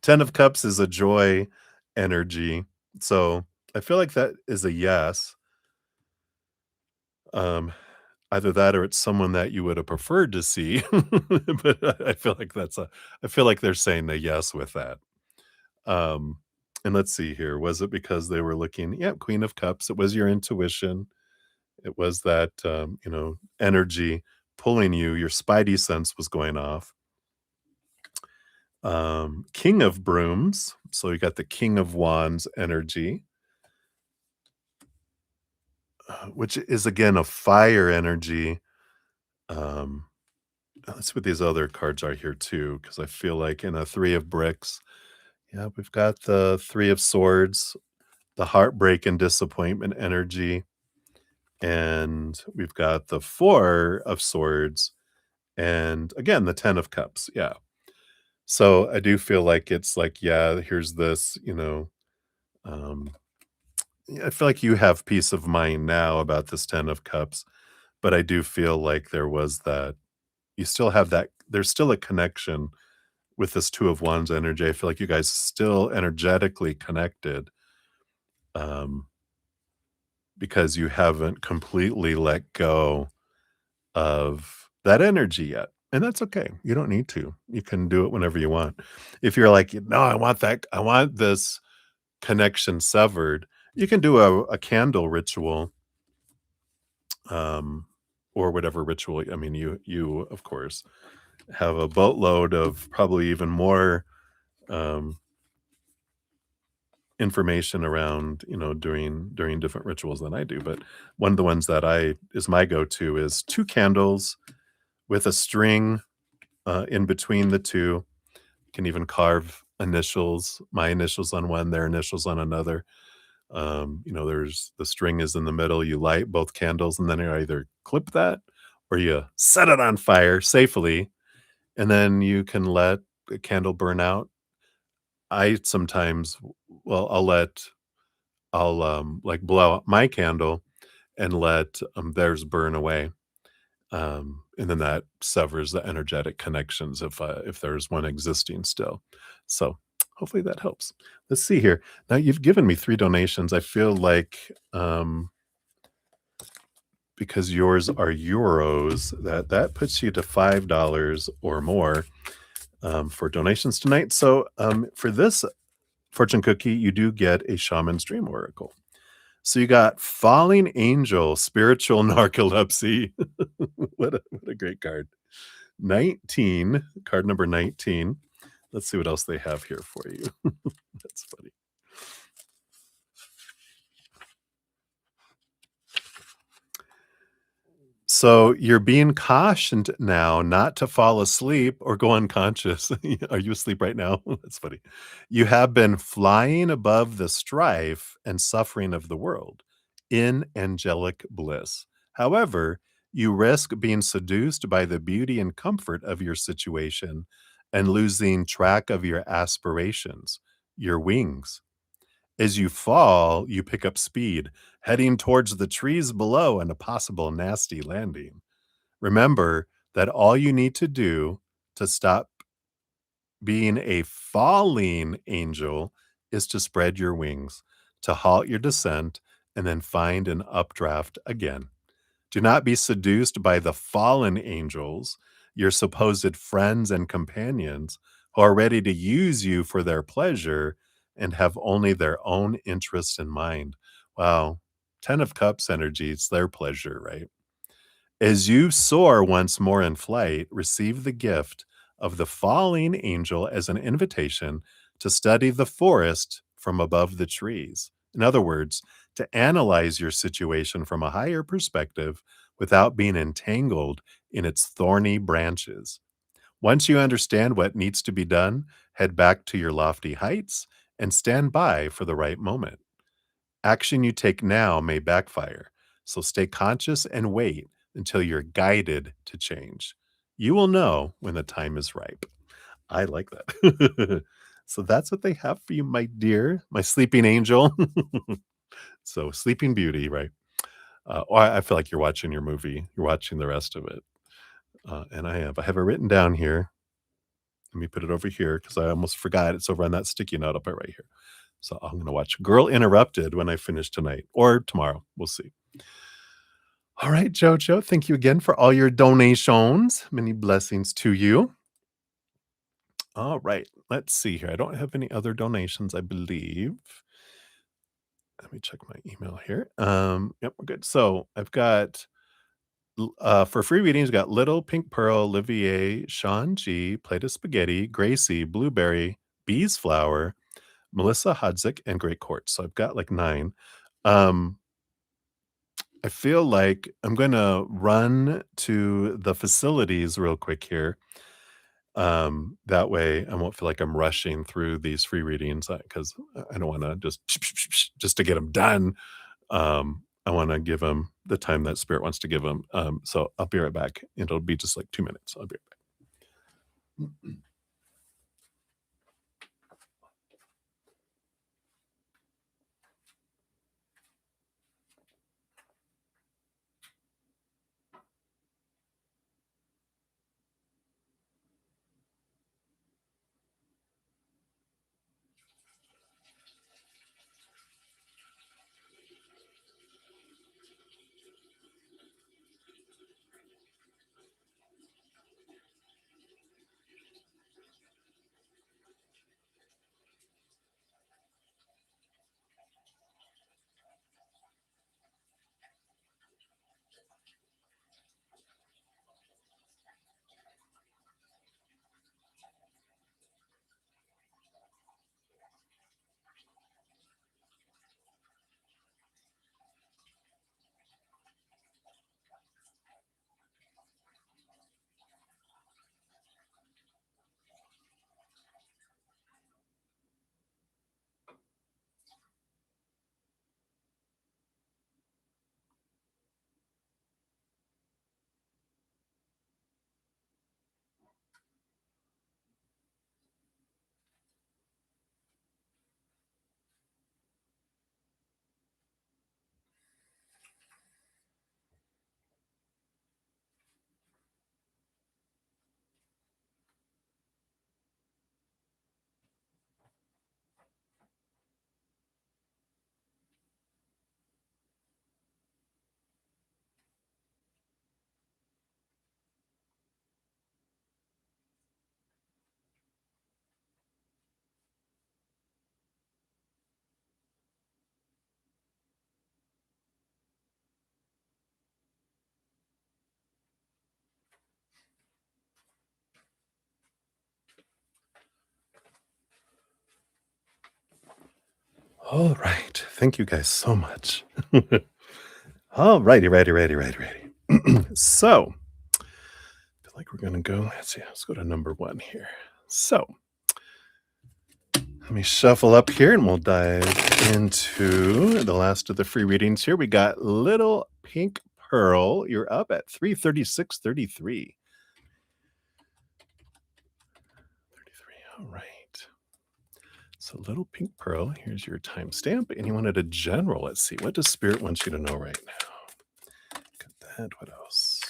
10 of cups is a joy energy. So, I feel like that is a yes. Um, either that or it's someone that you would have preferred to see. But I feel like I feel like they're saying a yes with that. Um, and let's see here. Was it because they were looking yeah, Queen of Cups. It was your intuition. It was that, energy pulling you. Your spidey sense was going off. King of Brooms. So you got the King of Wands energy, which is again a fire energy. Um, let's see what these other cards are here too, because I feel like in a Three of Bricks, yeah, we've got the Three of Swords, the heartbreak and disappointment energy, and we've got the Four of Swords, and again the Ten of Cups. Yeah. So I do feel like it's like, yeah, here's this, um, Yeah, I feel like you have peace of mind now about this 10 of cups, but I do feel like there was that you still have that there's still a connection with this 2 of wands energy. I feel like you guys still energetically connected, um, because you haven't completely let go of that energy yet, and that's okay. You don't need to. You can do it whenever you want. If you're like, "No, I want this connection severed," you can do a candle ritual, um, or whatever ritual. I mean, you, of course, have a boatload of probably even more, um, information around, doing different rituals than I do, but one of the ones that I is my go-to is 2 candles with a string, in between the 2. You can even carve initials, my initials on one, their initials on another. There's the string is in the middle, you light both candles, and then you either clip that or you set it on fire safely, and then you can let the candle burn out. I sometimes well, like, blow out my candle and let, theirs burn away, and then that severs the energetic connections if there's one existing still. So, hopefully that helps. Let's see here. Now you've given me 3 donations. I feel like, because yours are euros, that puts you to $5 or more, for donations tonight. So, for this fortune cookie, you do get a shaman's dream oracle. So you got falling angel, spiritual narcolepsy. What a great card. 19, card number 19. Let's see what else they have here for you. That's funny. So you're being cautioned now not to fall asleep or go unconscious. Are you asleep right now? That's funny. You have been flying above the strife and suffering of the world in angelic bliss. However, you risk being seduced by the beauty and comfort of your situation and losing track of your aspirations, your wings. As you fall, you pick up speed, heading towards the trees below and a possible nasty landing. Remember that all you need to do to stop being a falling angel is to spread your wings, to halt your descent, and then find an updraft again. Do not be seduced by the fallen angels, your supposed friends and companions, who are ready to use you for their pleasure and have only their own interests in mind. Wow. 10 of Cups energy, it's their pleasure, right? As you soar once more in flight, receive the gift of the falling angel as an invitation to study the forest from above the trees. In other words, to analyze your situation from a higher perspective without being entangled in its thorny branches. Once you understand what needs to be done, head back to your lofty heights and stand by for the right moment. Action you take now may backfire, so stay conscious and wait until you're guided to change. You will know when the time is ripe. I like that. So that's what they have for you, my dear, my sleeping angel. So, Sleeping Beauty, right? I feel like you're watching your movie. You're watching the rest of it, and I have it written down here. Let me put it over here because I almost forgot. It's over on that sticky note. I'll put it right here. So I'm gonna watch Girl Interrupted when I finish tonight or tomorrow. We'll see. All right, Jojo, thank you again for all your donations. Many blessings to you. All right, let's see here. I don't have any other donations, I believe. Let me check my email here. Yep, we're good. So I've got for free readings, got Little Pink Pearl, Olivier, Sean G, Plate of Spaghetti, Gracie, Blueberry, Bees Flower, Melissa Hudzik, and Great Court. So I've got like 9. Um, I feel like I'm gonna run to the facilities real quick here. That way I won't feel like I'm rushing through these free readings because I don't want to just to get them done. I want to give them the time that spirit wants to give them. So I'll be right back. It'll be just like 2 minutes. I'll be right back. All right. Thank you guys so much. All righty, righty. So, I feel like we're gonna go. Let's see. Let's go to number one here. So, let me shuffle up here, and we'll dive into the last of the free readings. Here we got Little Pink Pearl. You're up at 336.33. 33. All right. So, Little Pink Pearl. Here's your timestamp, and you wanted a general. Let's see. What does Spirit want you to know right now? Got that. What else?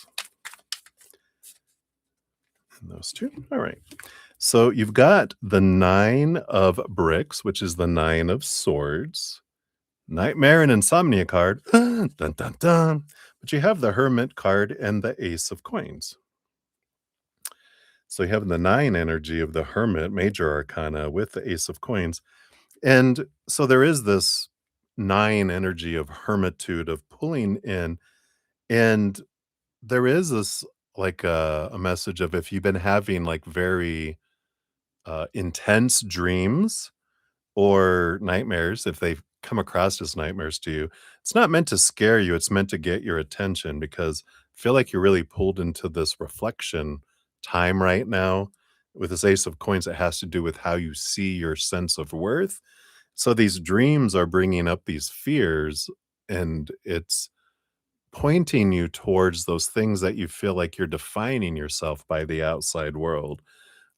And those two. All right. So you've got the 9 of bricks, which is the 9 of swords, nightmare and insomnia card, dun, dun, dun. But you have the hermit card and the ace of coins. So you have the 9 energy of the hermit, major arcana, with the ace of coins. And so there is this 9 energy of hermitude, of pulling in. And there is this like a message of if you've been having like very intense dreams or nightmares, if they've come across as nightmares to you, it's not meant to scare you. It's meant to get your attention because I feel like you're really pulled into this reflection time right now. With this ace of coins, it has to do with how you see your sense of worth. So these dreams are bringing up these fears, and it's pointing you towards those things that you feel like you're defining yourself by the outside world.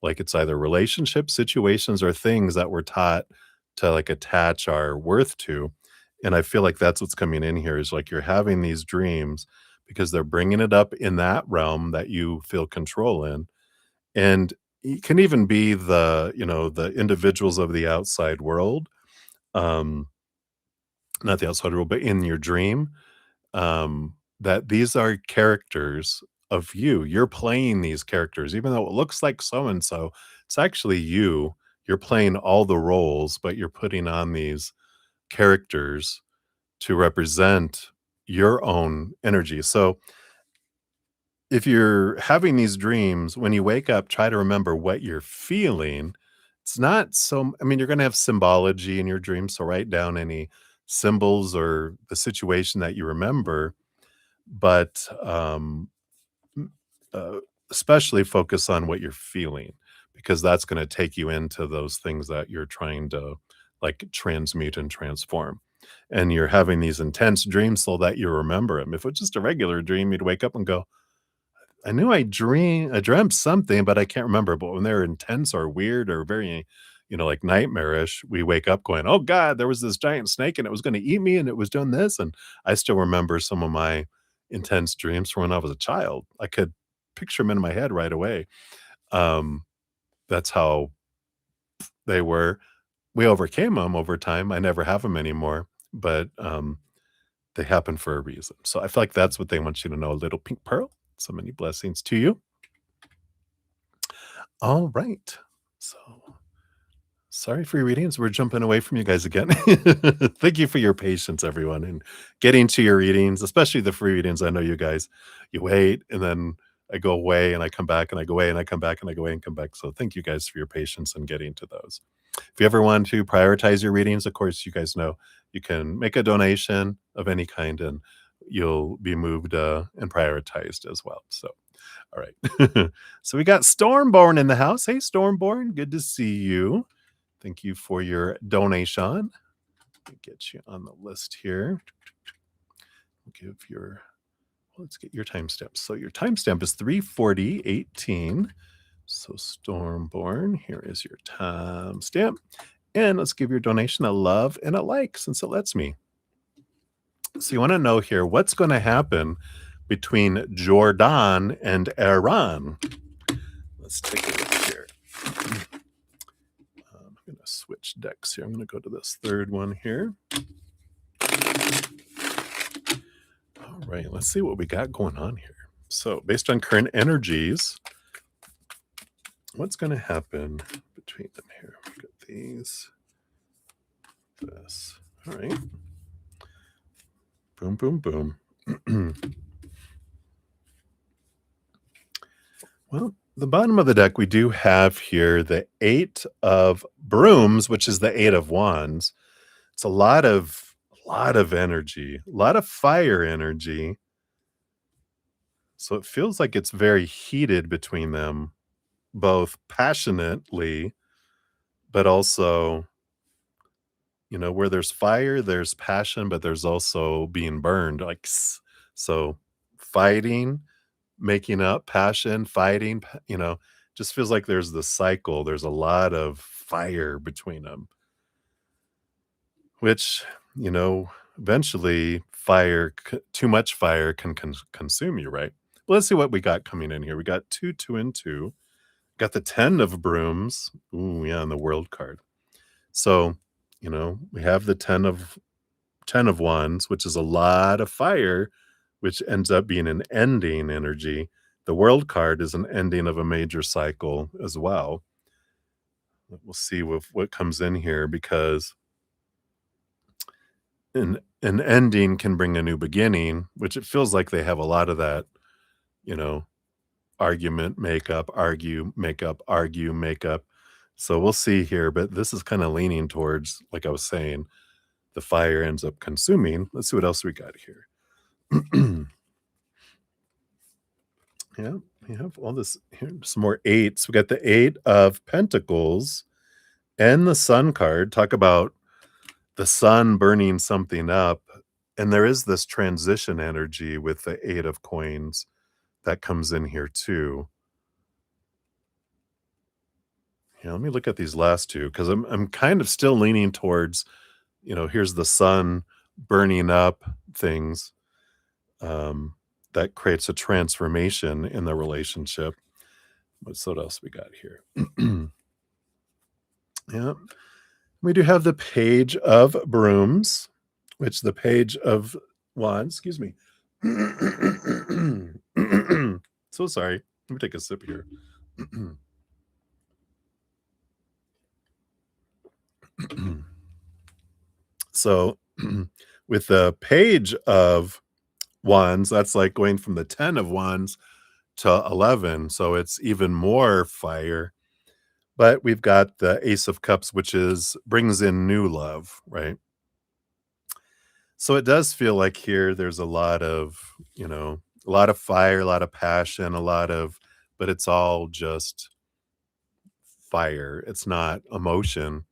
Like it's either relationship situations or things that we're taught to like attach our worth to. And I feel like that's what's coming in here is like you're having these dreams because they're bringing it up in that realm that you feel control in. And it can even be the, the individuals of the outside world, um, not the outside world, but in your dream, that these are characters of you. You're playing these characters, even though it looks like so and so, it's actually you. You're playing all the roles, but you're putting on these characters to represent your own energy. So if you're having these dreams, when you wake up, try to remember what you're feeling. It's not so, I mean, you're going to have symbology in your dreams. So write down any symbols or the situation that you remember, but m- uh, especially focus on what you're feeling because that's going to take you into those things that you're trying to like transmute and transform. And you're having these intense dreams so that you remember them. If it's just a regular dream, you'd wake up and go, I knew I dreamt something, but I can't remember. But when they're intense or weird or very, like nightmarish, we wake up going, "Oh God, there was this giant snake and it was going to eat me and it was doing this." And I still remember some of my intense dreams from when I was a child. I could picture them in my head right away. Um, that's how they were. We overcame them over time. I never have them anymore, but they happen for a reason. So I feel like that's what they want you to know. A little pink pearl. So many blessings to you. All right. So sorry for your readings. We're jumping away from you guys again. Thank you for your patience, everyone, and getting to your readings, especially the free readings. I know you guys, you wait and then I go away and I come back and I go away and I come back and I go away and come back. So thank you guys for your patience in getting to those. If you ever want to prioritize your readings, of course, you guys know you can make a donation of any kind and you'll be moved and prioritized as well. So, all right. So we got Stormborn in the house. Hey, Stormborn, good to see you. Thank you for your donation. Let me get you on the list here. Let's get your timestamp. So your timestamp is 3:40:18. So Stormborn, here is your timestamp. And let's give your donation a love and a like since it lets me. So you want to know here what's going to happen between Jordan and Iran. Let's take a look here. I'm going to switch decks here. I'm going to go to this third one here. All right, let's see what we got going on here. So based on current energies, what's going to happen between them here? We've got these, this. All right. Boom, boom, boom. Well, the bottom of the deck, we do have here the 8 of brooms, which is the 8 of wands. It's a lot of energy, a lot of fire energy. So it feels like it's very heated between them, both passionately, but also, where there's fire, there's passion, but there's also being burned, like, so fighting, making up, passion, fighting, just feels like there's the cycle. There's a lot of fire between them, which, you know, eventually too much fire can consume you, right? Well, let's see what we got coming in here. We got two, two, and two. Got the 10 of brooms. Ooh, yeah, and the world card. So, we have the 10 of wands, which is a lot of fire, which ends up being an ending energy. The world card is an ending of a major cycle as well. We'll see what comes in here because an ending can bring a new beginning, which it feels like they have a lot of that, you know, argument, makeup, argue, makeup, argue, makeup. So we'll see here, but this is kind of leaning towards, like I was saying, the fire ends up consuming. Let's see what else we got here. Yeah, we have all this here. Some more eights. We got the 8 of pentacles and the sun card. Talk about the sun burning something up. And there is this transition energy with the 8 of coins that comes in here too. Yeah, let me look at these last two because I'm kind of still leaning towards, here's the sun burning up things. That creates a transformation in the relationship. What else we got here? Yeah, we do have the page of brooms, which the page of wands, excuse me. So sorry. Let me take a sip here. So with the page of wands, that's like going from the 10 of wands to 11. So it's even more fire. But we've got the ace of cups, which brings in new love, right? So it does feel like here there's a lot of fire, a lot of passion, but it's all just fire. It's not emotion.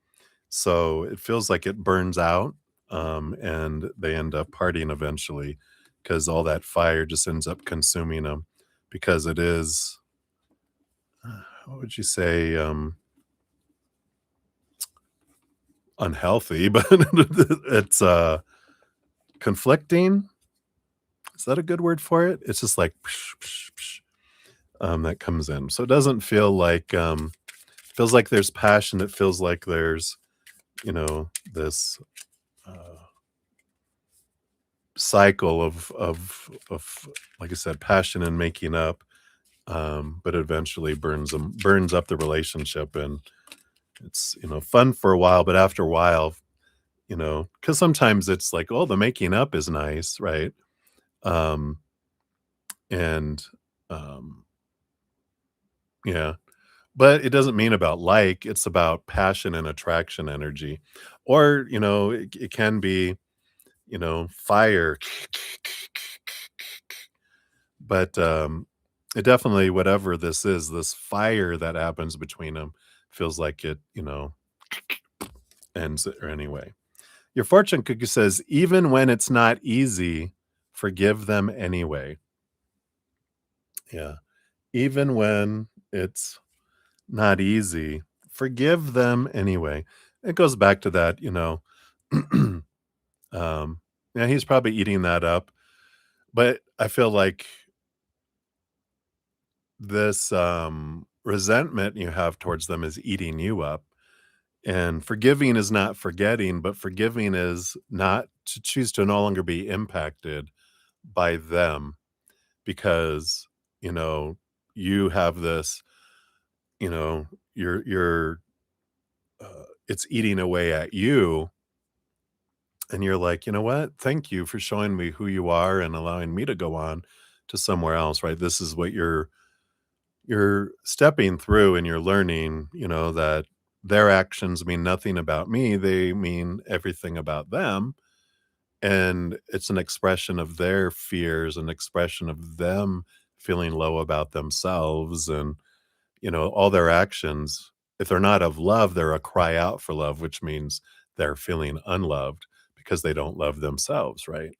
So it feels like it burns out, and they end up partying eventually because all that fire just ends up consuming them because it is, what would you say, unhealthy, but it's conflicting. Is that a good word for it? It's just like psh, psh, psh, that comes in. So it doesn't feel like feels like there's passion. It feels like there's, this cycle of like I said, passion and making up, but eventually burns up the relationship, and it's fun for a while, but after a while, because sometimes it's like, oh, the making up is nice, right? Um, and yeah, but it doesn't mean about like, it's about passion and attraction energy, or it can be fire. But, it definitely, whatever this is, this fire that happens between them feels like it, ends it or anyway. Your fortune cookie says, "Even when it's not easy, forgive them anyway." Yeah. Even when it's not easy, forgive them anyway. It goes back to that, yeah, he's probably eating that up, but I feel like this, resentment you have towards them is eating you up. And forgiving is not forgetting, but forgiving is not to choose to no longer be impacted by them because, you know, you have this, you're it's eating away at you. And you're like, you know what? Thank you for showing me who you are and allowing me to go on to somewhere else, right? This is what you're stepping through and you're learning, that their actions mean nothing about me, they mean everything about them, and it's an expression of their fears, an expression of them feeling low about themselves, and, all their actions, if they're not of love, they're a cry out for love, which means they're feeling unloved because they don't love themselves, right?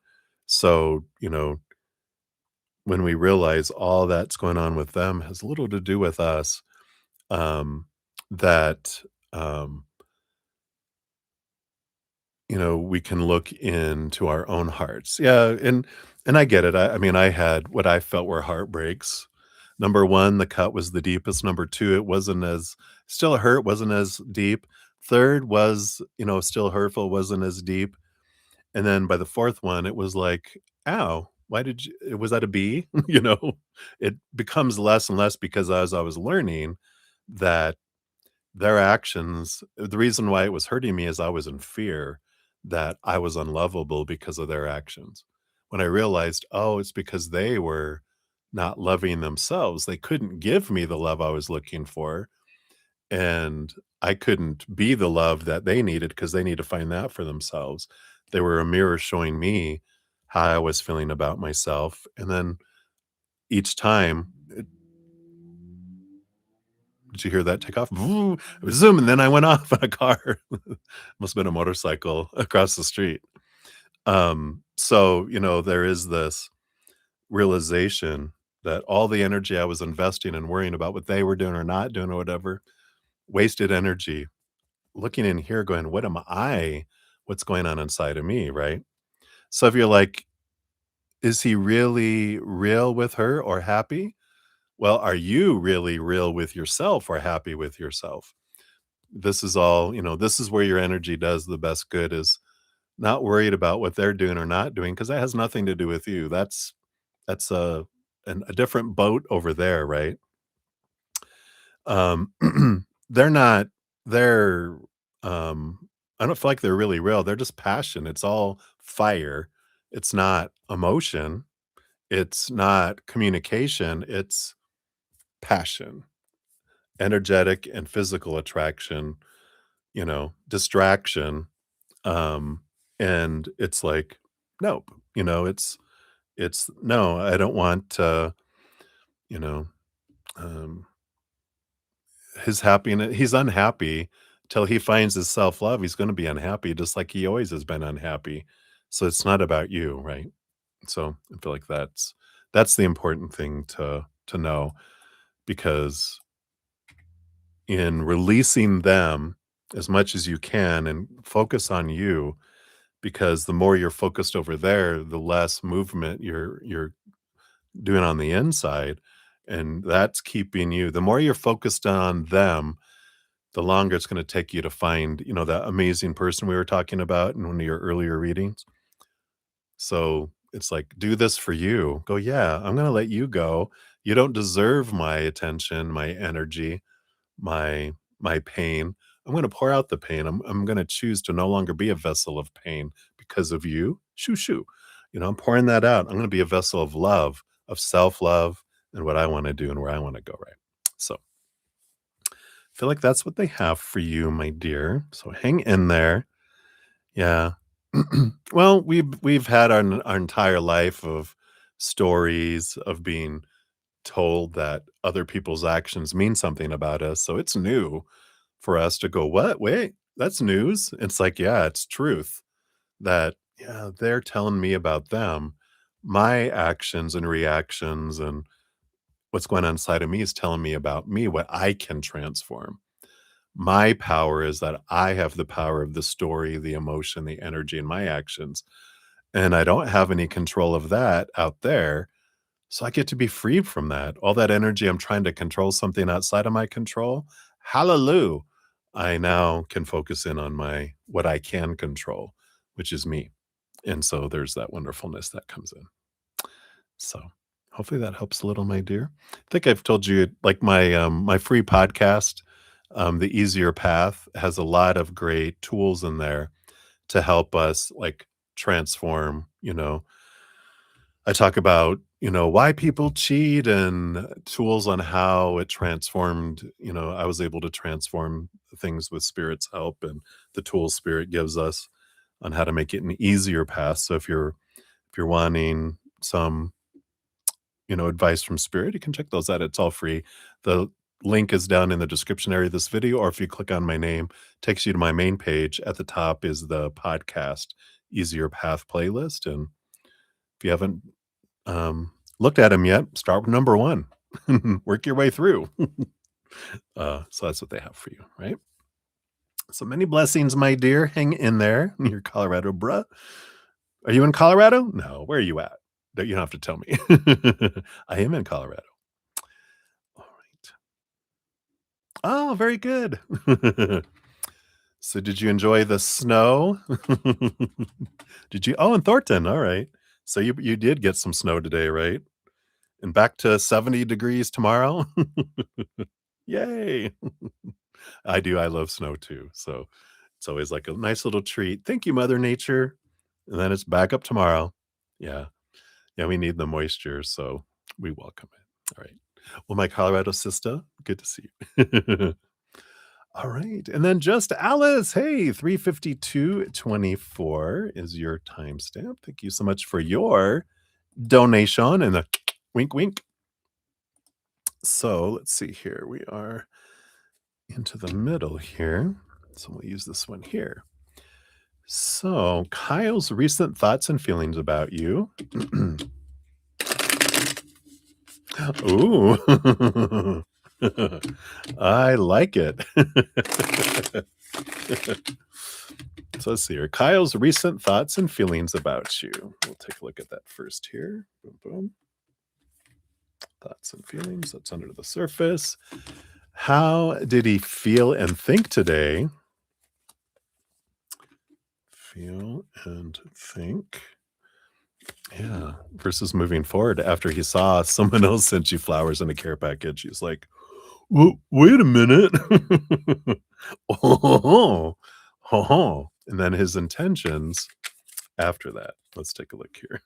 So, when we realize all that's going on with them has little to do with us, um, that, um, we can look into our own hearts. Yeah, and I get it. I mean, I had what I felt were heartbreaks. Number 1, the cut was the deepest. Number 2, it wasn't as still hurt, wasn't as deep. 3rd was, still hurtful, wasn't as deep. And then by the 4th one, it was like, "Ow, why did you was that a bee?" You know? It becomes less and less because as I was learning that their actions the reason why it was hurting me is I was in fear that I was unlovable because of their actions. When I realized, oh, it's because they were not loving themselves. They couldn't give me the love I was looking for, and I couldn't be the love that they needed because they need to find that for themselves. They were a mirror showing me how I was feeling about myself, and then each time did you hear that take off? Voo, zoom, and then I went off in a car. Must've been a motorcycle across the street. So, there is this realization that all the energy I was investing and worrying about what they were doing or not doing or whatever, wasted energy. Looking in here going, "What am I? What's going on inside of me?" Right? So if you're like, "Is he really real with her or happy?" Well, are you really real with yourself or happy with yourself? This is all, this is where your energy does the best good is not worried about what they're doing or not doing because that has nothing to do with you. That's a different boat over there, right? Um, they're not they're, I don't feel like they're really real. They're just passion. It's all fire. It's not emotion. It's not communication. It's passion, energetic and physical attraction, distraction. Um, and it's like, nope, it's no, I don't want you know, um, his happiness. He's unhappy till he finds his self-love. He's going to be unhappy just like he always has been unhappy. So it's not about you, right? So I feel like that's the important thing to know because in releasing them as much as you can and focus on you because the more you're focused over there, the less movement you're doing on the inside, and that's keeping you the more you're focused on them, the longer it's gonna take you to find, that amazing person we were talking about in one of your earlier readings. So, it's like, "Do this for you." Go, "Yeah, I'm gonna let you go. You don't deserve my attention, my energy, my pain. I'm gonna pour out the pain. I'm gonna choose to no longer be a vessel of pain because of you. Shoo shoo. I'm pouring that out. I'm gonna be a vessel of love, of self-love, and what I wanna do and where I wanna go, right? So, I feel like that's what they have for you, my dear. So hang in there. Yeah. Well, we've had our entire life of stories of being told that other people's actions mean something about us. So it's new for us to go, "What? Wait, that's news." It's like, yeah, it's truth that, yeah, they're telling me about them. My actions and reactions and what's going on inside of me is telling me about me, what I can transform. My power is that I have the power of the story, the emotion, the energy in my actions. And I don't have any control of that out there. So I get to be free from that. All that energy, I'm trying to control something outside of my control. Hallelujah. I now can focus in on my what I can control, which is me. And so there's that wonderfulness that comes in. So hopefully that helps a little, my dear. I think I've told you like my free podcast, The Easier Path has a lot of great tools in there to help us like transform, I talk about, why people cheat and tools on how it transformed, I was able to transform things with Spirit's help and the tools Spirit gives us on how to make it an easier path. So if you're wanting some, advice from Spirit, you can check those out. It's all free. The link is down in the description area of this video, or if you click on my name, takes you to my main page. At the top is the podcast Easier Path playlist. And if you haven't looked at them yet, start with number one. Work your way through. So that's what they have for you, right? So many blessings, my dear. Hang in there. You're Colorado, bruh. Are you in Colorado? No. Where are you at? You don't have to tell me. I am in Colorado. All right. Oh, very good. So did you enjoy the snow? Did you? Oh, in Thornton. All right. So you did get some snow today, right? And back to 70 degrees tomorrow. Yay. I do. I love snow too. So it's always like a nice little treat. Thank you, Mother Nature. And then it's back up tomorrow. Yeah. Yeah, we need the moisture, so we welcome it. All right. Well, my Colorado sister, good to see you. All right. And then just Alice. Hey, 35224 is your timestamp. Thank you so much for your donation and a wink, wink. So let's see here. We are into the middle here. So we'll use this one here. So Kyle's recent thoughts and feelings about you. Ooh. I like it. So let's see here. Kyle's recent thoughts and feelings about you. We'll take a look at that first here. Boom, boom. Thoughts and feelings. That's under the surface. How did he feel and think today? Feel and think. Yeah. Versus moving forward after he saw someone else sent you flowers in a care package. He's like, well, wait a minute. Oh, oh, and then his intentions after that. Let's take a look here.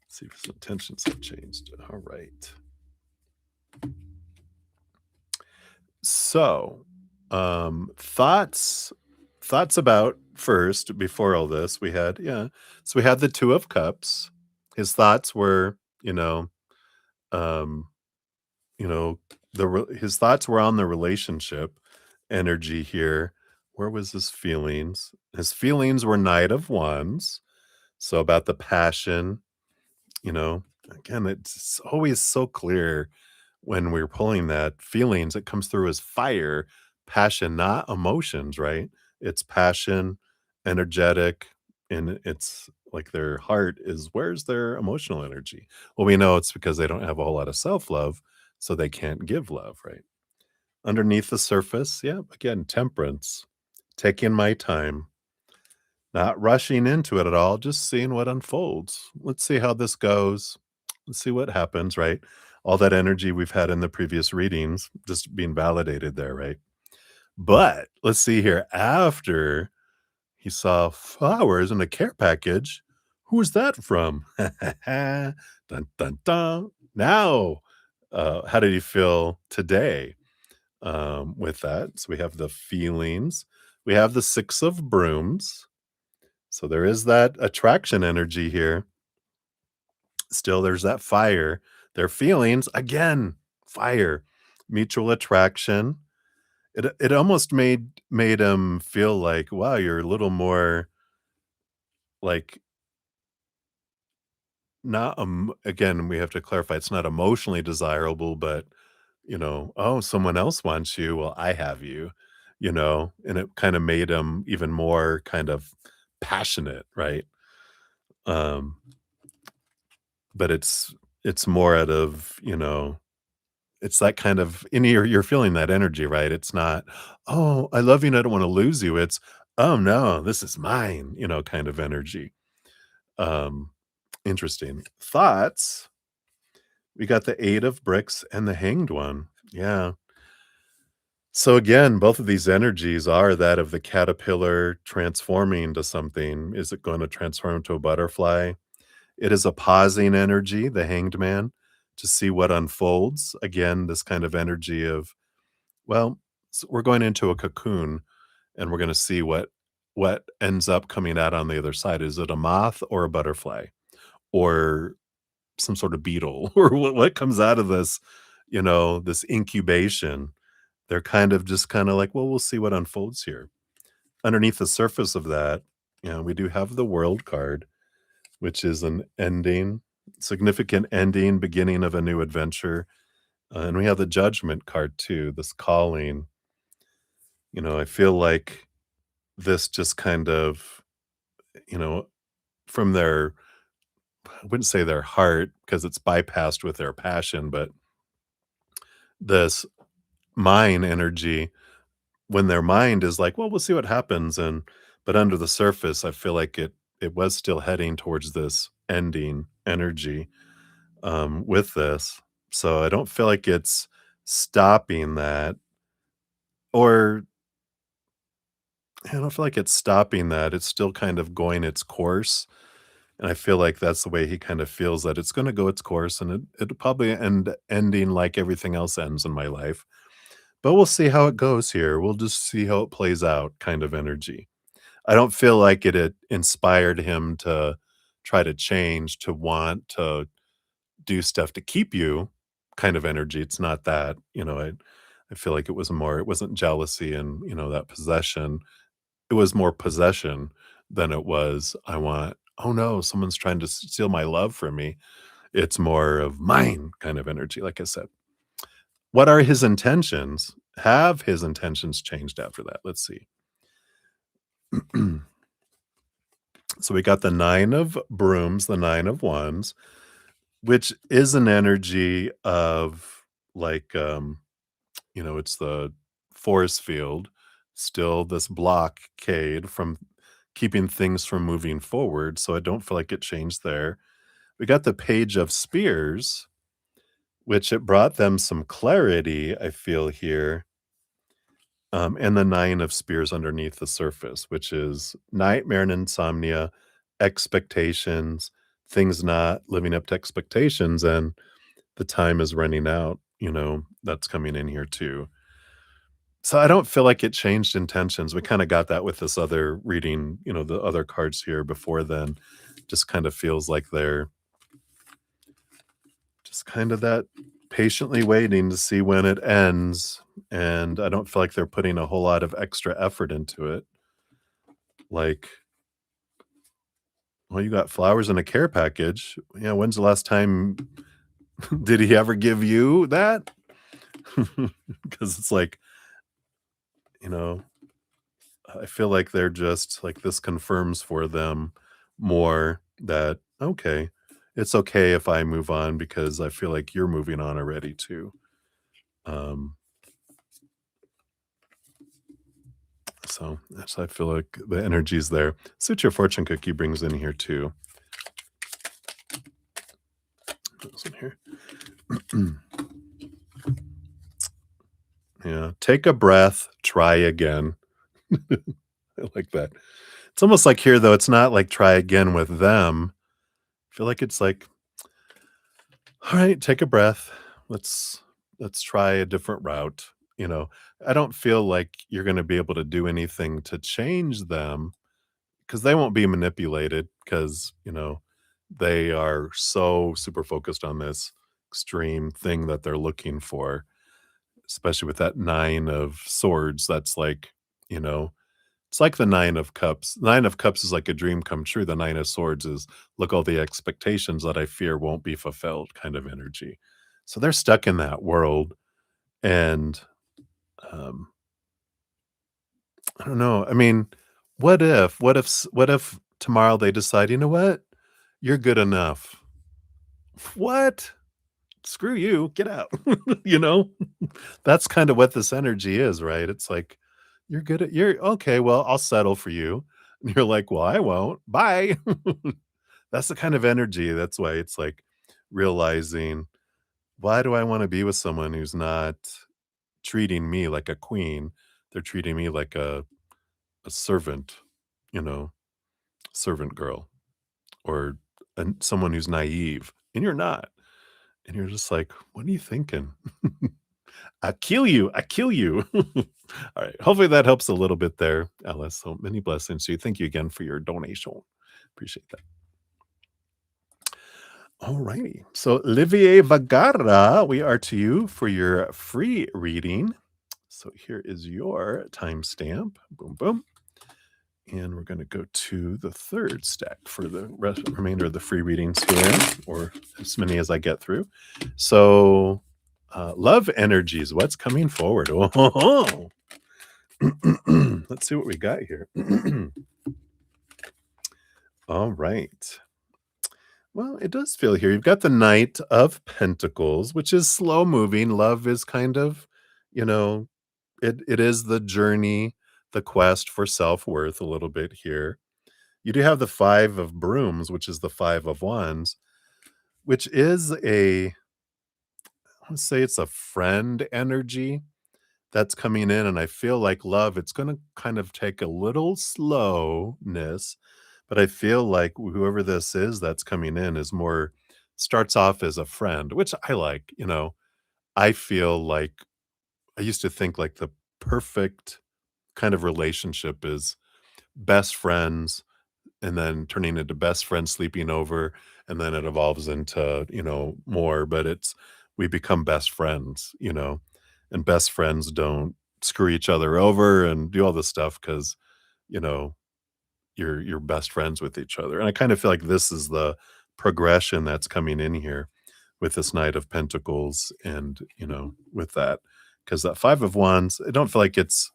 See if his intentions have changed. All right. So, thoughts about first before all this we had so we had the 2 of cups. His thoughts were, um his thoughts were on the relationship energy here. Where was his feelings? His feelings were Knight of Wands. So about the passion, again, it's always so clear when we're pulling that feelings, it comes through as fire, passion, not emotions, right? It's passion, energetic, and it's like their heart is where's their emotional energy? Well, we know it's because they don't have a whole lot of self-love, so they can't give love, right? Underneath the surface, yeah, again, temperance, taking my time, not rushing into it at all, just seeing what unfolds. Let's see how this goes. Let's see what happens, right? All that energy we've had in the previous readings just being validated there, right? But let's see here. After he saw flowers in a care package, who was that from? Dun, dun, dun. Now, how did he feel today with that? So we have the feelings. We have the 6 of brooms. So there is that attraction energy here. Still, there's that fire. Their feelings, again, fire, mutual attraction. It almost made him feel like, wow, you're a little more like not again, we have to clarify it's not emotionally desirable, but oh, someone else wants you. Well, I have you, and it kind of made him even more kind of passionate, right? Um, but it's more out of, it's that kind of and you're feeling that energy, right? It's not, "Oh, I love you and I don't wanna lose you." It's, "Oh, no, this is mine," kind of energy. Um, Interesting. Thoughts, we got the 8 of bricks and the hanged one. Yeah. So, again, both of these energies are that of the caterpillar transforming to something. Is it gonna transform into a butterfly? It is a pausing energy, the hanged man, to see what unfolds. Again, this kind of energy of, well, we're going into a cocoon, and we're gonna see what ends up coming out on the other side. Is it a moth or a butterfly or some sort of beetle or what comes out of this, this incubation? They're kind of just kinda like, "Well, we'll see what unfolds here." Underneath the surface of that, we do have the World card, which is an ending, significant ending, beginning of a new adventure, and we have the Judgment card too, this calling. I feel like this just kind of, you know, from their I wouldn't say their heart because it's bypassed with their passion, but this mind energy, when their mind is like, "Well, we'll see what happens," but under the surface, I feel like it was still heading towards this ending energy, with this. So I don't feel like it's stopping that, or I don't feel like it's stopping that. It's still kind of going its course. And I feel like that's the way he kind of feels that it's gonna go its course, and it'll probably ending like everything else ends in my life. But we'll see how it goes here. We'll just see how it plays out kind of energy. I don't feel like it had inspired him to try to change, to want to do stuff to keep you kind of energy. It's not that, I feel like it wasn't jealousy and, that possession. It was more possession than it was, I want, "Oh, no, someone's trying to steal my love from me." It's more of mine kind of energy, like I said. What are his intentions? Have his intentions changed after that? Let's see. So we got the 9 of brooms, the 9 of wands, which is an energy of like, it's the force field, still this blockade from keeping things from moving forward. So I don't feel like it changed there. We got the page of spears, which it brought them some clarity, I feel here. And the 9 of spears underneath the surface, which is nightmare and insomnia, expectations, things not living up to expectations, and the time is running out, that's coming in here too. So I don't feel like it changed intentions. We kinda got that with this other reading, the other cards here before then. Just kind of feels like they're just kind of that patiently waiting to see when it ends, and I don't feel like they're putting a whole lot of extra effort into it. Like, "Well, you got flowers and a care package." Yeah, when's the last time did he ever give you that? Because it's like, you know, I feel like they're just like this confirms for them more that, "Okay, it's okay if I move on because I feel like you're moving on already too." Um, so I feel like the energy's there. Suit Your Fortune cookie brings in here too. Goes in here. Yeah, take a breath, try again. I like that. It's almost like here though, it's not like try again with them. I feel like it's like, "All right, take a breath. Let's let's try a different route." I don't feel like you're gonna be able to do anything to change them because they won't be manipulated because, they are so super focused on this extreme thing that they're looking for, especially with that 9 of swords. That's like, you know, it's like the 9 of cups. 9 of cups is like a dream come true. The 9 of swords is, "Look, all the expectations that I fear won't be fulfilled," kind of energy. So they're stuck in that world, and, um, I don't know. I mean, what if tomorrow they decide, "You know what? You're good enough." What? Screw you, get out. You know? That's kind of what this energy is, right? It's like, you're okay, well, I'll settle for you. And you're like, "Well, I won't. Bye." That's the kind of energy. That's why it's like realizing, why do I wanna be with someone who's not treating me like a queen? They're treating me like a servant, you know, servant girl, or someone who's naive, and you're not. And you're just like, "What are you thinking?" I kill you. I kill you. All right. Hopefully that helps a little bit there, Alice. So many blessings to you. Thank you again for your donation. Appreciate that. All righty. So, Olivier Vagara, we are to you for your free reading. So, here is your timestamp. Boom, boom. And we're going to go to the third stack for the remainder of the free readings here, or as many as I get through. So, love energies, what's coming forward? Oh, let's see what we got here. All right. Well, it does feel here. You've got the Knight of Pentacles, which is slow moving. Love is kind of, you know, it is the journey, the quest for self-worth a little bit here. You do have the Five of Brooms, which is the Five of Wands, which is I want to say it's a friend energy that's coming in. And I feel like love, it's going to kind of take a little slowness, but I feel like whoever this is that's coming in is more, starts off as a friend, which I like, I feel like I used to think like the perfect kind of relationship is best friends and then turning into best friends sleeping over, and then it evolves into, more, but it's we become best friends, and best friends don't screw each other over and do all this stuff because, you know, you're best friends with each other. And I kind of feel like this is the progression that's coming in here with this Knight of Pentacles and, with that. Because that Five of Wands, I don't feel like it's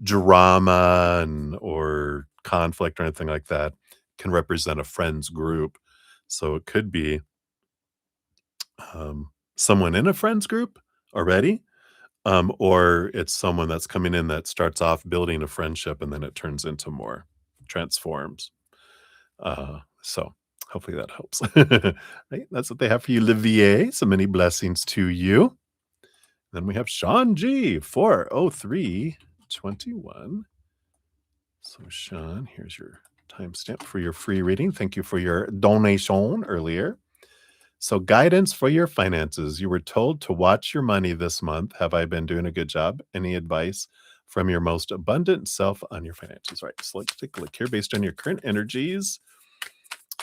drama and or conflict or anything like that. Can represent a friends group. So it could be someone in a friends group already, or it's someone that's coming in that starts off building a friendship and then it turns into more, transforms. So hopefully that helps. Right? That's what they have for you, Olivier. So many blessings to you. Then we have Sean G, 40321. So, Sean, here's your timestamp for your free reading. Thank you for your donation earlier. So, guidance for your finances. You were told to watch your money this month. Have I been doing a good job? Any advice from your most abundant self on your finances? All right. So, let's take a look here based on your current energies.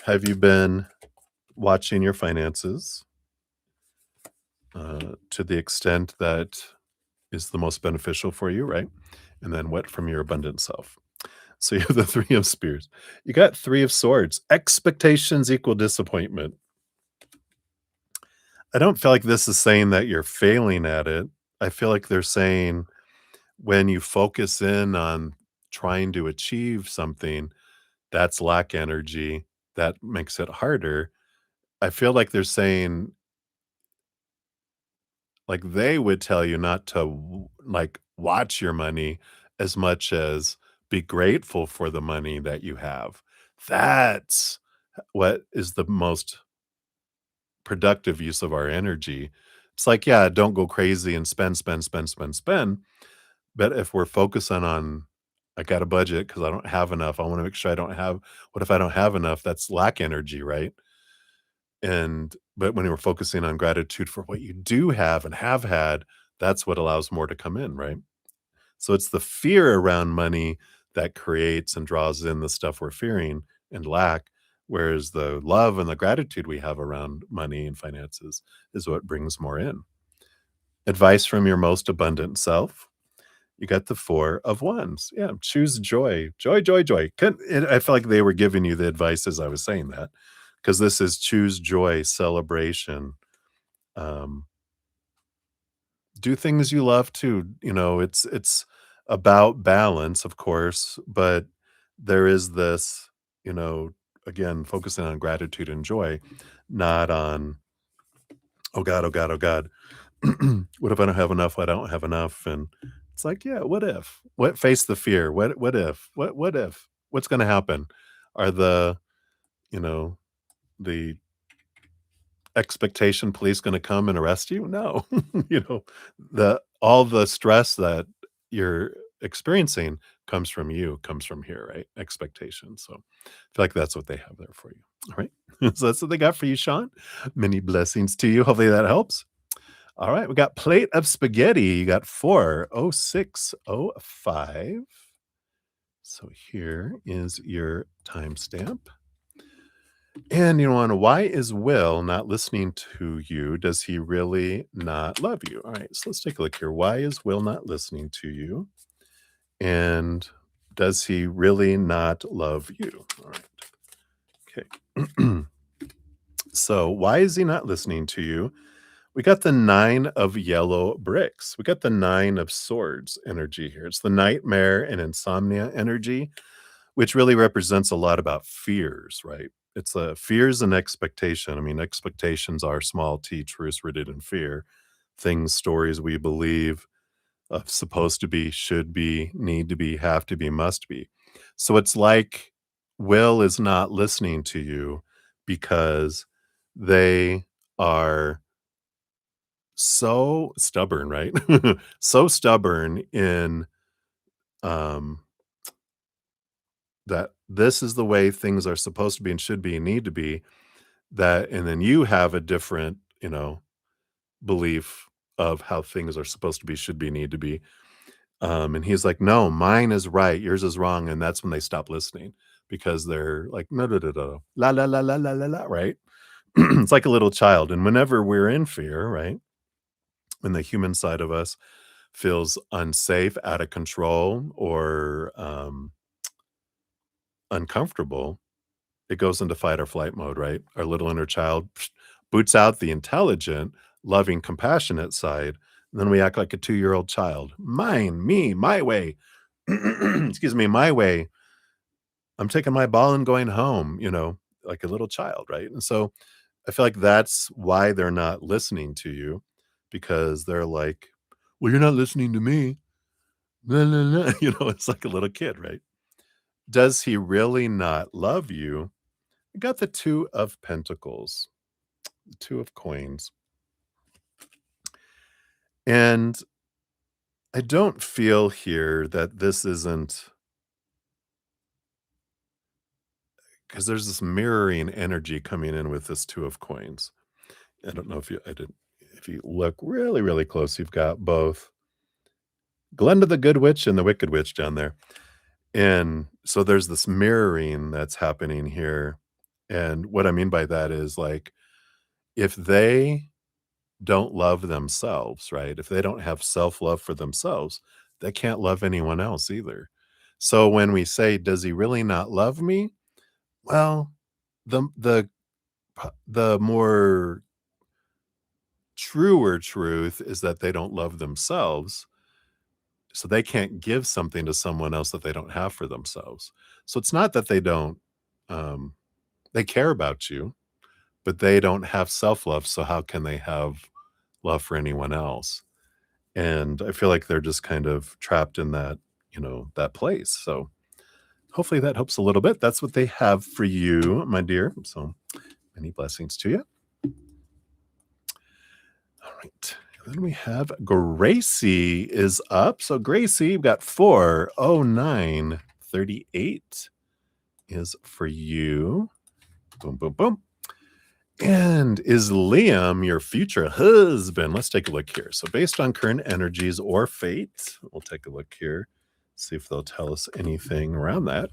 Have you been watching your finances to the extent that is the most beneficial for you, right? And then what from your abundant self? So you have the Three of Spears. You got Three of Swords. Expectations equal disappointment. I don't feel like this is saying that you're failing at it. I feel like they're saying when you focus in on trying to achieve something, that's lack energy. That makes it harder. I feel like they're saying, like they would tell you not to like watch your money as much as be grateful for the money that you have. That's what is the most productive use of our energy. It's like, yeah, don't go crazy and spend, spend, spend, spend, spend. But if we're focusing on, I got a budget because I don't have enough. I want to make sure I don't have, what if I don't have enough? That's lack energy, right? But when you're focusing on gratitude for what you do have and have had, that's what allows more to come in, right? So it's the fear around money that creates and draws in the stuff we're fearing and lack, whereas the love and the gratitude we have around money and finances is what brings more in. Advice from your most abundant self. You got the Four of Wands. Yeah, choose joy. Joy, joy, joy. I feel like they were giving you the advice as I was saying that, because this is choose joy, celebration. Um, do things you love too. It's about balance, of course, but there is this, you know, again, focusing on gratitude and joy, not on, oh God, oh God, oh God. What if I don't have enough? I don't have enough. And it's like, yeah, what if? What face the fear? What if? What if? What's gonna happen? Are you know, the expectation police gonna come and arrest you? No. The all the stress that you're experiencing comes from you, comes from here, right? Expectation. So I feel like that's what they have there for you. All right. So that's what they got for you, Sean. Many blessings to you. Hopefully that helps. All right, we got plate of spaghetti. You got 4:06:05. So here is your timestamp. And you want to, why is Will not listening to you? Does he really not love you? All right, so let's take a look here. Why is Will not listening to you? And does he really not love you? All right. Okay. So why is he not listening to you? We got the 9 of yellow bricks. We got the 9 of swords energy here. It's the nightmare and insomnia energy, which really represents a lot about fears, right? It's fears and expectation. I mean, expectations are small t truths rooted in fear, things, stories we believe of supposed to be, should be, need to be, have to be, must be. So it's like Will is not listening to you because they are so stubborn, right? So stubborn in um that this is the way things are supposed to be and should be and need to be, that and then you have a different, belief of how things are supposed to be, should be, need to be. And he's like, "No, mine is right, yours is wrong." And that's when they stop listening because they're like, "No, no, no, no, la, la, la, la, la, la, la," right? It's like a little child. And whenever we're in fear, right, when the human side of us feels unsafe, out of control, or uncomfortable, it goes into fight or flight mode, right? Our little inner child boots out the intelligent, loving, compassionate side. And then we act like a 2-year-old child. Mine, me, my way. Excuse me, my way. I'm taking my ball and going home, like a little child, right? And so I feel like that's why they're not listening to you because they're like, well, you're not listening to me. La, la, la. It's like a little kid, right? Does he really not love you? I got the 2 of pentacles, the 2 of coins. And I don't feel here that this isn't because there's this mirroring energy coming in with this 2 of coins. I don't know if you look really, really close, you've got both Glenda the Good Witch and the Wicked Witch down there. And so there's this mirroring that's happening here. And what I mean by that is like if they don't love themselves, right? If they don't have self-love for themselves, they can't love anyone else either. So when we say, "Does he really not love me?" Well, the more truer truth is that they don't love themselves, so they can't give something to someone else that they don't have for themselves. So it's not that they don't, um they care about you, but they don't have self-love, so how can they have love for anyone else? And I feel like they're just kind of trapped in that, that place. So hopefully that helps a little bit. That's what they have for you, my dear. So many blessings to you. All right. And then we have Gracie is up. So Gracie, you've got 40938 is for you. Boom, boom, boom. And is Liam your future husband? Let's take a look here. So, based on current energies or fate, we'll take a look here, see if they'll tell us anything around that.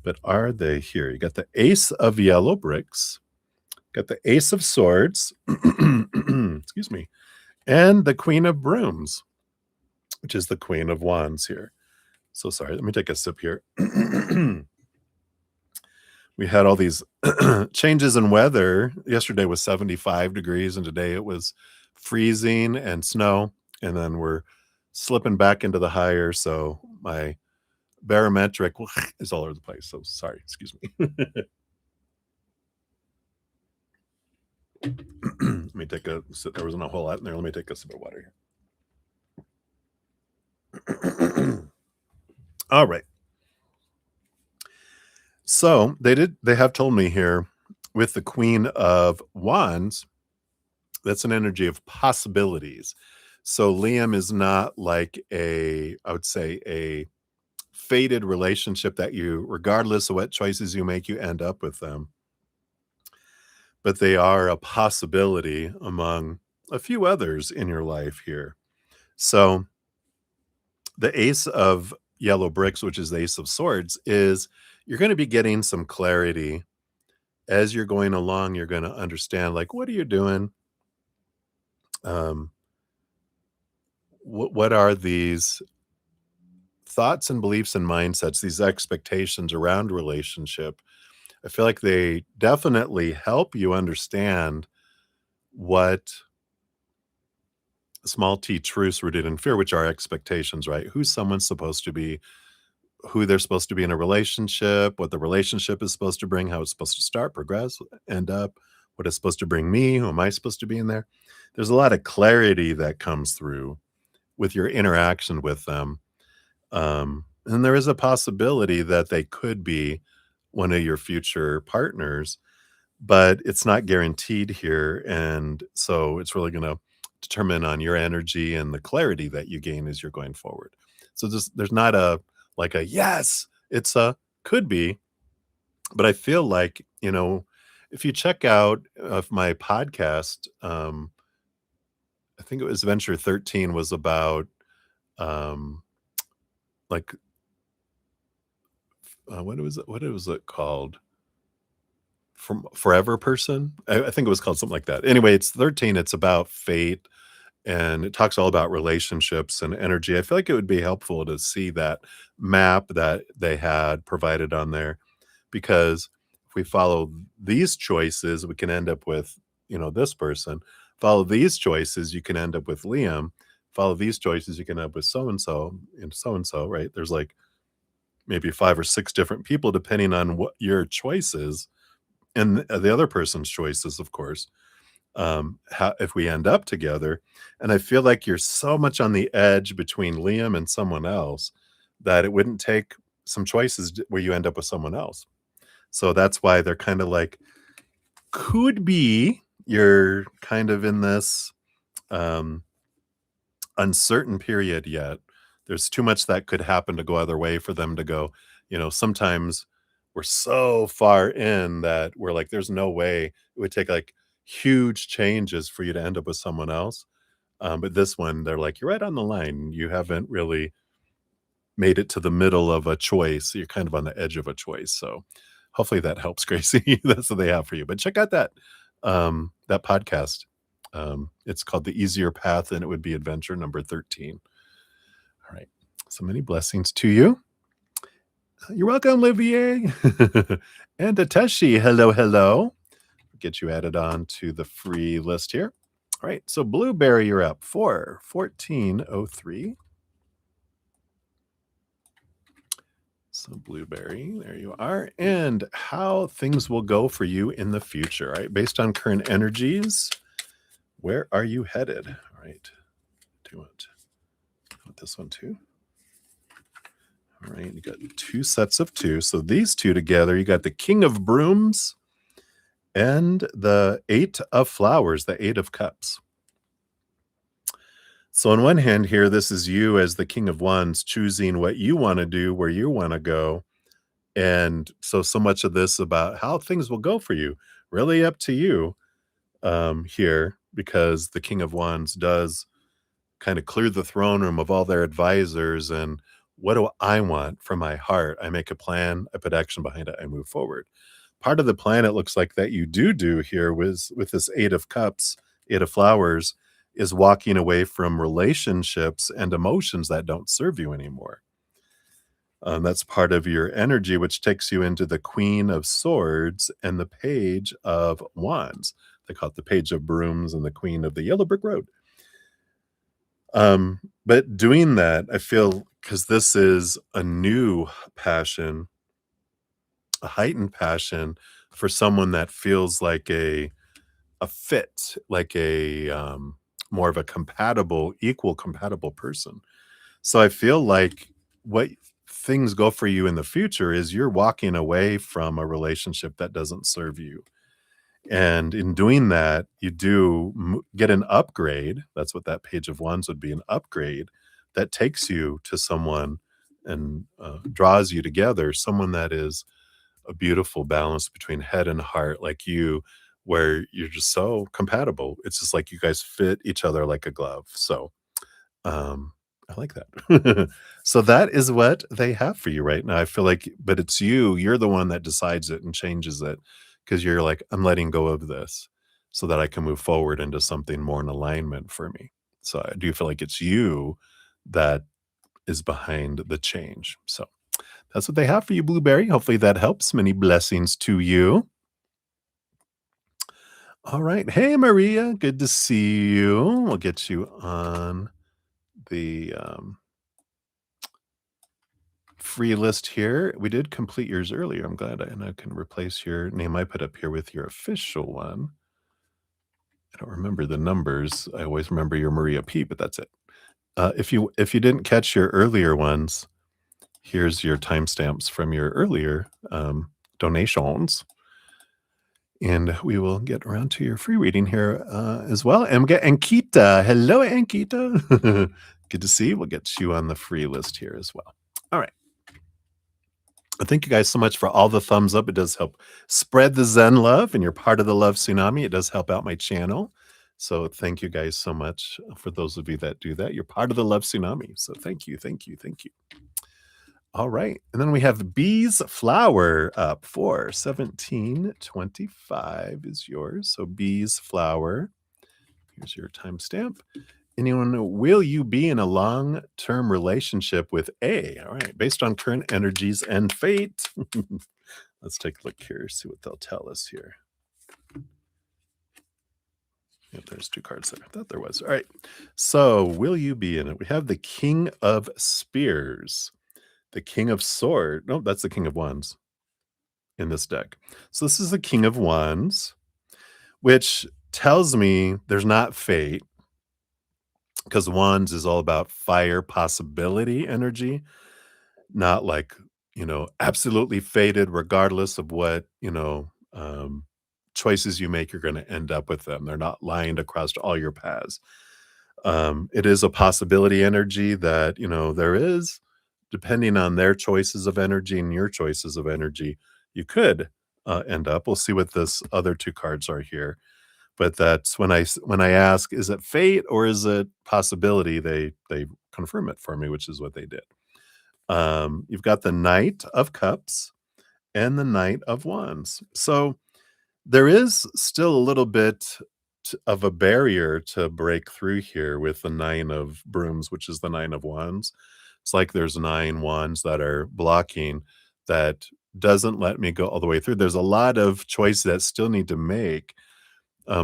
But are they here? You got the Ace of Yellow Bricks, got the Ace of Swords, excuse me, and the Queen of Brooms, which is the Queen of Wands here. So, sorry, let me take a sip here. We had all these changes in weather. Yesterday was 75 degrees, and today it was freezing and snow. And then we're slipping back into the higher. So my barometric is all over the place. So sorry, excuse me. Let me take a sip. There wasn't a whole lot in there. Let me take a sip of water here. All right. So they have told me here with the Queen of Wands, that's an energy of possibilities. So Liam is not like I would say a fated relationship that you, regardless of what choices you make, you end up with them. But they are a possibility among a few others in your life here. So the ace of yellow bricks, which is the ace of swords, is you're going to be getting some clarity as you're going along. You're going to understand, like, what are you doing? Um, what are these thoughts and beliefs and mindsets, these expectations around relationship? I feel like they definitely help you understand what small t truths rooted in fear, which are expectations, right? Who someone's supposed to be, who they're supposed to be in a relationship, what the relationship is supposed to bring, how it's supposed to start, progress, end up, what it's supposed to bring me, who am I supposed to be in there? There's a lot of clarity that comes through with your interaction with them. And there is a possibility that they could be one of your future partners, but it's not guaranteed here. And so it's really going to determine on your energy and the clarity that you gain as you're going forward. So there's not a like a yes, it's a could be, but I feel like, if you check out of my podcast, I think it was Venture 13 was about um like what was it called? From Forever Person? I think it was called something like that. Anyway, it's 13, it's about fate, and it talks all about relationships and energy. I feel like it would be helpful to see that map that they had provided on there, because if we follow these choices, we can end up with, this person. Follow these choices, you can end up with Liam. Follow these choices, you can end up with so and so and so and so, right? There's like maybe 5 or 6 different people depending on what your choices and the other person's choices, of course, how if we end up together. And I feel like you're so much on the edge between Liam and someone else that it wouldn't take some choices where you end up with someone else. So that's why they're kind of like, could be you're kind of in this um, uncertain period yet. There's too much that could happen to go either way for them to go. Sometimes we're so far in that we're like, there's no way it would take like huge changes for you to end up with someone else. But this one, they're like, you're right on the line. You haven't really made it to the middle of a choice. You're kind of on the edge of a choice. So hopefully that helps, Gracie. That's what they have for you. But check out that podcast. It's called The Easier Path, and it would be adventure number 13. All right. So many blessings to you. You're welcome, Olivier. And Ateshi, hello, hello. Get you added on to the free list here. All right. So Blueberry, you're up for 1403. So Blueberry, there you are. And how things will go for you in the future, right? Based on current energies, where are you headed? All right. Do you want this one too? All right. You got 2 sets of 2. So these 2 together, you got the King of Brooms and the 8 of Flowers, the 8 of Cups. So on one hand here, this is you as the King of Wands choosing what you want to do, where you want to go. And so much of this about how things will go for you, really up to you here, because the King of Wands does kind of clear the throne room of all their advisors. And what do I want from my heart? I make a plan, I put action behind it, I move forward. Part of the plan, it looks like that you do here with this 8 of Cups, 8 of Flowers, is walking away from relationships and emotions that don't serve you anymore. That's part of your energy, which takes you into the Queen of Swords and the Page of Wands. They call it the Page of Brooms and the Queen of the Yellow Brick Road. But doing that, I feel, because this is a new passion, a heightened passion for someone that feels like a fit, like a more of a equal compatible person. So I feel like what things go for you in the future is you're walking away from a relationship that doesn't serve you. And in doing that, you do get an upgrade. That's what that Page of Wands would be, an upgrade that takes you to someone and draws you together, someone that is a beautiful balance between head and heart, like you where you're just so compatible. It's just like you guys fit each other like a glove. So, I like that. So that is what they have for you right now. I feel like but it's you, you're the one that decides it and changes it because 'cause you're like, "I'm letting go of this so that I can move forward into something more in alignment for me." So I do feel like it's you that is behind the change. So that's what they have for you, Blueberry. Hopefully that helps. Many blessings to you. All right. Hey, Maria. Good to see you. We'll get you on the free list here. We did complete yours earlier. I'm glad and I can replace your name I put up here with your official one. I don't remember the numbers. I always remember your Maria P, but that's it. If you didn't catch your earlier ones, here's your timestamps from your earlier donations. And we will get around to your free reading here as well. And get Ankita. Hello, Ankita. Good to see you. We'll get you on the free list here as well. All right. Thank you guys so much for all the thumbs up. It does help spread the Zen love, and you're part of the love tsunami. It does help out my channel. So thank you guys so much for those of you that do that. You're part of the love tsunami. So thank you, thank you, thank you. All right. And then we have Bees Flower up for 1725 is yours. So Bees Flower. Here's your timestamp. Anyone, will you be in a long-term relationship with A? All right. Based on current energies and fate. Let's take a look here, see what they'll tell us here. Yep, there's two cards there. I thought there was. All right. So will you be in it? We have the King of Spears. The King of Sword. No, that's the King of Wands in this deck. So this is the King of Wands, which tells me there's not fate because Wands is all about fire possibility energy, not like, absolutely fated regardless of what, choices you make, you're going to end up with them. They're not lined across all your paths. It is a possibility energy that, there is, depending on their choices of energy and your choices of energy, you could end up. We'll see what this other two cards are here. But that's when I ask, is it fate or is it possibility? They confirm it for me, which is what they did. You've got the Knight of Cups and the Knight of Wands. So there is still a little bit of a barrier to break through here with the Nine of Brooms, which is the Nine of Wands. It's like there's 9 wands that are blocking that doesn't let me go all the way through. There's a lot of choices that still need to make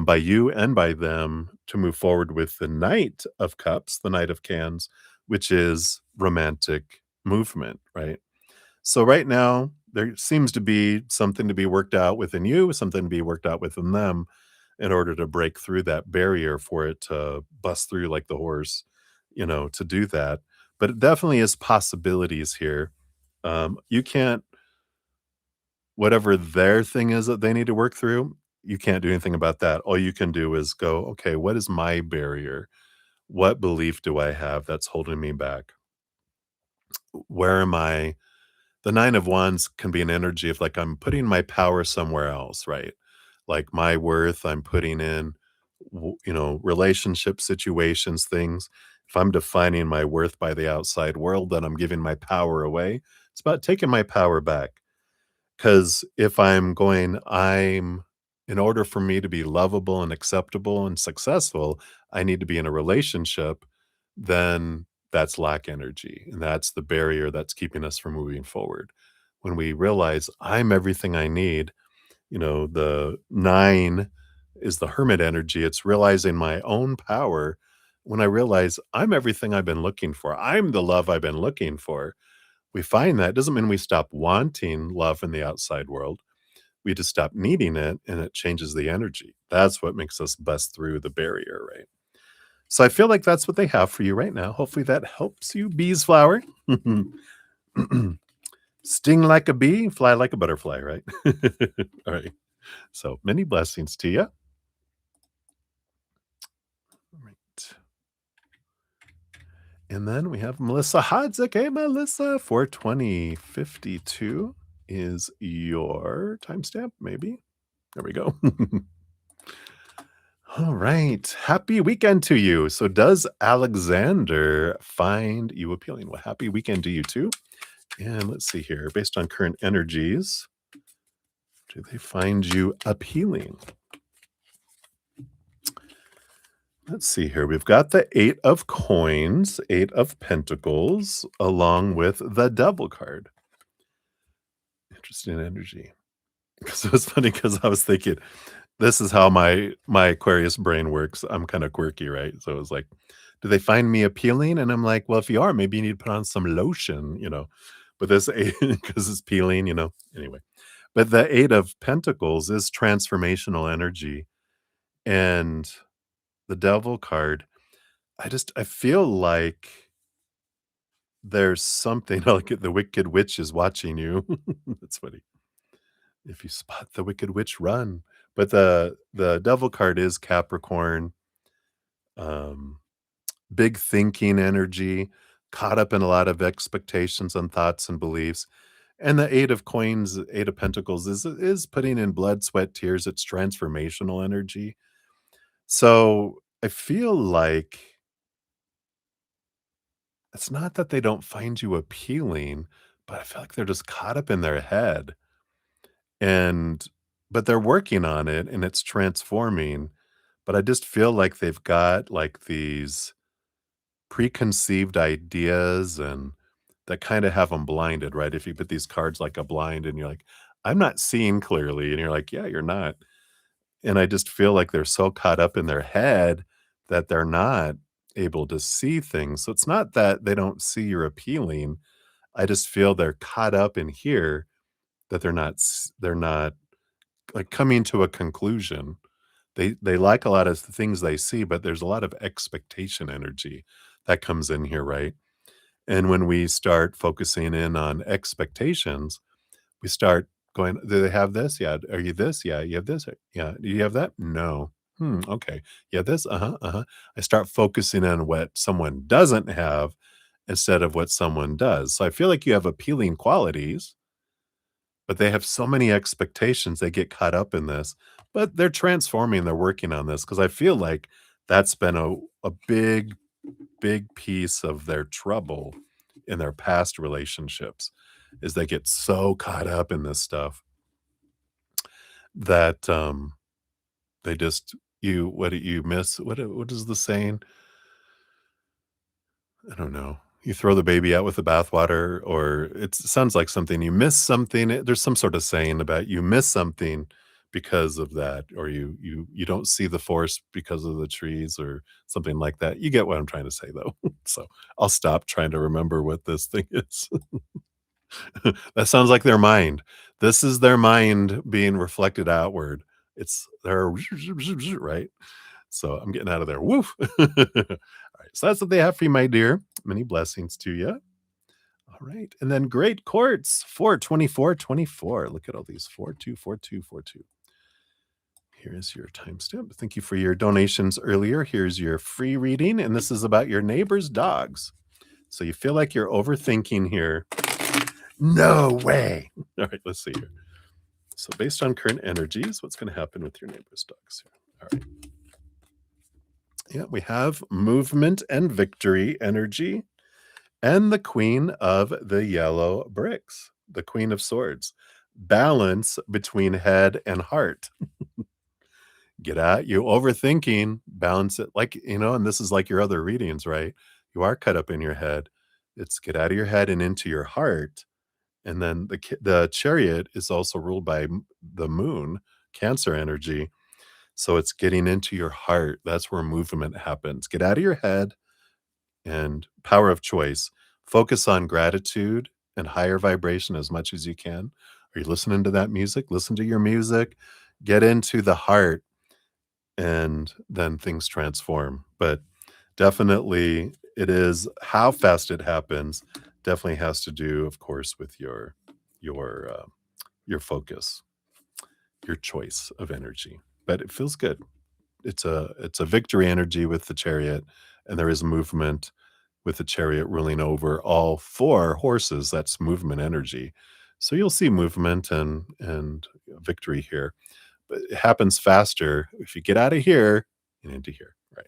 by you and by them to move forward with the Knight of Cups, the Knight of Cans, which is romantic movement, right? So right now, there seems to be something to be worked out within you, something to be worked out within them in order to break through that barrier for it to bust through like the horse, to do that. But it definitely is possibilities here. You can't, whatever their thing is that they need to work through, you can't do anything about that. All you can do is go, okay, what is my barrier? What belief do I have that's holding me back? Where am I? The 9 of Wands can be an energy of like I'm putting my power somewhere else, right? Like my worth, I'm putting in, relationship situations, things. If I'm defining my worth by the outside world, then I'm giving my power away. It's about taking my power back. Because if in order for me to be lovable and acceptable and successful, I need to be in a relationship, then that's lack energy. And that's the barrier that's keeping us from moving forward. When we realize I'm everything I need, the 9 is the hermit energy. It's realizing my own power. When I realize I'm everything I've been looking for, I'm the love I've been looking for, we find that doesn't mean we stop wanting love in the outside world. We just stop needing it and it changes the energy. That's what makes us bust through the barrier, right? So I feel like that's what they have for you right now. Hopefully that helps you, bees flower. Sting like a bee, fly like a butterfly, right? All right. So many blessings to you. All right. And then we have Melissa Hodzik. Hey, Melissa, 42052 is your timestamp, maybe. There we go. All right. Happy weekend to you. So, does Alexander find you appealing? Well, happy weekend to you too. And let's see here. Based on current energies, do they find you appealing? Let's see here. We've got the Eight of Coins, Eight of Pentacles, along with the Devil card. Interesting energy. So it's funny because I was thinking, this is how my Aquarius brain works. I'm kind of quirky, right? So it was like, do they find me appealing? And I'm like, well, if you are, maybe you need to put on some lotion. But this because it's peeling. Anyway. But the Eight of Pentacles is transformational energy, and the Devil card. I feel like there's something like the Wicked Witch is watching you. That's funny. If you spot the Wicked Witch, run. But the Devil card is Capricorn, um, big thinking energy, caught up in a lot of expectations and thoughts and beliefs. And the Eight of Coins, Eight of Pentacles is putting in blood, sweat, tears. It's transformational energy. So I feel like it's not that they don't find you appealing, but I feel like they're just caught up in their head. And but they're working on it and it's transforming. But I just feel like they've got like these preconceived ideas and that kind of have them blinded, right? If you put these cards like a blind and you're like, I'm not seeing clearly. And you're like, yeah, you're not. And I just feel like they're so caught up in their head that they're not able to see things. So it's not that they don't see you're appealing. I just feel they're caught up in here that they're not like coming to a conclusion. They like a lot of the things they see, but there's a lot of expectation energy that comes in here, right? And when we start focusing in on expectations, we start going, "Do they have this? Yeah. Are you this? Yeah. You have this? Yeah. Do you have that? No. Okay. Yeah. This? Uh-huh. Uh-huh." I start focusing on what someone doesn't have instead of what someone does. So I feel like you have appealing qualities, but they have so many expectations, they get caught up in this, but they're transforming, they're working on this because I feel like that's been a big, big piece of their trouble in their past relationships, is they get so caught up in this stuff that, they just you what do you miss? What is the saying? I don't know. You throw the baby out with the bathwater, or it sounds like something you miss something. There's some sort of saying about you miss something because of that, or you don't see the forest because of the trees, or something like that. You get what I'm trying to say, though. So I'll stop trying to remember what this thing is. That sounds like their mind. This is their mind being reflected outward. It's their right. So I'm getting out of there. Woof. All right. So that's what they have for you, my dear. Many blessings to you. All right. And then great courts 42424. Look at all these 424242. Here's your timestamp. Thank you for your donations earlier. Here's your free reading. And this is about your neighbor's dogs. So you feel like you're overthinking here. No way. All right. Let's see here. So based on current energies, what's going to happen with your neighbor's dogs here? All right. Yeah, we have movement and victory energy, and the Queen of the Yellow Bricks, the Queen of Swords. Balance between head and heart. Get out, you overthinking, balance it and this is like your other readings, right? You are cut up in your head. It's get out of your head and into your heart. And then the Chariot is also ruled by the moon, Cancer energy. So it's getting into your heart. That's where movement happens. Get out of your head and power of choice. Focus on gratitude and higher vibration as much as you can. Are you listening to that music? Listen to your music. Get into the heart, and then things transform. But definitely, it is how fast it happens. Definitely has to do, of course, with your your focus, your choice of energy. But it feels good. It's a victory energy with the Chariot, and there is movement with the Chariot ruling over all four horses. That's movement energy. So you'll see movement and victory here. But it happens faster if you get out of here. and into here. Right.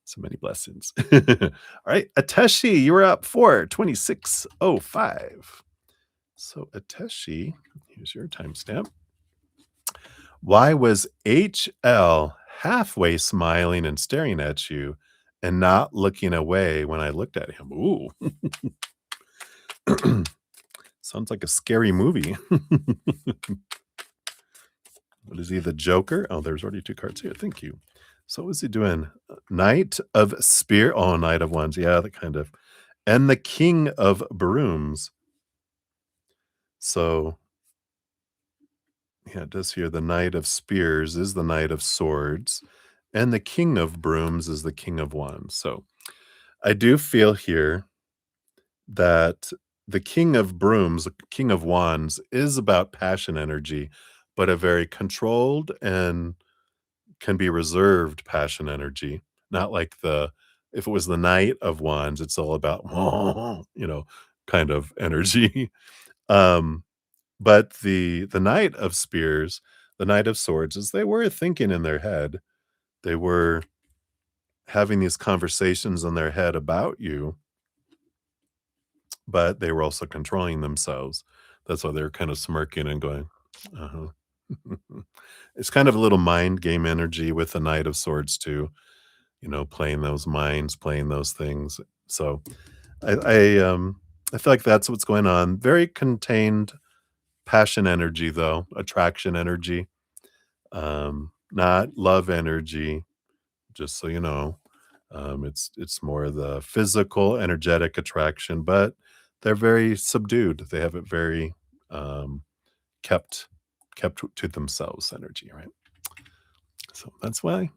So many blessings. All right. Ateshi, you were up for 2605. So Ateshi, here's your timestamp. Why was HL halfway smiling and staring at you and not looking away when I looked at him? Ooh, sounds like a scary movie. What is he, the Joker? Oh, there's already two cards here. Thank you. So what was he doing? Knight of Spear. Oh, Knight of Wands. Yeah, that kind of. And the King of Brooms. So, yeah, it does here. The Knight of Spears is the Knight of Swords. And the King of Brooms is the King of Wands. So I do feel here that the King of Brooms, the King of Wands, is about passion energy, but a very controlled and can be reserved passion energy, not like if it was the Knight of Wands, it's all about, kind of energy. Um, but the Knight of Spears, the Knight of Swords, is they were thinking in their head. They were having these conversations in their head about you, but they were also controlling themselves. That's why they're kind of smirking and going, uh-huh. It's kind of a little mind game energy with the Knight of Swords too, playing those minds, playing those things. So I feel like that's what's going on. Very contained passion energy though, attraction energy, not love energy, just so you know. It's more the physical, energetic attraction, but they're very subdued. They have it very kept to themselves energy, right? So that's why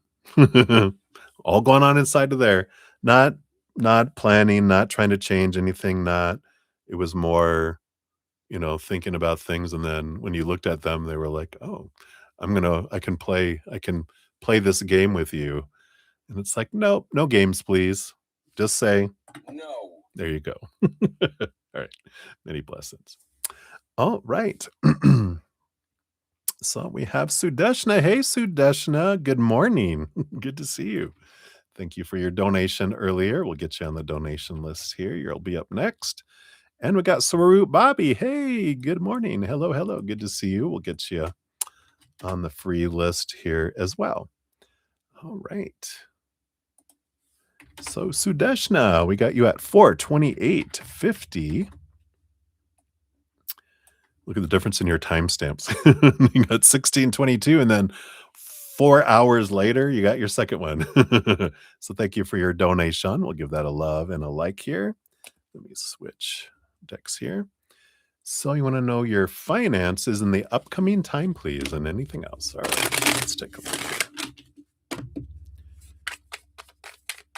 all going on inside of there. Not not planning, not trying to change anything, not it was more, thinking about things and then when you looked at them, they were like, "Oh, I can play this game with you." And it's like, "Nope, no games, please. Just say, no." There you go. All right. Many blessings. All right. So we have Sudeshna. Hey, Sudeshna. Good morning. Good to see you. Thank you for your donation earlier. We'll get you on the donation list here. You'll be up next. And we got Swaroop Bobby. Hey, good morning. Hello, hello. Good to see you. We'll get you on the free list here as well. All right. So Sudeshna, we got you at 428.50. Look at the difference in your timestamps. You got 1622, and then 4 hours later, you got your second one. So thank you for your donation. We'll give that a love and a like here. Let me switch decks here. So you want to know your finances in the upcoming time, please, and anything else. All right, let's take a look here.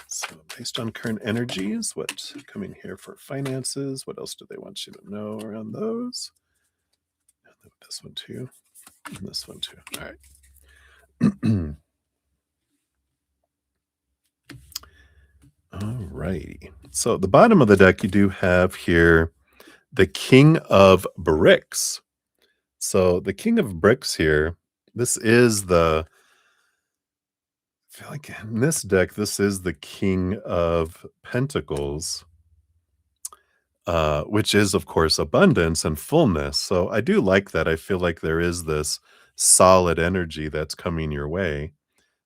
So based on current energies, what's coming here for finances? What else do they want you to know around those? And this one too, and this one too. All right. All righty. So at the bottom of the deck, you do have here the King of Bricks. So the King of Bricks here, this is I feel like in this deck, this is the King of Pentacles, which is, of course, abundance and fullness. So I do like that. I feel like there is this solid energy that's coming your way.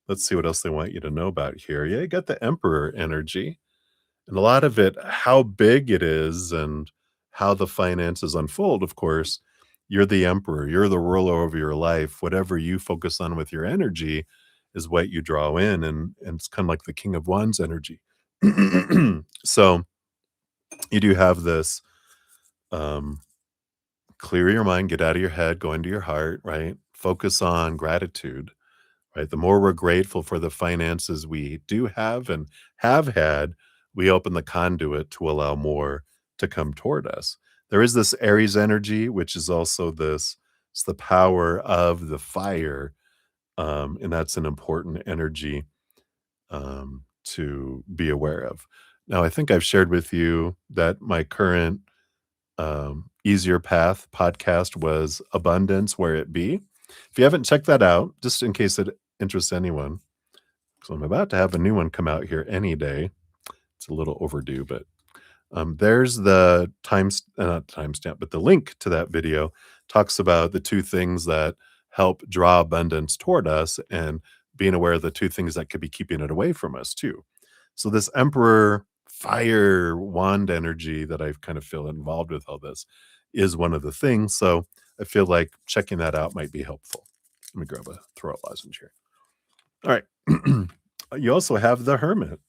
Let's see what else they want you to know about here. Yeah, you got the Emperor energy. And a lot of it, how big it is and how the finances unfold, of course, you're the emperor, you're the ruler of your life. Whatever you focus on with your energy is what you draw in. And it's kind of like the King of Wands energy. So you do have this clear your mind, get out of your head, go into your heart, right? Focus on gratitude, right? The more we're grateful for the finances we do have and have had, we open the conduit to allow more to come toward us. There is this Aries energy, which is also it's the power of the fire. And that's an important energy to be aware of. Now, I think I've shared with you that my current Easier Path podcast was Abundance Where It Be. If you haven't checked that out, just in case it interests anyone, So I'm about to have a new one come out here any day. It's a little overdue, but there's the not timestamp, but the link to that video talks about the two things that help draw abundance toward us and being aware of the two things that could be keeping it away from us too. So this emperor fire wand energy that I kind of feel involved with all this is one of the things. So I feel like checking that out might be helpful. Let me grab a throat lozenge here. All right. You also have the hermit.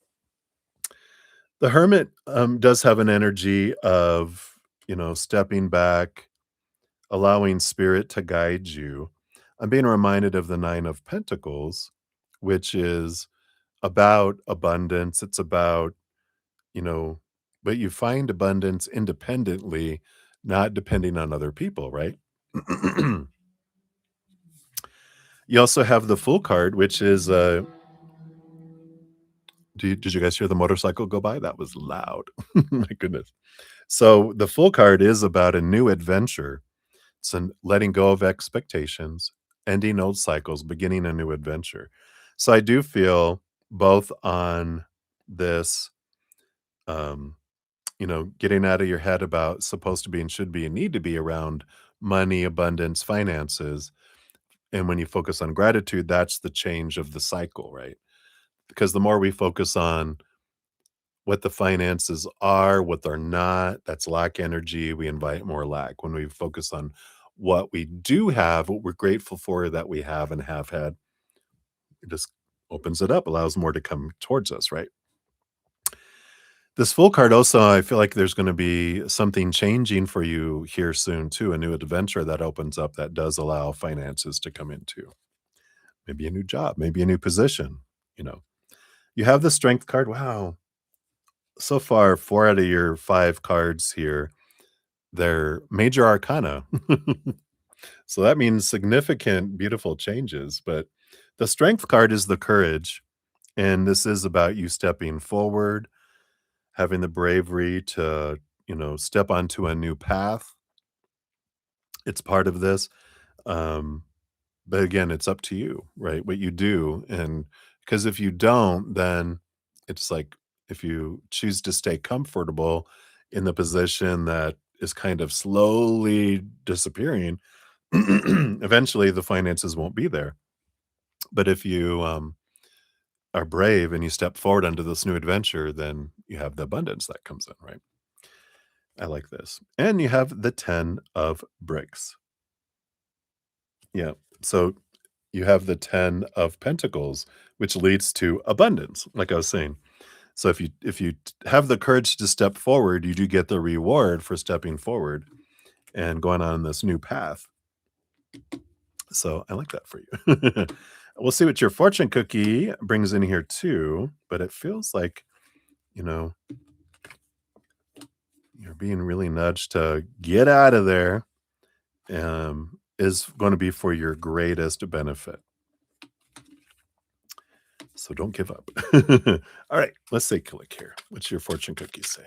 The hermit, does have an energy of, stepping back, allowing spirit to guide you. I'm being reminded of the 9 of Pentacles, which is about abundance. It's about, you know but you find abundance independently, not depending on other people, right? You also have the Fool card, which is, did you guys hear the motorcycle go by? That was loud. My goodness. So the Fool card is about a new adventure. It's an letting go of expectations, ending old cycles, beginning a new adventure. So I do feel both on this, um, getting out of your head about supposed to be and should be and need to be around money, abundance, finances. And when you focus on gratitude, that's the change of the cycle, right? Because the more we focus on what the finances are, what they're not, that's lack energy. We invite more lack. When we focus on what we do have, what we're grateful for that we have and have had, it just opens it up, allows more to come towards us, right? This Full card also, I feel like there's going to be something changing for you here soon too, a new adventure that opens up that does allow finances to come into. Maybe a new job, maybe a new position, you know. You have the Strength card. Wow. So far, 4 out of your 5 cards here, they're major arcana. So that means significant, beautiful changes. But the Strength card is the courage. And this is about you stepping forward, having the bravery to, step onto a new path. It's part of this. Um, but again, it's up to you, right? What you do. And because if you don't, then it's like if you choose to stay comfortable in the position that is kind of slowly disappearing, eventually the finances won't be there. But if you are brave and you step forward onto this new adventure, then you have the abundance that comes in, right? I like this. And you have the 10 of bricks. Yeah. So you have the 10 of pentacles, which leads to abundance, like I was saying. So if you have the courage to step forward, you do get the reward for stepping forward and going on this new path. So I like that for you. We'll see what your fortune cookie brings in here too, but it feels like, you know, you're being really nudged to get out of there, is going to be for your greatest benefit. So don't give up. All right, let's say click here. What's your fortune cookie say?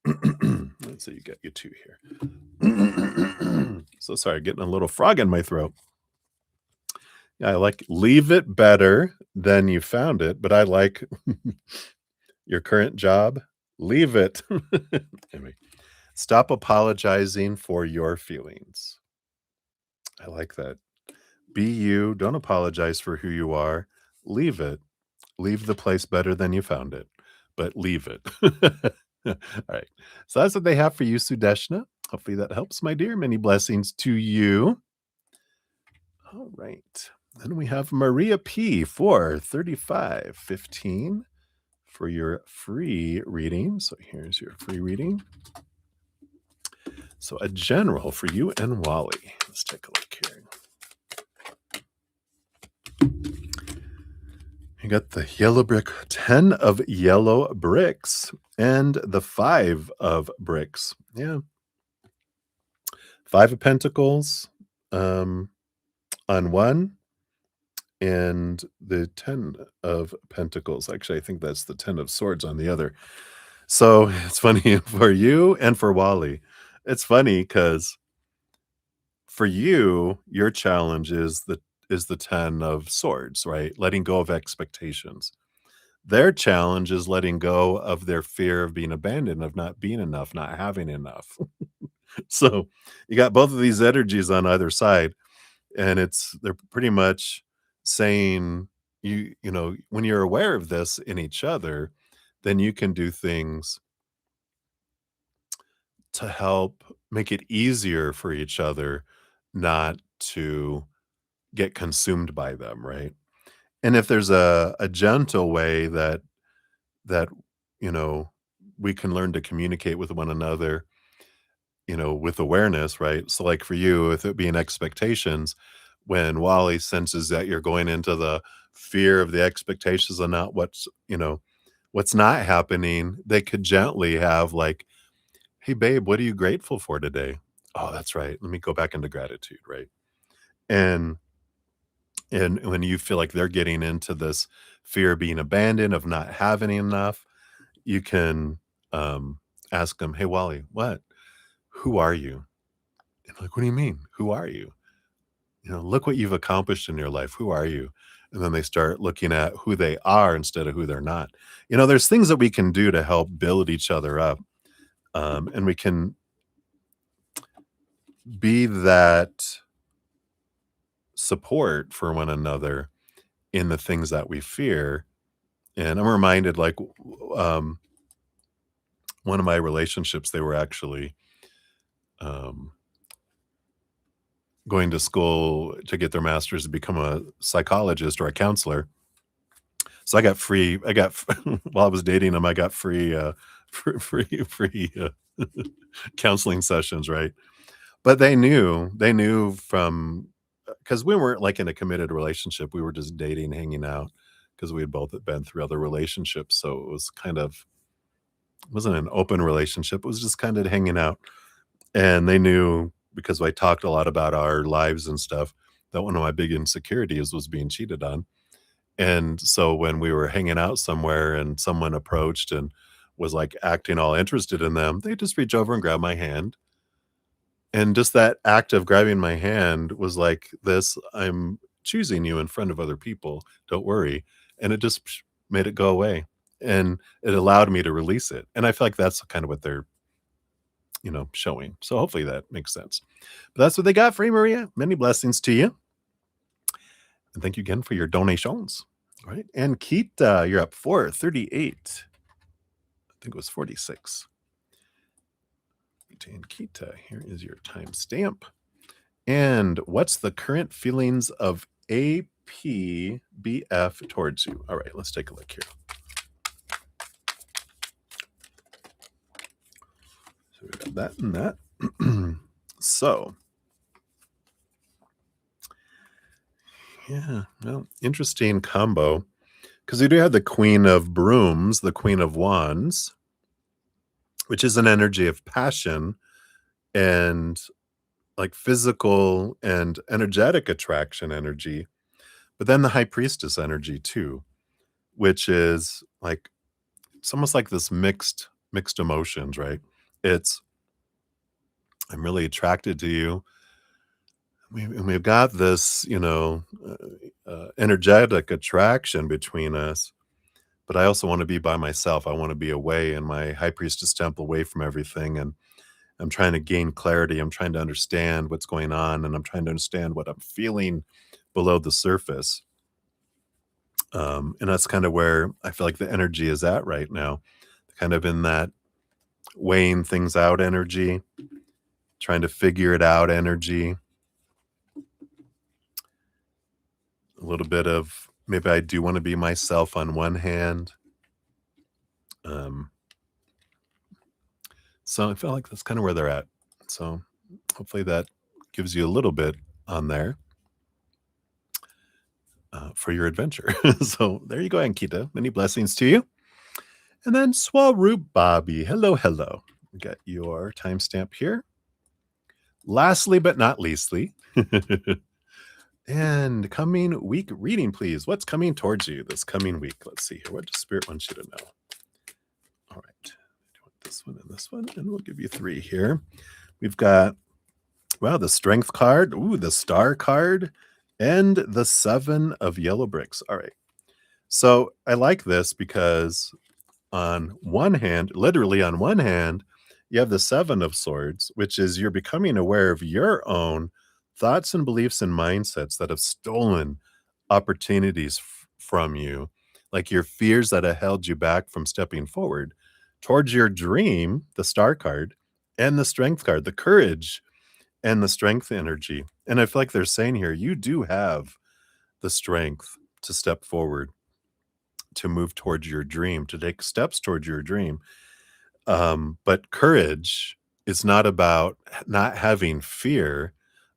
Let's see, you got you 2 here. So sorry, getting a little frog in my throat. Yeah, I like leave it better than you found it, but I like your current job. Leave it. Anyway, stop apologizing for your feelings. I like that. Be you. Don't apologize for who you are. Leave it. Leave the place better than you found it, but leave it. All right. So that's what they have for you, Sudeshna. Hopefully that helps, my dear. Many blessings to you. All right. Then we have Maria P for 35.15 for your free reading. So here's your free reading. So a general for you and Wally. Let's take a look here. You got the yellow brick, 10 of yellow bricks, and the 5 of bricks. Yeah. 5 of pentacles on one, and the 10 of pentacles. Actually, I think that's the 10 of swords on the other. So it's funny for you and for Wally. It's funny because for you, your challenge is the 10 of swords, right? Letting go of expectations. Their challenge is letting go of their fear of being abandoned, of not being enough, not having enough. So you got both of these energies on either side, and they're pretty much saying, when you're aware of this in each other, then you can do things to help make it easier for each other not to get consumed by them, right? And if there's a gentle way that you know we can learn to communicate with one another, with awareness, right? So, like for you, with it being expectations, when Wally senses that you're going into the fear of the expectations and not what's not happening, they could gently have like, "Hey, babe, what are you grateful for today?" "Oh, that's right. Let me go back into gratitude," right? And and when you feel like they're getting into this fear of being abandoned, of not having enough, you can ask them, "Hey, Wally, what? Who are you?" And like, "What do you mean? Who are you? Look what you've accomplished in your life. Who are you?" And then they start looking at who they are instead of who they're not. There's things that we can do to help build each other up, and we can be that support for one another in the things that we fear. And I'm reminded, like, one of my relationships, they were actually um, going to school to get their master's to become a psychologist or a counselor. So while I was dating them, I got free, counseling sessions, right? But they knew from because we weren't like in a committed relationship. We were just dating, hanging out because we had both been through other relationships. So it wasn't an open relationship. It was just kind of hanging out. And they knew because I talked a lot about our lives and stuff that one of my big insecurities was being cheated on. And so when we were hanging out somewhere and someone approached and was like acting all interested in them, they just reach over and grab my hand. And just that act of grabbing my hand was like this, "I'm choosing you in front of other people. Don't worry." And it just made it go away. And it allowed me to release it. And I feel like that's kind of what they're, showing. So hopefully that makes sense. But that's what they got for you, Maria. Many blessings to you. And thank you again for your donations. All right. And Keita, you're up 438. I think it was 46. And Kita, here is your timestamp. And what's the current feelings of APBF towards you? All right, let's take a look here. So we got that and that. So, yeah, well, interesting combo. Because we do have the Queen of Brooms, the Queen of Wands, which is an energy of passion and like physical and energetic attraction energy. But then the High Priestess energy too, which is like it's almost like this mixed emotions, right? It's I'm really attracted to you. We've got this, energetic attraction between us, but I also want to be by myself. I want to be away in my High Priestess temple, away from everything, and I'm trying to gain clarity. I'm trying to understand what's going on, and I'm trying to understand what I'm feeling below the surface. And that's kind of where I feel like the energy is at right now, kind of in that weighing things out energy, trying to figure it out energy, a little bit of maybe I do want to be myself on one hand. Um, so I feel like that's kind of where they're at. So hopefully that gives you a little bit on there for your adventure. So there you go, Ankita. Many blessings to you. And then Swaroop Bobby. Hello, hello. We got your timestamp here. Lastly, but not leastly, and coming week reading, please. What's coming towards you this coming week? Let's see here. What does Spirit want you to know? All right. Do you want this one and this one? And we'll give you 3 here. We've got, the Strength card. Ooh, the Star card. and the 7 of yellow bricks. All right. So I like this because on one hand, literally on one hand, you have the 7 of swords, which is you're becoming aware of your own thoughts and beliefs and mindsets that have stolen opportunities from you, like your fears that have held you back from stepping forward towards your dream, the star card, and the strength card, the courage and the strength energy. And I feel like they're saying here, you do have the strength to step forward, to move towards your dream, to take steps towards your dream. But courage is not about not having fear,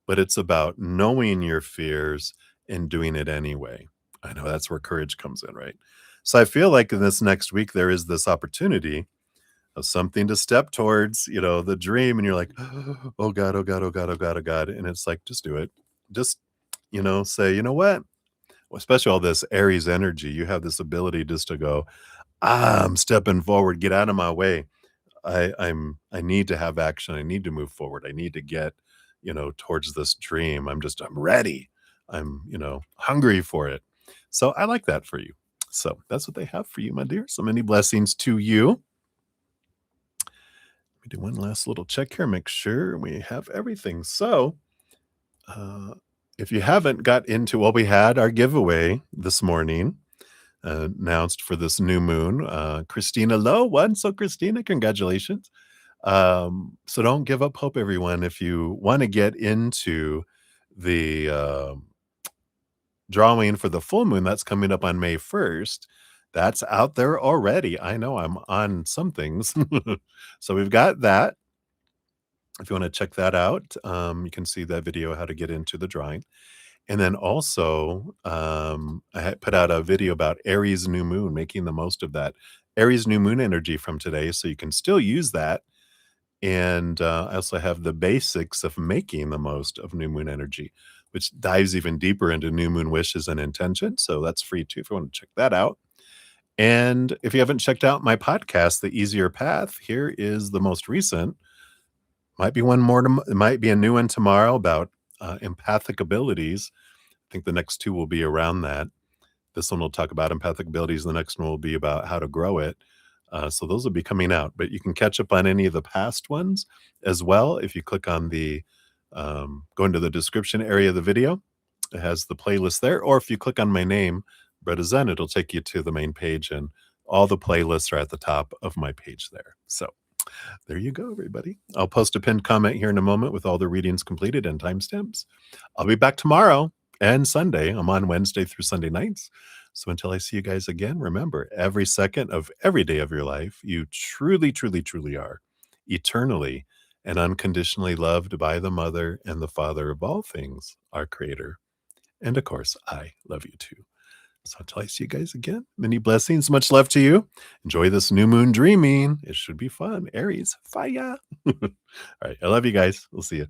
but it's about knowing your fears and doing it anyway. I know that's where courage comes in, right? So I feel like in this next week, there is this opportunity of something to step towards, the dream. And you're like, oh God, oh God, oh God, oh God, oh God. And it's like, just do it. Just, say, you know what? Especially all this Aries energy, you have this ability just to go, I'm stepping forward, get out of my way. I need to have action. I need to move forward. I need to get, towards this dream. I'm ready. I'm, hungry for it. So I like that for you. So that's what they have for you, my dear. So many blessings to you. Let me do one last little check here, make sure we have everything. So, uh, if you haven't got into, well, we had our giveaway this morning announced for this new moon. Christina Lowe won. So, Christina, congratulations. So don't give up hope, everyone. If you want to get into the drawing for the full moon that's coming up on May 1st, that's out there already. I know I'm on some things. So we've got that. If you want to check that out, you can see that video, how to get into the drawing. And then also, I had put out a video about Aries new moon, making the most of that Aries new moon energy from today. So you can still use that. And I also have the basics of making the most of new moon energy, which dives even deeper into new moon wishes and intentions. So that's free too if you want to check that out. And if you haven't checked out my podcast, The Easier Path, here is the most recent. Might be one more. It might be a new one tomorrow about empathic abilities. I think the next two will be around that. This one will talk about empathic abilities. The next one will be about how to grow it. So those will be coming out, but you can catch up on any of the past ones as well. If you click on go into the description area of the video, it has the playlist there. Or if you click on my name, Bretta Zen, it'll take you to the main page, and all the playlists are at the top of my page there. So there you go, everybody. I'll post a pinned comment here in a moment with all the readings completed and timestamps. I'll be back tomorrow and Sunday. I'm on Wednesday through Sunday nights. So until I see you guys again, remember, every second of every day of your life, you truly, truly, truly are eternally and unconditionally loved by the Mother and the Father of all things, our Creator. And of course, I love you too. So until I see you guys again, many blessings, much love to you. Enjoy this new moon dreaming. It should be fun. Aries, fire. All right. I love you guys. We'll see you.